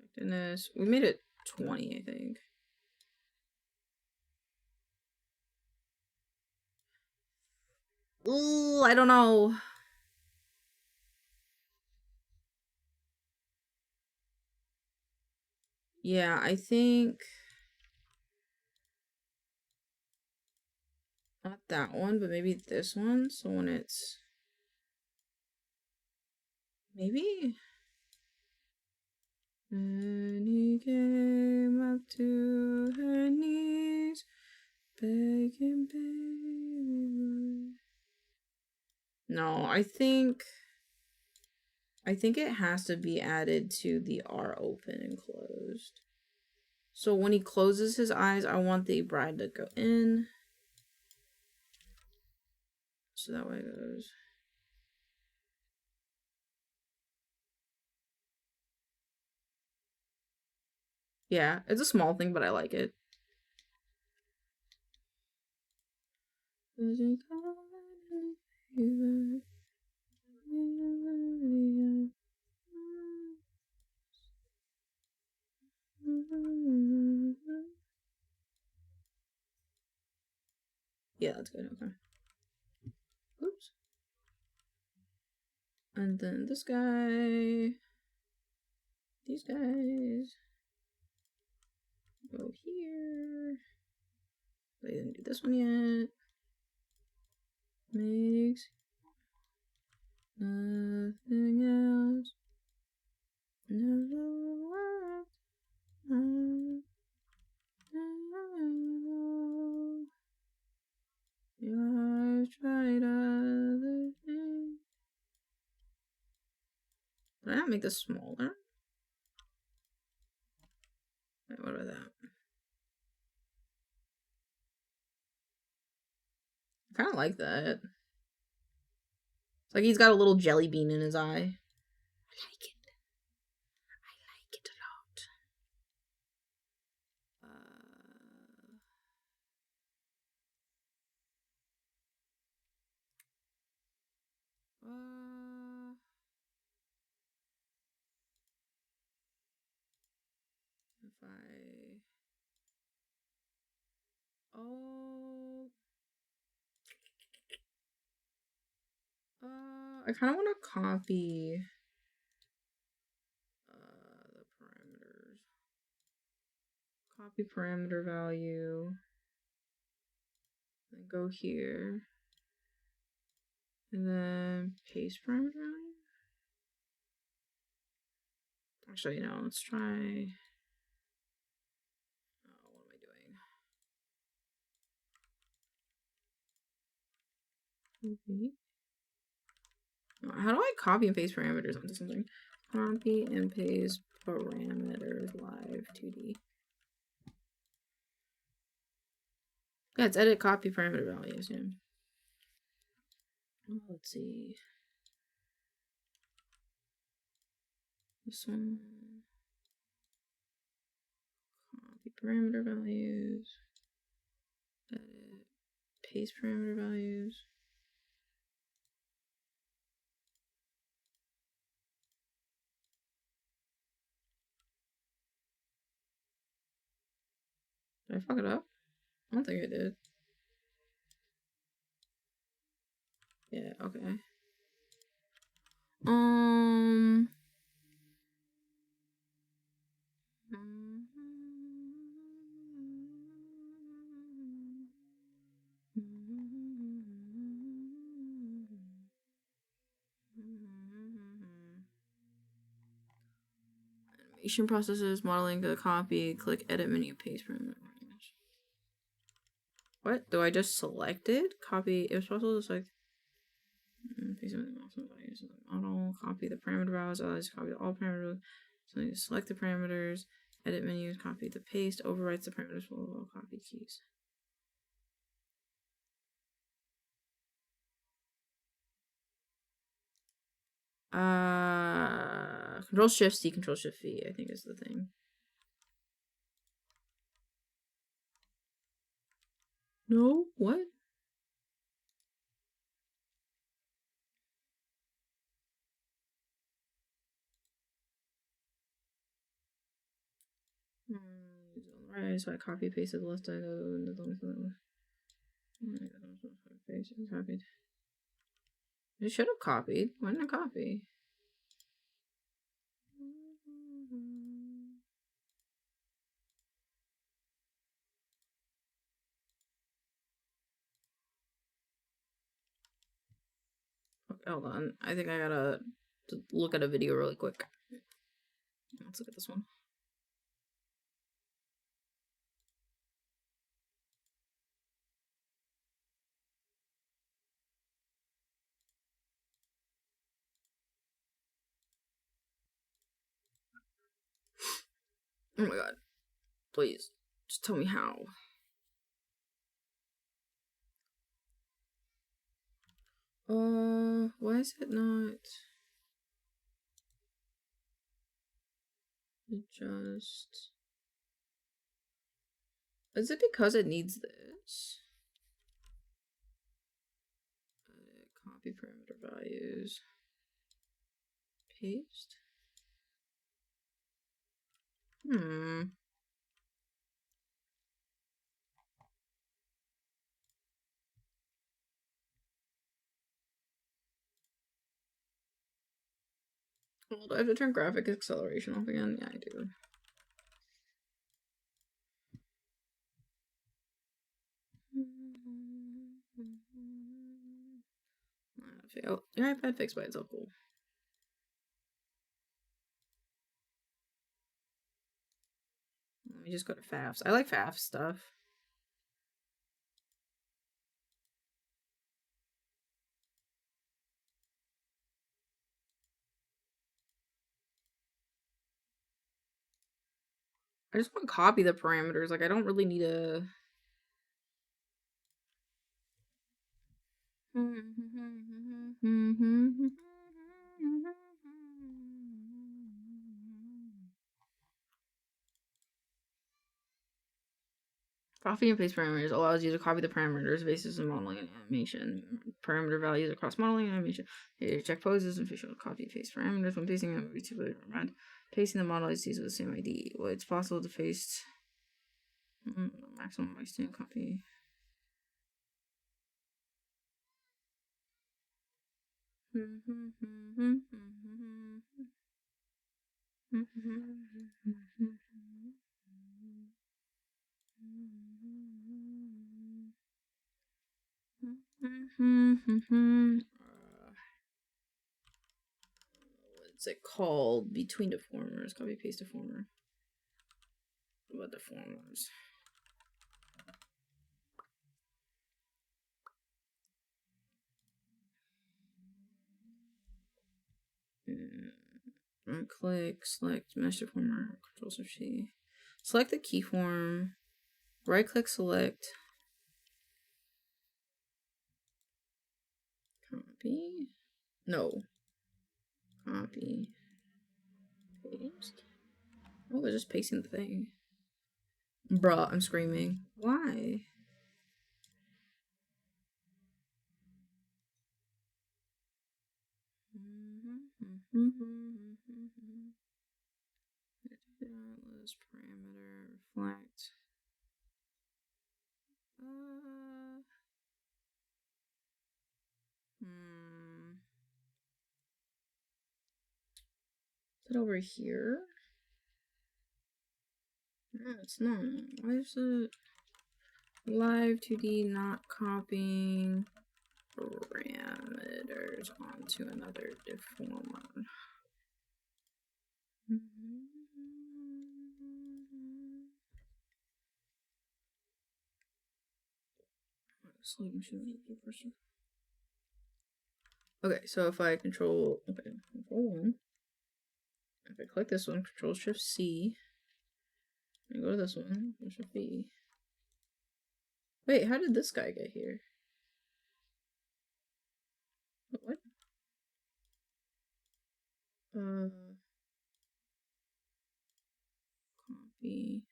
Effectiveness. We made it 20, I think. Ooh, I don't know. Yeah, I think not that one, but maybe this one. So when it's maybe. And he came up to her knees, begging, baby. No, I think it has to be added to the R open and closed. So when he closes his eyes, I want the bride to go in. So that way it goes. Yeah, it's a small thing, but I like it. Yeah, that's good. Okay. Oops. And then this guy. These guys. Go here. I didn't do this one yet. Makes nothing else. Never worked. I've tried other things. Did I not make this smaller? Wait, what about that? I kind of like that. It's like he's got a little jelly bean in his eye. I like it. I like it a lot. If I kind of want to copy the parameters. Copy parameter value. Then go here. And then paste parameter value. Actually, no, let's try. Oh, what am I doing? How do I copy and paste parameters onto something? Copy and paste parameters live 2D. Yeah, it's edit copy parameter values. Yeah. Oh, let's see. This one. Copy parameter values. Edit. Paste parameter values. Did I fuck it up? I don't think I did. Yeah, okay. Animation processes, modeling the copy, click edit menu, paste parameter. What? Do I just select it? Copy, if possible, just like paste model, copy the parameter values, I'll just copy all parameters. So you select the parameters, Edit menus, copy the paste, overwrites the parameters for copy keys. Control Shift C, Control Shift V, I think is the thing. No, what? Right, so I copy pasted the left side of the copied. It should have copied. Why didn't it copy? Okay, hold on. I think I gotta look at a video really quick. Let's look at this one. Oh my god. Please. Just tell me how. Why is it not? It just... Is it because it needs this? Copy parameter values. Paste. Well, do I have to turn graphic acceleration off again? Yeah, I do. Oh, your iPad fixed by itself. Cool. Let me just go to FAFs. I like FAF stuff. I just want to copy the parameters. Like, I don't really need a... Copy and paste parameters allows you to copy the parameters basis in modeling and animation. Parameter values across modeling and animation. Here, check poses and facial copy paste parameters. When pasting them, VTuber recommend pasting the model ICs with the same ID. Well, it's possible to paste maximum extent copy. What's it called? Between deformers. Copy paste deformer. What deformers? Right click, select mesh deformer, Control Shift C. Select the keyform. Right click, select. Copy. No. Copy. Paste. Oh, they're just pasting the thing. Bruh, I'm screaming. Why? List parameter reflect. Is it over here? No, it's not. Why is it live 2D not copying parameters onto another deformer? Okay, so if I control 1. If I click this one, Control Shift C, Go to this one. There should be. Wait, how did this guy get here? What? Copy.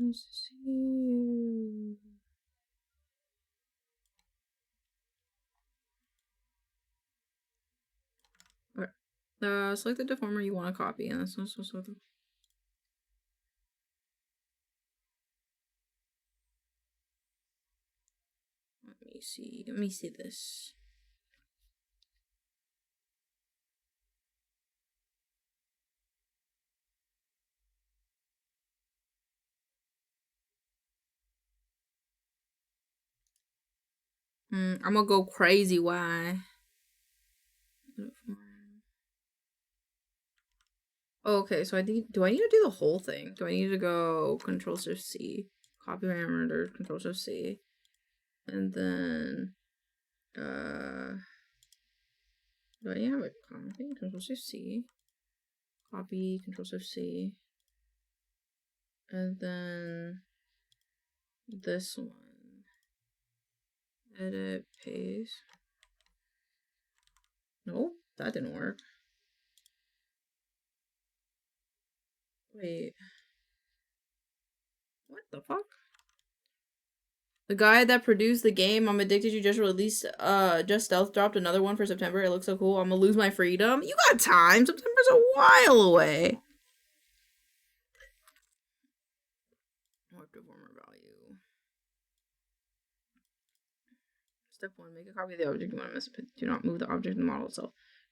Nice to see you. Alright. Select the deformer you want to copy, and that's also something. Let me see. Let me see this. I'm gonna go crazy. Why? Okay, so do I need to do the whole thing? Do I need to go Control-Shift-C, copy parameter, Control-Shift-C, and then do I have a copy? Control-Shift-C, copy, Control-Shift-C, and then this one, edit, paste. Nope, that didn't work. Wait. What the fuck? The guy that produced the game I'm addicted to just released, just stealth dropped another one for September. It looks so cool. I'm gonna lose my freedom. You got time. September's a while away. What deformer value? Step 1. Make a copy of the object you want to mess with. Do not move the object in the model itself.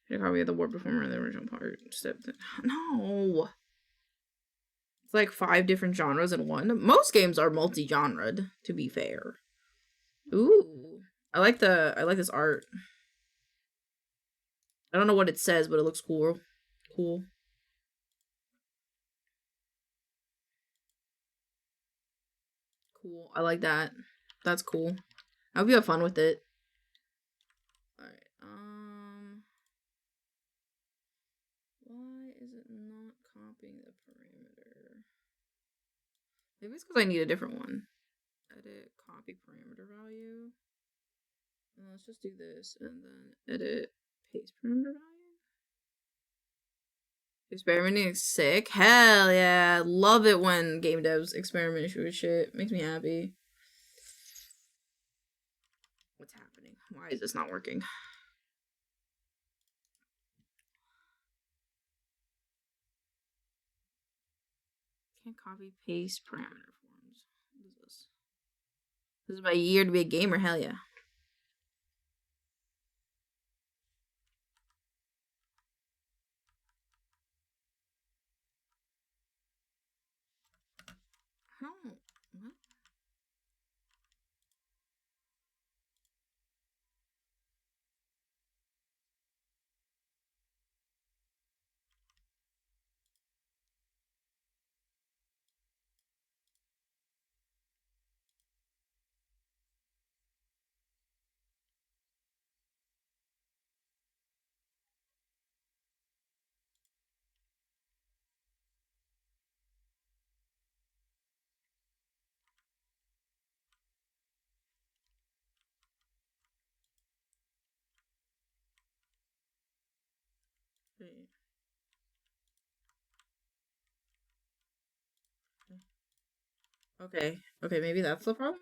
Make a copy of the warp deformer in the original part. Step 2. No. It's like 5 different genres in one. Most games are multi-genred, to be fair. Ooh. I like this art. I don't know what it says, but it looks cool. Cool. Cool. I like that. That's cool. I hope you have fun with it. Alright, why is it not copying the parameter? Maybe it's because I need a different one. Edit, copy parameter value. And let's just do this, and then edit, paste parameter value. Experimenting is sick. Hell yeah. Love it when game devs experiment with shit. Makes me happy. What's happening? Why is this not working? Can't copy paste parameter forms. What is this? This is my year to be a gamer. Hell yeah. What? Wait. Okay. Okay, maybe that's the problem.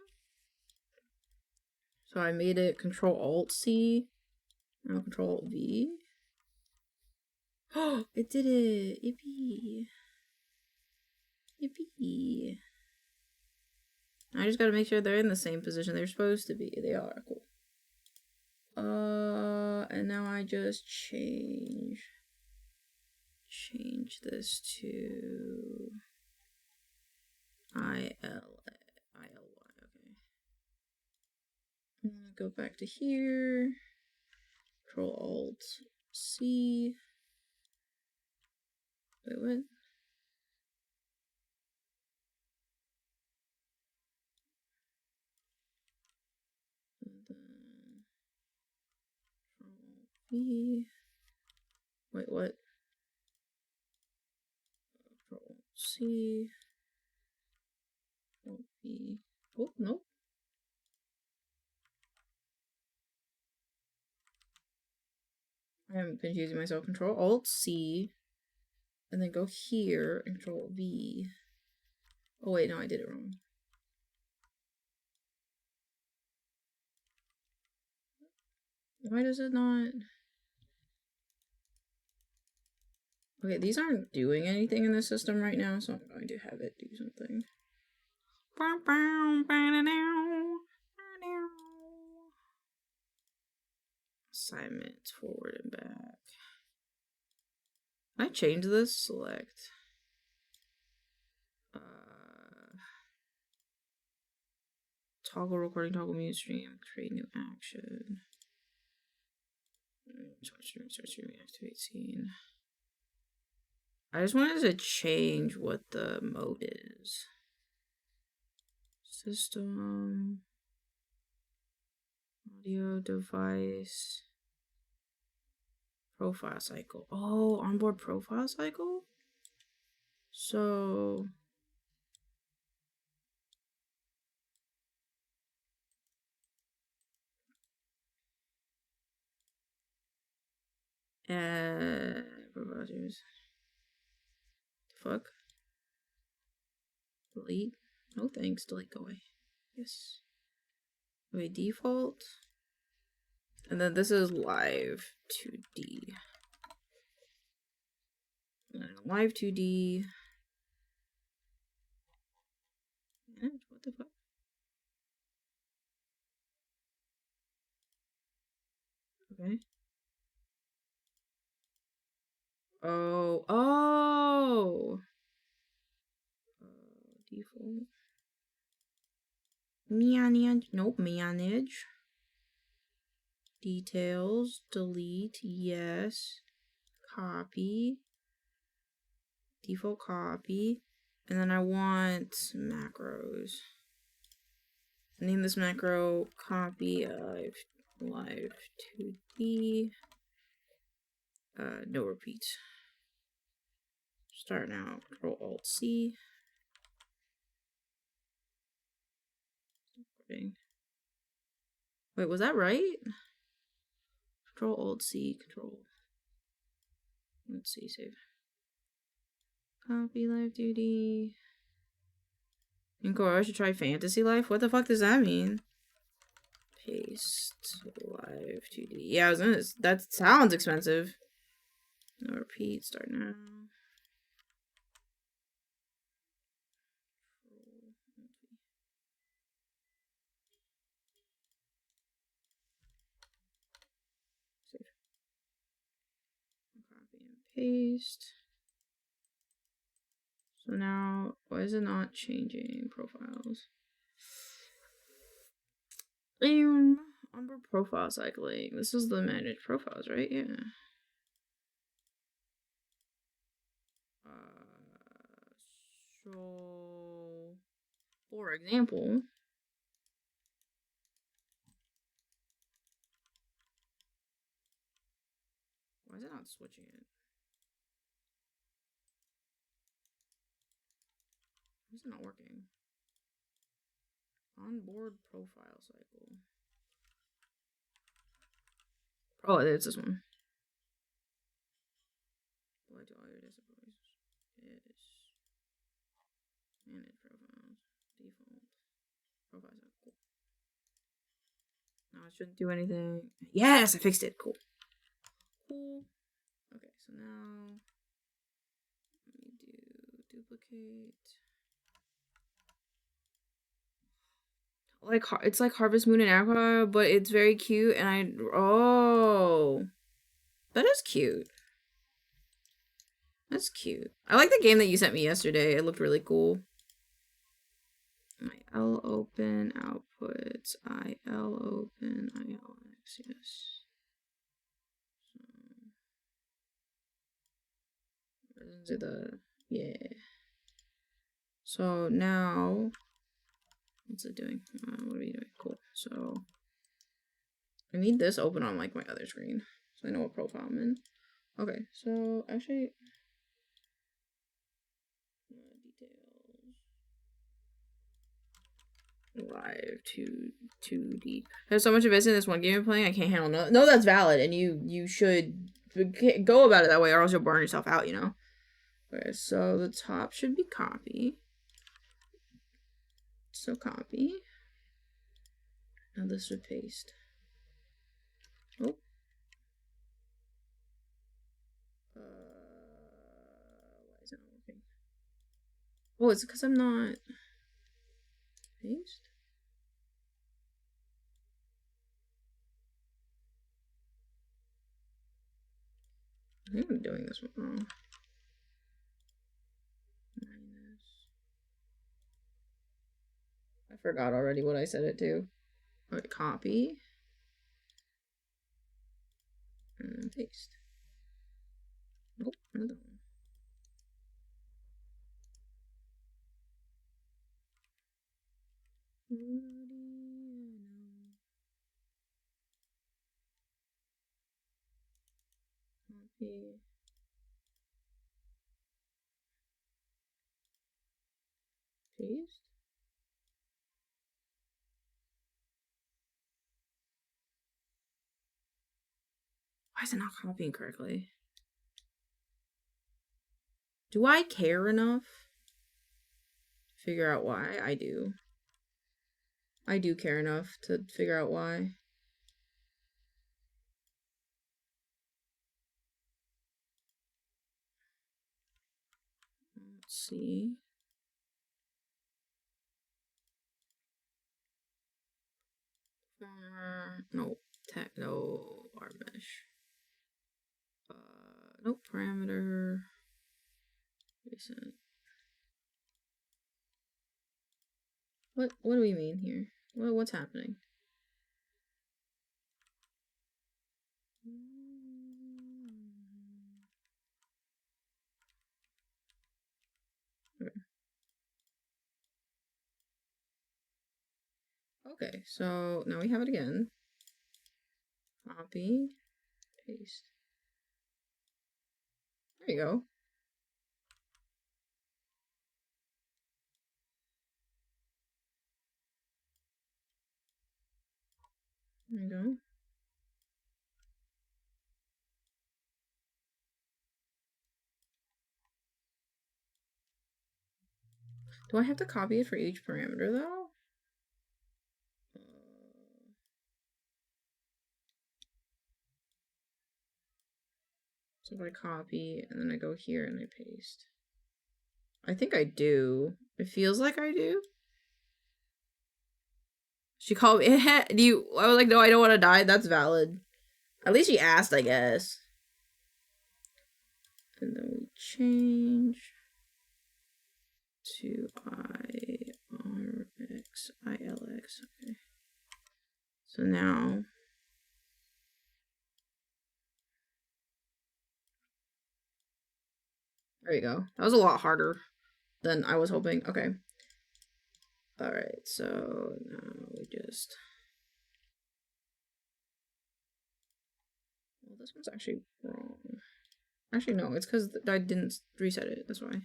So I made it Control-Alt-C. Now Control-V. Oh, it did it. Yippee. Yippee. I just gotta make sure they're in the same position they're supposed to be. They are. Cool. And now I just change this to ILY. Okay. Go back to here. Control-Alt-C. Wait, what? V. Wait, what? Control C. Control V. Oh, no. I'm confusing myself. Control Alt C. And then go here and Control V. Oh, wait, no, I did it wrong. Why does it not? Okay, these aren't doing anything in the system right now, so I'm going to have it do something. Assignments, forward and back. Can I change this? Select. Toggle recording, toggle mute stream, create new action. Start streaming, activate scene. I just wanted to change what the mode is. System. Audio device. Profile cycle. Oh, onboard profile cycle? So. Providers. Fuck. Delete. No thanks. Delete. Go away. Yes. Wait, default. And then this is live 2D. Live 2D. What the fuck? Okay. Oh. Default. Manage. Nope. Manage. Details. Delete. Yes. Copy. Default copy. And then I want macros. Name this macro copy live 2D. No repeats. Start now. Control Alt C. Wait, was that right? Control Alt C. Control. Let's see. Save. Copy live 2D. I should try Fantasy Life. What the fuck does that mean? Paste live 2D. Yeah, I was gonna. That sounds expensive. No repeat. Start now. Save. Copy and paste. So now, why is it not changing profiles? Onboard profile cycling. This is the manage profiles, right? Yeah. So, for example, why is it not switching it? Why is it not working? Onboard profile cycle. Oh, it's this one. Apply to all your disciplines. Yes. Manage profiles. Default. Profile cycle. No, it shouldn't do anything. Yes, I fixed it. Cool. Cool. Okay, so now let me do duplicate. Like it's like Harvest Moon and Aqua, but it's very cute, and that is cute. That's cute. I like the game that you sent me yesterday. It looked really cool. IL open outputs. IL open ILX. Yes. Yeah. So now, what's it doing? What are we doing? Cool. So I need this open on like my other screen. so I know what profile I'm in. Okay, so actually, details. Live 2D. There's so much invested in this one game I'm playing. I can't handle no. That's valid, and you should go about it that way, or else you'll burn yourself out. You know. Okay, so the top should be copy. So copy. Now this should paste. Oh. Why is it not working? Oh, it's because I'm not. Paste. I think I'm doing this one wrong. Minus. I forgot already what I set it to. Okay, copy. And then paste. Nope, another one. Copy. Paste. Why is it not copying correctly? Do I care enough to figure out why? I do. I do care enough to figure out why. Let's see. No, no, our mesh. Nope, parameter. Recent. What do we mean here? What's happening? Okay, so now we have it again. Copy, paste. There you go. There you go. Do I have to copy it for each parameter though? So if I copy and then I go here and I paste. I think I do. It feels like I do. She called me. Do you? I was like, no, I don't want to die. That's valid. At least she asked, I guess. And then we change to IRX. Okay. So now. There you go. That was a lot harder than I was hoping. Okay. Alright, so now we just... Well, this one's actually wrong. Actually, no, it's because I didn't reset it. That's why.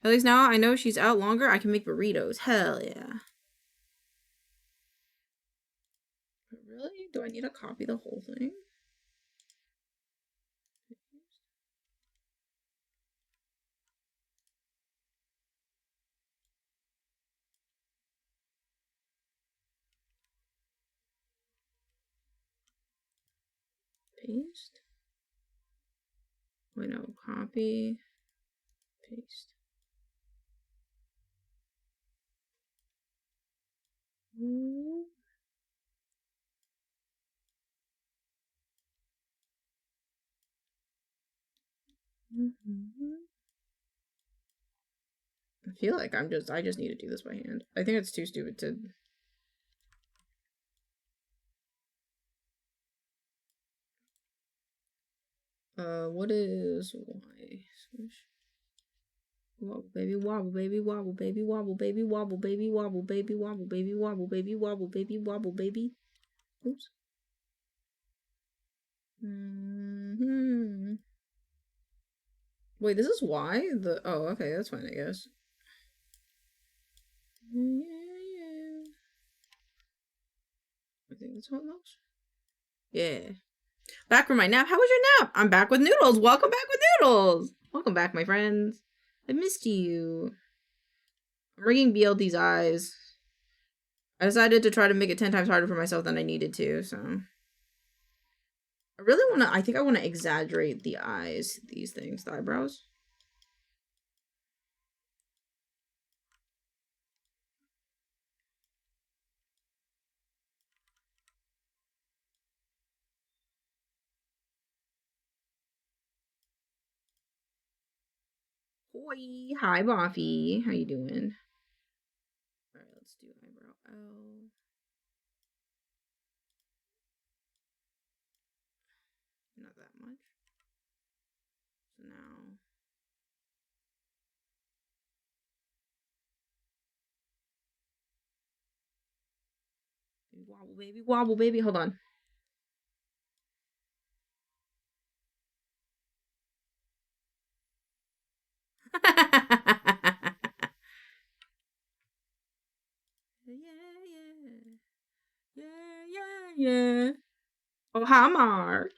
At least now I know she's out longer. I can make burritos. Hell yeah. But really? Do I need to copy the whole thing? Paste. Wait, no. Copy. Paste. Ooh. I feel like I just need to do this by hand. I think it's too stupid to... what is Y? Swish. Wobble baby, wobble baby, wobble baby, wobble baby, wobble baby, wobble baby, wobble baby, wobble baby, wobble baby, wobble baby. Oops. Mm-hmm. Wait, this is why? Oh, okay, that's fine, I guess. Yeah. I think that's how it looks. Yeah. Back from my nap. How was your nap? I'm back with Noodles. Welcome back with Noodles. Welcome back, my friends. I missed you. I'm rigging BLD's eyes. I decided to try to make it 10 times harder for myself than I needed to, so. I think I want to exaggerate the eyes, these things, the eyebrows. Hoi. Hi, Boffy. How you doing? Alright, let's do eyebrow L. Not that much. So now. Wobble, baby. Wobble, baby. Hold on. Yeah. Oh, hi, Mark.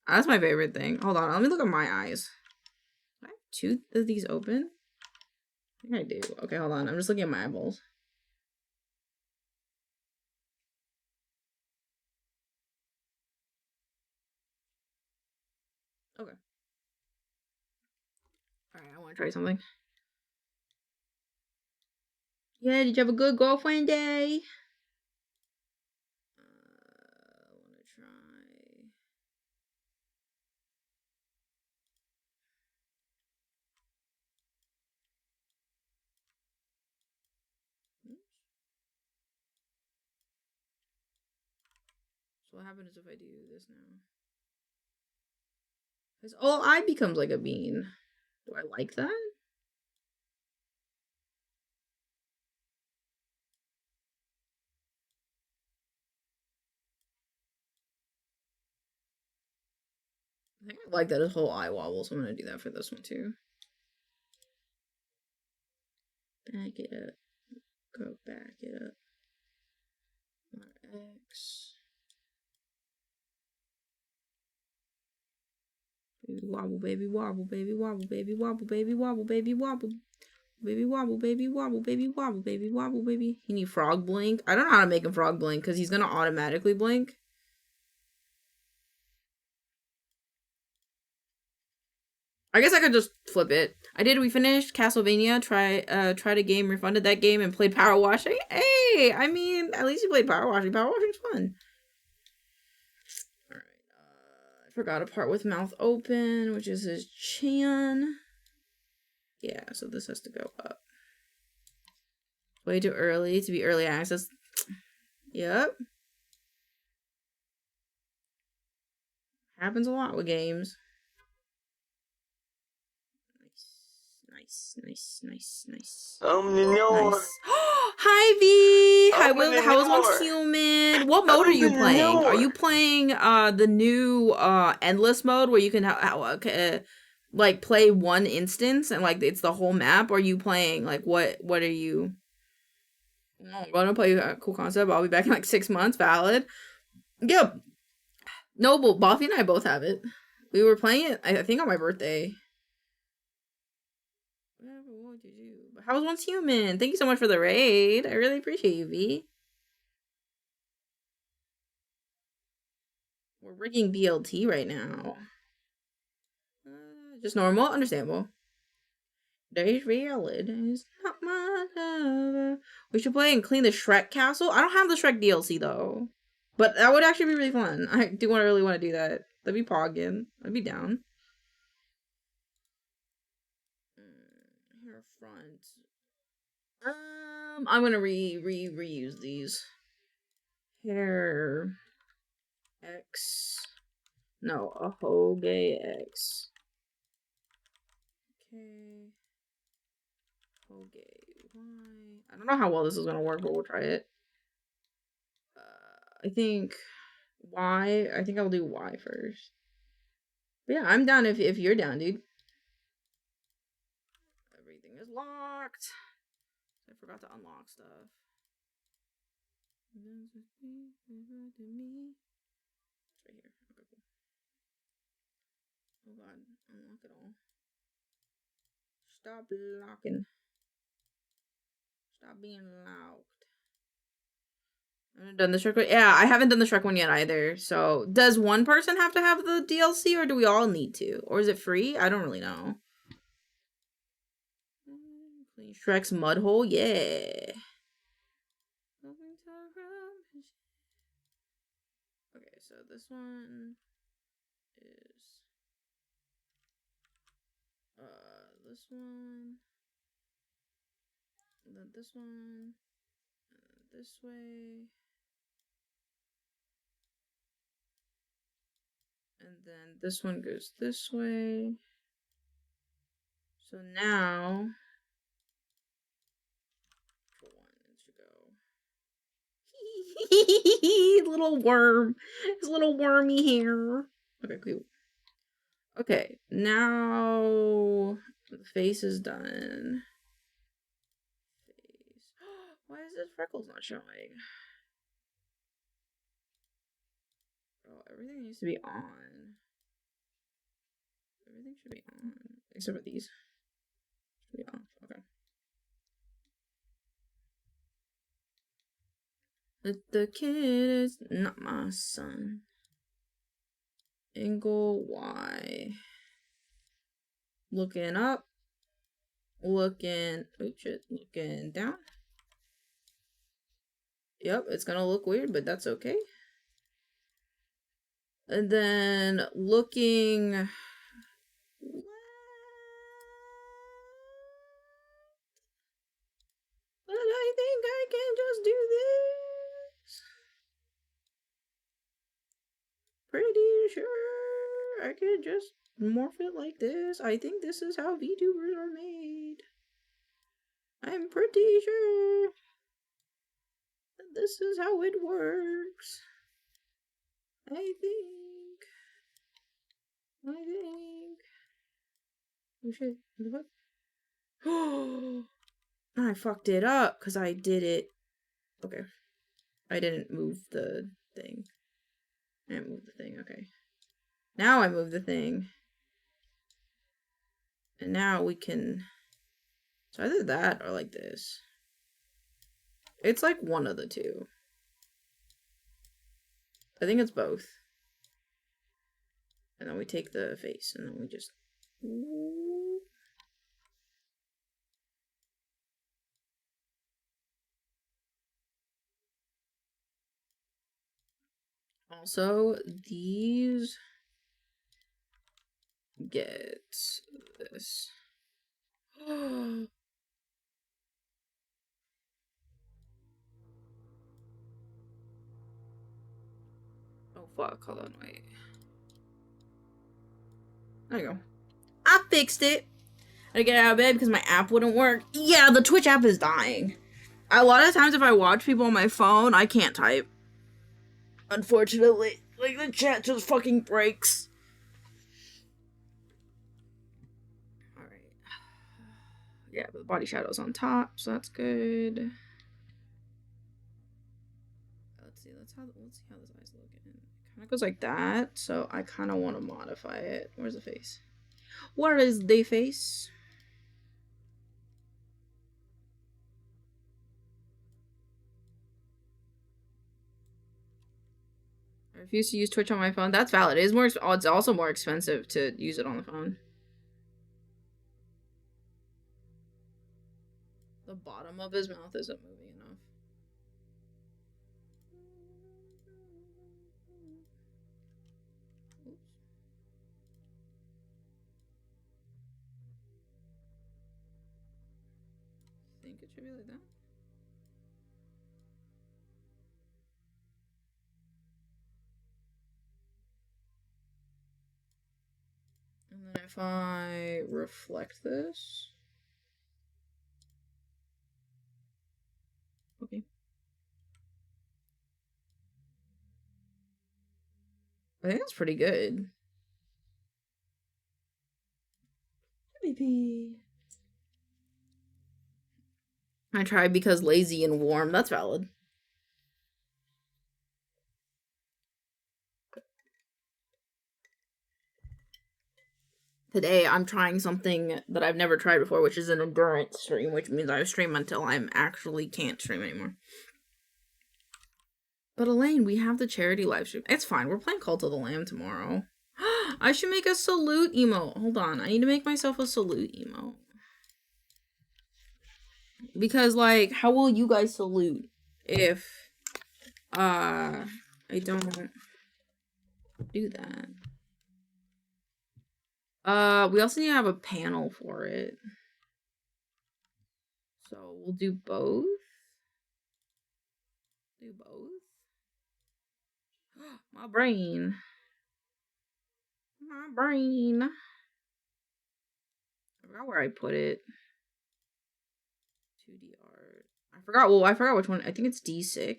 That's my favorite thing. Hold on, let me look at my eyes. Do I have two of these open? I think I do. Okay, hold on. I'm just looking at my eyeballs. Okay. Alright, I want to try something. Yeah, did you have a good girlfriend day? I want to try. So what happens if I do this now? His whole eye becomes like a bean. Do I like that? I think I like that his whole eye wobbles. So I'm gonna do that for this one too. Back it up. Go back it up. X. Baby wobble, baby wobble, baby wobble, baby wobble, baby wobble, baby wobble. Baby wobble, baby wobble, baby wobble, baby wobble, baby. You need frog blink? I don't know how to make him frog blink because he's gonna automatically blink. I guess I could just flip it. We finished Castlevania, tried a game, refunded that game, and played Power Washing. Hey, I mean, at least you played Power Washing. Power Washing's fun. Alright, I forgot a part with mouth open, which is his chin. Yeah, so this has to go up. Way too early to be early access. Yep. Happens a lot with games. Nice. Nice. Hi V. How was Once Human? What mode are you playing? Are you playing the new endless mode where you can like play one instance and like it's the whole map? Or are you playing like what are you? I'm gonna play a cool concept. I'll be back in like 6 months. Valid. Yep. Noble, Buffy and I both have it. We were playing it, I think, on my birthday. What did you do? How was Once Human? Thank you so much for the raid. I really appreciate you, V. We're rigging BLT right now. Just normal, understandable. Days valid. It's not my lover. We should play and clean the Shrek castle. I don't have the Shrek DLC though, but that would actually be really fun. I do really want to do that. That'd be poggin. I'd be down. Hair front. I'm gonna reuse these. Hair X. No, a Hoge X. Okay. Hoge Y. I don't know how well this is gonna work, but we'll try it. I think Y. I think I'll do Y first. But yeah, I'm down if you're down, dude. Everything is locked. I forgot to unlock stuff. It's right here. Okay, cool. Oh god, unlock it all. Stop locking. Stop being locked. I haven't done the Shrek one. Yeah, I haven't done the Shrek one yet either. So, does one person have to have the DLC, or do we all need to? Or is it free? I don't really know. Clean Shrek's mud hole, yeah. Okay, so this one is this one, and then this one, and then this way. And then this one goes this way. So now, for one, it should go. Little worm. His little wormy hair. Okay, cool. Okay, now the face is done. Face. Why is this freckles not showing? Oh, everything needs to be on. Everything should be on. Except for these. Should be off. Okay. The kid is not my son. Angle Y. Looking up. Looking. Oh shit. Looking down. Yep, it's gonna look weird, but that's okay. And then looking. But I think I can just do this. Pretty sure I could just morph it like this. I think this is how VTubers are made. I'm pretty sure that this is how it works. I think. Oh shit. What? Oh, I fucked it up because I did it. Okay. I didn't move the thing. I didn't move the thing. Okay. Now I move the thing. And now we can. So either that or like this. It's like one of the two. I think it's both. And then we take the face and then we just. Also, these get this. Oh fuck, hold on, wait. There you go. I fixed it. I had to get out of bed because my app wouldn't work. Yeah, the Twitch app is dying. A lot of times if I watch people on my phone, I can't type. Unfortunately. Like, the chat just fucking breaks. Alright. Yeah, but the body shadow's on top, so that's good. Let's see how this eye's looking. It kind of goes like that, so I kind of want to modify it. Where's the face? Where is the face? I refuse to use Twitch on my phone. That's valid. It is more. It's also more expensive to use it on the phone. The bottom of his mouth isn't moving enough. Oops. I think it should be like that. And then if I reflect this. Okay. I think that's pretty good. I tried because lazy and warm. That's valid. Today, I'm trying something that I've never tried before, which is an endurance stream, which means I stream until I'm actually can't stream anymore. But Elaine, we have the charity live stream. It's fine. We're playing Cult of the Lamb tomorrow. I should make a salute emote. Hold on. I need to make myself a salute emote. Because, like, how will you guys salute if, I don't do that? We also need to have a panel for it. So, we'll do both. My brain. I forgot where I put it. 2D art. I forgot which one. I think it's D6. D6.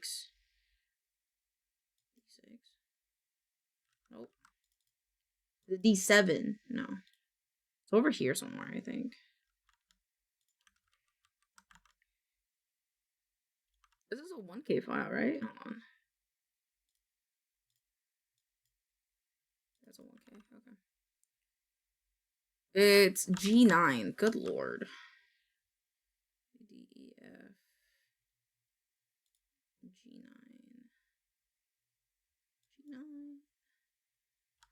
Nope. The D7. No. It's over here somewhere, I think. This is a 1K file, right? Hold on. That's a 1K. Okay. It's G9. Good lord. DEF. G9. G9.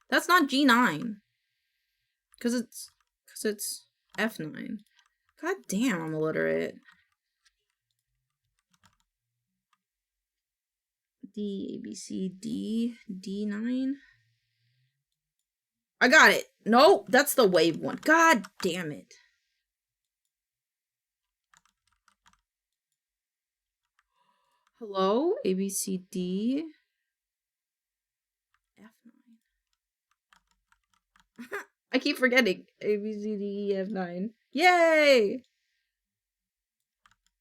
That's not G9. Cause it's F9. God damn, I'm illiterate. D, A, B, C, D, D9. I got it. Nope, that's the wave one. God damn it. Hello? A, B, C, D. F9. I keep forgetting. A, B, C, D, E, F9. Yay!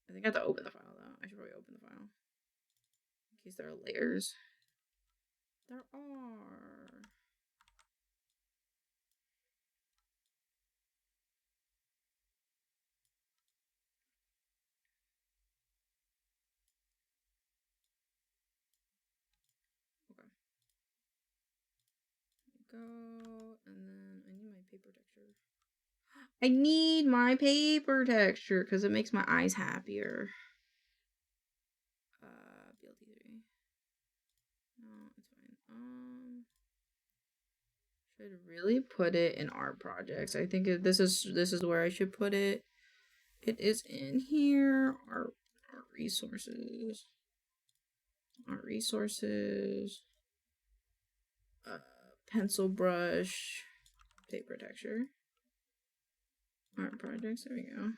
I think I have to open the file, though. I should probably open the file. In case there are layers. There are. Okay. Go, and then I need my paper texture. I need my paper texture because it makes my eyes happier. BLT3. No, it's fine. Should really put it in art projects. I think this is where I should put it. It is in here. Art resources. Art resources. Pencil brush. Paper texture. Art projects. There we go.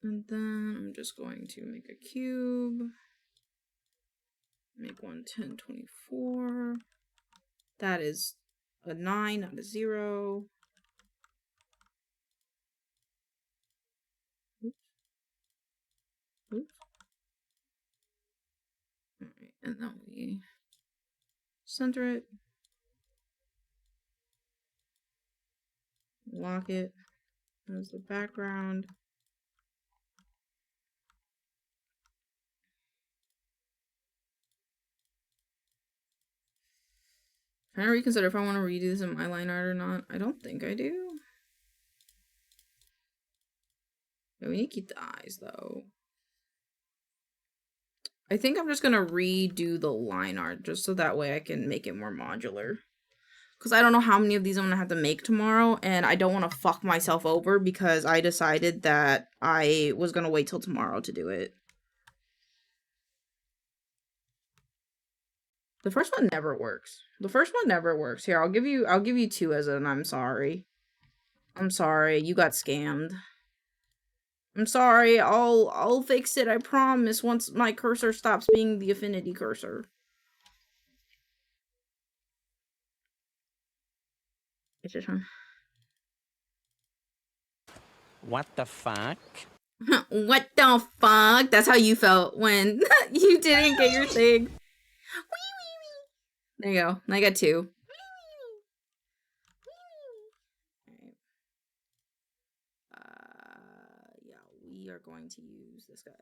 And then I'm just going to make a cube. Make one 1024. That is a 9, not a 0. Oops. Oops. Alright, and then we center it. Lock it as the background. Trying to reconsider if I want to redo this in my line art or not. I don't think I do. Yeah, we need to keep the eyes though. I think I'm just gonna redo the line art just so that way I can make it more modular. Because I don't know how many of these I'm gonna have to make tomorrow, and I don't want to fuck myself over because I decided that I was gonna wait till tomorrow to do it. The first one never works. The first one never works. Here, I'll give you 2 as an I'm sorry. I'm sorry, you got scammed. I'm sorry, I'll fix it, I promise, once my cursor stops being the affinity cursor. It's your turn. What the fuck? What the fuck? That's how you felt when you didn't get your thing. There you go. I got 2. Yeah, we are going to use this guy.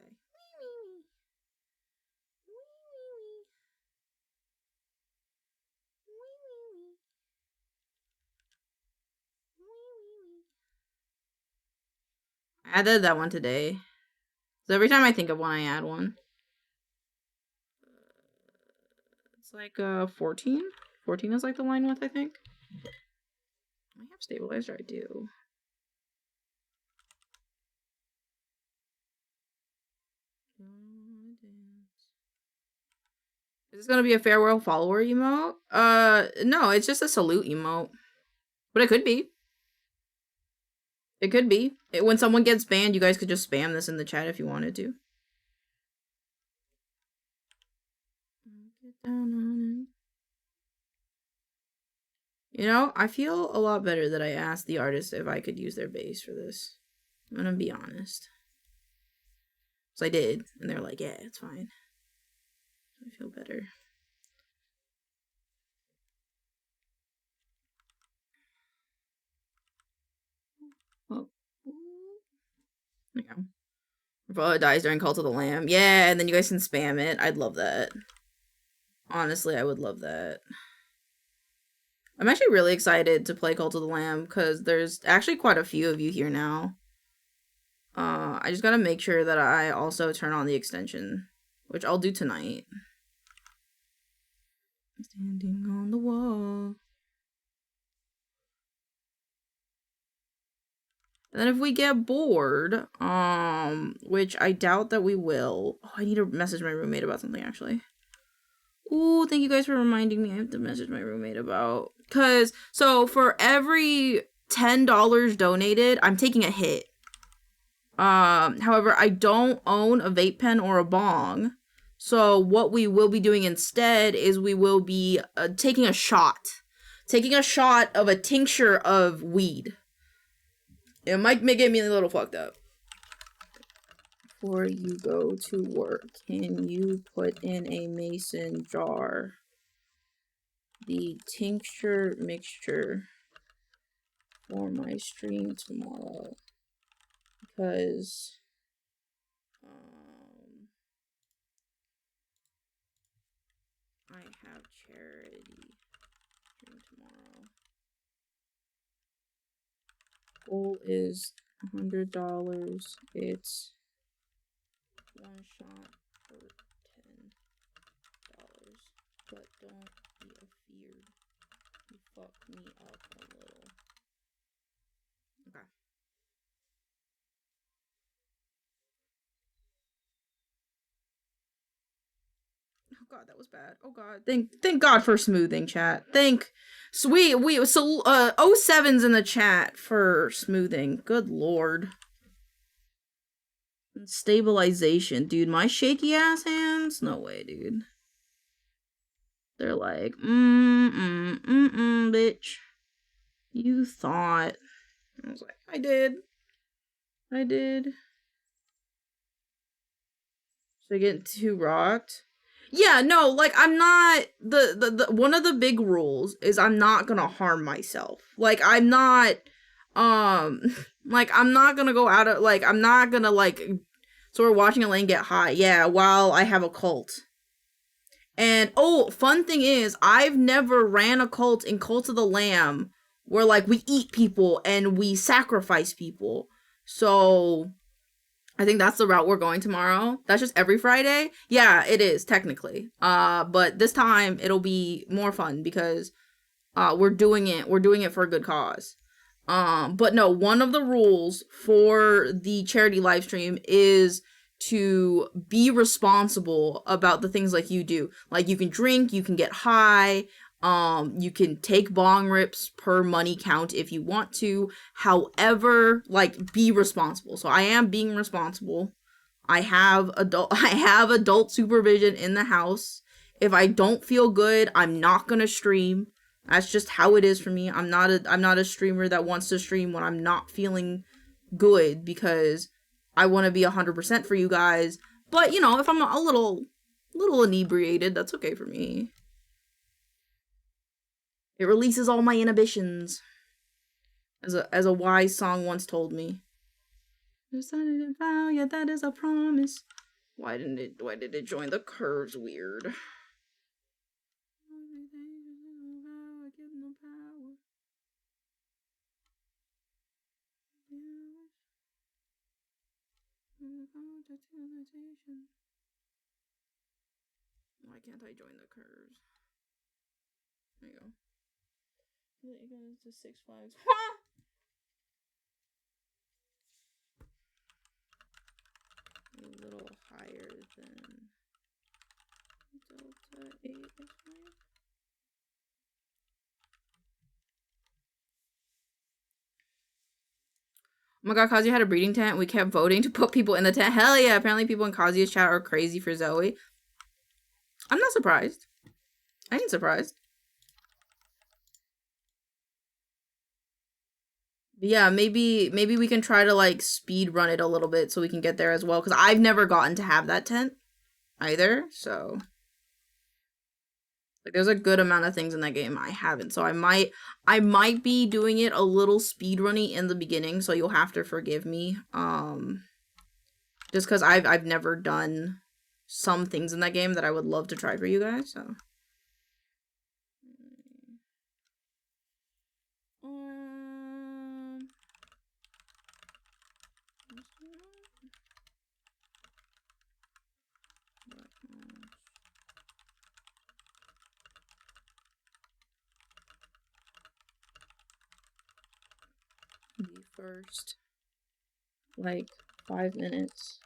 I added that one today. So every time I think of one, I add one. It's like 14. 14 is like the line width, I think. I have stabilizer, I do. Is this gonna be a farewell follower emote? No, it's just a salute emote. But it could be. It could be. When someone gets banned, you guys could just spam this in the chat if you wanted to. You know, I feel a lot better that I asked the artist if I could use their base for this. I'm gonna be honest. So I did, and they're like, yeah, it's fine. I feel better. Oh. Yeah. If it dies during Cult of the Lamb. Yeah, and then you guys can spam it. I'd love that. Honestly, I would love that. I'm actually really excited to play Cult of the Lamb because there's actually quite a few of you here now. I just gotta make sure that I also turn on the extension, which I'll do tonight. Standing on the wall. And then if we get bored, which I doubt that we will. Oh, I need to message my roommate about something actually. Ooh, thank you guys for reminding me. I have to message my roommate about. So for every $10 donated, I'm taking a hit. However, I don't own a vape pen or a bong. So what we will be doing instead is we will be taking a shot. Taking a shot of a tincture of weed. It might get me a little fucked up. Before you go to work, can you put in a mason jar the tincture mixture for my stream tomorrow? Because I have charity stream tomorrow. Goal is $100. It's one shot for $10. But don't be afeared. You fucked me up a little. Okay. Oh god, that was bad. Oh god. Thank God for smoothing, chat. So 07's in the chat for smoothing. Good lord. And stabilization, dude. My shaky ass hands? No way, dude. They're like, bitch. You thought. I was like, I did. So I get too rocked. Yeah, no, like I'm not the one of the big rules is I'm not gonna harm myself. Like I'm not like I'm not gonna go out of like I'm not gonna like so we're watching Elaine get high, yeah, while I have a cult. And oh, fun thing is I've never ran a cult in Cult of the Lamb where like we eat people and we sacrifice people. So I think that's the route we're going tomorrow. That's just every Friday. Yeah, it is technically. But this time it'll be more fun because we're doing it for a good cause. But no, one of the rules for the charity live stream is to be responsible about the things like you do. Like you can drink, you can get high, you can take bong rips per money count if you want to. However, like be responsible. So I am being responsible. I have adult supervision in the house. If I don't feel good, I'm not gonna stream. That's just how it is for me. I'm not a streamer that wants to stream when I'm not feeling good because I want to be 100% for you guys. But, you know, if I'm a little inebriated, that's okay for me. It releases all my inhibitions. As a wise song once told me. Decided to vow, yeah, that is a promise. Why did it join the curves weird? Why can't I join the curves? There you go. It goes to 6 flags. A little higher than delta 8 is fine. Oh my god, Kazuya had a breeding tent. We kept voting to put people in the tent. Hell yeah, apparently people in Kazuya's chat are crazy for Zoe. I'm not surprised. I ain't surprised. But yeah, maybe we can try to like speed run it a little bit so we can get there as well. Because I've never gotten to have that tent either. So like there's a good amount of things in that game I haven't. So I might be doing it a little speed runny in the beginning. So you'll have to forgive me. Just because I've never done some things in that game that I would love to try for you guys. So. The first like 5 minutes.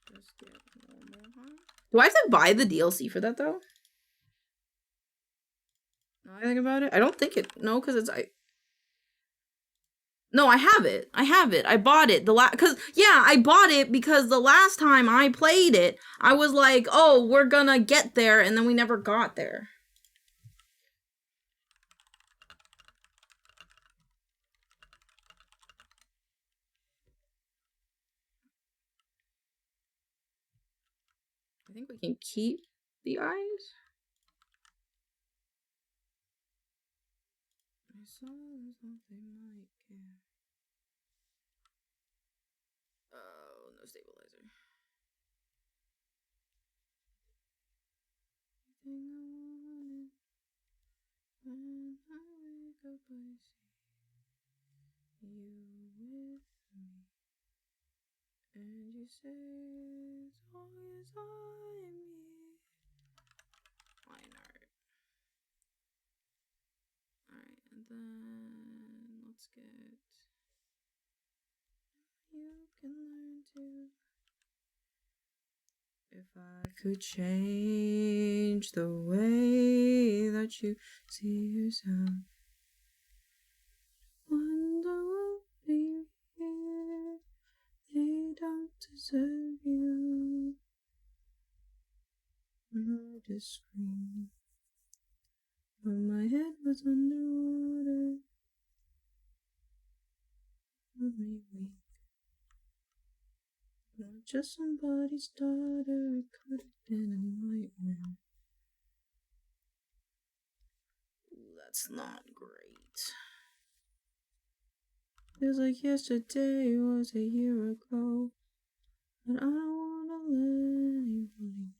Just get normal, huh? Do I have to buy the DLC for that though? Now I think about it, I don't think it. No, because it's No, I have it. I bought it I bought it because the last time I played it, I was like, oh, we're gonna get there, and then we never got there. I think we can keep the eyes. I saw something like oh, no stabilizer. When I wake up, I see you with me, and you say, as long as I'm here. Line art. Alright, and then let's get. You can learn to. If I could change the way that you see yourself, wonder what be here. They don't deserve you. I just scream, but my head was underwater. Made me weak. Not just somebody's daughter, it could have been a nightmare. Ooh, that's not great. Feels like yesterday was a year ago, but I don't wanna let anybody.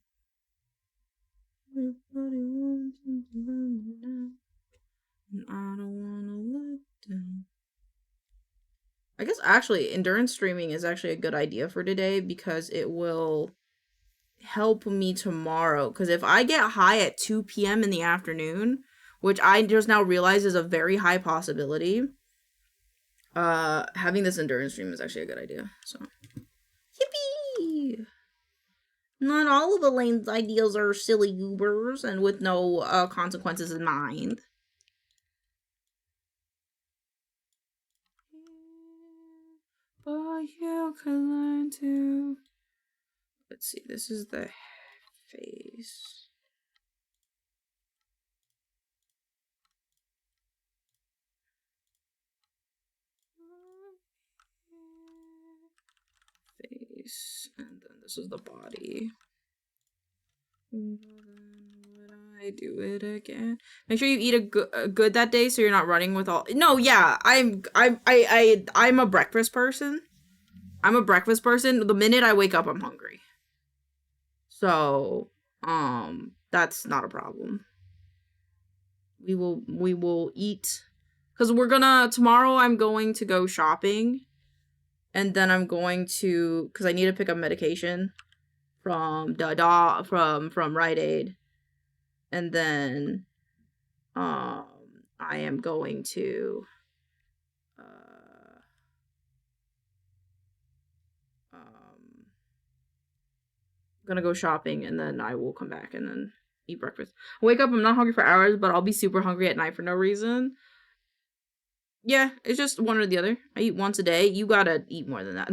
Everybody wants them to learn me now, and I don't wanna let them. I guess actually endurance streaming is actually a good idea for today because it will help me tomorrow. Because if I get high at 2 p.m. in the afternoon, which I just now realize is a very high possibility, having this endurance stream is actually a good idea. So, yippee! Not all of Elaine's ideas are silly goobers and with no consequences in mind. But you can learn to. Let's see, this is the face. face, and then this is the body. Would I do it again? Make sure you eat a good that day, so you're not running with all. No, yeah, I'm a breakfast person. I'm a breakfast person. The minute I wake up, I'm hungry. So, that's not a problem. We will eat, because tomorrow I'm going to go shopping, and then I'm going to, because I need to pick up medication from from Rite Aid, and then I am going to gonna go shopping, and then I will come back and then eat breakfast. Wake up, I'm not hungry for hours, but I'll be super hungry at night for no reason. Yeah, it's just one or the other. I eat once a day. You gotta eat more than that.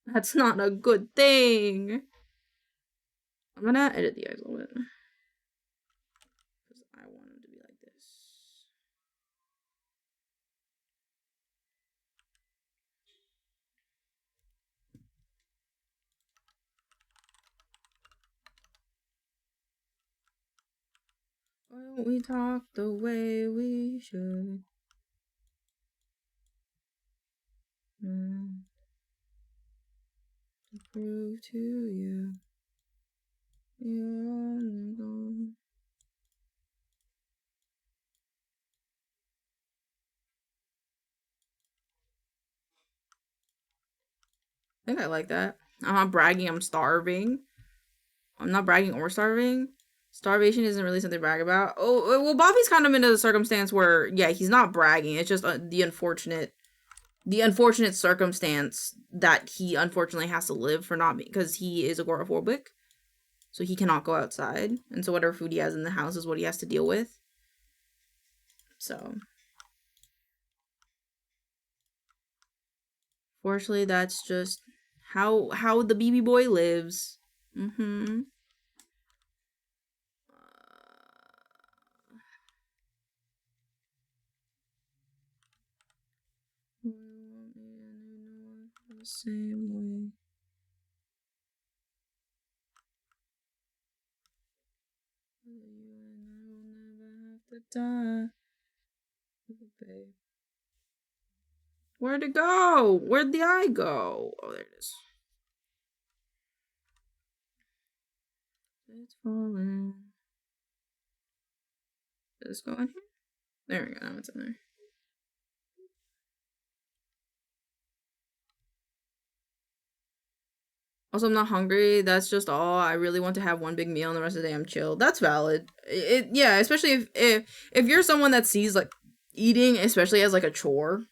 That's not a good thing. I'm gonna edit the eyes a little bit, because I want them to be like this. Why don't we talk the way we should? To prove to you, you're gone. I think I like that. I'm not bragging, I'm starving. I'm not bragging or starving. Starvation isn't really something to brag about. Oh, well, Bobby's kind of in a circumstance where, yeah, he's not bragging. It's just the unfortunate circumstance that he unfortunately has to live for, not because he is agoraphobic. So he cannot go outside. And so whatever food he has in the house is what he has to deal with. So, fortunately, that's just how the BB boy lives. The same way. You and I will never have to die. Babe. Where'd it go? Where'd the eye go? Oh, there it is. It's falling. Did this go in here? There we go. Now it's in there. Also, I'm not hungry. That's just all. I really want to have one big meal and the rest of the day I'm chill. That's valid. Yeah, especially if you're someone that sees like eating, especially as like a chore.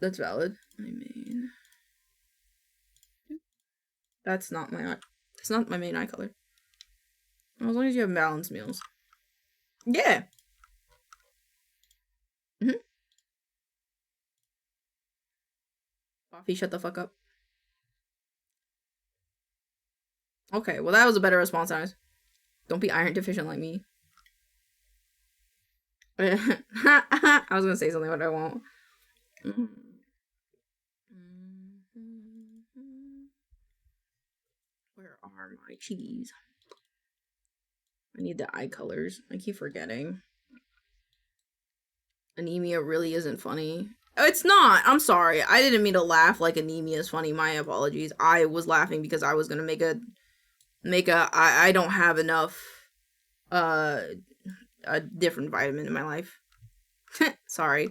That's valid. I mean, that's not my eye. That's not my main eye color. As long as you have balanced meals. Yeah. Coffee, shut the fuck up. Okay, well that was a better response, guys. Don't be iron deficient like me. I was gonna say something, but I won't. Where are my cheese? I need the eye colors. I keep forgetting. Anemia really isn't funny. It's not. I'm sorry. I didn't mean to laugh like anemia is funny. My apologies. I was laughing because I was gonna make a I don't have enough a different vitamin in my life. Sorry.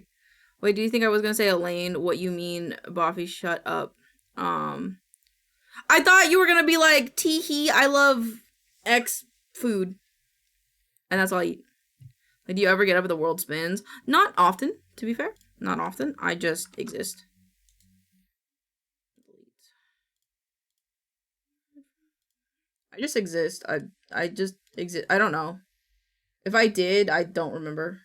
Wait, do you think I was gonna say Elaine? What you mean, Buffy? Shut up. I thought you were gonna be like, tee-hee, I love X food. And that's all I eat. Like, do you ever get up and the world spins? Not often, to be fair. Not often. I just exist. I just exist. I just exist. I don't know. If I did, I don't remember.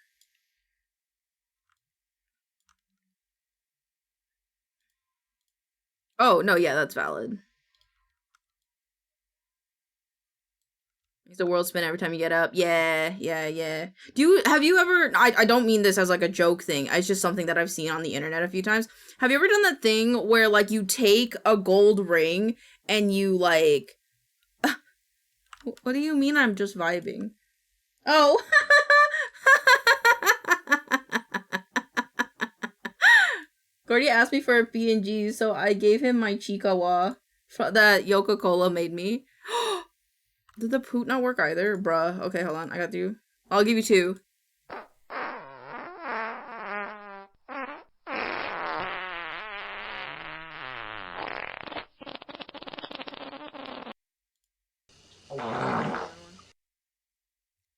Oh, no, yeah, that's valid. Makes the world spin every time you get up. Yeah. Have you ever, I don't mean this as like a joke thing. It's just something that I've seen on the internet a few times. Have you ever done that thing where like you take a gold ring and you like, what do you mean I'm just vibing? Oh. Gordy asked me for a PNG, so I gave him my Chikawa that Coca-Cola made me. Did the poot not work either? Bruh. Okay, hold on. I got you. I'll give you 2.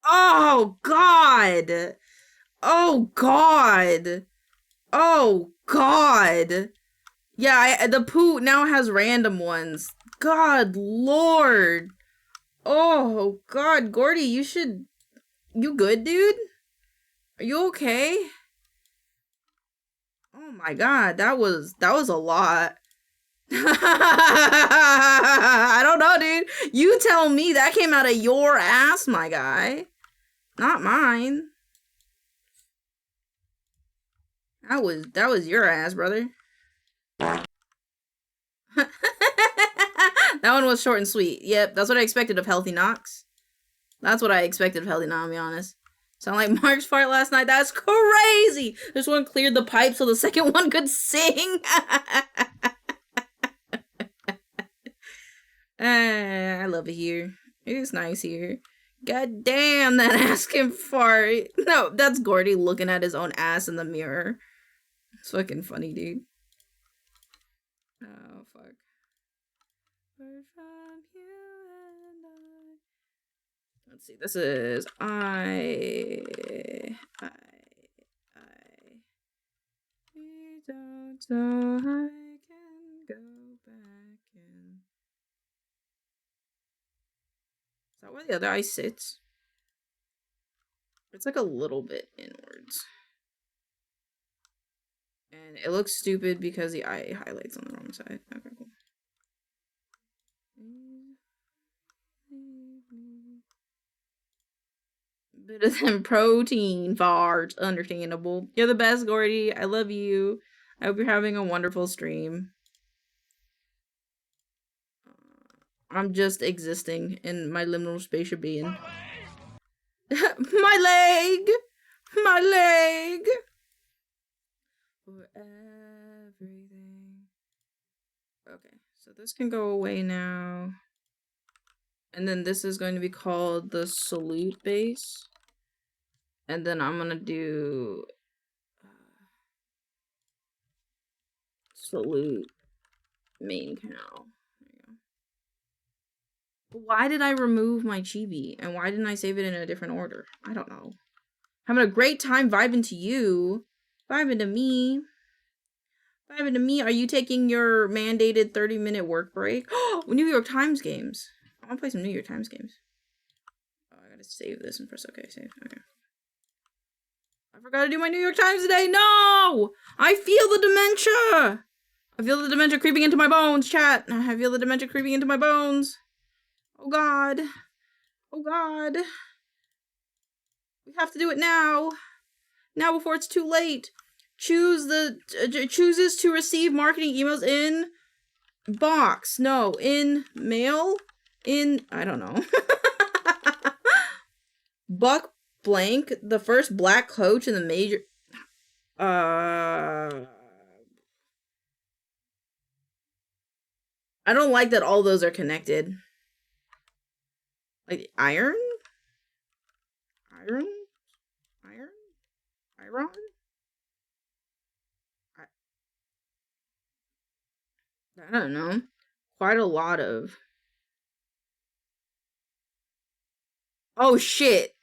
Oh, God! Oh, God! Oh, God! Yeah, the poot now has random ones. God, Lord! Oh, God, Gordy, you should... You good, dude? Are you okay? Oh my God, that was a lot. I don't know, dude. You tell me. That came out of your ass, my guy. Not mine. That was your ass, brother. That one was short and sweet. Yep, that's what I expected of Healthy Knox. That's what I expected of Healthy Knox, to be honest. Sound like Mark's fart last night? That's crazy! This one cleared the pipe so the second one could sing. I love it here. It is nice here. God damn, that ass can fart. No, that's Gordy looking at his own ass in the mirror. It's fucking funny, dude. Oh, fuck. Let's see, this is we don't know I can go back in. Is that where the other eye sits? It's like a little bit inwards. And it looks stupid because the eye highlights on the wrong side. Okay, cool. Better than protein farts. Understandable. You're the best, Gordy. I love you. I hope you're having a wonderful stream. I'm just existing in my liminal space of being. My leg! My leg! For everything. Okay, so this can go away now. And then this is going to be called the salute base. And then I'm gonna do salute main cow. There you go. Why did I remove my chibi? And why didn't I save it in a different order? I don't know. Having a great time vibing to you. Vibing to me. Vibing to me. Are you taking your mandated 30-minute work break? Oh, New York Times games. I want to play some New York Times games. Oh, I gotta save this and press OK. Save. Okay. I forgot to do my New York Times today. No! I feel the dementia! I feel the dementia creeping into my bones, chat. I feel the dementia creeping into my bones. Oh, God. Oh, God. We have to do it now. Now before it's too late. Chooses to receive marketing emails in box. No, in mail. In, I don't know. Buck Blank, the first black coach in the major. I don't like that all those are connected. Like iron? Iron? Iron? Iron? I don't know. Quite a lot of. Oh shit.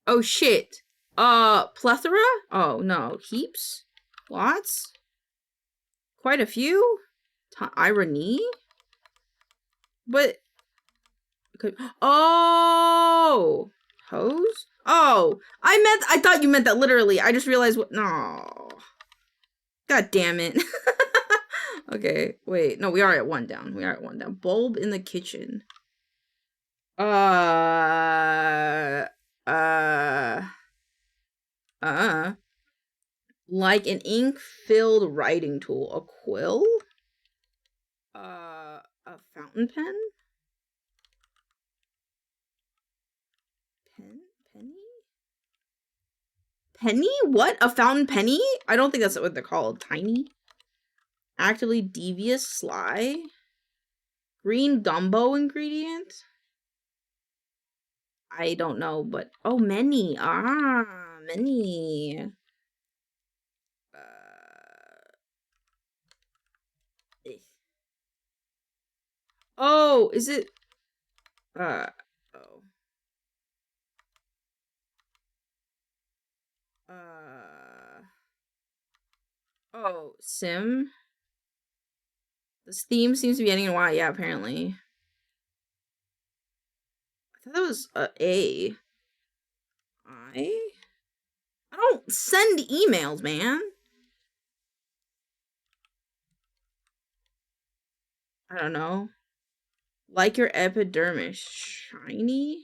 Oh shit. Plethora? Oh no. Heaps? Lots? Quite a few? Irony? But oh, hose? Oh, I thought you meant that literally. I just realized what. No. God damn it. Okay, wait. No, we are at one down. We are at one down. Bulb in the kitchen. Like an ink-filled writing tool. A quill? A fountain pen? Penny? Penny? What? A fountain penny? I don't think that's what they're called. Tiny? Actively devious, sly? Green gumbo ingredient? I don't know, but oh, many. Many. Oh, is it? Oh. Oh, sim. This theme seems to be ending in Y. Yeah, apparently. I thought that was A. I don't send emails, man. I don't know. Like your epidermis. Shiny?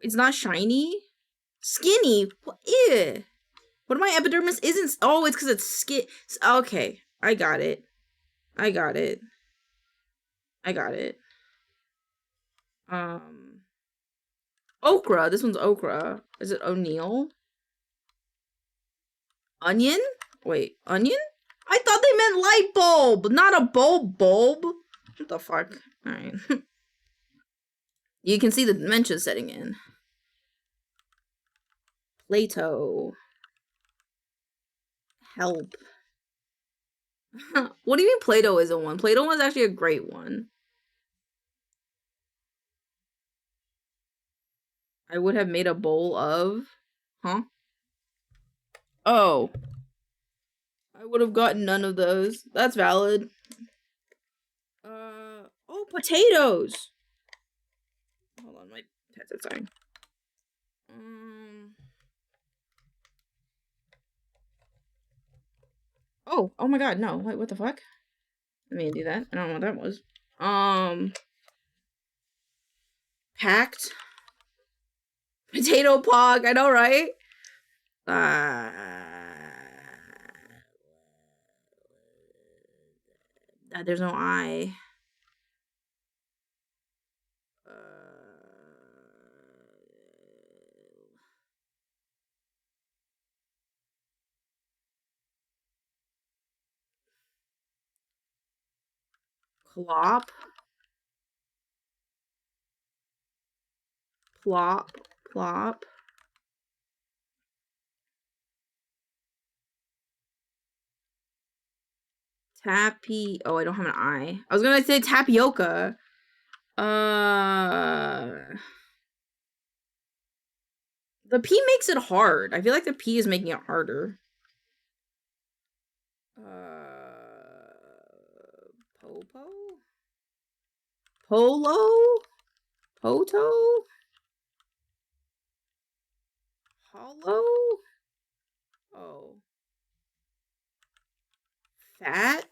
It's not shiny? Skinny? Ew. What if my epidermis isn't? Oh, it's because it's skin. Okay. I got it. I got it. I got it. Okra. This one's okra. Is it O'Neill? Onion? Wait, onion? I thought they meant light bulb, not a bulb. What the fuck? Alright. You can see the dementia setting in. Plato. Help. What do you mean Plato isn't one? Plato was actually a great one. I would have made a bowl of... Huh? Oh. I would have gotten none of those. That's valid. Oh, potatoes! Hold on, my pet's outside. Oh my god, no. Wait, what the fuck? I mean, do that. I don't know what that was. Packed. Potato pog, I know, right? There's no I. Plop. Plop. Plop. Tappy. Oh, I don't have an I. I was gonna say tapioca. The P makes it hard. I feel like the P is making it harder. Popo? Polo? Poto? Hollow? Oh. Fat?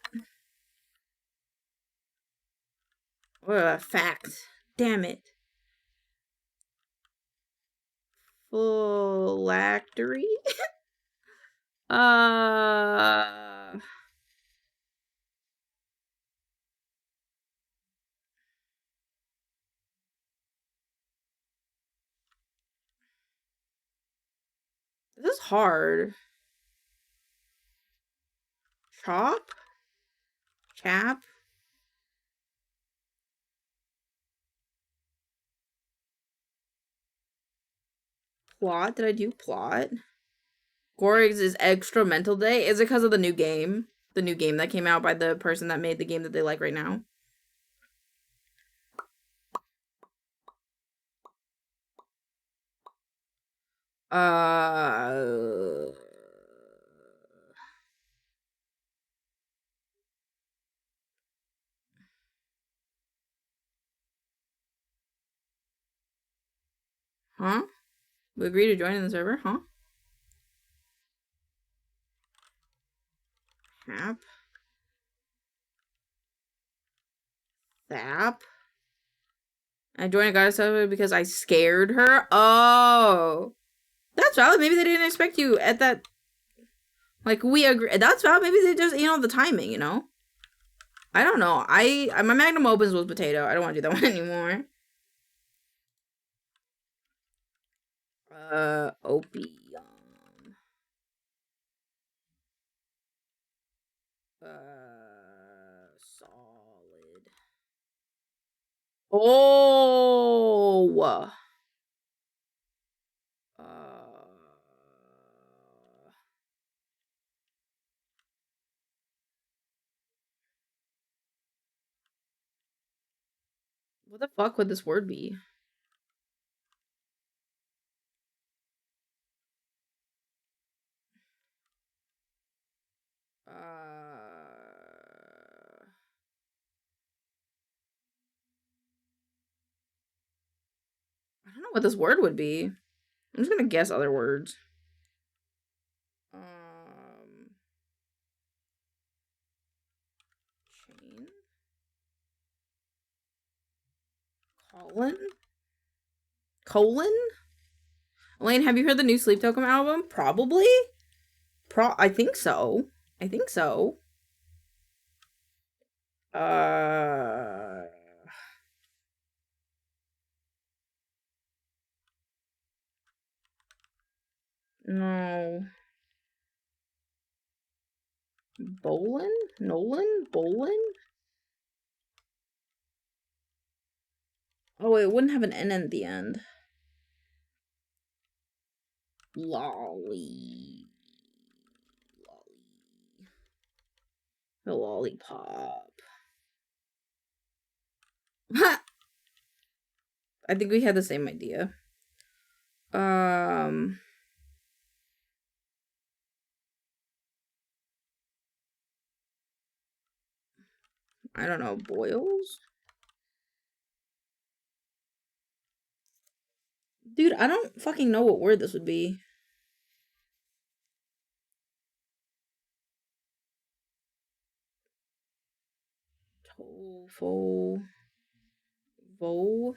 Fact. Damn it. Phylactery? This is hard. Chop? Chap? Plot? Did I do plot? Gorig's is extra mental day? Is it because of the new game? The new game that came out by the person that made the game that they like right now? Huh? We agree to join in the server? Huh? Hap? Sap. I joined a goddess server because I scared her. Oh, that's valid. Maybe they didn't expect you at that. Like, we agree. That's valid. Maybe they just, the timing, I don't know. My magnum opus was potato. I don't want to do that one anymore. Opium. Solid. Oh. What the fuck would this word be? I don't know what this word would be. I'm just gonna guess other words. Chain. Colon? Elaine, have you heard the new Sleep Token album? Probably. I think so. No. Bolin? Oh, it wouldn't have an N at the end. Lolly. A lollipop. I think we had the same idea. I don't know, boils? Dude, I don't fucking know what word this would be. Tofu. Vo.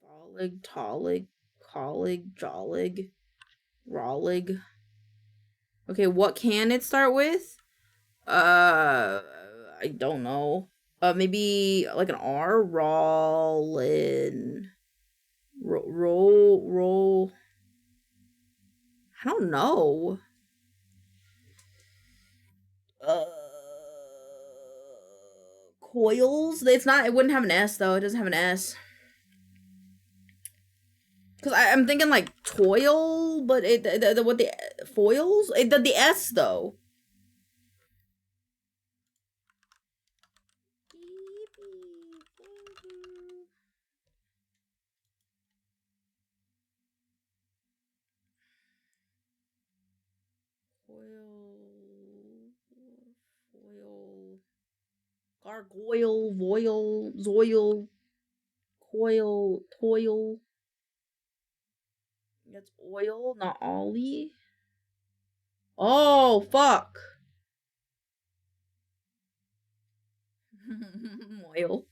Follig, tollig, collig, jollig, rollig. Okay, what can it start with? I don't know. Maybe like an R? Rollin. Roll. I don't know. Coils? It wouldn't have an S though. It doesn't have an S. Because I'm thinking like toil, but what the foils? The S though. Foil. Gargoyle, voil, zoil, coil, toil. That's oil, not ollie. Oh, fuck. Oil.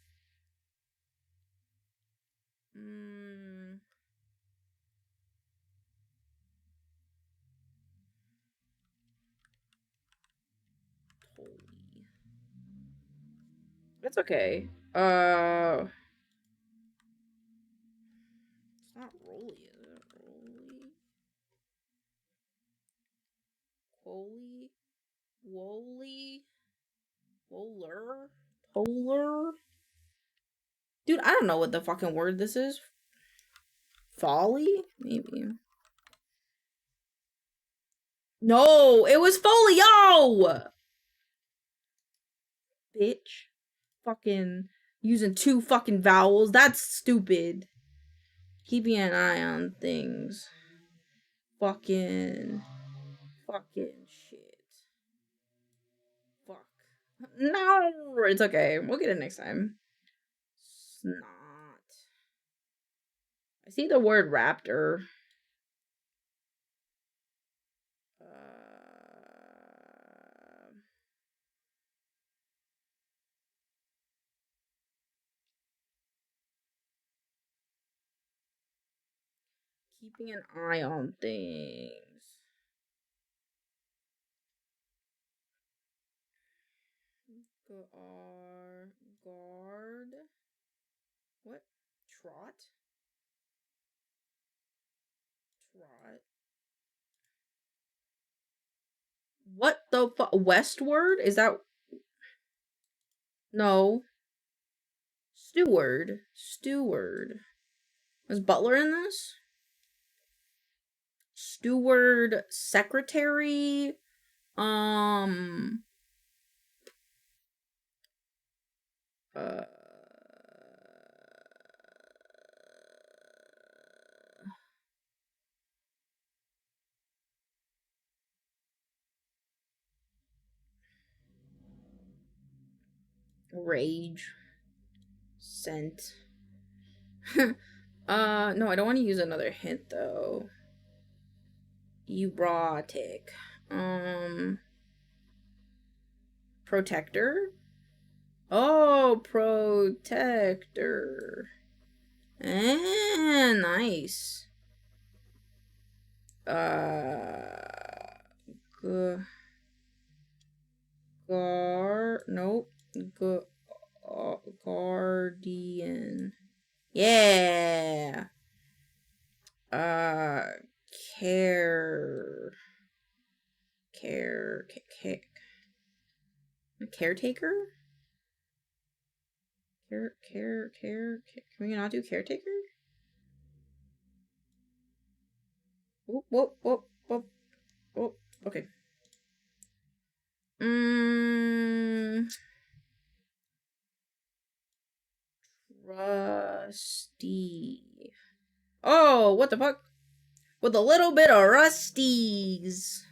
It's okay. It's not Rolly, is it? Rolly? Woly? Woler? Toller? Dude, I don't know what the fucking word this is. Folly? Maybe. No, it was folio! Bitch. Fucking using 2 fucking vowels. That's stupid. Keeping an eye on things. Fucking shit. Fuck. No, it's okay. We'll get it next time. Snot. I see the word raptor. keeping an eye on things. Guard. What? Trot? What the fuck? Westward? Is that? No. Steward. Is Butler in this? Steward, secretary, rage, scent. No, I don't want to use another hint though. Erotic. Protector. Oh, protector. Nice. Nope. Guardian. Yeah. Caretaker? Can we not do caretaker? Whoop. Okay. Rusty. Oh, what the fuck? With a little bit of rusties.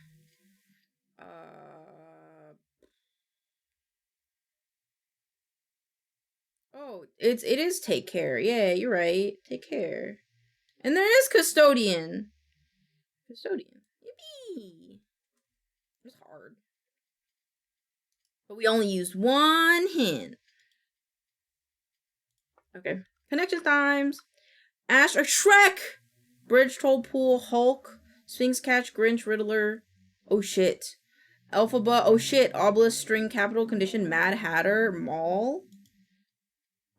Oh, it is take care. Yeah, you're right. Take care. And there is custodian. Yippee. It's hard. But we only used one hint. Okay. Connection times. Ash or Shrek. Bridge, Troll, Pool, Hulk. Sphinx Catch, Grinch, Riddler. Oh shit. Alphaba. Oh shit. Obelisk, String, Capital, Condition, Mad Hatter, Mall.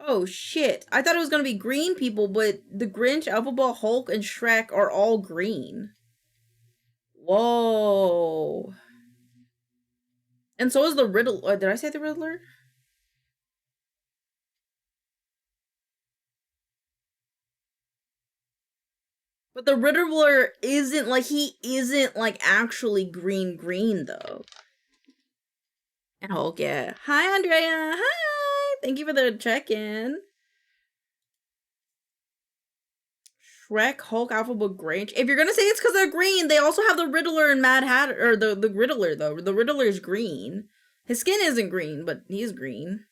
Oh shit. I thought it was gonna be green people, but the Grinch, Alphaba, Hulk, and Shrek are all green. Whoa. And so is the Riddler. Did I say the Riddler? But the Riddler isn't like actually green though. And Hulk, yeah. Hi, Andrea. Hi. Thank you for the check-in. Shrek, Hulk, Alphaba, Grinch. If you're gonna say it's because they're green, they also have the Riddler and Mad Hatter, or the Riddler though. The Riddler's green. His skin isn't green, but he's green.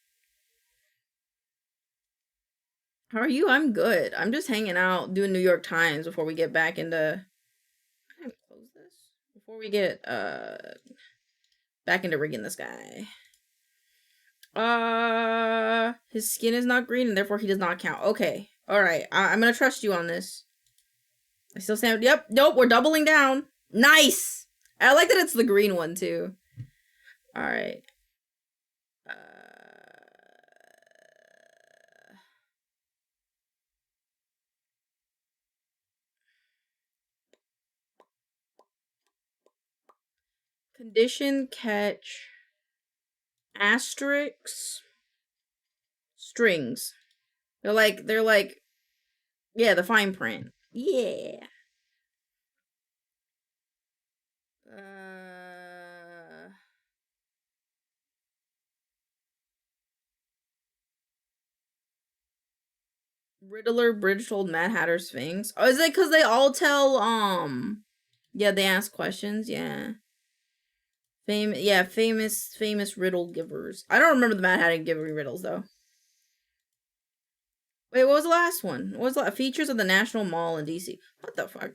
How are you? I'm good. I'm just hanging out, doing New York Times before we get back into. I have to close this before we get back into rigging this guy. His skin is not green, and therefore he does not count. Okay, all right. I'm gonna trust you on this. I still stand. Yep. Nope. We're doubling down. Nice. I like that it's the green one too. All right. Condition catch asterisks strings. They're like yeah, the fine print. Yeah. Riddler, Bridgetold, Mad Hatter, Sphinx. Oh, is it because they all tell yeah, they ask questions, yeah. Famous riddle givers. I don't remember the Mad Hatter giving riddles though. Wait, what was the last one? What was the features of the National Mall in DC? What the fuck?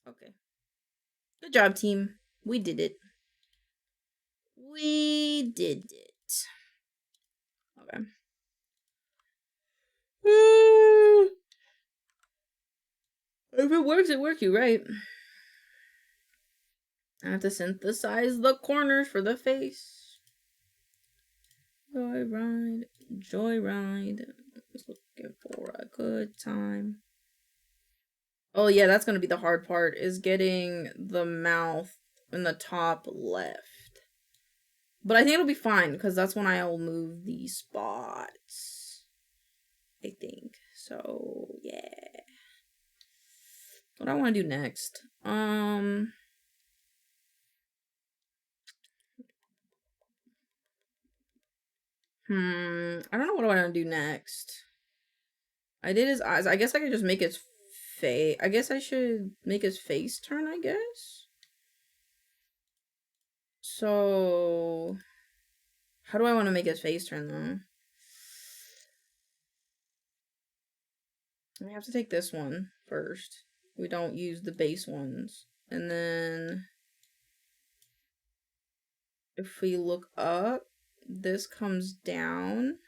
Okay. Good job, team. We did it. We did it. Okay. If it works, you're right. I have to synthesize the corners for the face. Joyride, joyride. Just looking for a good time. Oh yeah, that's gonna be the hard part, is getting the mouth in the top left. But I think it'll be fine, because that's when I'll move these spots. I think. So, yeah. What do I want to do next? I don't know what I want to do next. I did his eyes. I guess I could just make his face. I guess I should make his face turn, I guess. So, how do I want to make his face turn, though? I have to take this one first. We don't use the base ones. And then, if we look up, this comes down.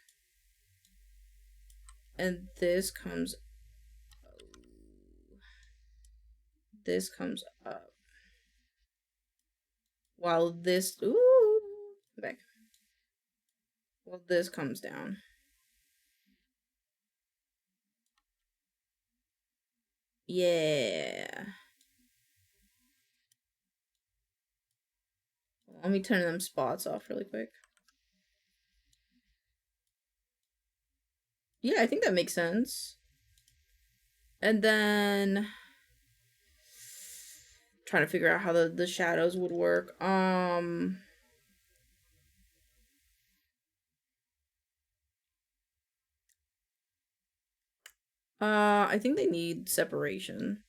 And this comes up. While this, ooh, back. While this comes down. Yeah. Let me turn them spots off really quick. Yeah, I think that makes sense. And then trying to figure out how the shadows would work. I think they need separation.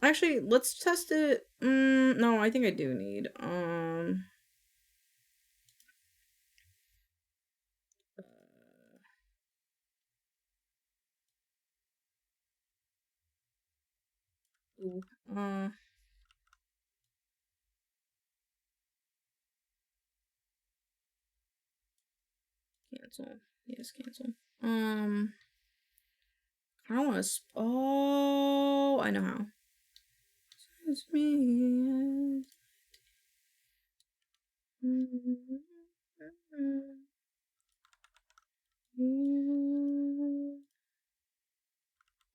Actually, let's test it. No, I think I do need. Cancel. Yes, cancel. I don't want to. Oh, I know how. It's me.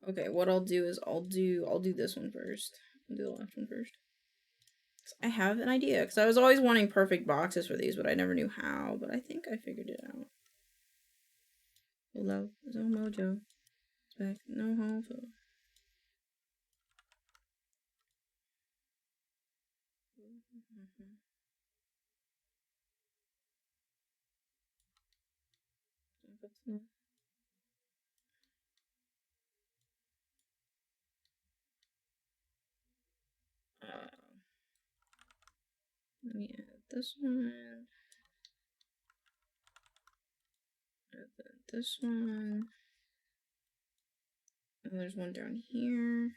Okay, what I'll do is I'll do this one first. I'll do the left one first. I have an idea, because I was always wanting perfect boxes for these, but I never knew how. But I think I figured it out. Love is no mojo. It's back. No home for. Let me add this one. And then this one. And there's one down here.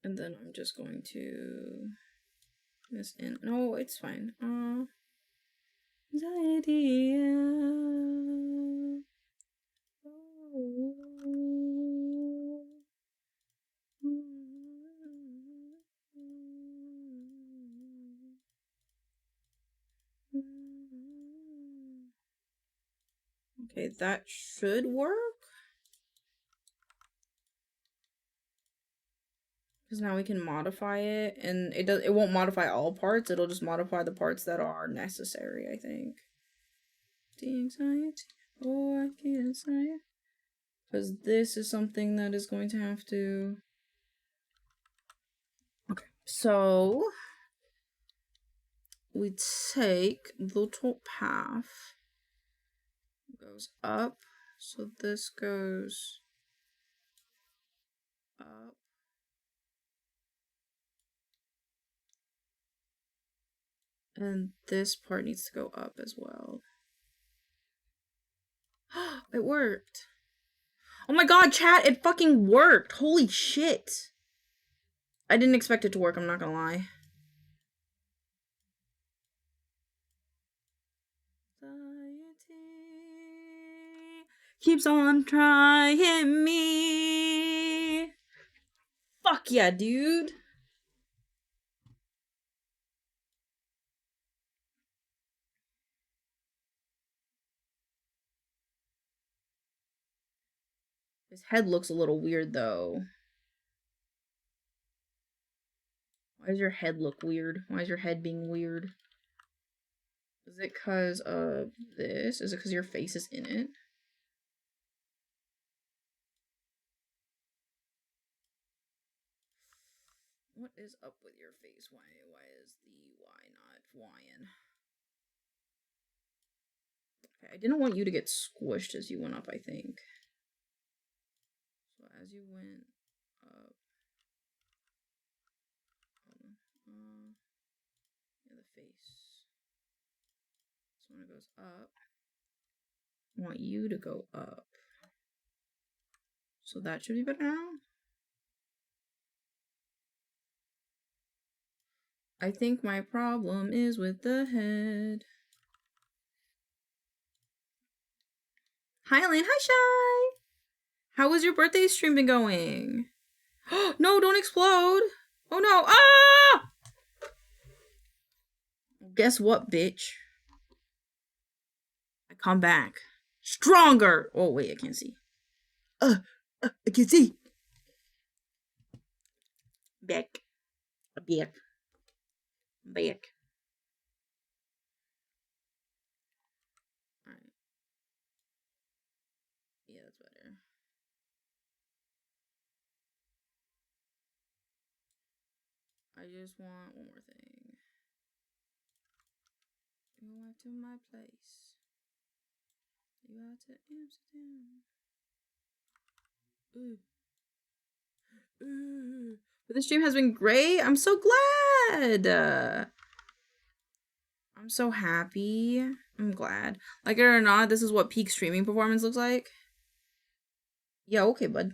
And then I'm just going to this in. No, it's fine. Anxiety. Okay, that should work. Because now we can modify it, and it won't modify all parts, it'll just modify the parts that are necessary, I think. The anxiety. Oh, I can't say it. Because this is something that is going to have to. Okay, so we take the top half, goes up, so this goes up. And this part needs to go up as well. It worked. Oh my god, chat, it fucking worked. Holy shit. I didn't expect it to work, I'm not gonna lie. Keeps on trying me. Fuck yeah, dude. His head looks a little weird though. Why does your head look weird? Why is your head being weird? Is it because of this? Is it because your face is in it? What is up with your face? Why is the Y not Yn? Okay, I didn't want you to get squished as you went up, I think. So as you went up, yeah, the face. So when it goes up, I want you to go up. So that should be better now. I think my problem is with the head. Hi, Elaine. Hi, Shy. How was your birthday stream been going? No, don't explode. Oh, no. Ah! Guess what, bitch? I come back. Stronger. Oh, wait, I can't see. I can see. Back. Back. Back. Alright. Yeah, that's better. I just want one more thing. You went to my place. You out to Amsterdam. But the stream has been great. I'm so glad. I'm so happy. I'm glad. Like it or not, this is what peak streaming performance looks like. Yeah, okay, bud.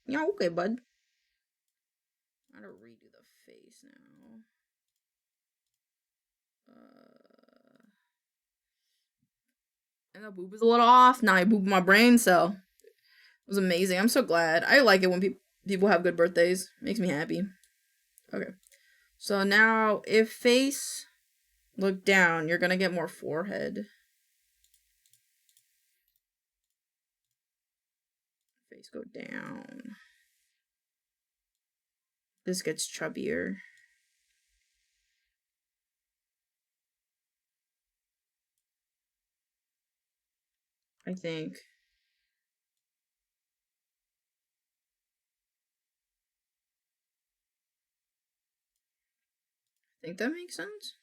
Yeah, okay, bud. I gotta redo the face now. And the boob is a little off. Now I booped my brain cell. It was amazing. I'm so glad. I like it when people have good birthdays. Makes me happy. Okay. So now, if face look down, you're gonna get more forehead. Face go down. This gets chubbier. I think. I think that makes sense.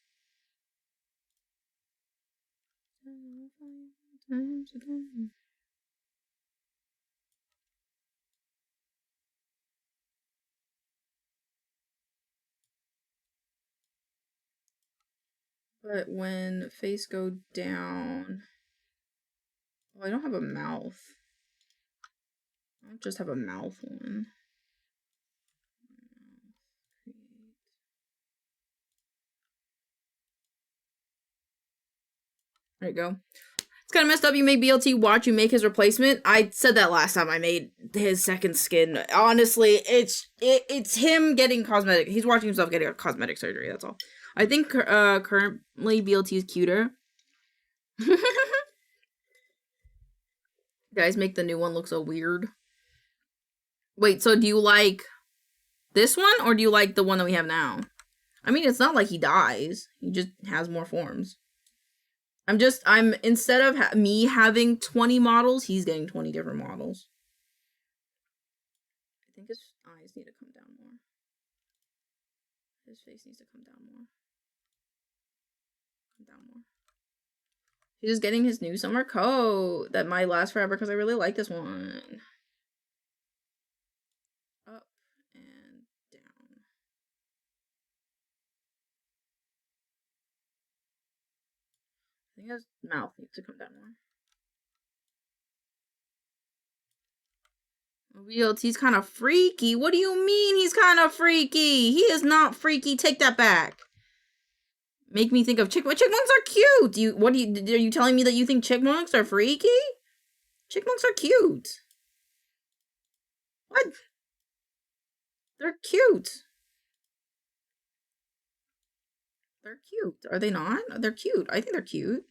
But when face go down, oh, I don't have a mouth. I don't just have a mouth one. There you go. It's kind of messed up. You make BLT watch you make his replacement. I said that last time I made his second skin. Honestly, it's him getting cosmetic. He's watching himself getting a cosmetic surgery. That's all. I think currently BLT is cuter. Guys, make the new one look so weird. Wait, so do you like this one or do you like the one that we have now? I mean, it's not like he dies. He just has more forms. I'm instead of me having 20 models, he's getting 20 different models. I think his eyes need to come down more. His face needs to come down more. Come down more. He's just getting his new summer coat that might last forever because I really like this one. Up and down. I think his mouth needs to come down more. BLT's kind of freaky. What do you mean he's kind of freaky? He is not freaky. Take that back. Make me think of chipmunks are cute. Are you telling me that you think chipmunks are freaky? Chipmunks are cute. What? They're cute. They're cute. Are they not? They're cute. I think they're cute.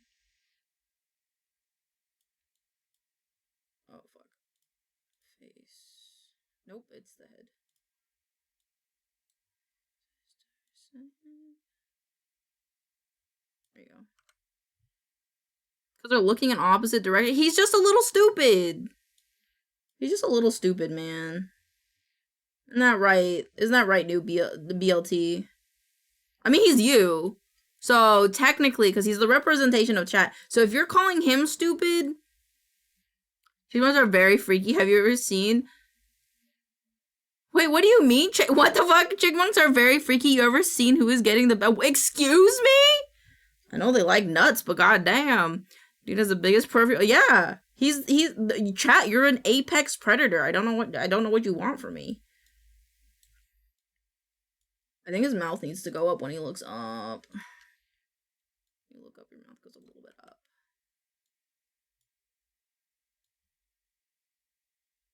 Oh, fuck. Face. Nope, it's the head. There you go. Because they're looking in opposite direction. He's just a little stupid. He's just a little stupid, man. Isn't that right? Isn't that right, new the BLT? I mean, he's you. So, technically, because he's the representation of chat. So, if you're calling him stupid... Chipmunks are very freaky. Have you ever seen... Wait, what do you mean? What the fuck? Chipmunks are very freaky. You ever seen who is getting the... Excuse me? I know they like nuts, but goddamn. Dude has the biggest perfect... Yeah. He's chat, you're an apex predator. I don't know what you want from me. I think his mouth needs to go up when he looks up. You look up, your mouth goes a little bit up.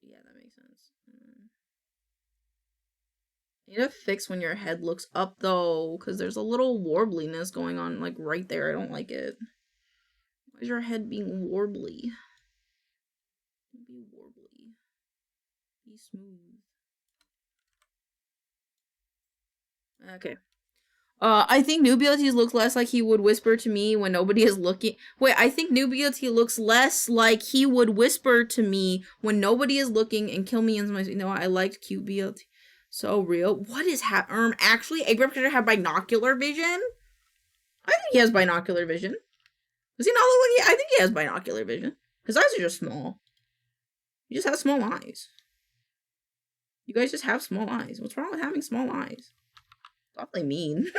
Yeah, that makes sense. You need to fix when your head looks up though, because there's a little warbliness going on like right there. I don't like it. Why is your head being warbly? Be warbly. Be smooth. Okay. I think New BLT looks less like he would whisper to me when nobody is looking. Wait, I think New BLT looks less like he would whisper to me when nobody is looking and kill me in my... You know, I liked cute BLT. So real. What is actually, a replicator have binocular vision? I think he has binocular vision. Does he not look like I think he has binocular vision. His eyes are just small. He just has small eyes. You guys just have small eyes. What's wrong with having small eyes? It's awfully mean.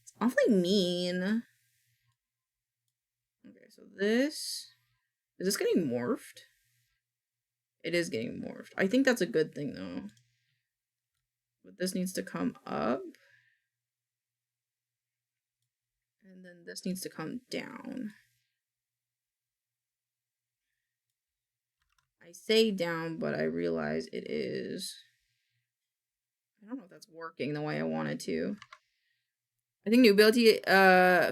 It's awfully mean. Okay, so this... Is this getting morphed? It is getting morphed. I think that's a good thing, though. But this needs to come up. And then this needs to come down. I say down, but I realize it is... I don't know if that's working the way I want it to. I think new ability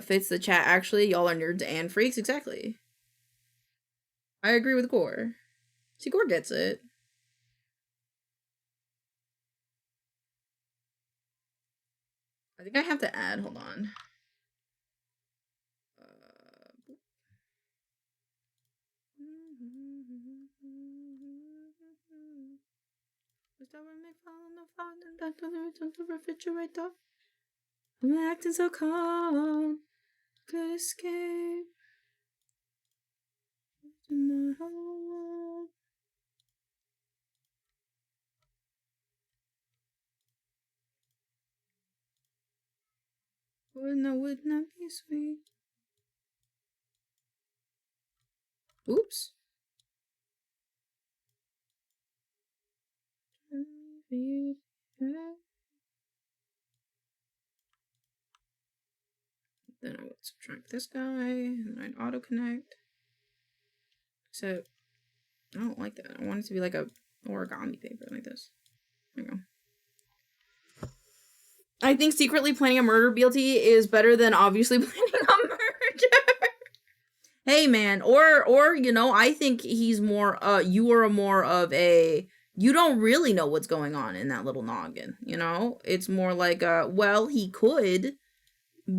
fits the chat, actually. Y'all are nerds and freaks. Exactly. I agree with Gore. See, Gore gets it. I think I have to add, hold on. The refrigerator. I'm acting so calm. Could escape to my home. Would not be sweet. Oops. Then I would subtract this guy, and I'd auto connect. So I don't like that. I want it to be like a origami paper like this. There you go. I think secretly planning a murder BLT is better than obviously planning a murder. Hey man, or you know, I think he's more you are more of a, you don't really know what's going on in that little noggin, you know? It's more like well, he could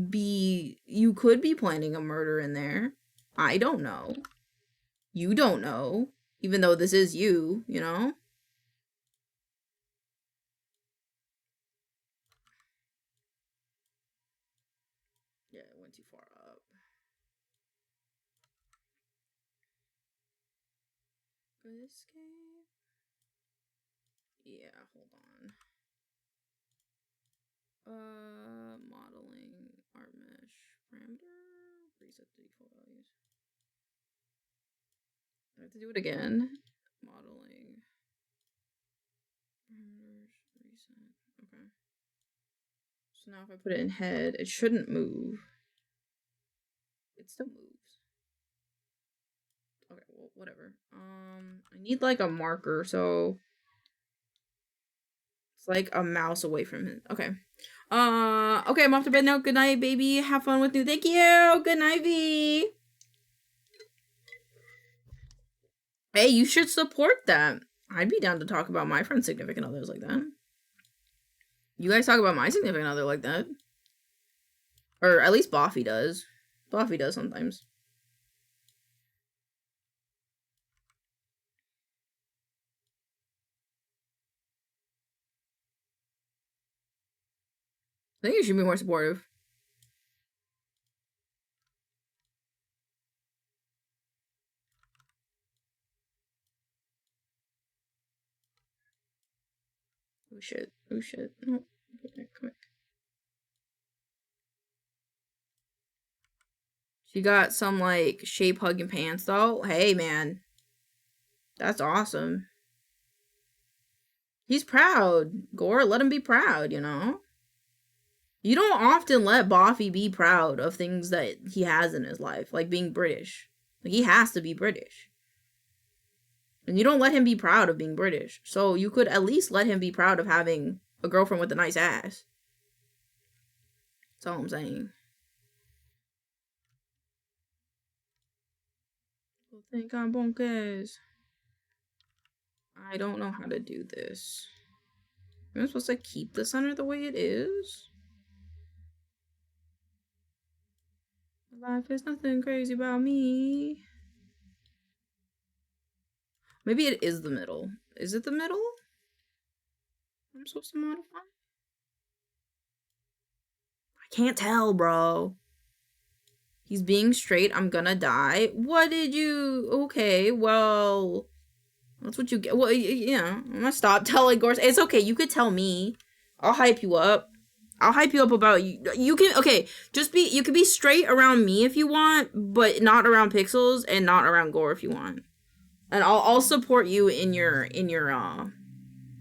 be, you could be planning a murder in there. I don't know. You don't know, even though this is you, you know? Yeah, it went too far up. Good escape. Yeah, hold on. Modeling, art mesh, parameter, reset the default values. I have to do it again. Modeling, parameters, reset. Okay. So now if I put it in head, it shouldn't move. It still moves. Okay, well, whatever. I need like a marker, so It's like a mouse away from it. Okay. Okay, I'm off to bed now. Good night, baby. Have fun with you. Thank you. Good night, V. Hey, you should support that. I'd be down to talk about my friend's significant others like that. You guys talk about my significant other like that. Or at least Boffy does. Boffy does sometimes. I think you should be more supportive. Oh shit. Oh shit. No. Come back. She got some like shape hugging pants though. Hey man. That's awesome. He's proud. Gore, let him be proud, you know? You don't often let Boffy be proud of things that he has in his life, like being British. Like, he has to be British. And you don't let him be proud of being British. So you could at least let him be proud of having a girlfriend with a nice ass. That's all I'm saying. I think I'm bonkers. I don't know how to do this. Am I supposed to keep the center the way it is? Life is nothing crazy about me. Maybe it is the middle. Is it the middle? I'm supposed to modify? I can't tell, bro. He's being straight. I'm gonna die. What did you... Okay, well... That's what you get. Well, yeah. I'm gonna stop telling Gorse. It's okay. You could tell me. I'll hype you up. I'll hype you up about you. You can... Okay, just be... You can be straight around me if you want, but not around Pixels and not around Gore if you want. And I'll support you in your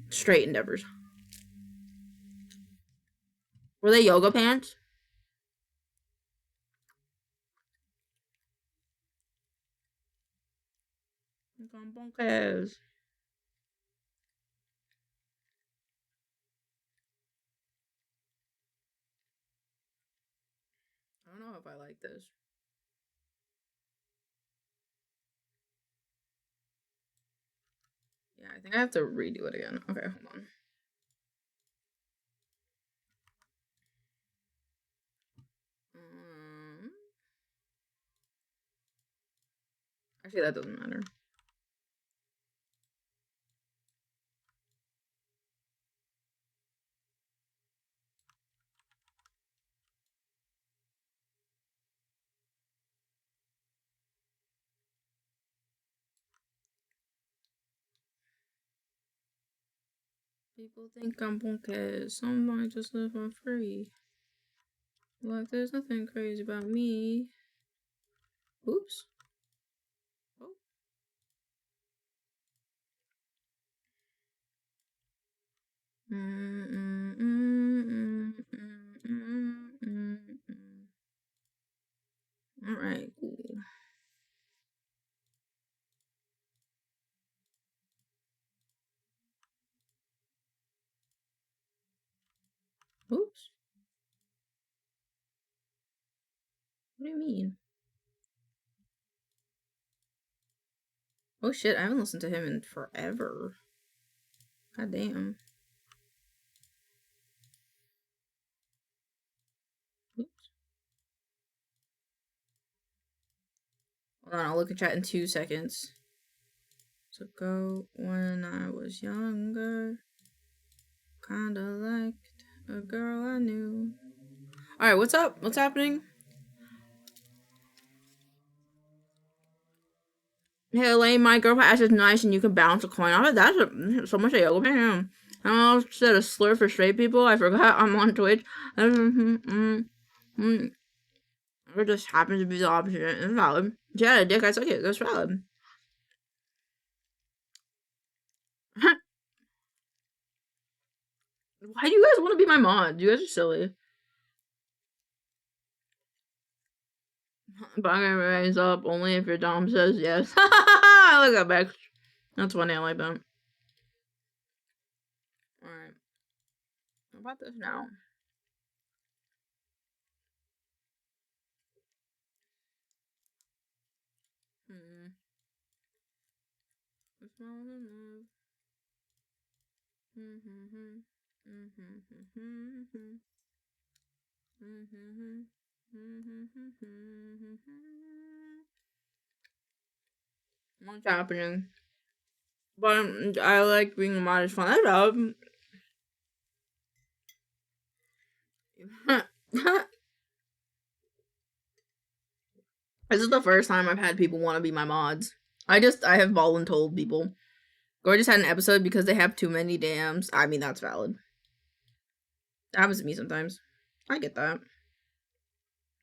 straight endeavors. Were they yoga pants? Bonkers. I don't know if I like this. Yeah, I think I have to redo it again. Okay, hold on. Actually, that doesn't matter. People think I'm bonkers. Some might just live on free. Like there's nothing crazy about me. Oops. Oh. Alright, cool. Oops. What do you mean? Oh shit, I haven't listened to him in forever. God damn. Oops. Hold on, I'll look at chat in 2 seconds. So go when I was younger. Kinda liked a girl I knew. Alright, what's up? What's happening? Hey, Elaine, my girlfriend ass is nice and you can bounce a coin off it. That's so much a yoga pants. I said a slur for straight people. I forgot I'm on Twitch. It just happens to be the opposite. It's valid. She had a dick, I suck it. That's valid. Why do you guys want to be my mod? You guys are silly. Banging remains up only if your dom says yes. I look at Bex. That's funny, I like that. Alright. about this now? What's happening? But I like being a modest fun. I love. This is the first time I've had people want to be my mods. I have voluntold people. Gorgeous had an episode because they have too many dams. I mean, that's valid. That happens to me sometimes. I get that.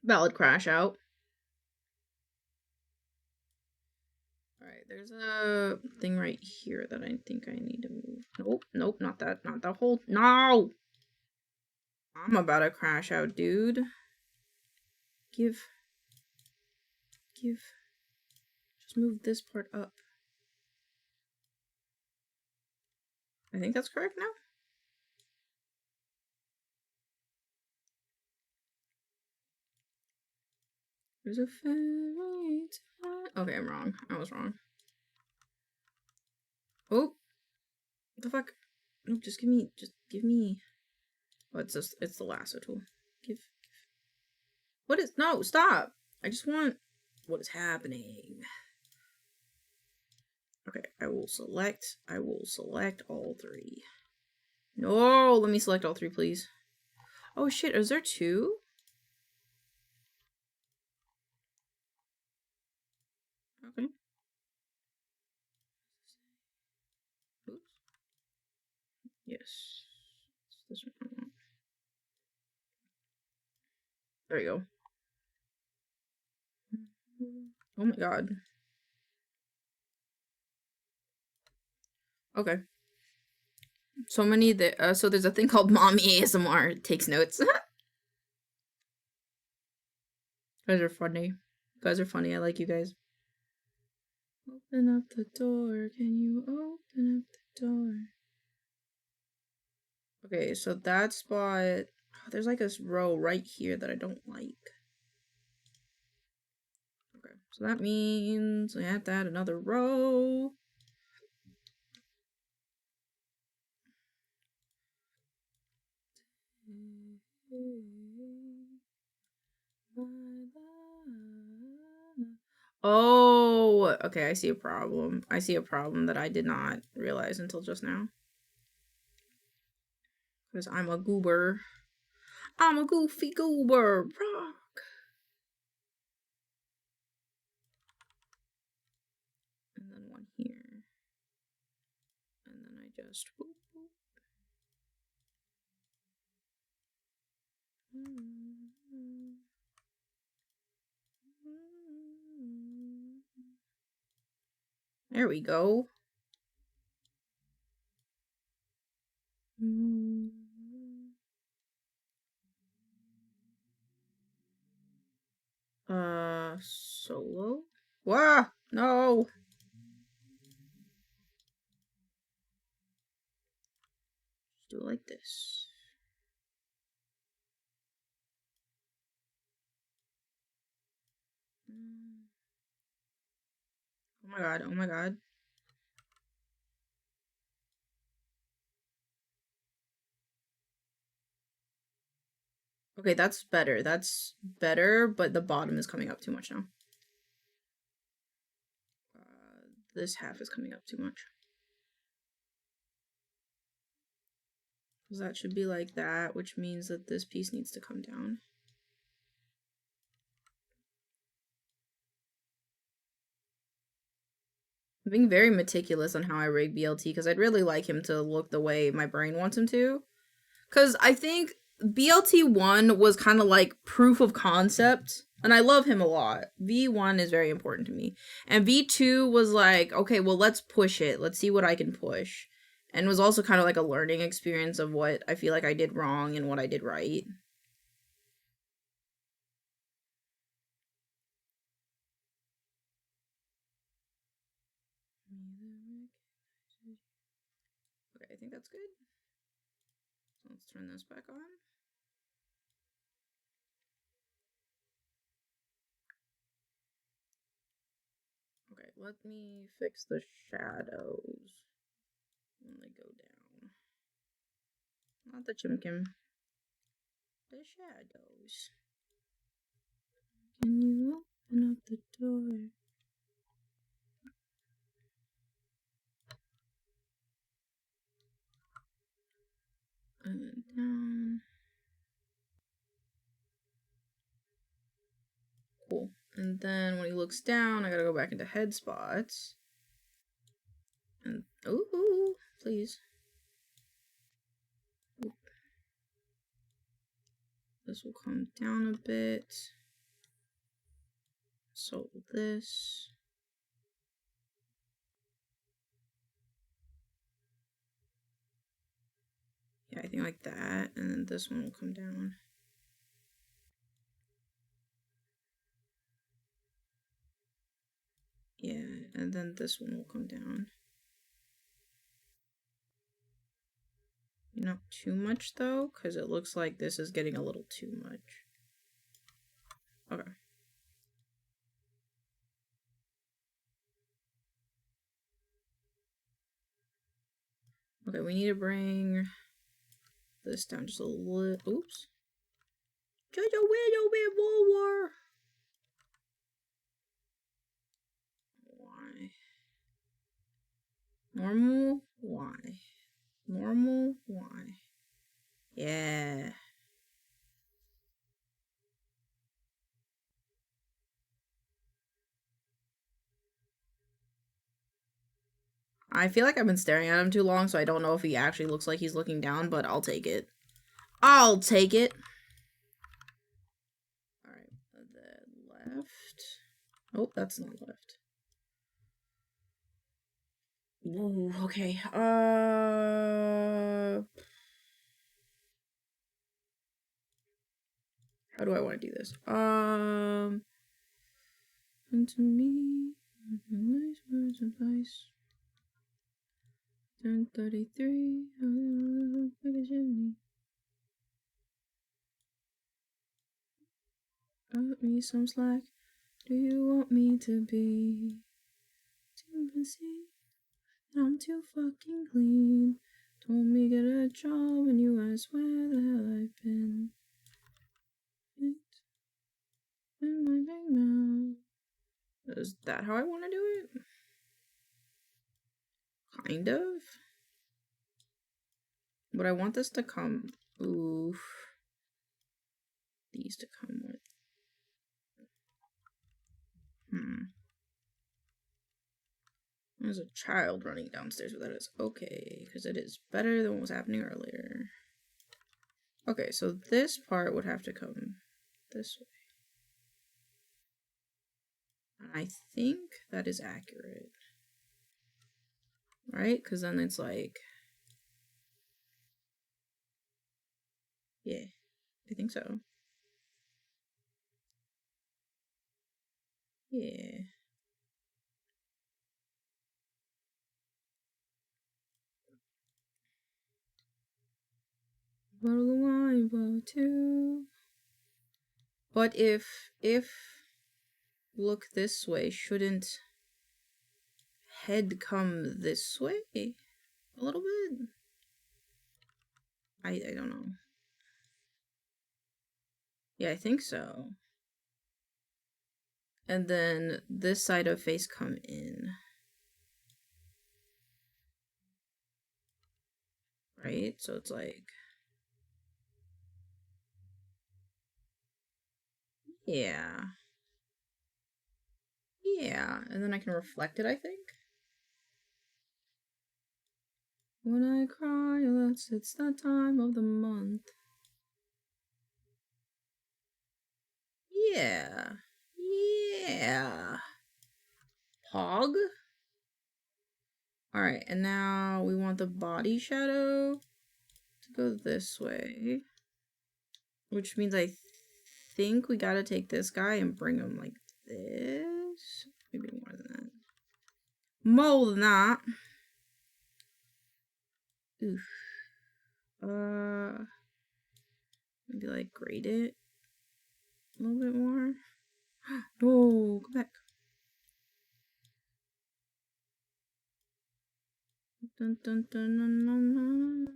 Valid crash out. Alright, there's a thing right here that I think I need to move. Nope, nope, not that. Not that whole. No! I'm about to crash out, dude. Give. Just move this part up. I think that's correct now. There's a fairy tale. Okay, I'm wrong. I was wrong. Oh, what the fuck? No, just give me. Oh, it's the lasso tool. Give. What is? No, stop. I just want. What is happening? Okay, I will select all three. No, let me select all three, please. Oh shit, is there two? Okay. Oops. Yes. This one. There you go. Oh my god. Okay. So many that so there's a thing called Mommy ASMR. It takes notes. You guys are funny. You guys are funny. I like you guys. Open up the door. Can you open up the door? Okay, so that spot. Oh, there's like this row right here that I don't like. Okay, so that means I have to add another row. Oh, okay, I see a problem. I see a problem that I did not realize until just now. Because I'm a goober. I'm a goofy goober. Rock. And then one here. And then I just... Boop, boop. There we go. Solo? Wah! No! Just do it like this. Oh my god, oh my god. Okay, that's better. That's better, but the bottom is coming up too much now. This half is coming up too much. Because that should be like that, which means that this piece needs to come down. I'm being very meticulous on how I rig BLT because I'd really like him to look the way my brain wants him to. Because I think BLT 1 was kind of like proof of concept, and I love him a lot. V1 is very important to me. And V2 was like, okay, well, let's push it. Let's see what I can push. And was also kind of like a learning experience of what I feel like I did wrong and what I did right. Okay, I think that's good. So let's turn this back on. Okay, let me fix the shadows when they go down. Not the chimkin. The shadows. Can you open up the door? And then down. Cool. And then when he looks down, I gotta go back into head spots. And ooh, please. Oop. This will come down a bit. So this. Yeah, I think like that. And then this one will come down. Yeah, and then this one will come down. Not too much though, because it looks like this is getting a little too much. Okay. Okay, we need to bring this down just a little. Oops. Just a little bit lower. Why? Normal? Why? Normal? Why? Yeah. I feel like I've been staring at him too long, so I don't know if he actually looks like he's looking down, but I'll take it. I'll take it. Alright, then left. Oh, that's not left. Ooh, okay. How do I want to do this? And to me, nice words of advice. 10:33. Like a chimney. Cut me some slack. Do you want me to be too busy? I'm too fucking clean. Told me get a job and you asked where the hell I've been. In my big mouth. Is that how I want to do it? Kind of. But I want this to come. Oof. These to come with. There's a child running downstairs, but that is okay, because it is better than what was happening earlier. Okay, so this part would have to come this way. And I think that is accurate. Right? Because then it's like... Yeah, I think so. Yeah. Bottle of wine, bottle two. But if look this way, shouldn't head come this way a little bit? I don't know. Yeah, I think so. And then this side of face come in. Right? So it's like... Yeah. Yeah. And then I can reflect it, I think. When I cry, it's that time of the month. Yeah. Yeah. Pog? Alright, and now we want the body shadow to go this way. Which means I think we gotta take this guy and bring him like this. Maybe more than that. More than that. Oof. Maybe like grade it a little bit more. No, go back. Dun, dun, dun, dun, dun, dun.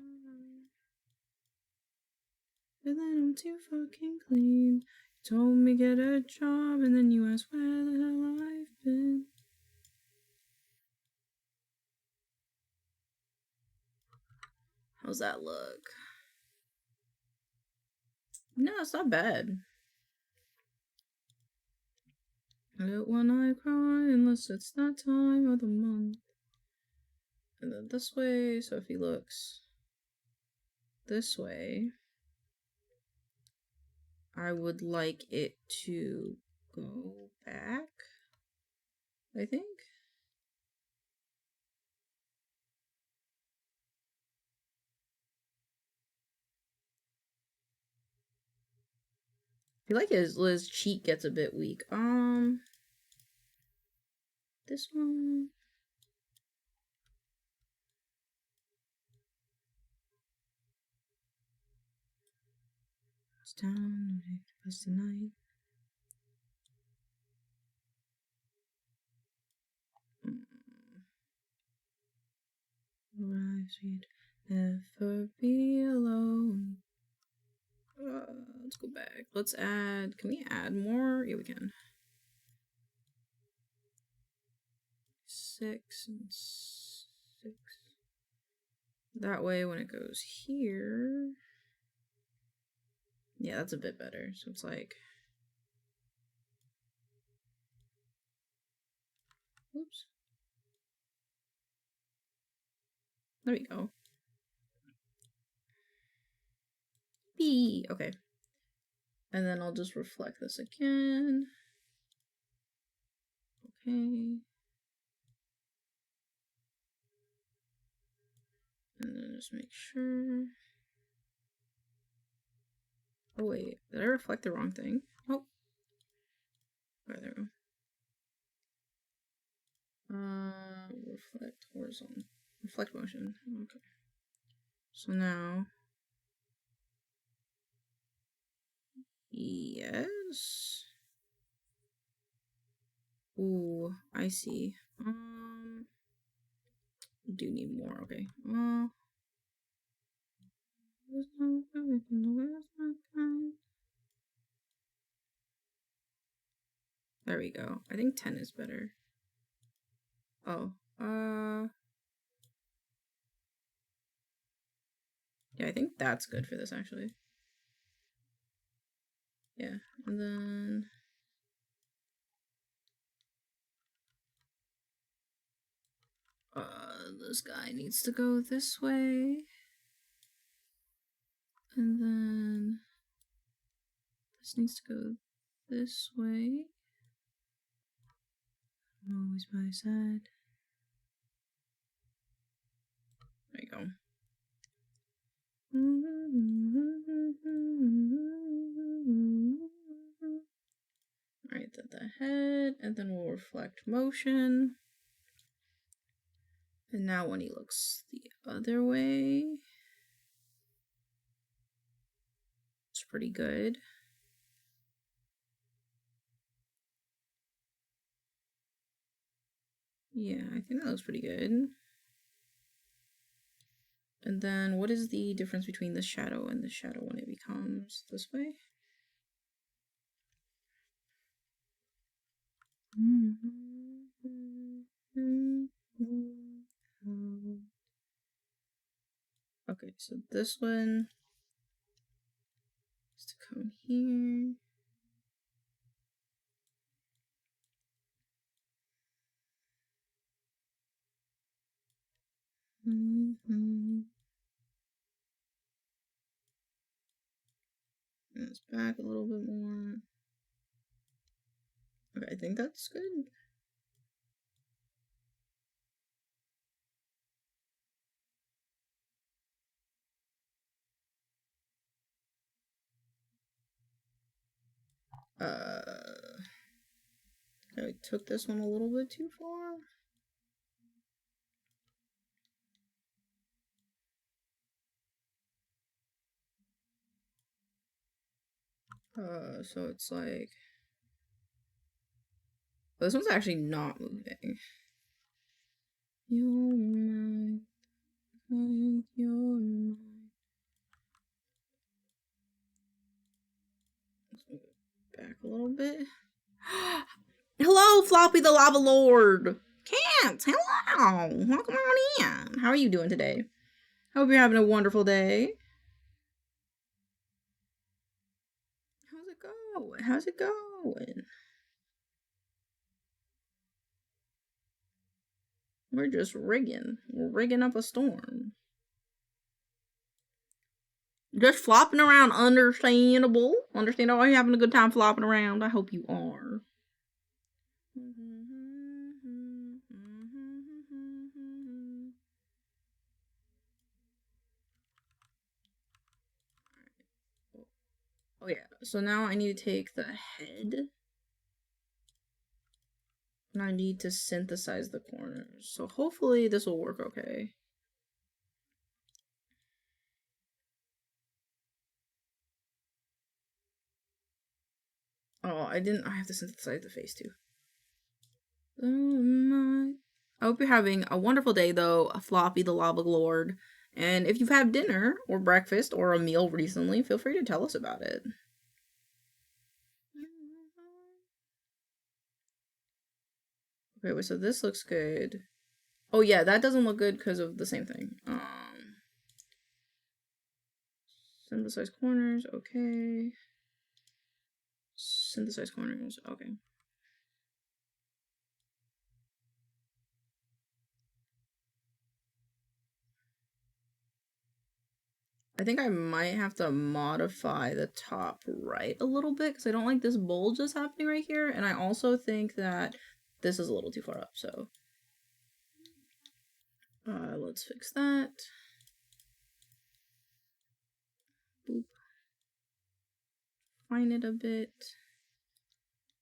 And then I'm too fucking clean. You told me get a job, and then you asked where the hell I've been. How's that look? No, it's not bad. When I cry, unless it's that time of the month. And then this way, so if he looks this way, I would like it to go back, I think. I feel like his cheek gets a bit weak. This one. It's down, it was the night. Rise, we'd never be alone. Let's go back. Let's add. Can we add more? Yeah, we can. 6 and 6. That way, when it goes here, yeah, that's a bit better. So it's like, oops. There we go. B. Okay. And then I'll just reflect this again. Okay. And then just make sure. Oh wait, did I reflect the wrong thing? Oh. Right, there we go. Reflect horizontal. Reflect motion. Okay. So now. Yes. Ooh, I see. Do need more. Okay. There we go. I think 10 is better. Oh. Yeah, I think that's good for this actually. Yeah, and then this guy needs to go this way. And then this needs to go this way. I'm always by his side. There you go. Alright, then the head, and then we'll reflect motion. And now when he looks the other way, it's pretty good. Yeah, I think that looks pretty good. And then what is the difference between the shadow and the shadow when it becomes this way? Okay, so this one is to come here. And it's back a little bit more. Okay, I think that's good. I took this one a little bit too far. So it's like this one's actually not moving. You're mine, you're mine. Let's move it back a little bit. Hello, Floppy the Lava Lord. Can't. Hello. Welcome on in. How are you doing today? Hope you're having a wonderful day. How's it going? How's it going? We're just rigging. We're rigging up a storm. Just flopping around, understandable. Understandable. Are you having a good time flopping around? I hope you are. Oh yeah, so now I need to take the head. And I need to synthesize the corners. So hopefully this will work okay. Oh, I have to synthesize the face too. I hope you're having a wonderful day though, Floppy the Lava Lord. And if you've had dinner or breakfast or a meal recently, feel free to tell us about it. Okay, wait, so this looks good. Oh yeah, that doesn't look good because of the same thing. Synthesize corners, okay. Synthesize corners, okay. I think I might have to modify the top right a little bit because I don't like this bulge that's happening right here. And I also think that this is a little too far up, so let's fix that. Boop. Fine it a bit.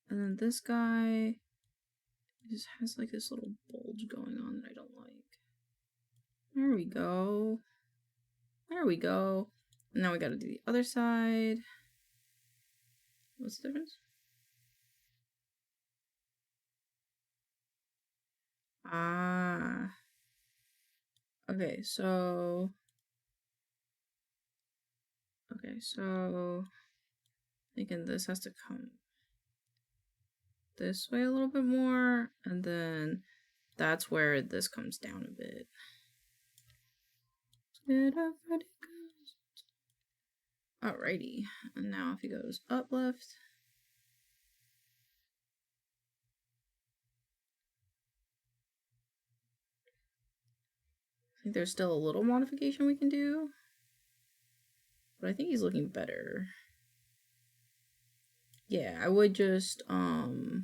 And then this guy just has like this little bulge going on that I don't like. There we go. There we go. Now we gotta do the other side. What's the difference? Ah. Okay, so thinking this has to come this way a little bit more, and then that's where this comes down a bit. Alrighty, and now if he goes up left. I think there's still a little modification we can do, but I think he's looking better. Yeah, I would just, for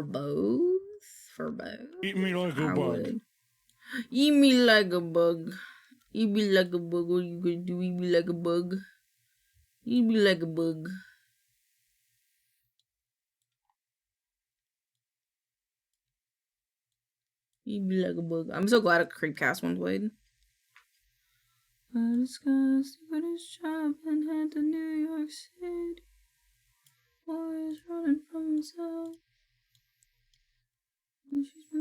both. Eat me like a bug. Eat me like a bug. Eat me like a bug. What are you gonna do? Eat me like a bug. Eat me like a bug. Eat me like a bug. I'm so glad a Creepcast one played. I discussed with his job and head to New York City. Boy is running from himself. And she's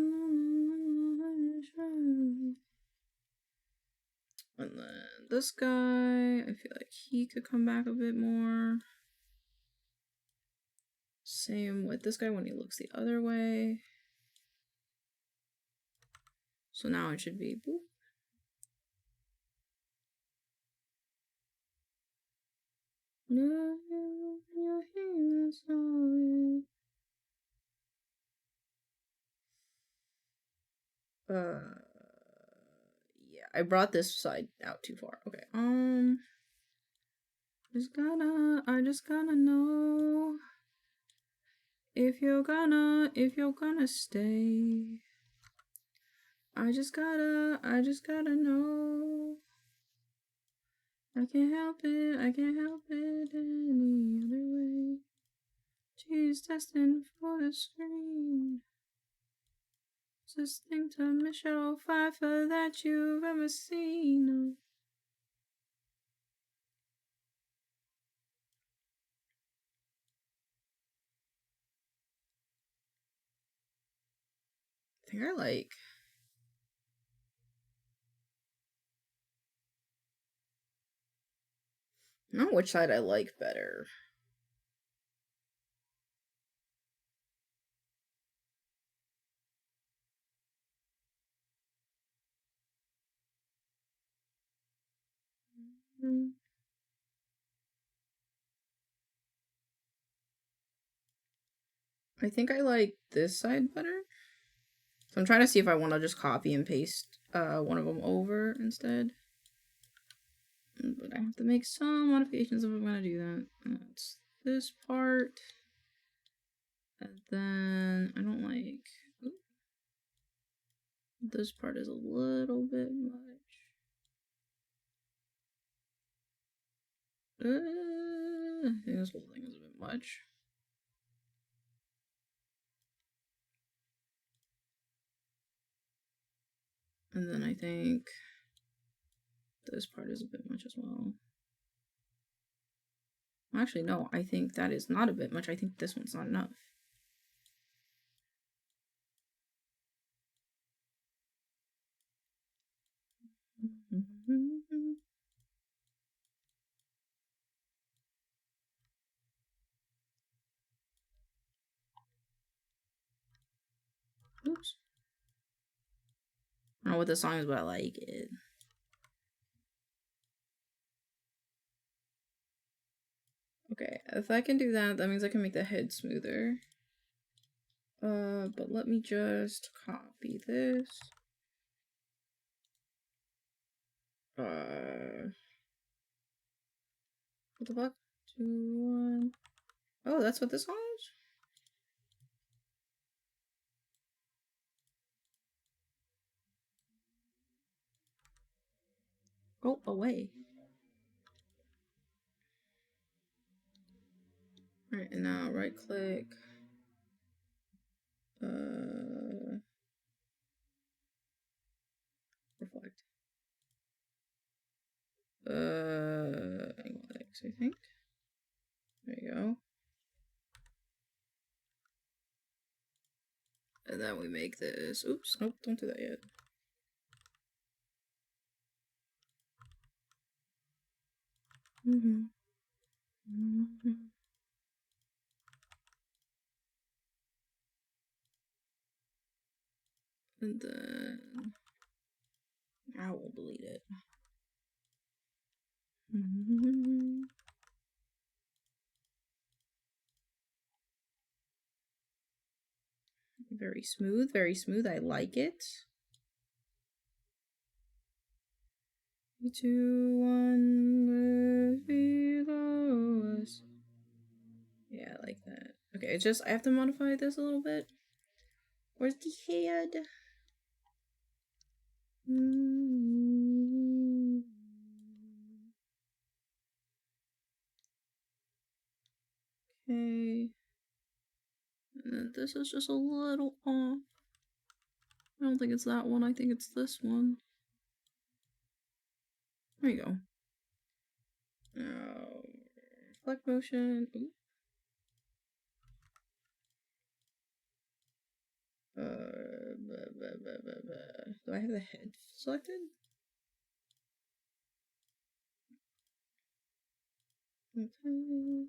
and then this guy, I feel like he could come back a bit more. Same with this guy when he looks the other way. So now it should be boop. Yeah, I brought this side out too far. Okay, I just gotta know if you're gonna stay. I just gotta know. I can't help it any other way. She's destined for the screen. Just think to Michelle Pfeiffer that you've ever seen. I think I like... I don't know which side I like better. I think I like this side better. So I'm trying to see if I want to just copy and paste one of them over instead. But I have to make some modifications if I'm going to do that. That's this part. And then I don't like... Ooh, this part is a little bit much. I think this whole thing is a bit much. And then I think this part is a bit much as well. Actually, no, I think that is not a bit much. I think this one's not enough. Oops. I don't know what this song is, but I like it. Okay, if I can do that, that means I can make the head smoother. But let me just copy this. What the fuck? 2, 1. Oh, that's what this song is? Go away. Alright, and now right click. Reflect. Angle X, I think. There you go. And then we make this. Oops, nope, don't do that yet. And then I will delete it. Very smooth, very smooth. I like it. 3, 2, 1, below us. Yeah, I like that. Okay, it's just I have to modify this a little bit. Where's the head? Okay. And then this is just a little off. I don't think it's that one. I think it's this one. There you go. Now, reflect motion. Ooh. Do I have the head selected? Okay.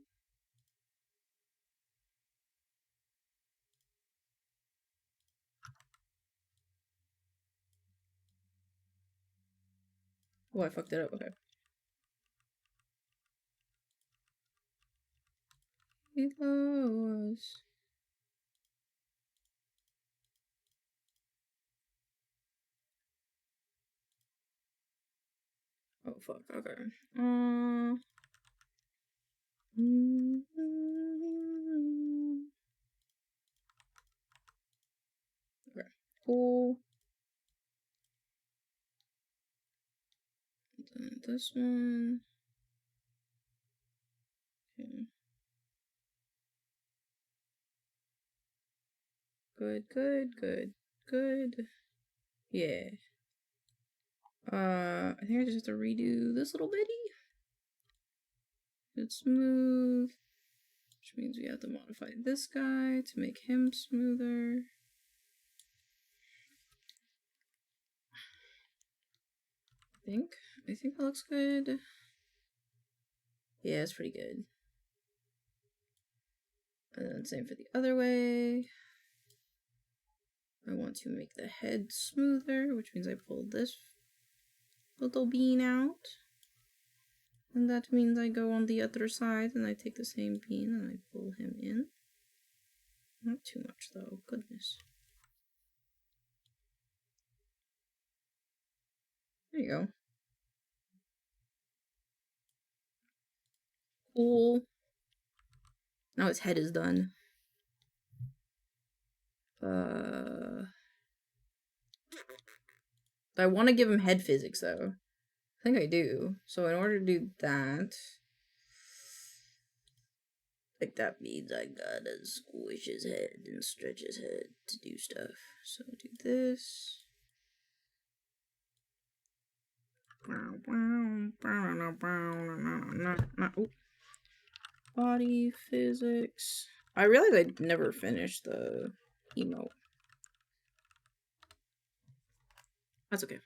Oh, I fucked it up. Okay. Below us. Oh fuck. Okay. Okay. Cool. And then this one. Okay. Good, good, good, good. Yeah. I think I just have to redo this little bitty. It's smooth. Which means we have to modify this guy to make him smoother. think that looks good. Yeah, it's pretty good. And then same for the other way. I want to make the head smoother, which means I pull this little bean out. And that means I go on the other side and I take the same bean and I pull him in. Not too much though, goodness. There you go. Cool. Now his head is done. I want to give him head physics though. I think I do. So in order to do that, like that means I gotta squish his head and stretch his head to do stuff. So do this. Body physics. I realized I never finished the emote. That's okay.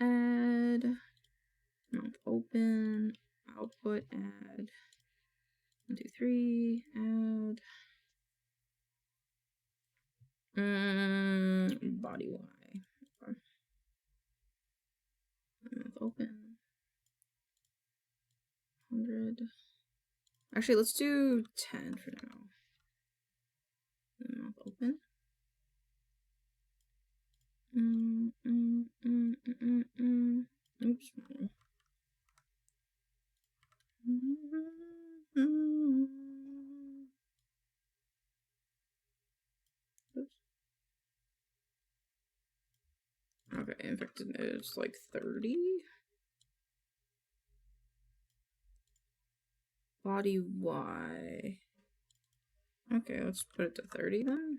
Add, mouth open, output, add. 1, 2, 3, add. Body Y. Okay. Mouth open. 100. Actually, let's do 10 for now. Mouth open. Oops. Oops. Okay, infected is like 30. Body Y. Okay, let's put it to 30 then.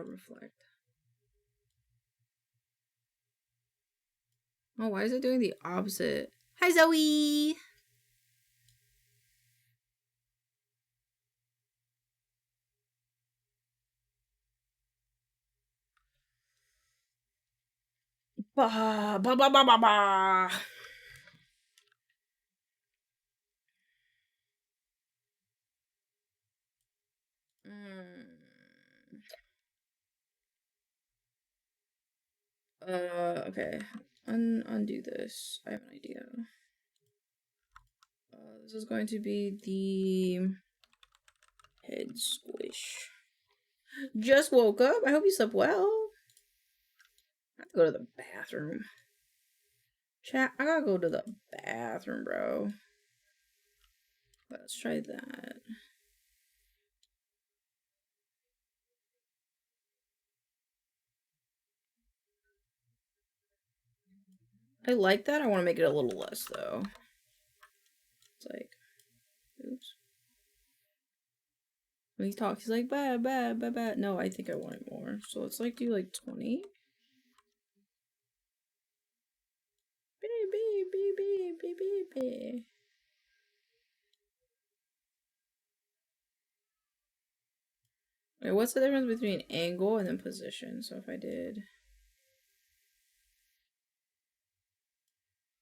Reflect. Oh, why is it doing the opposite? Hi, Zoe! Ba ba ba ba ba ba. Okay. Undo this. I have an idea. This is going to be the head squish. Just woke up. I hope you slept well. I have to go to the bathroom. Chat, I gotta go to the bathroom, bro. Let's try that. I like that. I want to make it a little less, though. It's like, oops. When he talks, he's like, bah, bah, bah, bah. No, I think I want it more. So let's, like, do, like, 20. Wait, what's the difference between angle and then position? So if I did...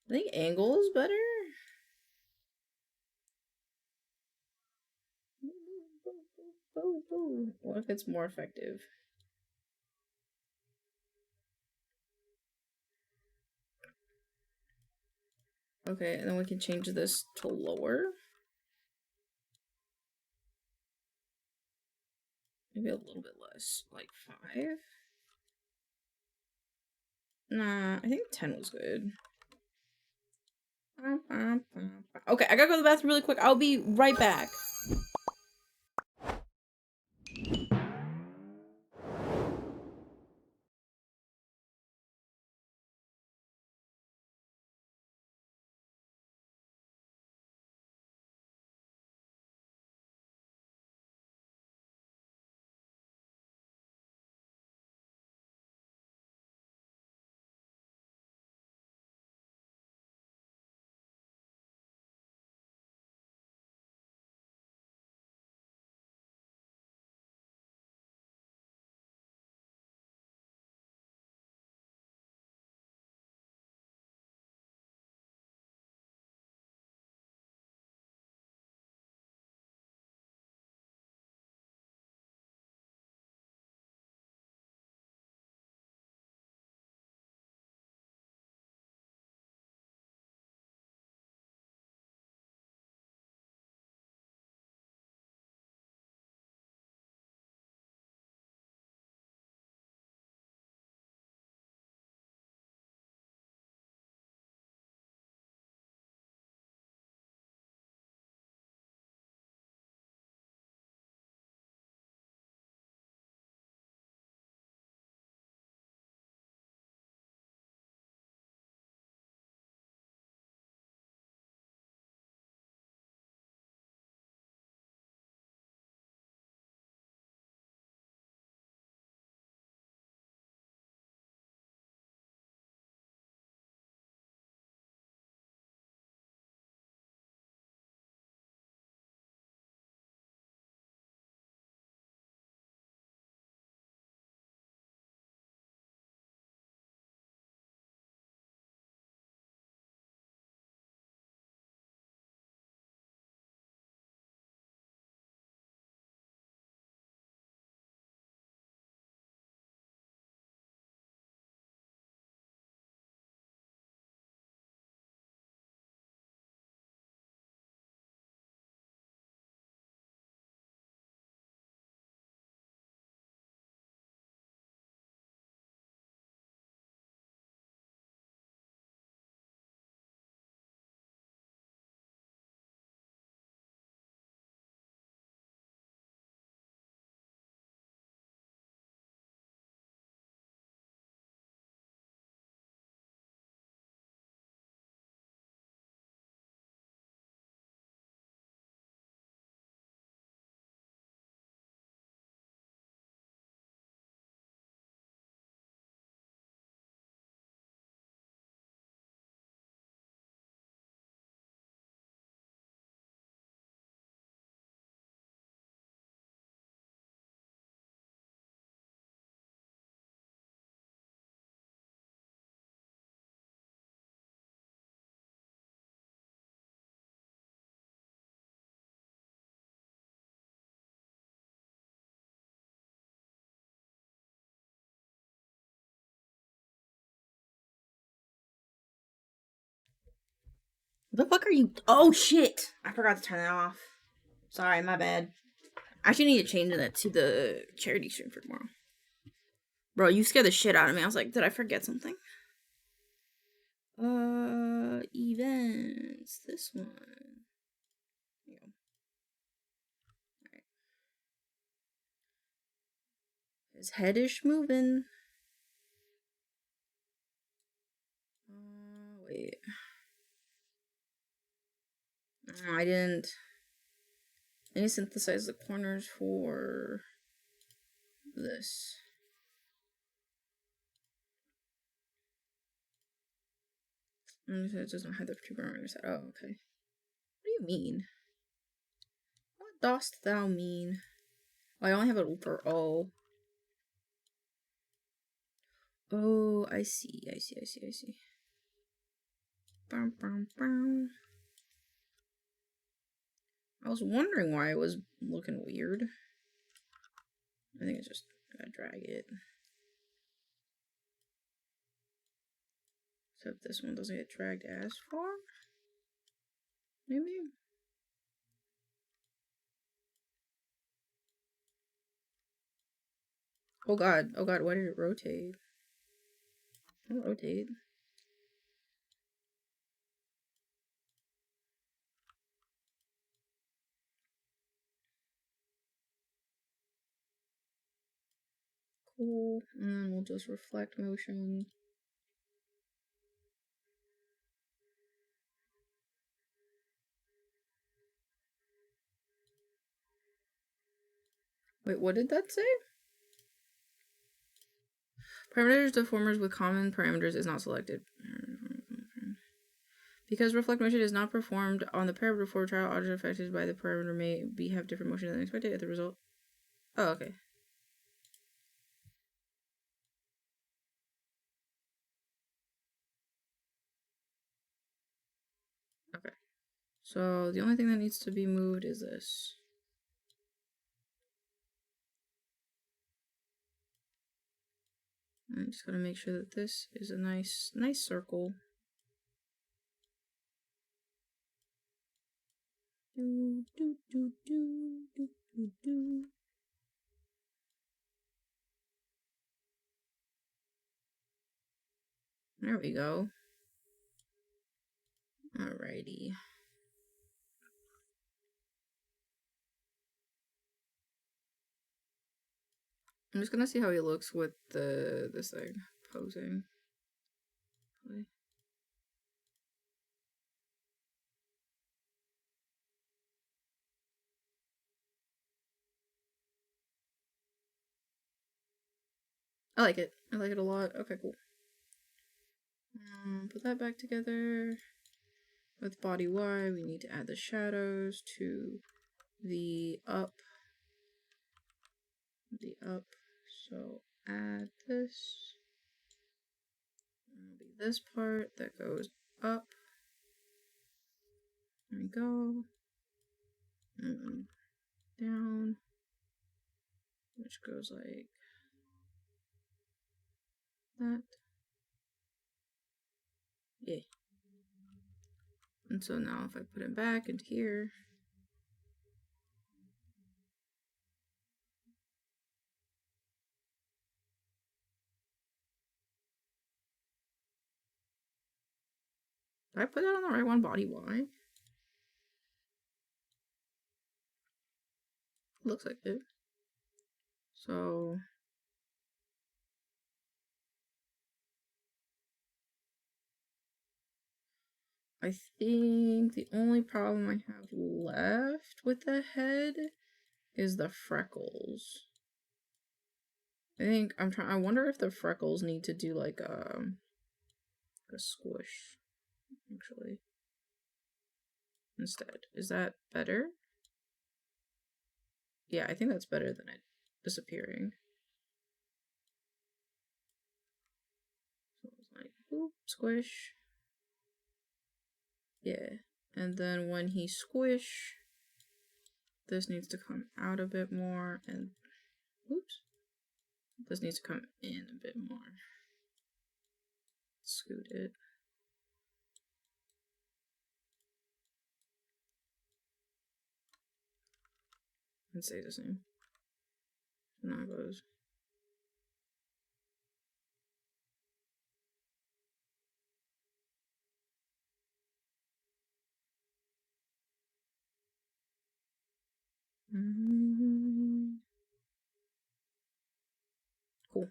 I think angle is better. What if it's more effective? Okay, and then we can change this to lower. Maybe a little bit less, like 5. Nah, I think 10 was good. Okay, I gotta go to the bathroom really quick. I'll be right back. The fuck are you? Oh shit! I forgot to turn that off. Sorry, my bad. I actually need to change that to the charity stream for tomorrow. Bro, you scared the shit out of me. I was like, did I forget something? Events. This one. There you go. Alright. His head is moving. Wait. No, I didn't synthesize the corners for this. It doesn't have the vtuber on set. Oh, okay. What do you mean? What dost thou mean? Oh, I only have it for all. Oh, I see. Bum, bum, bum. I was wondering why it was looking weird. I think it's just I gotta drag it. Except this one doesn't get dragged as far. Maybe. Oh god, why did it rotate? Don't rotate. Cool. And then we'll just reflect motion. Wait, what did that say? Parameters deformers with common parameters is not selected. Because reflect motion is not performed on the parameter for trial, object affected by the parameter may have different motion than expected at the result. Oh, okay. Okay. So the only thing that needs to be moved is this. I'm just gonna make sure that this is a nice circle. Do, do, do, do, do, do, do. There we go. Alrighty. I'm just gonna see how he looks with this thing posing. Play. I like it. I like it a lot. Okay, cool. Put that back together. With body Y, we need to add the shadows to the up. So add this. It'll be this part that goes up. There we go. And then down, which goes like that. Yeah. And so now if I put it back into here, did I put that on the right one? Body Y? Looks like it. So I think the only problem I have left with the head is the freckles. I wonder if the freckles need to do like a squish, actually. Instead. Is that better? Yeah, I think that's better than it disappearing. So it's like, boop, squish. Yeah. And then when he squish, this needs to come out a bit more, and oops. This needs to come in a bit more. Scoot it. and say the same. Now it goes. Cool.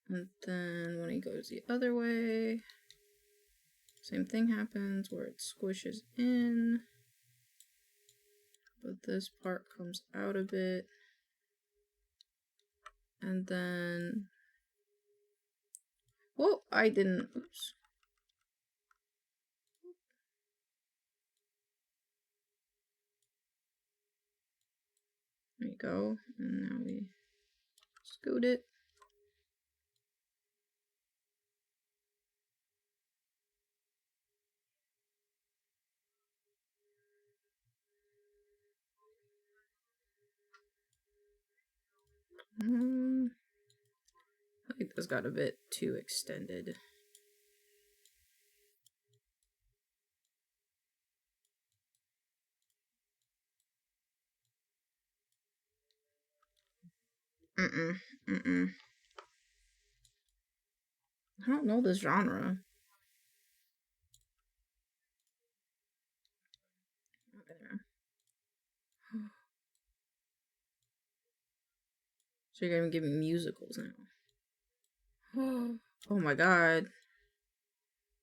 And then when he goes the other way, same thing happens where it squishes in, but this part comes out a bit. And then, whoa, I didn't, oops. There you go. And now we scoot it. I think this got a bit too extended. I don't know this genre. So you're gonna give me musicals now. Oh my god.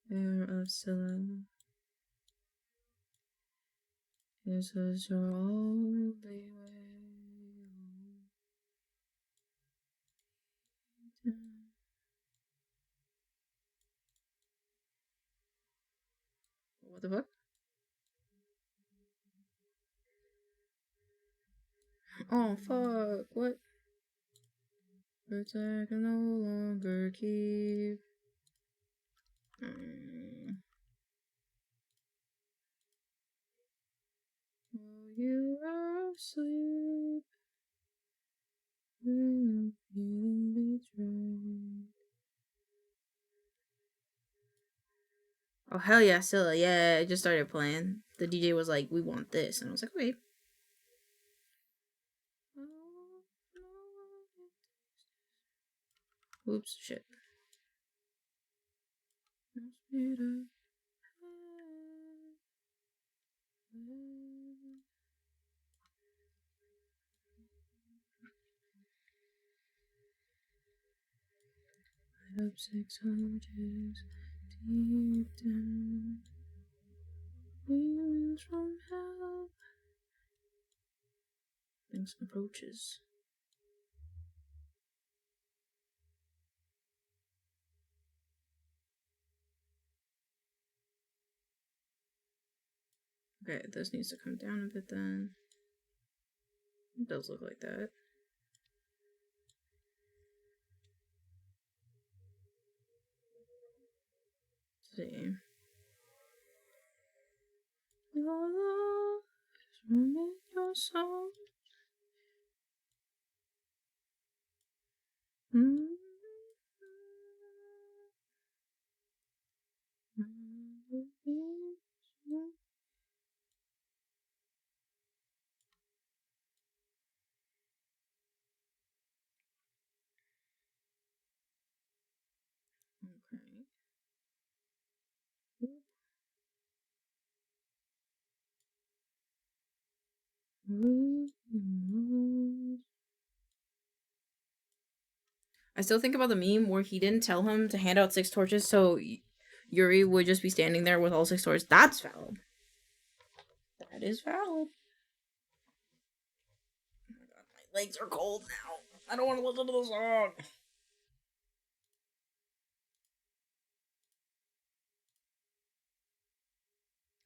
Air of Scylla. This is your only way. What the fuck? Oh fuck, what? But I can no longer keep. While you are asleep, I'm feeling betrayed. Oh hell yeah, Scylla, yeah, I just started playing. The DJ was like, we want this, and I was like, okay. Oops, shit. I hope 600 deep down. Winds from hell. Things approaches. Okay, this needs to come down a bit then. It does look like that. Let's see. Your love is running your soul. I still think about the meme where he didn't tell him to hand out 6 torches, so Yuri would just be standing there with all 6 torches. That's valid. That is valid. Oh my god, my legs are cold now. I don't want to listen to the song.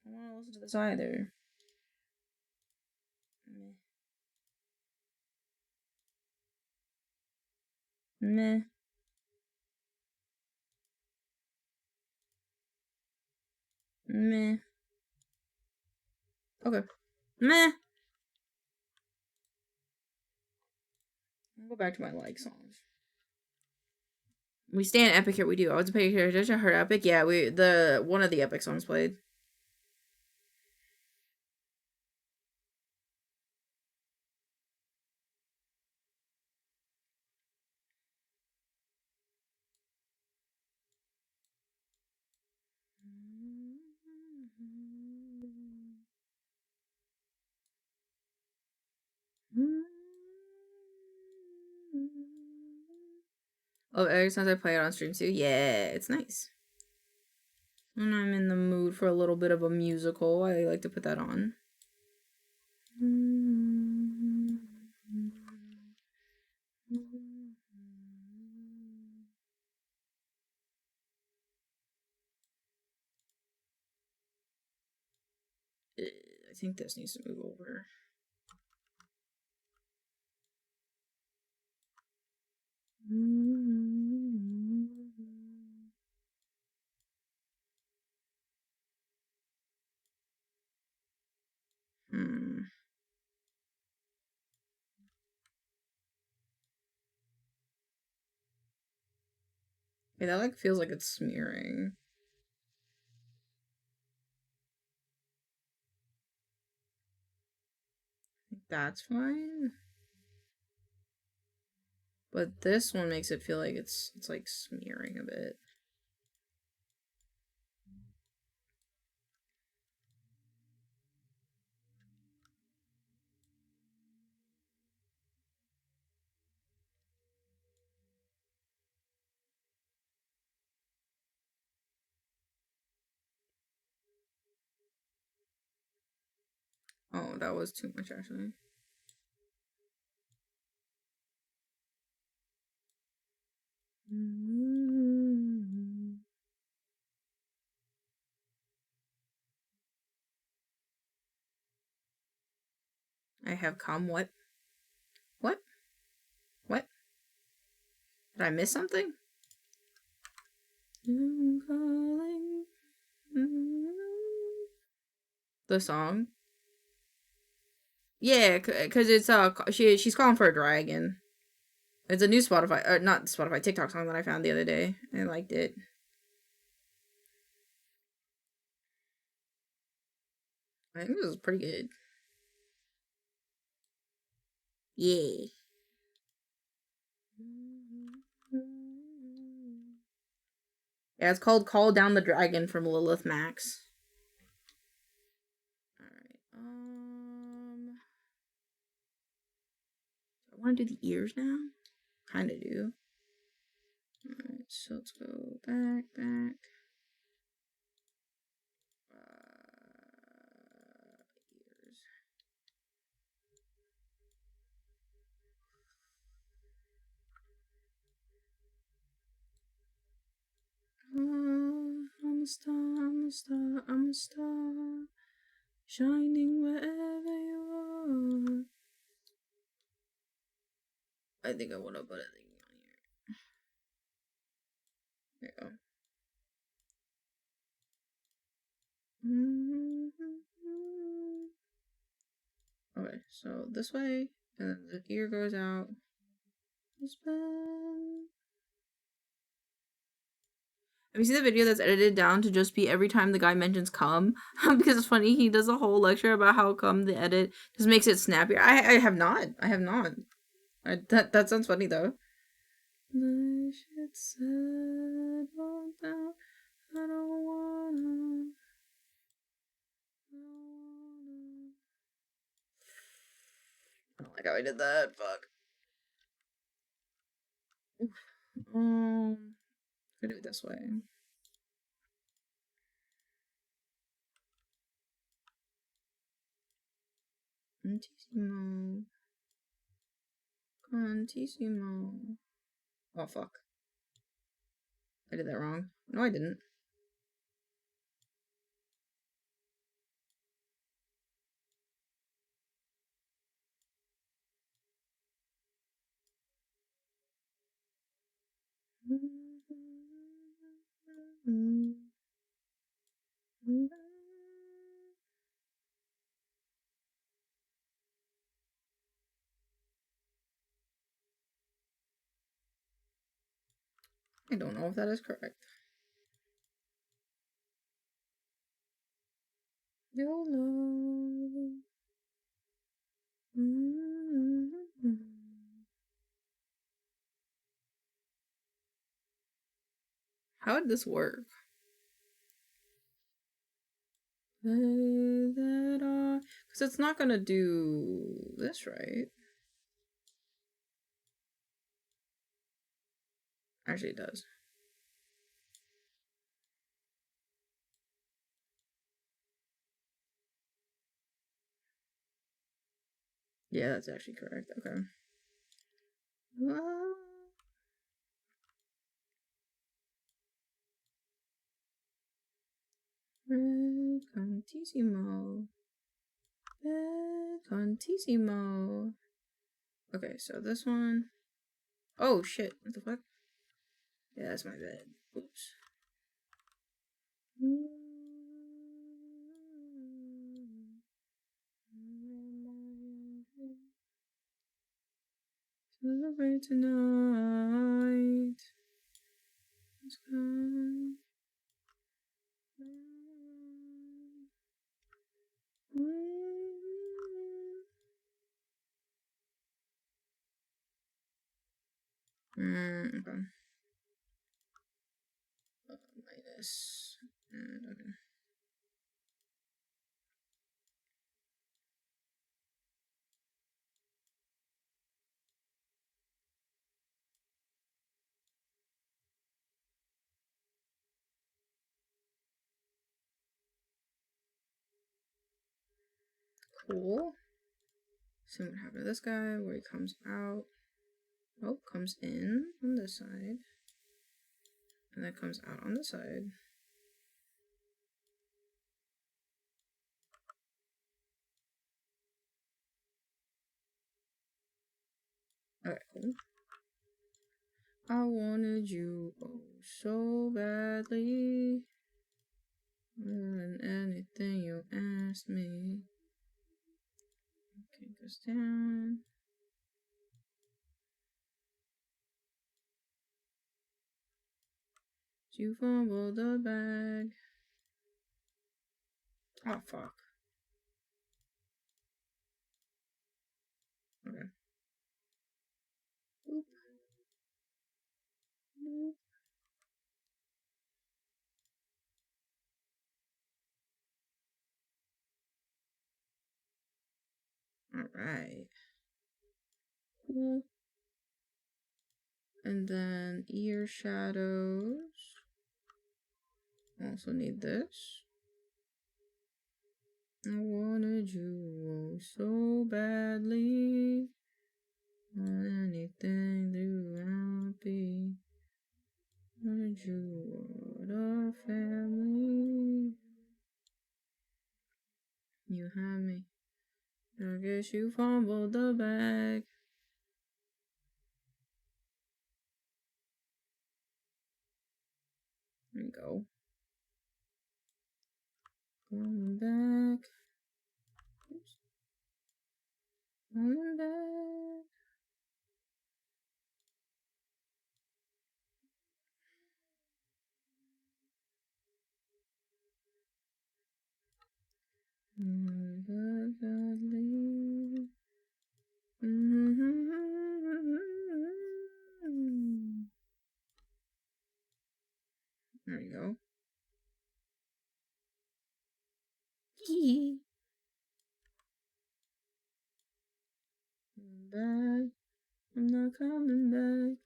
I don't want to listen to this either. Meh. Meh. Okay. Meh. I'll go back to my like songs. We stand epic here. We do. I was a epic here. Did you heard epic? Yeah, one of the epic songs played. Oh, every time I play it on stream too. Yeah, it's nice. When I'm in the mood for a little bit of a musical, I like to put that on. I think this needs to move over. Okay, that like feels like it's smearing. That's fine. But this one makes it feel like it's like smearing a bit. Oh, that was too much actually. I have come what? What? What? Did I miss something? The song? Yeah, cause it's she's calling for a dragon. It's a new Spotify, not Spotify, TikTok song that I found the other day. I liked it. I think it was pretty good. Yeah. Yeah, it's called Call Down the Dragon from Lilith Max. Alright, I want to do the ears now? Kinda do. Alright, so let's go back. Ears. I'm a star, I'm a star, I'm a star, shining wherever you are. I think I want to put a thing on here. There you go. Okay, so this way, and then the ear goes out. Have you seen the video that's edited down to just be every time the guy mentions cum? Because it's funny, he does a whole lecture about how cum the edit just makes it snappier. I have not. I have not. That sounds funny though. I should settle down. I don't wanna. I don't like how I did that. Fuck. I do it this way. Cantissimo. Cantissimo. Oh fuck. I did that wrong. No, I didn't. I don't know if that is correct. You'll know. How would this work? Because it's not gonna do this, right? Actually, it does. Yeah, that's actually correct. Okay. Contissimo. Contissimo. Okay, so this one. Oh shit! What the fuck? Yeah, that's my bad. Oops. Celebrate tonight. Let's go. Okay. Minus. Okay. Cool. See what happened to this guy, where he comes out. Oh, comes in on this side. And then comes out on this side. Alright, cool. I wanted you oh so badly. More than anything you asked me. Okay, goes down. You fumbled the bag. Oh, fuck. Okay. Oop. Oop. Alright. Cool. And then ear shadows. Also need this. I wanted you oh so badly. Not anything throughout be. Wanted you what a family. You had me. I guess you fumbled the bag. There we go. Going back. Oops. Going back. There we go. Back. I'm not coming back.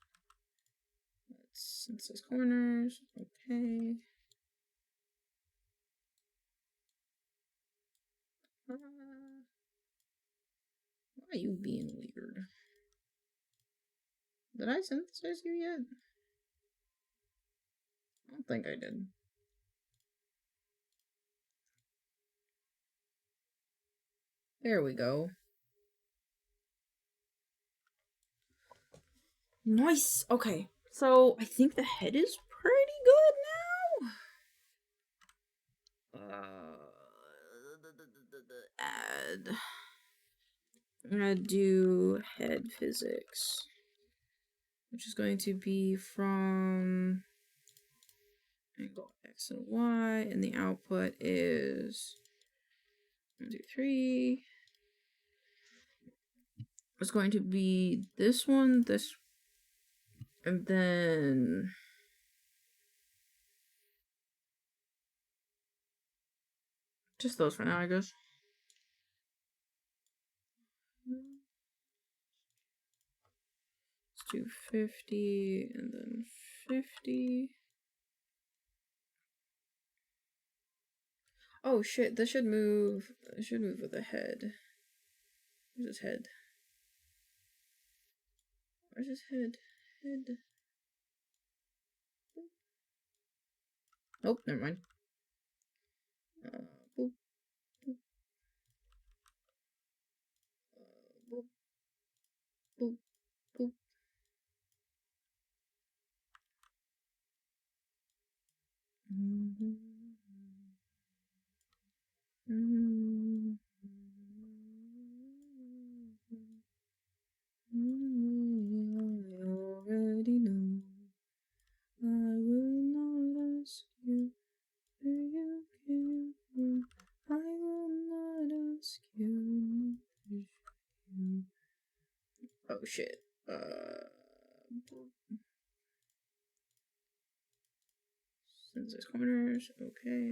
Let's census corners. Okay. Why are you being weird? Did I synthesize you yet? I don't think I did. There we go. Nice. Okay. So I think the head is pretty good now. Add. I'm gonna do head physics, which is going to be from angle X and Y, and the output is 1, 2, 3. It's going to be this one, this, and then Just those for now, I guess. Let's do 50 and then 50. Oh shit, this should move. It should move with the head. Where's his head? Where's his head? Head. Nope, never mind. Boop, boop. Boop, boop, boop. I already know. I will not ask you where you came from. I will not ask you. Oh shit. Census corners. Okay.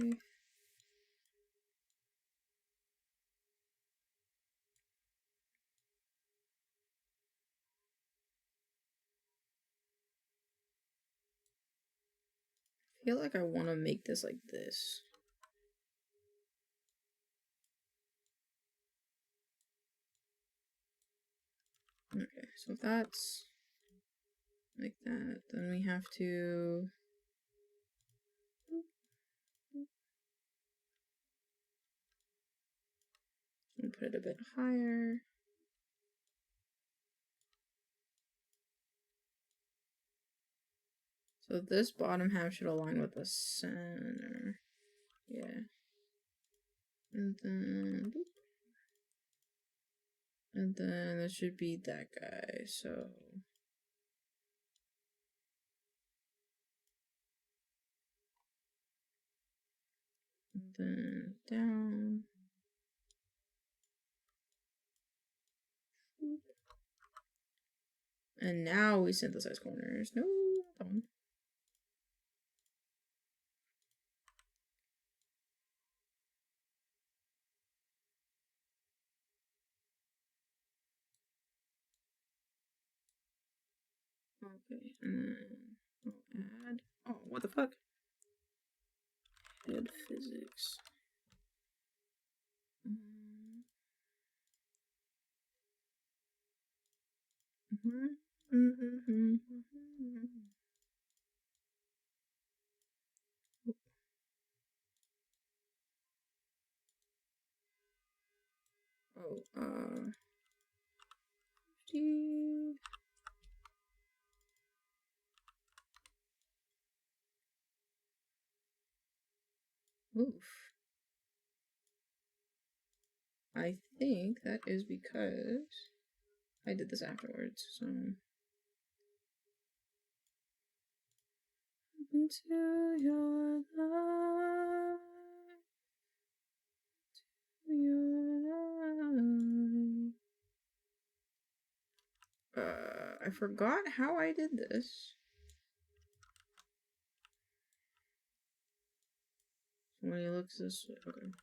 I feel like I want to make this like this. Okay, so if that's like that, then we have to put it a bit higher. So this bottom half should align with the center. Yeah. And then it should be that guy, so and then down. And now we synthesize corners. No, not that one. Okay, and then I'll add. Oh, what the fuck? Head physics. Oh, 50. Oof. I think that is because I did this afterwards, so. Into your life. I forgot how I did this. When he looks this way, okay.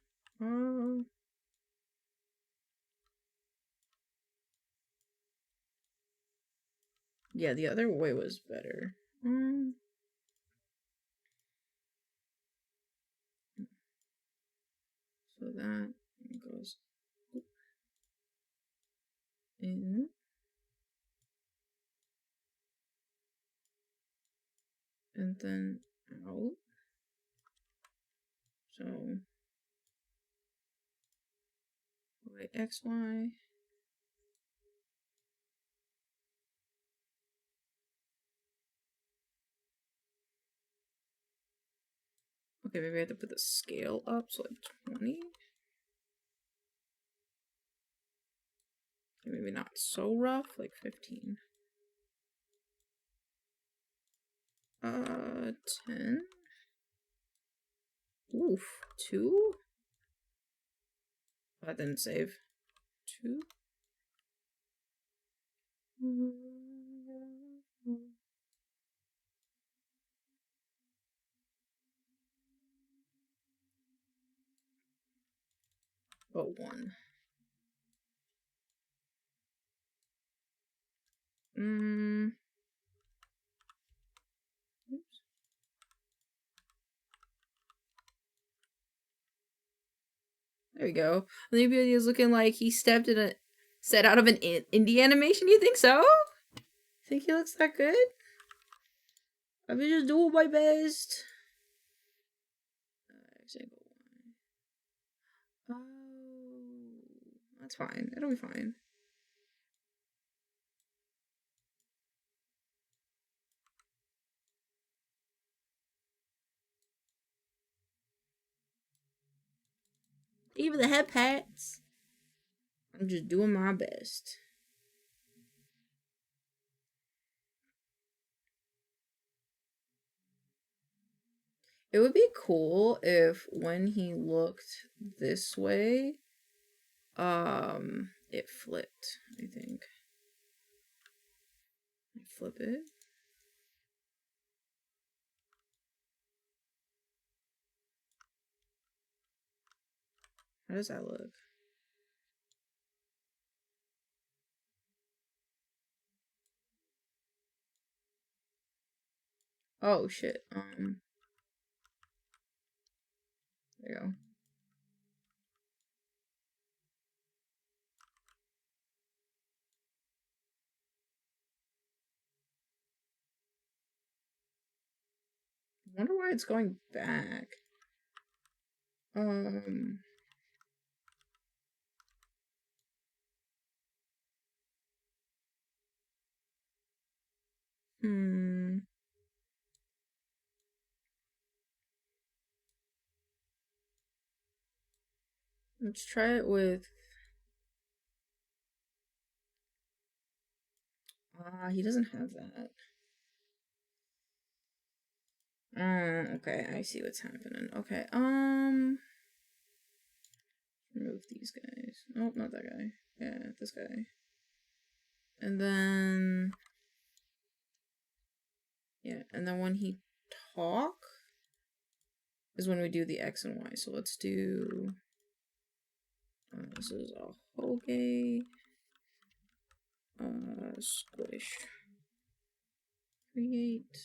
Yeah, the other way was better. So that goes in. And then out. So X, Y. Okay, maybe I have to put the scale up, so like 20. Okay, maybe not so rough, like 15. 10. Oof, 2? That didn't save. 2. but one. Oops. There we go. The new video is looking like he stepped in a set out of an indie animation. You think so? Think he looks that good? I've been just doing my best. Oh, that's fine. It'll be fine. Even the head pats. I'm just doing my best. It would be cool if when he looked this way, it flipped, I think. Flip it. How does that look? Oh shit. There you go. I wonder why it's going back. Let's try it with. He doesn't have that. Okay, I see what's happening. Okay, remove these guys. Oh, not that guy. Yeah, this guy. And then, yeah, and then when he talk is when we do the X and Y. So let's do. This is a whole gay. Squish. Create.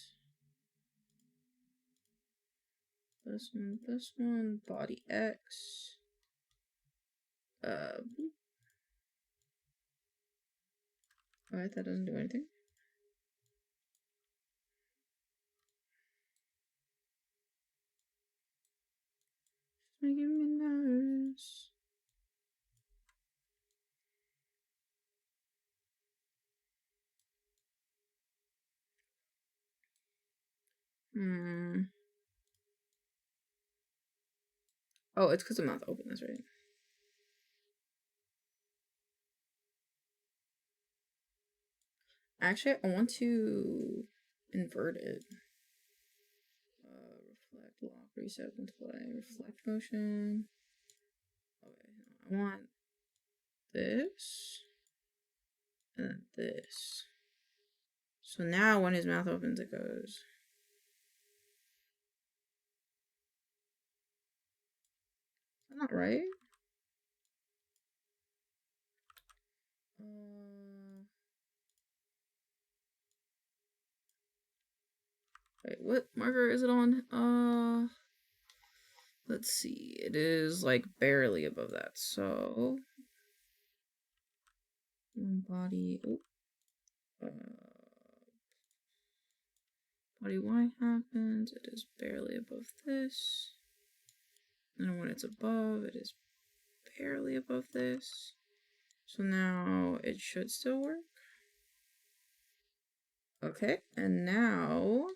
This one, body X. Alright, that doesn't do anything. It's making me nervous. Oh, it's because the mouth open, that's right. Actually, I want to invert it. Reflect, lock, reset, and play. Reflect motion. Okay, I want this. And then this. So now when his mouth opens, it goes. Is that not right? Wait, what marker is it on? Let's see. It is like barely above that. So body. Body Y happens. It is barely above this. And when it's above, it is barely above this. So now it should still work. Okay, and now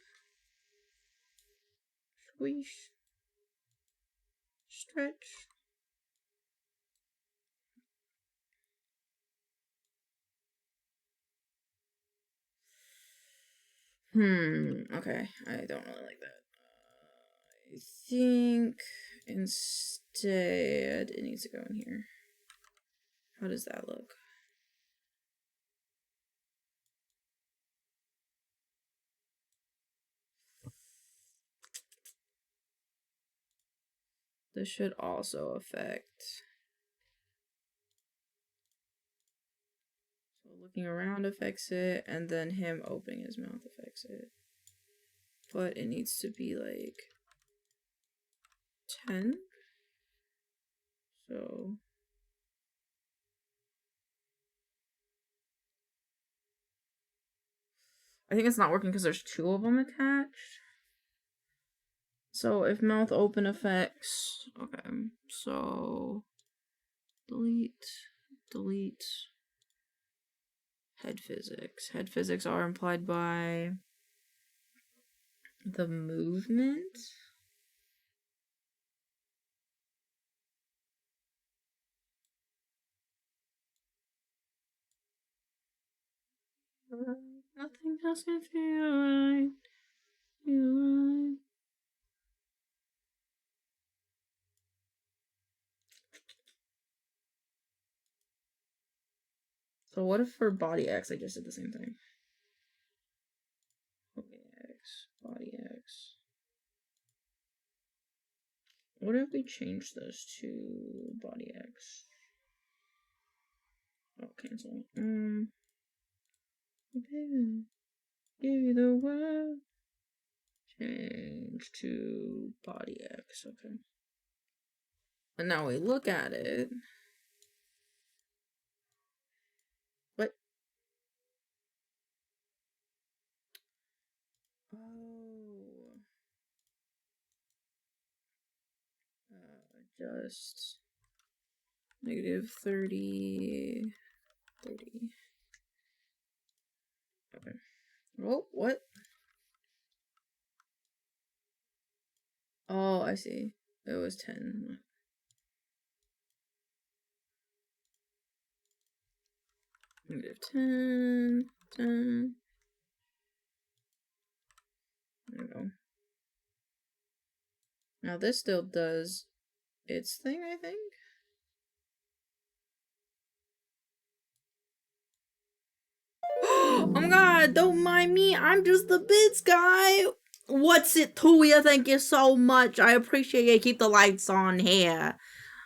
squish, stretch. Okay, I don't really like that. I think instead it needs to go in here. How does that look? This should also affect looking around affects it, and then him opening his mouth affects it. But it needs to be like 10. So I think it's not working because there's 2 of them attached. So if mouth open affects, okay, so delete head physics. Head physics are implied by the movement. Nothing else can feel right. Feel right. So what if for body X I just did the same thing? Body X. What if we change this to body X? Oh, cancel. Baby, give you the word. Change to body X. Okay. And now we look at it. What? Oh. Just negative 30. Okay. Oh, what? Oh, I see. It was 10. Negative 10. There we go. Now this still does its thing, I think. Oh my god, don't mind me. I'm just the bits guy. What's it to you? Thank you so much. I appreciate you. Keep the lights on here.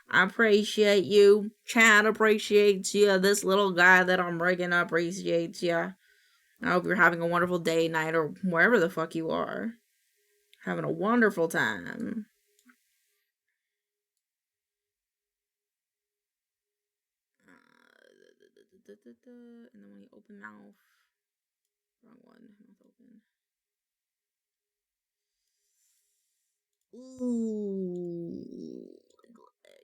I appreciate you. Chat appreciates you. This little guy that I'm rigging appreciates you. I hope you're having a wonderful day, night, or wherever the fuck you are. Having a wonderful time. And then when you open mouth. Wrong one. Mouth open. Ooh.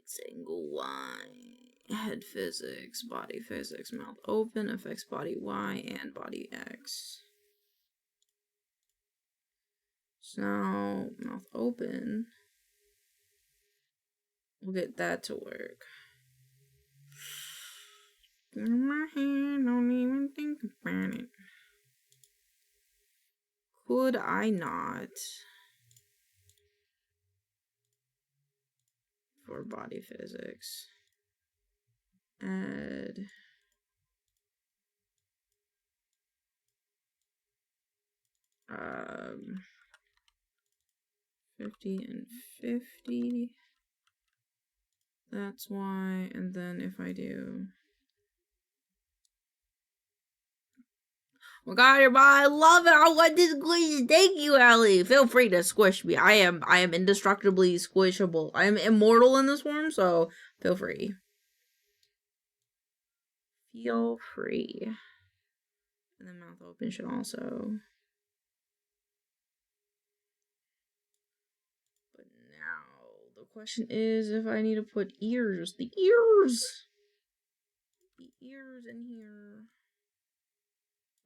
Single Y. Head physics, body physics, mouth open, affects body Y and body X. So now, mouth open. We'll get that to work. In my hand, don't even think about it. Could I not? For body physics. Add. Um. 50 and 50. That's why, and then if I do. Oh god, I love it. I want this squish. Thank you, Allie. Feel free to squish me. I am indestructibly squishable. I am immortal in this form, so feel free. Feel free. And then mouth open should also. But now the question is if I need to put ears. The ears in here.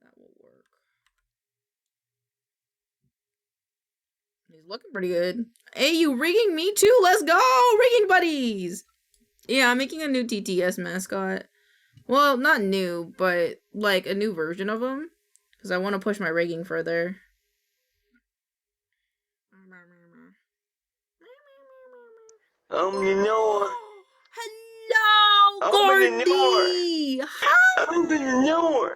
That will work. He's looking pretty good. Hey, you rigging me too? Let's go! Rigging buddies! Yeah, I'm making a new TTS mascot. Well, not new, but like a new version of him. Because I want to push my rigging further. You know Hello, Gordy! Hi!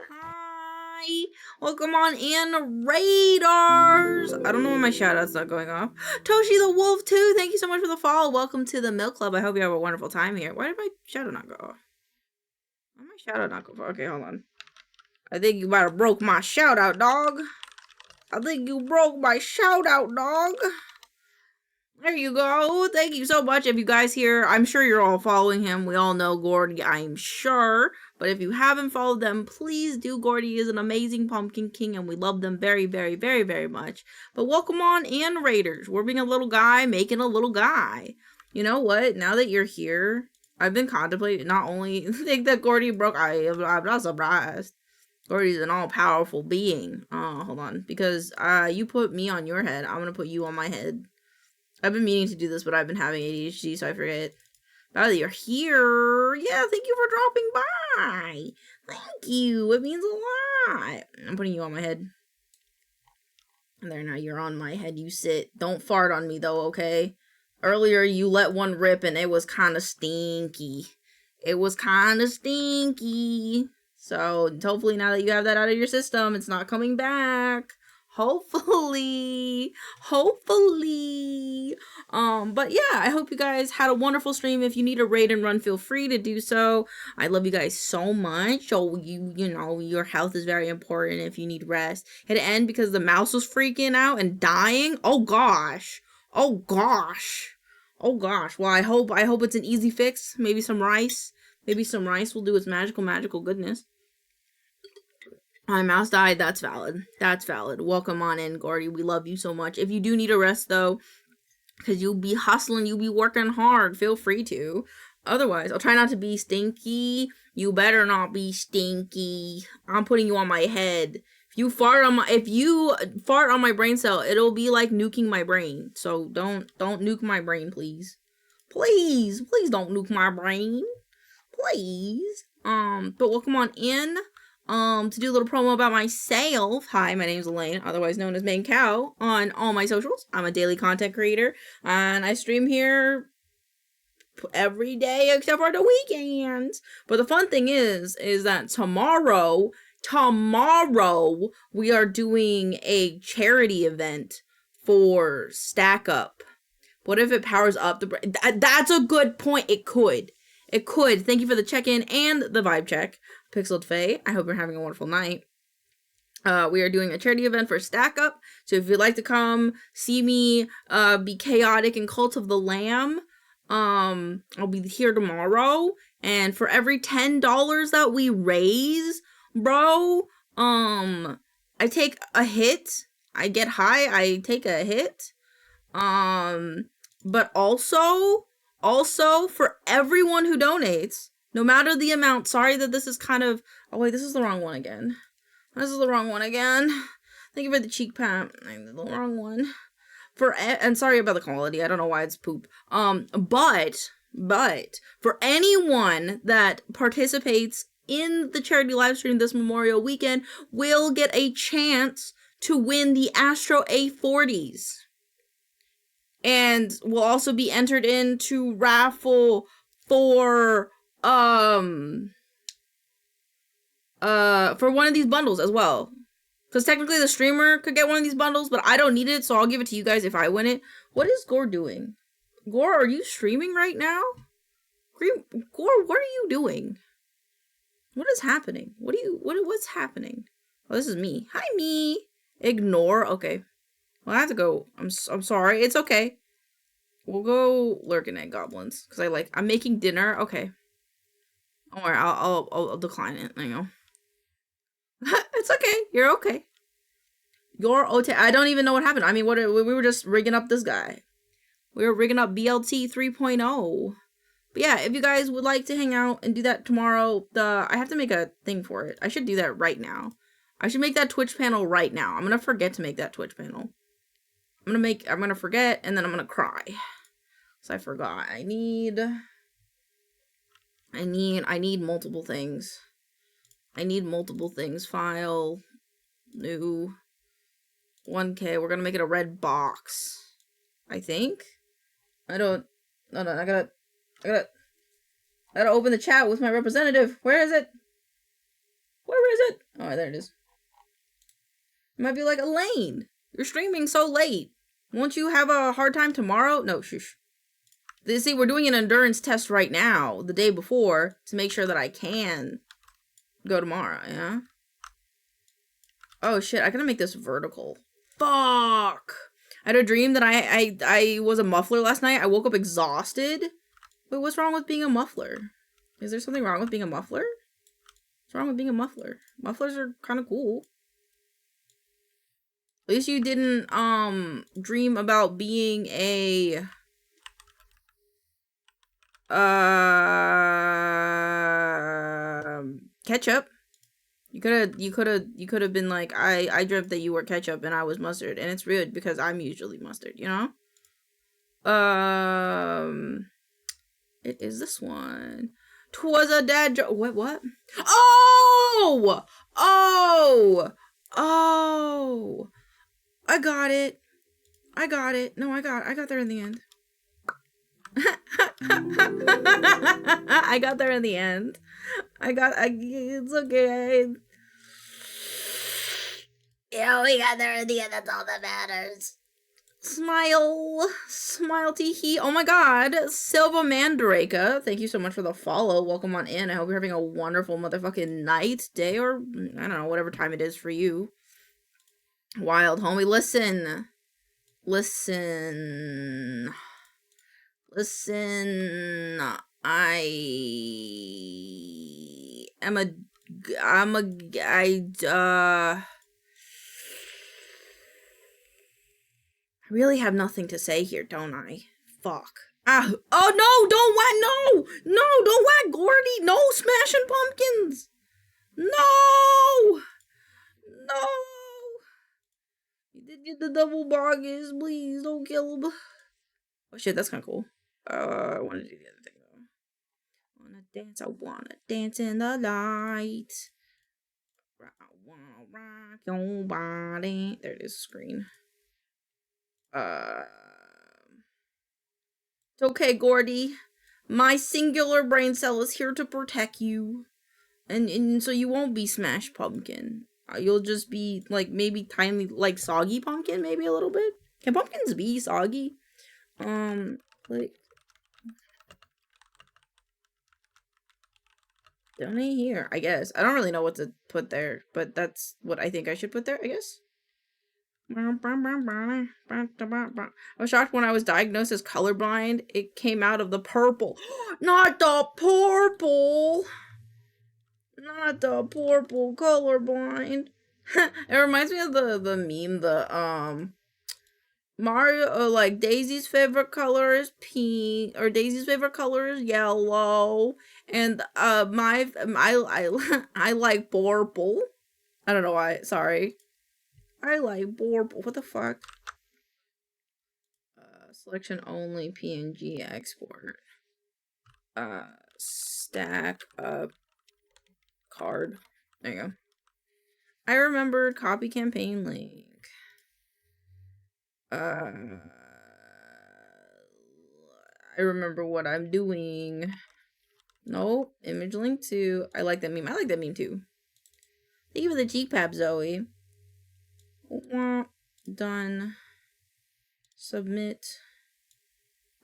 Hi! Welcome on in, Raiders! I don't know why my shoutouts not going off. Toshi the Wolf, too! Thank you so much for the follow. Welcome to the Milk Club. I hope you have a wonderful time here. Why did my shadow not go off? Why did my shadow not go off? Okay, hold on. I think you might have broke my shout out, dog. I think you broke my shout out, dog. There you go. Thank you so much. If you guys here, I'm sure you're all following him. We all know Gordy, I'm sure. But if you haven't followed them, please do. Gordy is an amazing Pumpkin King, and we love them very, very, very, very much. But welcome on in, Raiders. We're being a little guy, making a little guy. You know what? Now that you're here, I've been contemplating not only think that Gordy broke. I'm not surprised. Gordy's an all-powerful being. Oh, hold on. Because you put me on your head. I'm going to put you on my head. I've been meaning to do this, but I've been having ADHD, so I forget. Valley, you're here. Yeah, thank you for dropping by. Thank you. It means a lot. I'm putting you on my head. There, now you're on my head. You sit. Don't fart on me, though, okay? Earlier, you let one rip, and it was kind of stinky. It was kind of stinky. So, hopefully, now that you have that out of your system, it's not coming back. Hopefully. But yeah, I hope you guys had a wonderful stream. If you need a raid and run, feel free to do so. I love you guys so much. So you know, your health is very important. If you need rest, hit end because the mouse was freaking out and dying. Oh gosh. Well, I hope it's an easy fix. Maybe some rice will do its magical goodness. My mouse died. That's valid. Welcome on in, Gordy. We love you so much. If you do need a rest, though, because you'll be hustling, you'll be working hard, feel free to. Otherwise, I'll try not to be stinky. You better not be stinky. I'm putting you on my head. If you fart on my brain cell, it'll be like nuking my brain. So don't nuke my brain, please. Please don't nuke my brain. Please. But welcome on in. To do a little promo about myself. Hi, my name is Elaine, otherwise known as maincoow on all my socials. I'm a daily content creator, and I stream here every day except for the weekends. But the fun thing is that tomorrow we are doing a charity event for Stack Up. What if it powers up the that's a good point. It could. Thank you for the check-in and the vibe check. Pixeled Faye, I hope you're having a wonderful night. We are doing a charity event for Stack Up, so if you'd like to come see me be chaotic in Cult of the Lamb, I'll be here tomorrow, and for every $10 that we raise, bro, I take a hit. I get high, I take a hit. But also for everyone who donates, no matter the amount, sorry that this is kind of, oh wait, this is the wrong one again. Thank you for the cheek pat. The wrong one. And sorry about the quality. I don't know why it's poop. But for anyone that participates in the charity live stream this Memorial weekend will get a chance to win the Astro A40s. And will also be entered into raffle for one of these bundles as well. Because technically the streamer could get one of these bundles, but I don't need it, so I'll give it to you guys if I win it. What is Gore doing? Gore, are you streaming right now? Gore, what are you doing? What is happening? What's happening? Oh, this is me. Hi, me. Ignore. Okay. Well, I have to go. I'm sorry. It's okay. We'll go lurking at goblins. Because I'm making dinner. Okay. Don't worry. I'll decline it. There you go. It's okay. You're okay. You're okay. I don't even know what happened. I mean, we were just rigging up this guy. We were rigging up BLT 3.0. But yeah, if you guys would like to hang out and do that tomorrow, I have to make a thing for it. I should do that right now. I should make that Twitch panel right now. I'm gonna forget to make that Twitch panel. I'm gonna forget, and then I'm gonna cry. So I forgot. I need multiple things. File. New. 1K. We're gonna make it a red box. I think. I gotta open the chat with my representative. Where is it? Oh, there it is. It might be like, Elaine, you're streaming so late. Won't you have a hard time tomorrow? No, shush. See, we're doing an endurance test right now, the day before, to make sure that I can go tomorrow, yeah? Oh shit, I gotta make this vertical. Fuck! I had a dream that I was a muffler last night. I woke up exhausted. Wait, what's wrong with being a muffler? Is there something wrong with being a muffler? What's wrong with being a muffler? Mufflers are kind of cool. At least you didn't, dream about being a... ketchup. You could have been like, I dreamt that you were ketchup and I was mustard, and it's rude because I'm usually mustard, you know? It is this one. 'Twas a dad joke. What? Oh! Oh! Oh! I got it. No, I got there in the end. I got there in the end. It's okay. Yeah, we got there in the end. That's all that matters. Smile tee hee. Oh my god, Silva Mandraka, thank you so much for the follow. Welcome on in. I hope you're having a wonderful motherfucking night, day, or I don't know, whatever time it is for you. Wild homie, listen. I really have nothing to say here, don't I? Fuck. Ah, oh no, don't whack, no, don't whack Gordy, no smashing pumpkins. No. You did get the double boggers, please don't kill him. Oh shit, that's kind of cool. I want to do the other thing though. I wanna dance in the light. I wanna rock your body. There it is, screen. It's okay, Gordy. My singular brain cell is here to protect you. And so you won't be smashed pumpkin. You'll just be, like, maybe tiny, like, soggy pumpkin, maybe a little bit. Can pumpkins be soggy? Like... Donate here, I guess. I don't really know what to put there, but that's what I think I should put there, I guess. I was shocked when I was diagnosed as colorblind. It came out of the purple. Not the purple! Not the purple colorblind. It reminds me of the meme, Mario, like, Daisy's favorite color is pink, or Daisy's favorite color is yellow, and, I like purple. I don't know why, sorry. I like purple, what the fuck? Selection only, PNG export. Stack up card. There you go. I remembered copy campaign link. I remember what I'm doing. Nope. Image link to. I like that meme. I like that meme too. Thank you for the cheek pap, Zoe. Done. Submit.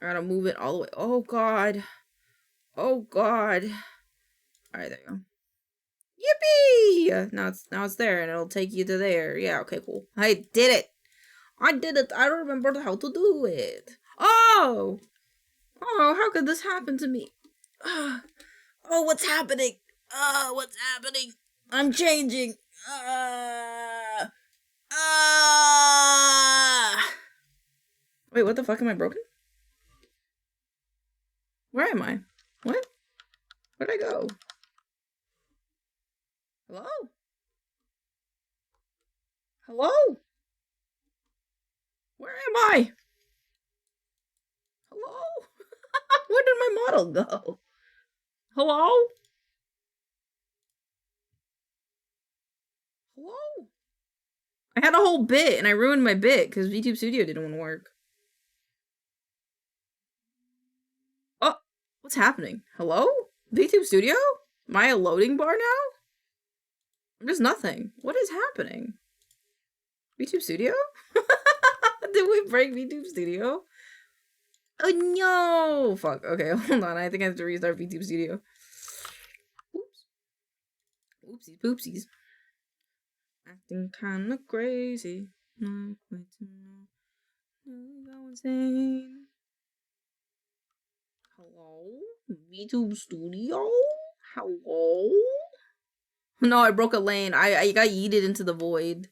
I gotta move it all the way. Oh god. Oh god. Alright, there you go. Yippee! Now it's there and it'll take you to there. Yeah, okay, cool. I did it. I don't remember how to do it. Oh! Oh, how could this happen to me? Oh, what's happening? Oh, what's happening? I'm changing. Wait, what the fuck? Am I broken? Where am I? What? Where'd I go? Hello? Hello? Where am I? Hello? Where did my model go? Hello? Hello? I had a whole bit and I ruined my bit because VTube Studio didn't want to work. Oh, what's happening? Hello? VTube Studio? Am I a loading bar now? There's nothing. What is happening? VTube Studio? Did we break VTube Studio? Oh no! Fuck. Okay, hold on. I think I have to restart VTube Studio. Oops. Oopsies poopsies. Acting kinda crazy. No way to know. Go insane. Hello? VTube Studio? Hello? No, I broke a lane. I got yeeted into the void.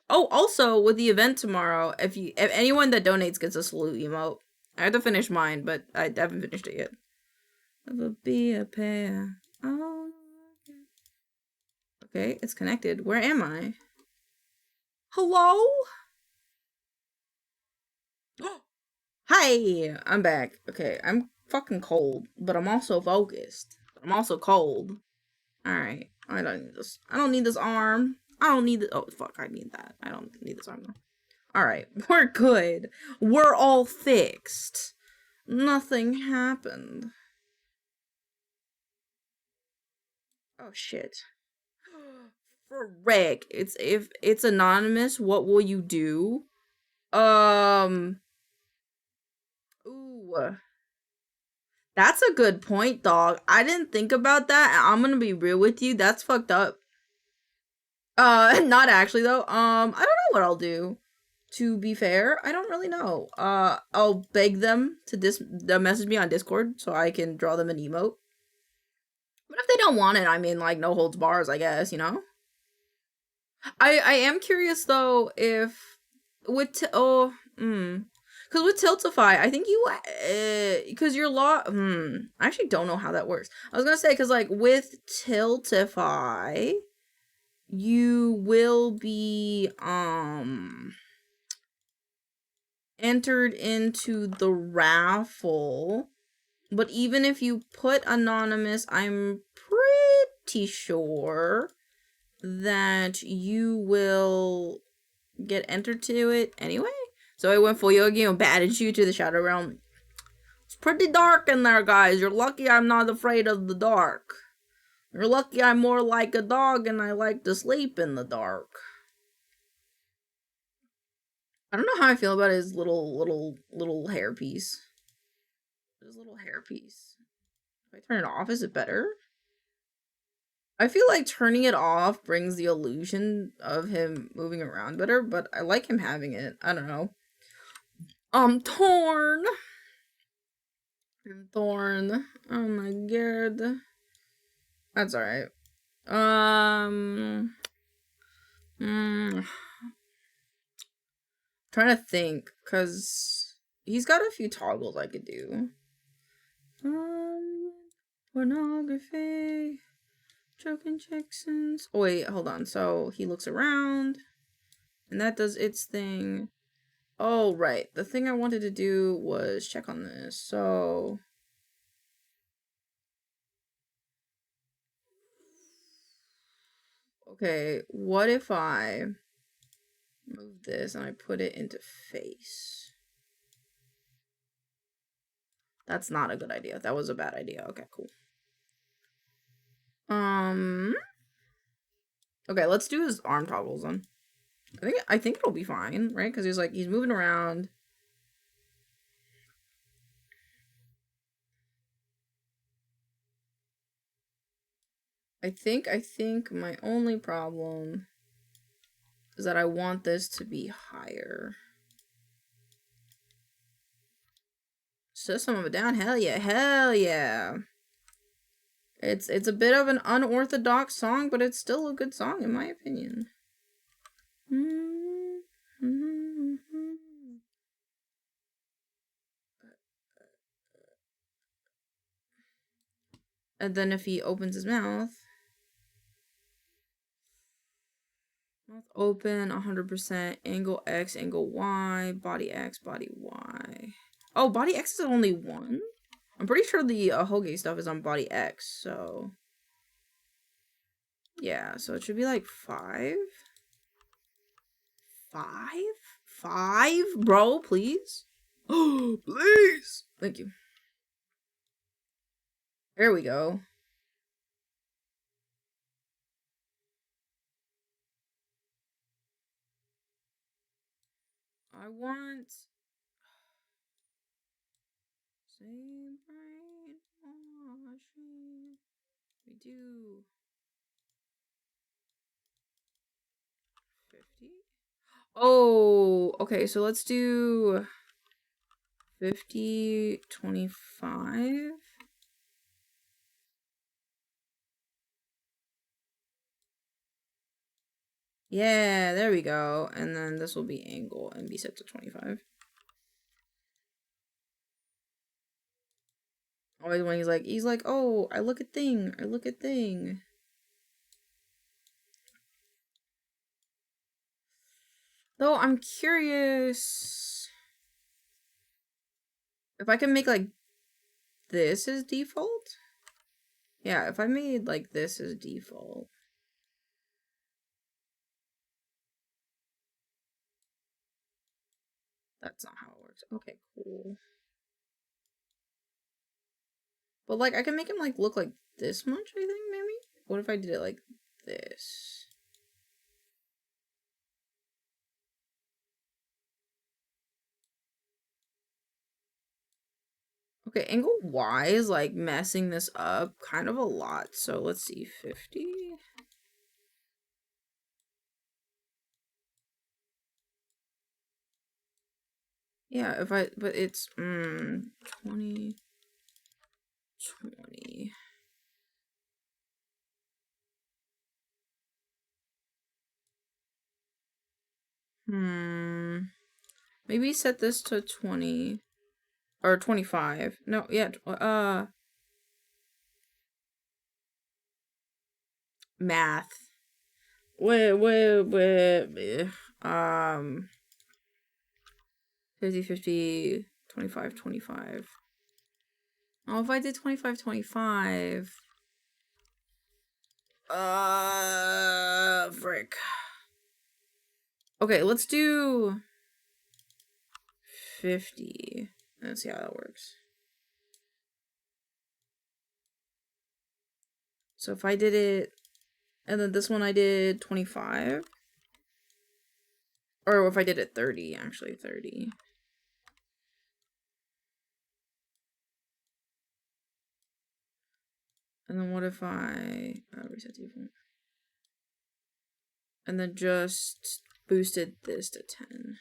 Oh, also with the event tomorrow, if anyone that donates gets a salute emote. I have to finish mine, but I haven't finished it yet. Never be a pair. Oh. Okay, it's connected. Where am I? Hello? Hi, I'm back. Okay, I'm fucking cold, but I'm also focused. I'm also cold. Alright, I don't need this. I don't need this arm. I don't need oh fuck, I need that. I don't need this arm though. Alright, we're good. We're all fixed. Nothing happened. Oh shit. Frick. If it's anonymous, what will you do? Ooh. That's a good point, dog. I didn't think about that. I'm gonna be real with you. That's fucked up. Not actually though. I don't know what I'll do. To be fair, I don't really know. I'll beg them to message me on Discord so I can draw them an emote. But if they don't want it, I mean, like, no holds bars, I guess, you know? I am curious though if with because with Tiltify, I think you because your law I actually don't know how that works. I was gonna say because like with Tiltify, you will be entered into the raffle, but even if you put anonymous, I'm pretty sure that you will get entered to it anyway. So I went full Yogi and batted you to the Shadow Realm. It's pretty dark in there, guys. You're lucky I'm not afraid of the dark. You're lucky I'm more like a dog and I like to sleep in the dark. I don't know how I feel about his little hairpiece. His little hairpiece. If I turn it off, is it better? I feel like turning it off brings the illusion of him moving around better, but I like him having it. I don't know. I'm torn. I'm torn. Oh my god. That's alright. Trying to think, cause he's got a few toggles I could do. Pornography. Choking Jacksons. Oh wait, hold on. So he looks around, and that does its thing. Oh right, the thing I wanted to do was check on this. So okay, what if I move this and I put it into face? That's not a good idea. That was a bad idea. Okay, cool. Okay, let's do his arm toggles then. I think it'll be fine, right? Because he's moving around. I think my only problem is that I want this to be higher. System of a Down, hell yeah, hell yeah. It's a bit of an unorthodox song, but it's still a good song in my opinion. And then if he opens his mouth open, 100%, angle X, angle Y, body X, body Y. Oh, body X is only 1? I'm pretty sure the Hoge stuff is on body X, so... yeah, so it should be like 5? 5? 5? Bro, please? Oh, please! Thank you. There we go. I want... same brainwashing. We do. 50. Oh, okay, so let's do 50, 25. Yeah, there we go. And then this will be angle and be set to 25. Always when he's like, oh, I look at thing. Though I'm curious if I can make like this as default. Yeah, if I made like this as default. That's not how it works. Okay, cool. But like I can make him like look like this much, I think, maybe? What if I did it like this? Okay, angle Y is like messing this up kind of a lot. So let's see, 50. Yeah, but it's 20. Maybe set this to 20 or 25. No, yeah, math. Wait. 50, 50, 25, 25. Oh, if I did 25, 25. Frick. Okay, let's do 50. Let's see how that works. So if I did it, and then this one I did 25. Or if I did it 30, actually 30. And then what if I reset default? And then just boosted this to 10.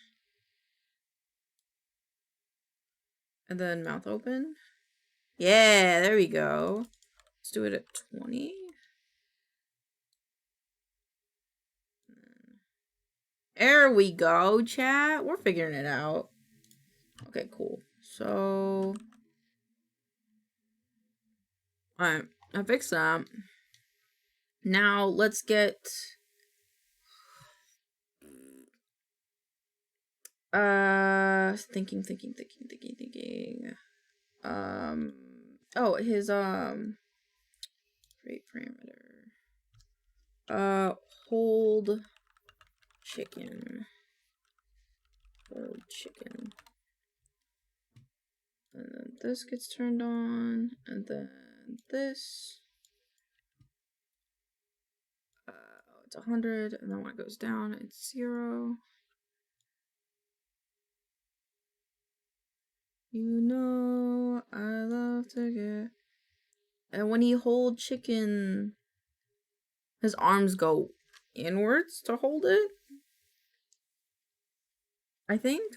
And then mouth open. Yeah, there we go. Let's do it at 20. There we go, chat. We're figuring it out. Okay, cool. So, alright, I fixed that. Now let's get thinking. Oh, his rate parameter. Hold chicken. And then this gets turned on, and then this. It's 100, and then when it goes down, it's 0. You know, I love to get. And when he hold chicken, his arms go inwards to hold it. I think.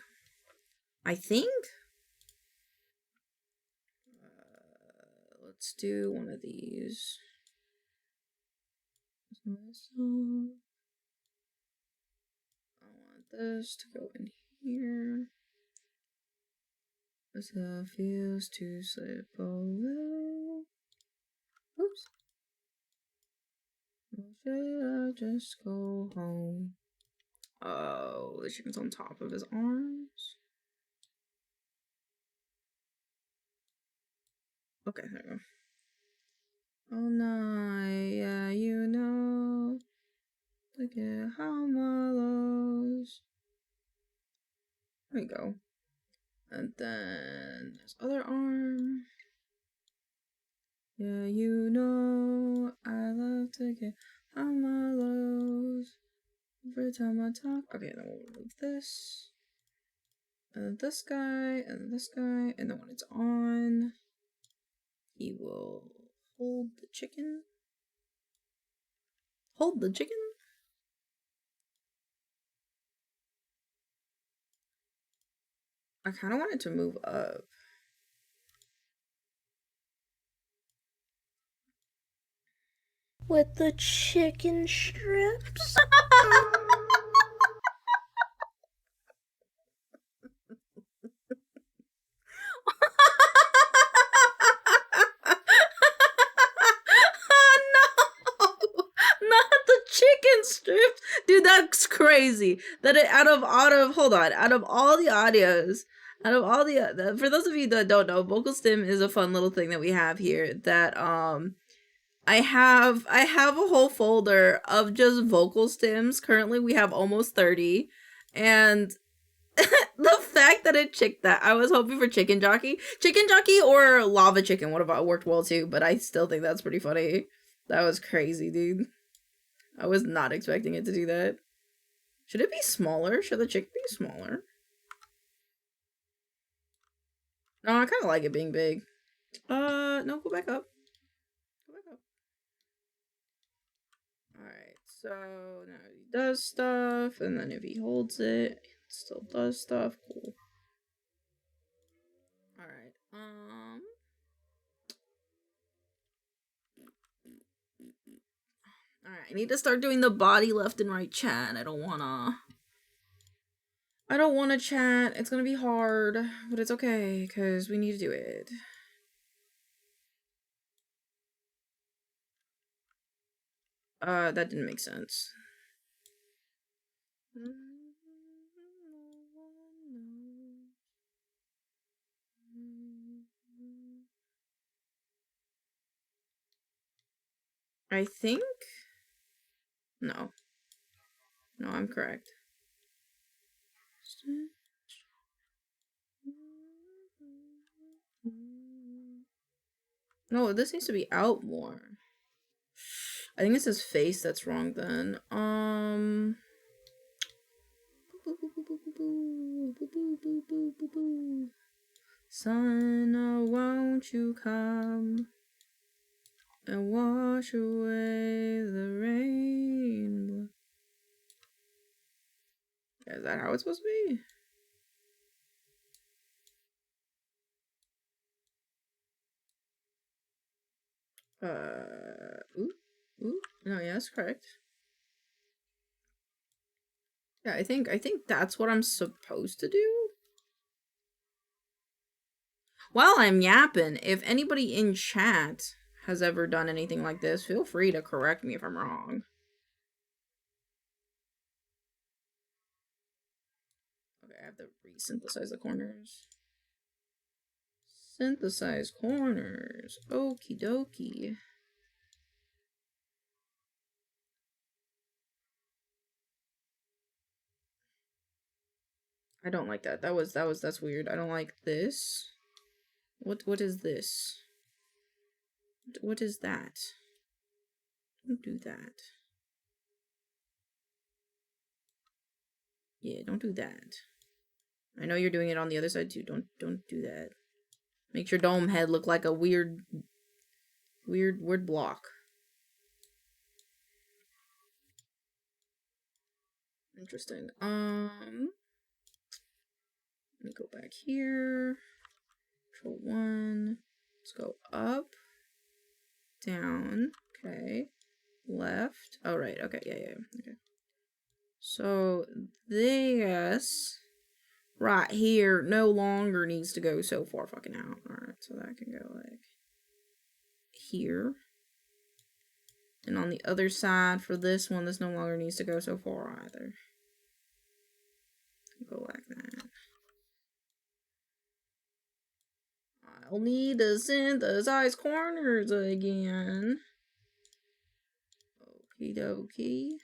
Let's do one of these. I want this to go in here. This feels to slip away. Oops. Or should I just go home? Oh, the chicken's on top of his arms. Okay, there we go. Oh no, yeah, you know. Look at how mallows. There we go. And then this other arm. Yeah, you know, I love to get on my lows every time I talk. Okay, then we'll remove this. And this guy, and this guy, and then when it's on, he will hold the chicken. Hold the chicken? I kind of want it to move up. With the chicken strips. Not the chicken strips, dude. That's crazy. That it, out of hold on, out of all the audios, out of all the for those of you that don't know, vocal stim is a fun little thing that we have here. That I have a whole folder of just vocal stims. Currently, we have almost 30, and the fact that it chicked that, I was hoping for chicken jockey or lava chicken would have worked well too, but I still think that's pretty funny. That was crazy, dude. I was not expecting it to do that. Should it be smaller? Should the chicken be smaller? No, I kind of like it being big. No, go back up. Go back up. Alright, so now he does stuff, and then if he holds it, it still does stuff. Cool. Alright, Alright, I need to start doing the body left and right chat. I don't wanna chat. It's gonna be hard, but it's okay, because we need to do it. That didn't make sense. I think? No. No, I'm correct. No, this needs to be out more. I think it's his face that's wrong then. Son, won't you come and wash away the rain? Is that how it's supposed to be? Ooh, no, yeah, that's correct. Yeah, I think that's what I'm supposed to do. While I'm yapping, if anybody in chat has ever done anything like this, feel free to correct me if I'm wrong. Okay, I have to re-synthesize the corners. Synthesize corners. Okie dokie. I don't like that. That's weird. I don't like this. What is this? What is that? Don't do that. Yeah, don't do that. I know you're doing it on the other side too. Don't do that. Makes your dome head look like a weird block. Interesting. Let me go back here. Control 1. Let's go up. Down. Okay. Left. Oh, right. Okay. Yeah. Okay. So, this right here no longer needs to go so far fucking out. Alright, so that can go like here. And on the other side for this one, this no longer needs to go so far either. Go like that. I'll need to synthesize corners again. Okie dokie.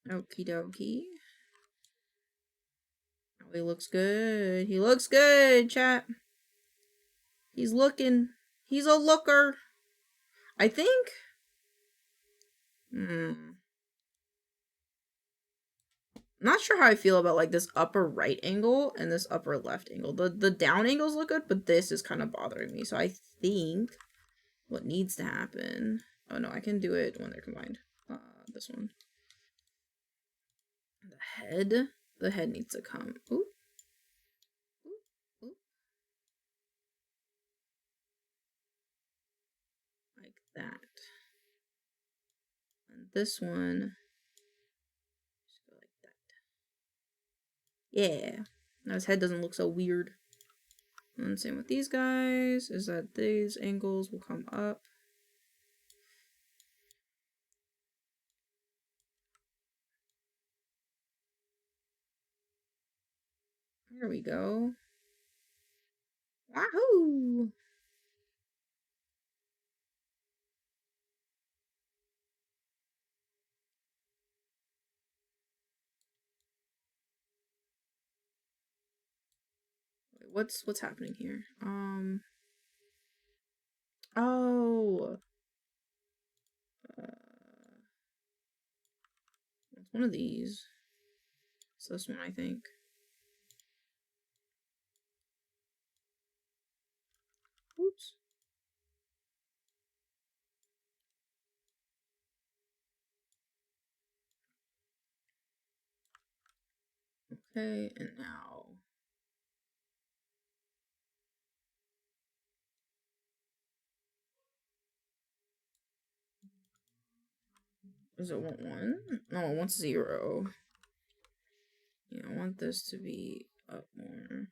Okie dokie. Oh, he looks good. He looks good, chat. He's looking. He's a looker. I think. Not sure how I feel about like this upper right angle and this upper left angle. The down angles look good, but this is kind of bothering me. So I think what needs to happen. Oh no, I can do it when they're combined. This one. The The head needs to come. Ooh. Ooh. Ooh. Like that. And this one, just go like that. Yeah. Now his head doesn't look so weird. And same with these guys, is that these angles will come up. There we go. Wahoo! Wait, what's happening here? Oh. It's one of these. It's this one, I think. Oops. Okay, and now. Does it want 1? No, it wants 0. Yeah, I want this to be up more.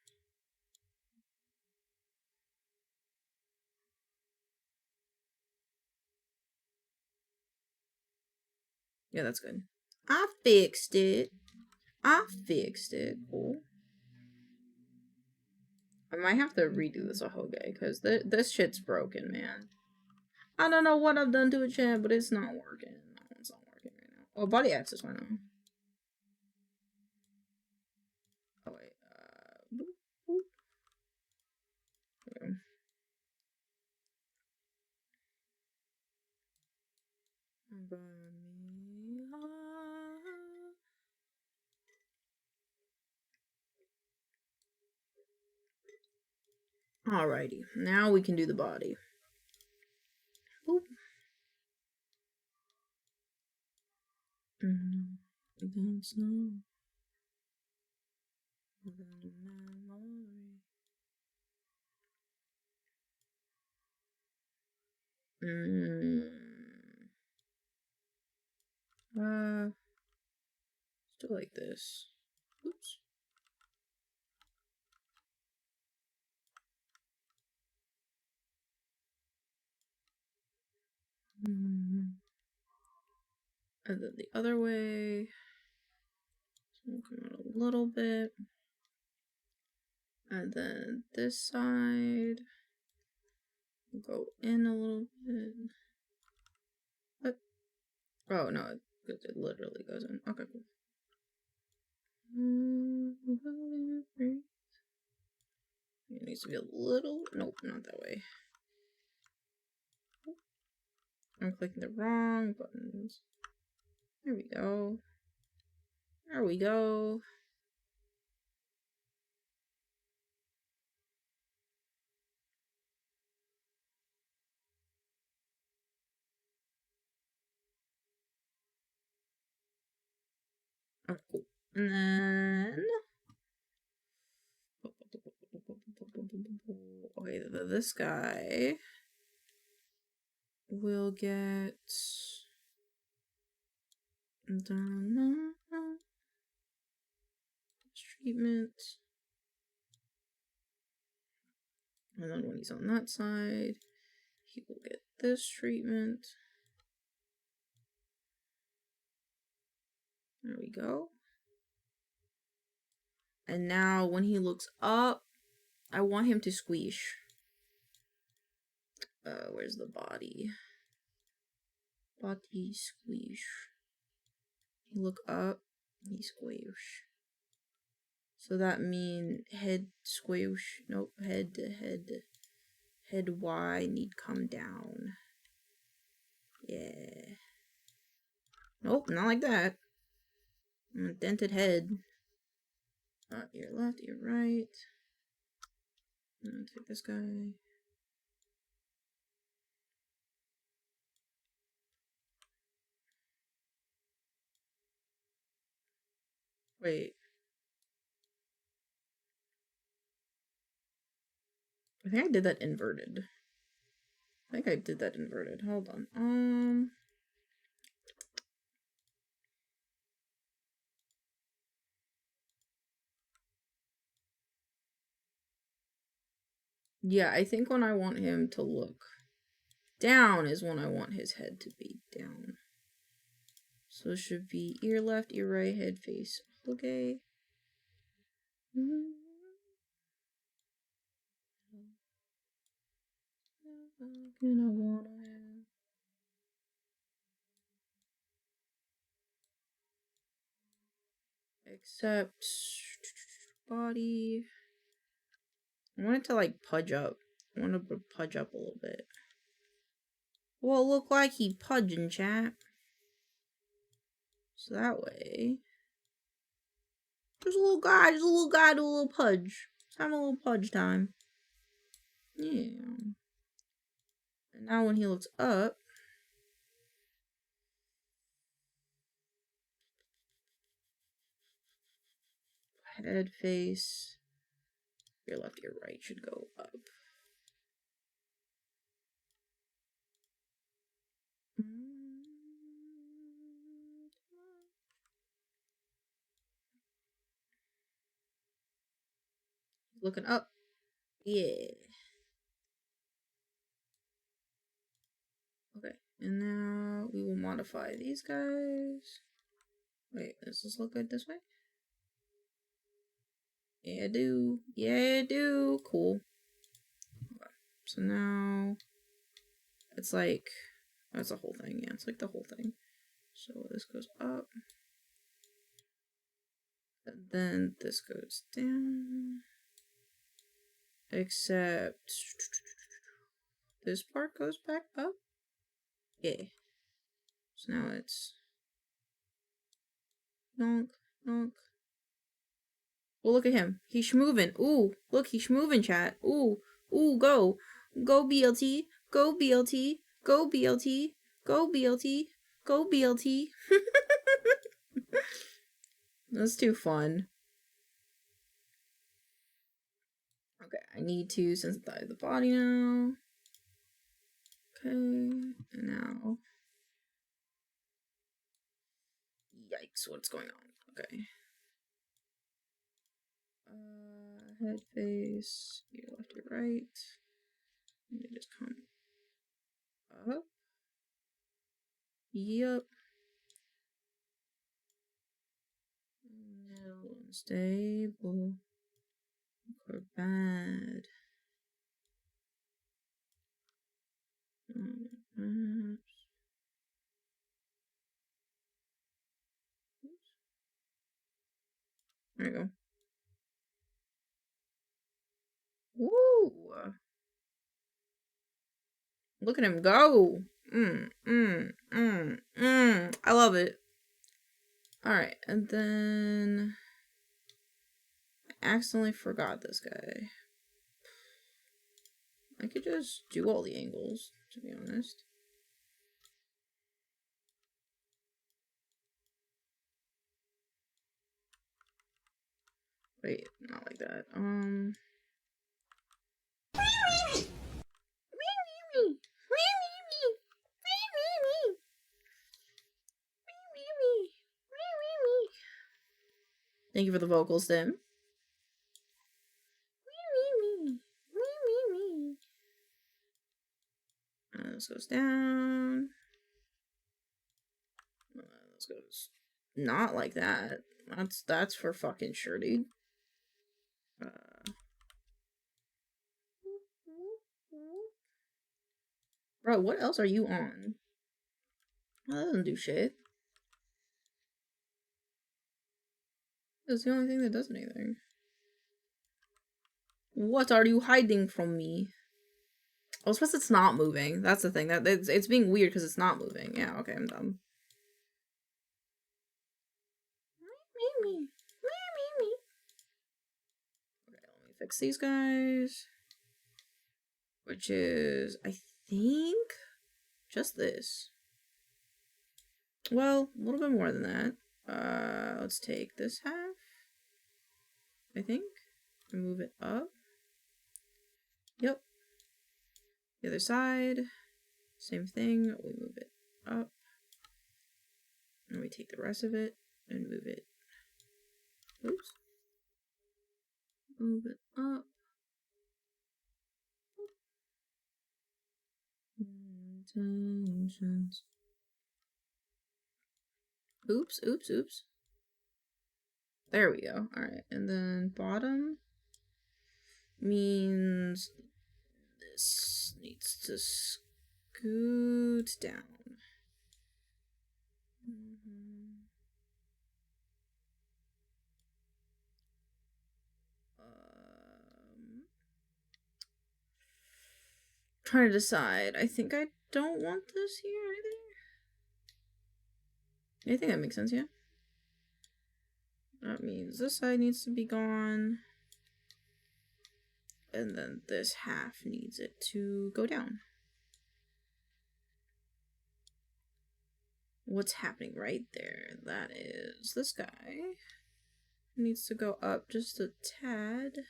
Yeah, that's good. I fixed it. Cool. I might have to redo this a whole day because this shit's broken, man. I don't know what I've done to it, chat, but it's not working. No, it's not working right now. Oh, body access went on. Oh wait. Boop, boop. Okay. Alrighty, now we can do the body. Boop. Again, snow. Let's do it like this. Oops. And then the other way. So we'll come out a little bit. And then this side. We'll go in a little bit. What? Oh, no, it literally goes in. Okay, cool. It needs to be a little. Nope, not that way. I'm clicking the wrong buttons. There we go. There we go. Oh, cool. And then. Okay, this guy will get. Treatment. And then when he's on that side, he will get this treatment. There we go. And now when he looks up, I want him to squeeze. Where's the body? Body squeeze. You look up, he squish. So that means head squish. Nope, head Y need come down. Yeah. Nope, not like that. Dented head. Ear left, ear right. Take this guy. Wait. I think I did that inverted. Hold on. Yeah, I think when I want him to look down is when I want his head to be down. So it should be ear left, ear right, head face. Okay. Except body. I want it to like pudge up. I want it to pudge up a little bit. Well, it look like he pudging, chat. So that way. There's a little guy, do a little pudge. Let's have a little pudge time. Yeah. And now when he looks up. Head, face. Your left, your right should go up. Looking up. Yeah. Okay. And now we will modify these guys. Wait, does this look good this way? Yeah, it do. Yeah, it do. Cool. Okay. So now it's like, that's the whole thing. Yeah, it's like the whole thing. So this goes up. And then this goes down. Except this part goes back up. Yeah. So now it's donk, donk. Well, look at him. He's schmoving. Ooh, look, he's schmoving, chat. Ooh, ooh, go. Go BLT. Go BLT. Go BLT. Go BLT. Go BLT. That's too fun. Okay, I need to sensitize the body now. Okay, and now. Yikes, what's going on? Okay. Head, face, your left, your right. Let me just come up. Yep. No, unstable. Or bad. There you go. Woo! Look at him go! I love it. Alright, and then I accidentally forgot this guy. I could just do all the angles, to be honest. Wait, not like that. Thank you for the vocals, Tim. This goes down. This goes not like that. That's for fucking sure, dude. Bro, what else are you on? That doesn't do shit. That's the only thing that does anything. What are you hiding from me? Oh, suppose it's not moving. That's the thing. That it's being weird because it's not moving. Yeah, okay, I'm dumb. Okay, let me fix these guys. Which is, I think, just this. Well, a little bit more than that. Let's take this half, I think, and move it up. Yep. The other side, same thing. We move it up. And we take the rest of it and move it. Oops. Move it up. Intentions. Oops, oops, oops. There we go. Alright, and then bottom means this needs to scoot down. Trying to decide. I think I don't want this here either. I think that makes sense, yeah. That means this side needs to be gone. And then this half needs it to go down. What's happening right there? That is this guy. Needs to go up just a tad.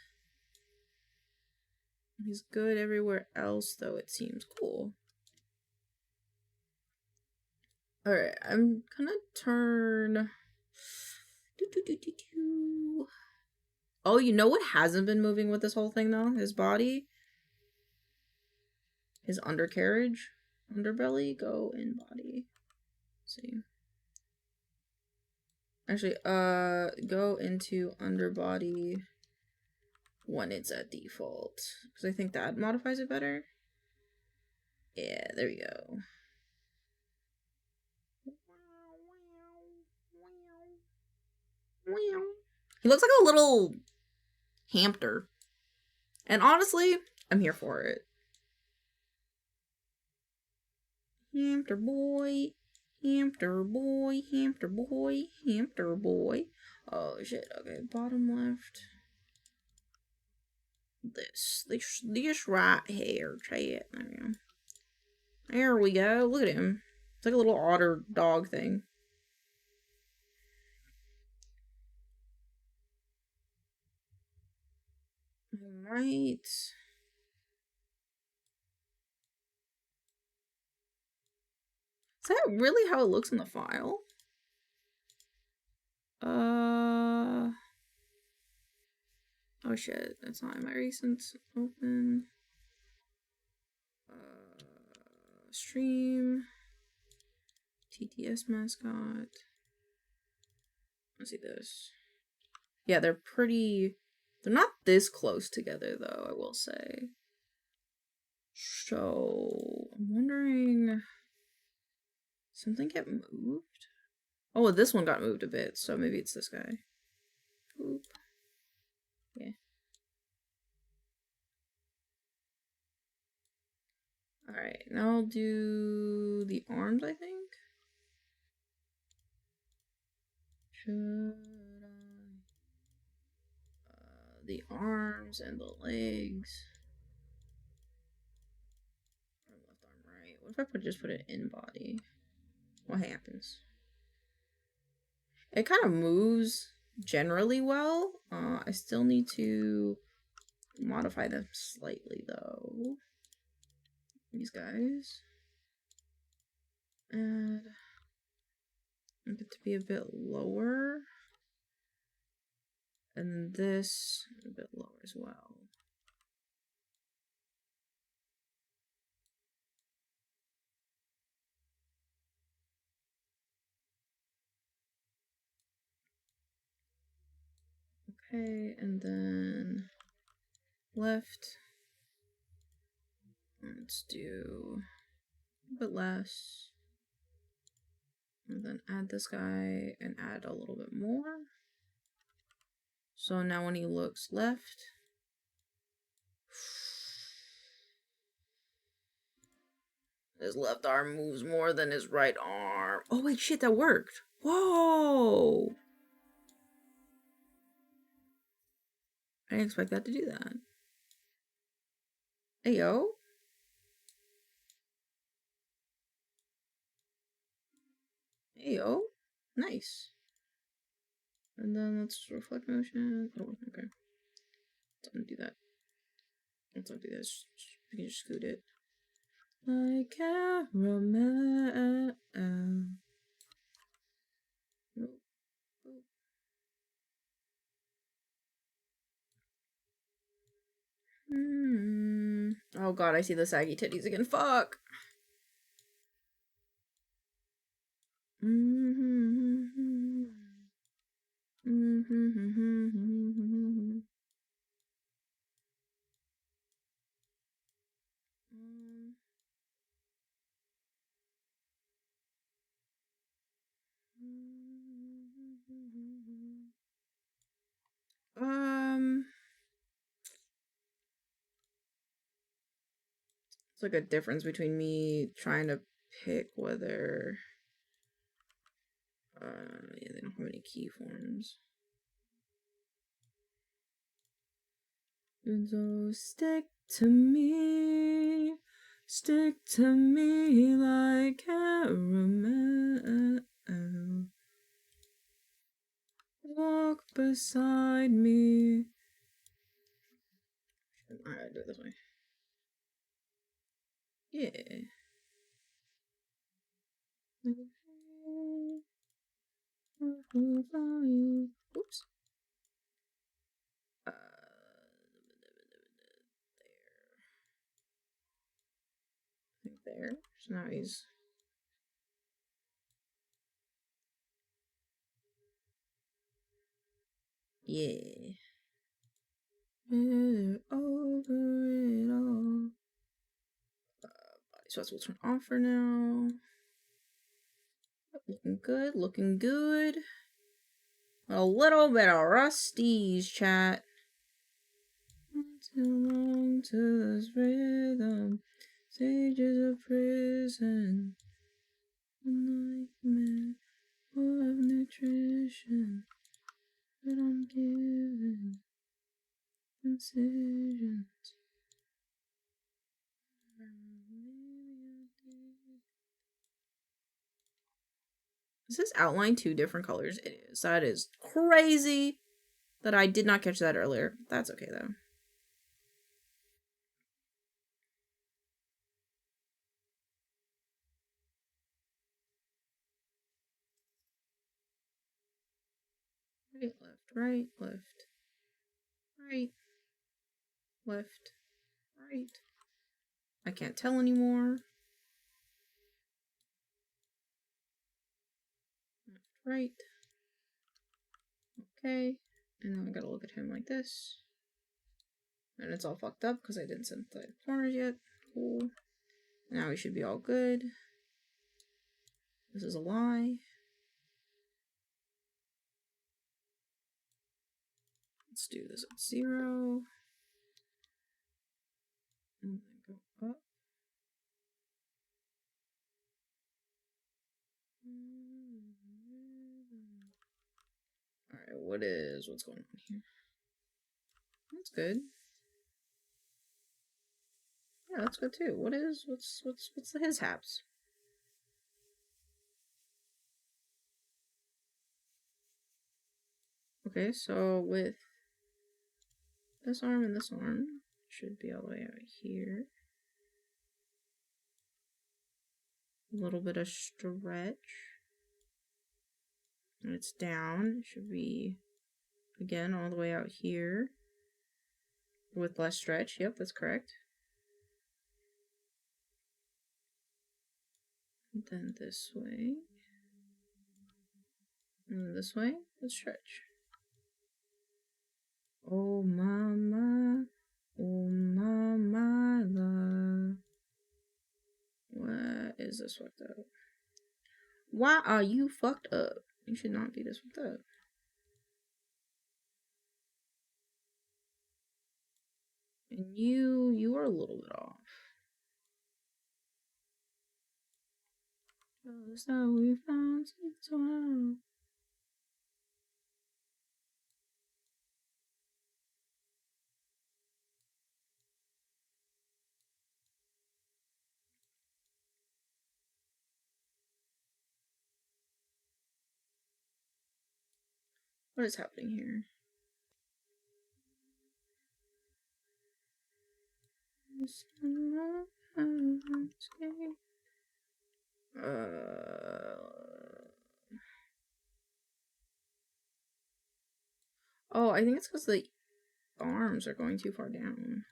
He's good everywhere else, though, it seems. Cool. Alright, I'm gonna turn... Oh, you know what hasn't been moving with this whole thing, though? His body. His undercarriage. Underbelly. Go in body. Let's see. Actually, go into underbody when it's at default. Because I think that modifies it better. Yeah, there we go. He looks like a little hamster. And honestly, I'm here for it. Hamster boy. Hamster boy. Hamster boy. Hamster boy. Oh shit, okay, bottom left. This right here. Chat. There we go. Look at him. It's like a little otter dog thing. Alright. Is that really how it looks in the file? Oh shit, that's not in my recent open. Stream. TTS mascot. Let's see this. Yeah, they're not this close together though, I will say. So, I'm wondering, something get moved? Oh, this one got moved a bit, so maybe it's this guy. Oop. Yeah. Alright, now I'll do the arms, I think. Should I? The arms and the legs. Arm left, arm right. What if I just put it in body? What happens? It kind of moves generally well. I still need to modify them slightly though. These guys. And get it to be a bit lower. And this a bit lower as well. Okay, and then left. Let's do a bit less. And then add this guy and add a little bit more. So now when he looks left, his left arm moves more than his right arm. Oh wait, shit, that worked. Whoa! I didn't expect that to do that. Hey, yo. Hey, yo. Nice. And then let's reflect motion. Oh, okay. Let's undo that. Let's not do this. We can just scoot it. Like caramel. Nope. Oh god, I see the saggy titties again. Fuck. It's like a difference between me trying to pick whether yeah, they don't have any key forms. And so stick to me like caramel. Walk beside me. Alright, do it this way. Yeah. Oops. There. So now he's. Yeah. Over it all. Body sweats will turn off for now. Looking good, looking good. A little bit of rusties, chat. Not too long to this rhythm. Stages of prison. A nightmare of nutrition. But I'm giving incisions. Is this outline two different colors? It is. That is crazy that I did not catch that earlier. That's okay though. Right, left, right, left, right, left, right. I can't tell anymore. Left, right. Okay. And now I gotta look at him like this. And it's all fucked up because I didn't set the corners yet. Cool. Now we should be all good. This is a lie. Let's do this at 0. And then go up. Alright, what's going on here? That's good. Yeah, that's good too. What's his haps? Okay, so with this arm and this arm, should be all the way out here. A little bit of stretch. And it's down. It should be, again, all the way out here. With less stretch. Yep, that's correct. And then this way. And this way, let's stretch. Oh my love. What is this fucked up? Why are you fucked up? You should not be this fucked up. And you are a little bit off. Just how we found some. What is happening here? Oh, I think it's because the arms are going too far down.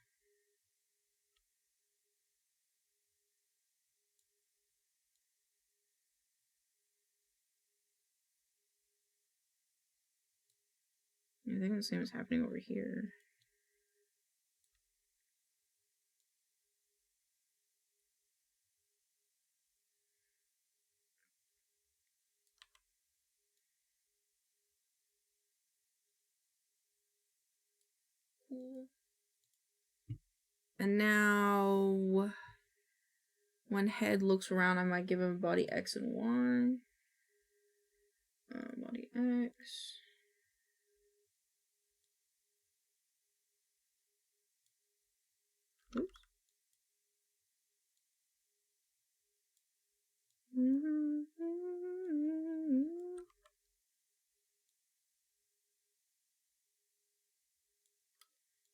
I think the same is happening over here. Cool. And now, when head looks around, I might give him body X and Y. Body X. Oops.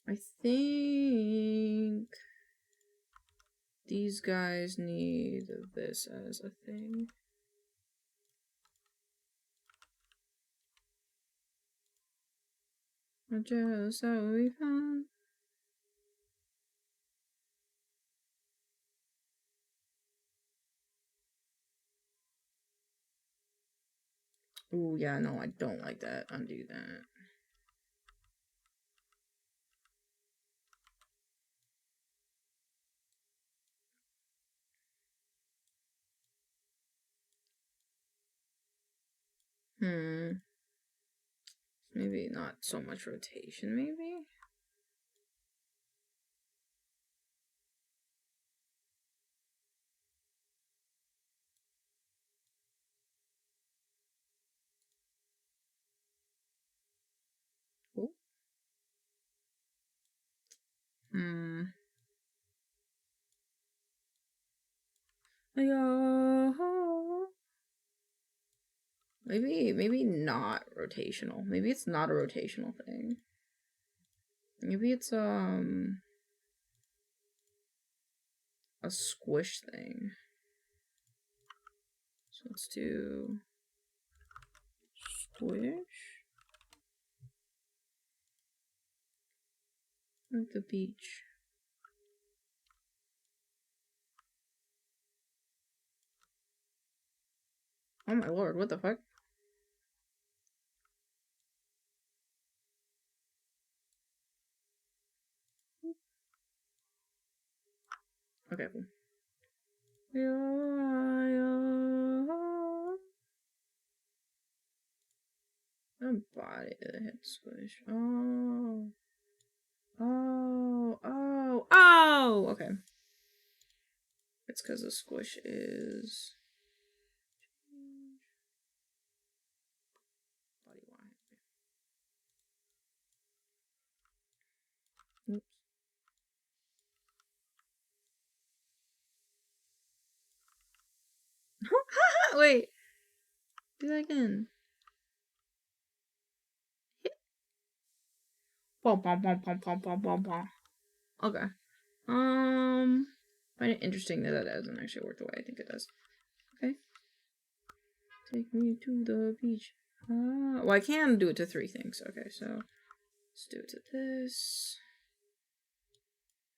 I think these guys need this as a thing. Just so we found. Ooh, yeah, no, I don't like that. Undo that. Maybe not so much rotation, maybe? Oh. Maybe not rotational. Maybe it's not a rotational thing. Maybe it's a squish thing. So let's do squish. Like the beach. Oh my lord, what the fuck? Okay, cool. The body, the head squish. Oh. Okay. It's because the squish is body wide. Oops. Wait. Do that again. Bom, bom, bom, bom, bom, bom, bom, bom. Okay. Find it interesting that that doesn't actually work the way I think it does. Okay. Take me to the beach. Well, I can do it to 3 things. Okay, so let's do it to this.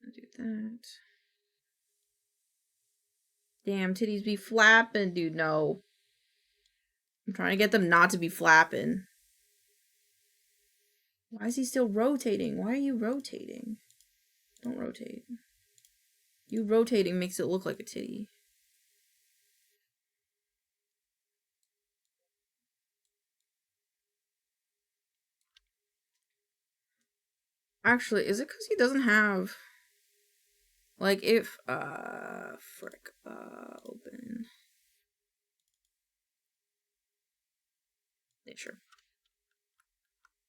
I'll do that. Damn, titties be flapping, dude. No. I'm trying to get them not to be flapping. Why is he still rotating? Why are you rotating? Don't rotate. You rotating makes it look like a titty. Actually, is it because he doesn't have... Like, if... frick. Open. Yeah, sure.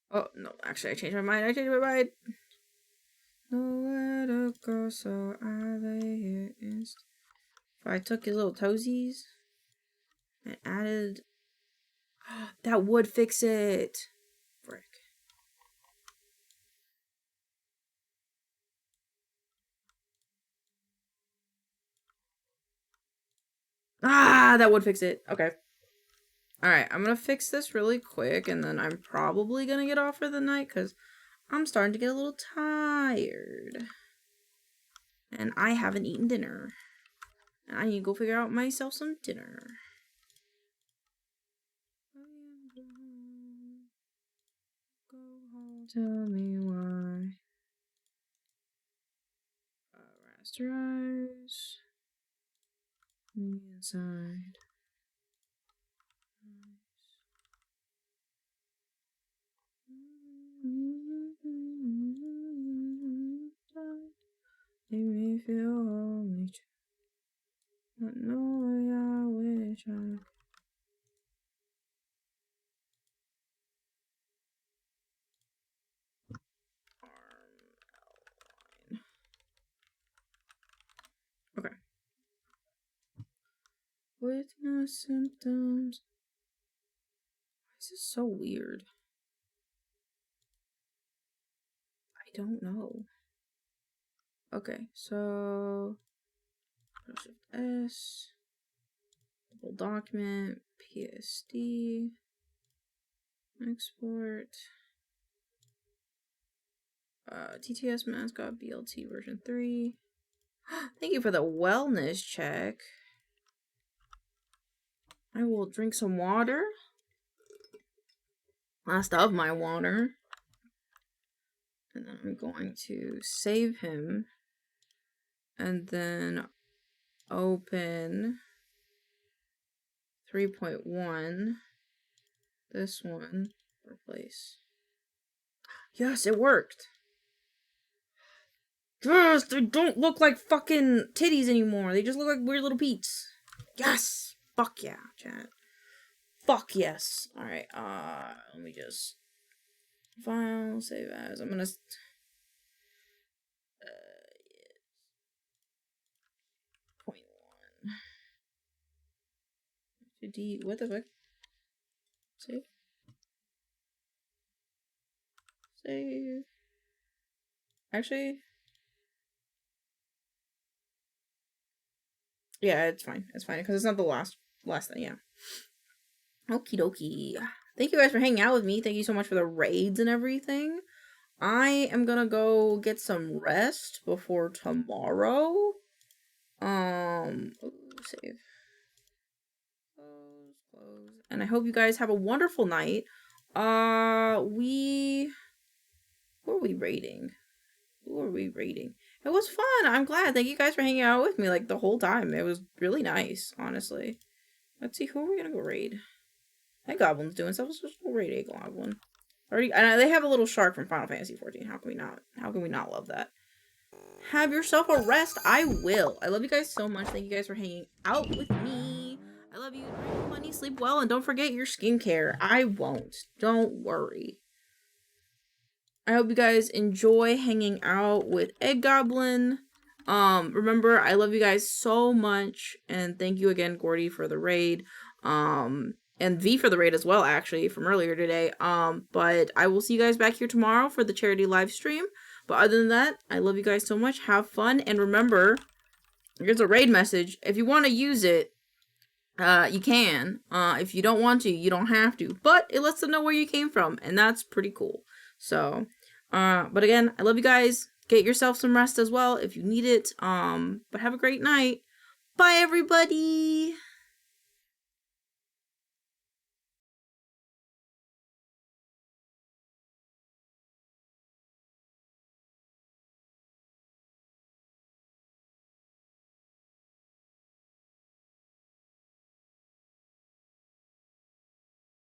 Oh, no. Actually, I changed my mind. Nowhere to go, so I lay here instead. If I took his little toesies and added... that would fix it. Frick. Ah, that would fix it. Okay. Alright, I'm gonna fix this really quick, and then I'm probably gonna get off for the night, because I'm starting to get a little tired. And I haven't eaten dinner. And I need to go figure out myself some dinner. Go home, tell me why. Rasterize. Me inside. Make me feel only true. But no, I wish I. Okay. With no symptoms. Why is this so weird? I don't know. Okay, so Shift S, double document, PSD, export, TTS mascot BLT version 3. Thank you for the wellness check. I will drink some water. Last of my water. And then I'm going to save him. And then open 3.1. This one. Replace. Yes, it worked. Yes, they don't look like fucking titties anymore. They just look like weird little peats. Yes! Fuck yeah, chat. Fuck yes. Alright, let me just file, save as. I'm gonna point one. D, what the fuck? Save. Save. Actually, yeah, it's fine. It's fine because it's not the last thing. Yeah. Okie dokie. Thank you guys for hanging out with me. Thank you so much for the raids and everything. I am gonna go get some rest before tomorrow. Save. Close. And I hope you guys have a wonderful night. Who are we raiding? Who are we raiding? It was fun. I'm glad. Thank you guys for hanging out with me like the whole time. It was really nice, honestly. Let's see, who are we gonna go raid? That goblin's doing stuff. Let's just go raid a goblin. Already, and they have a little shark from Final Fantasy 14. How can we not? How can we not love that? Have yourself a rest. I will. I love you guys so much. Thank you guys for hanging out with me. I love you. Drink money, sleep well, and don't forget your skincare. I won't. Don't worry. I hope you guys enjoy hanging out with Egg Goblin. Remember, I love you guys so much, and thank you again, Gordy, for the raid. And V for the raid as well, actually, from earlier today. But I will see you guys back here tomorrow for the charity live stream. But other than that, I love you guys so much. Have fun, and remember, here's a raid message. If you want to use it, you can. If you don't want to, you don't have to. But it lets them know where you came from, and that's pretty cool. So, but again, I love you guys. Get yourself some rest as well if you need it. But have a great night. Bye, everybody.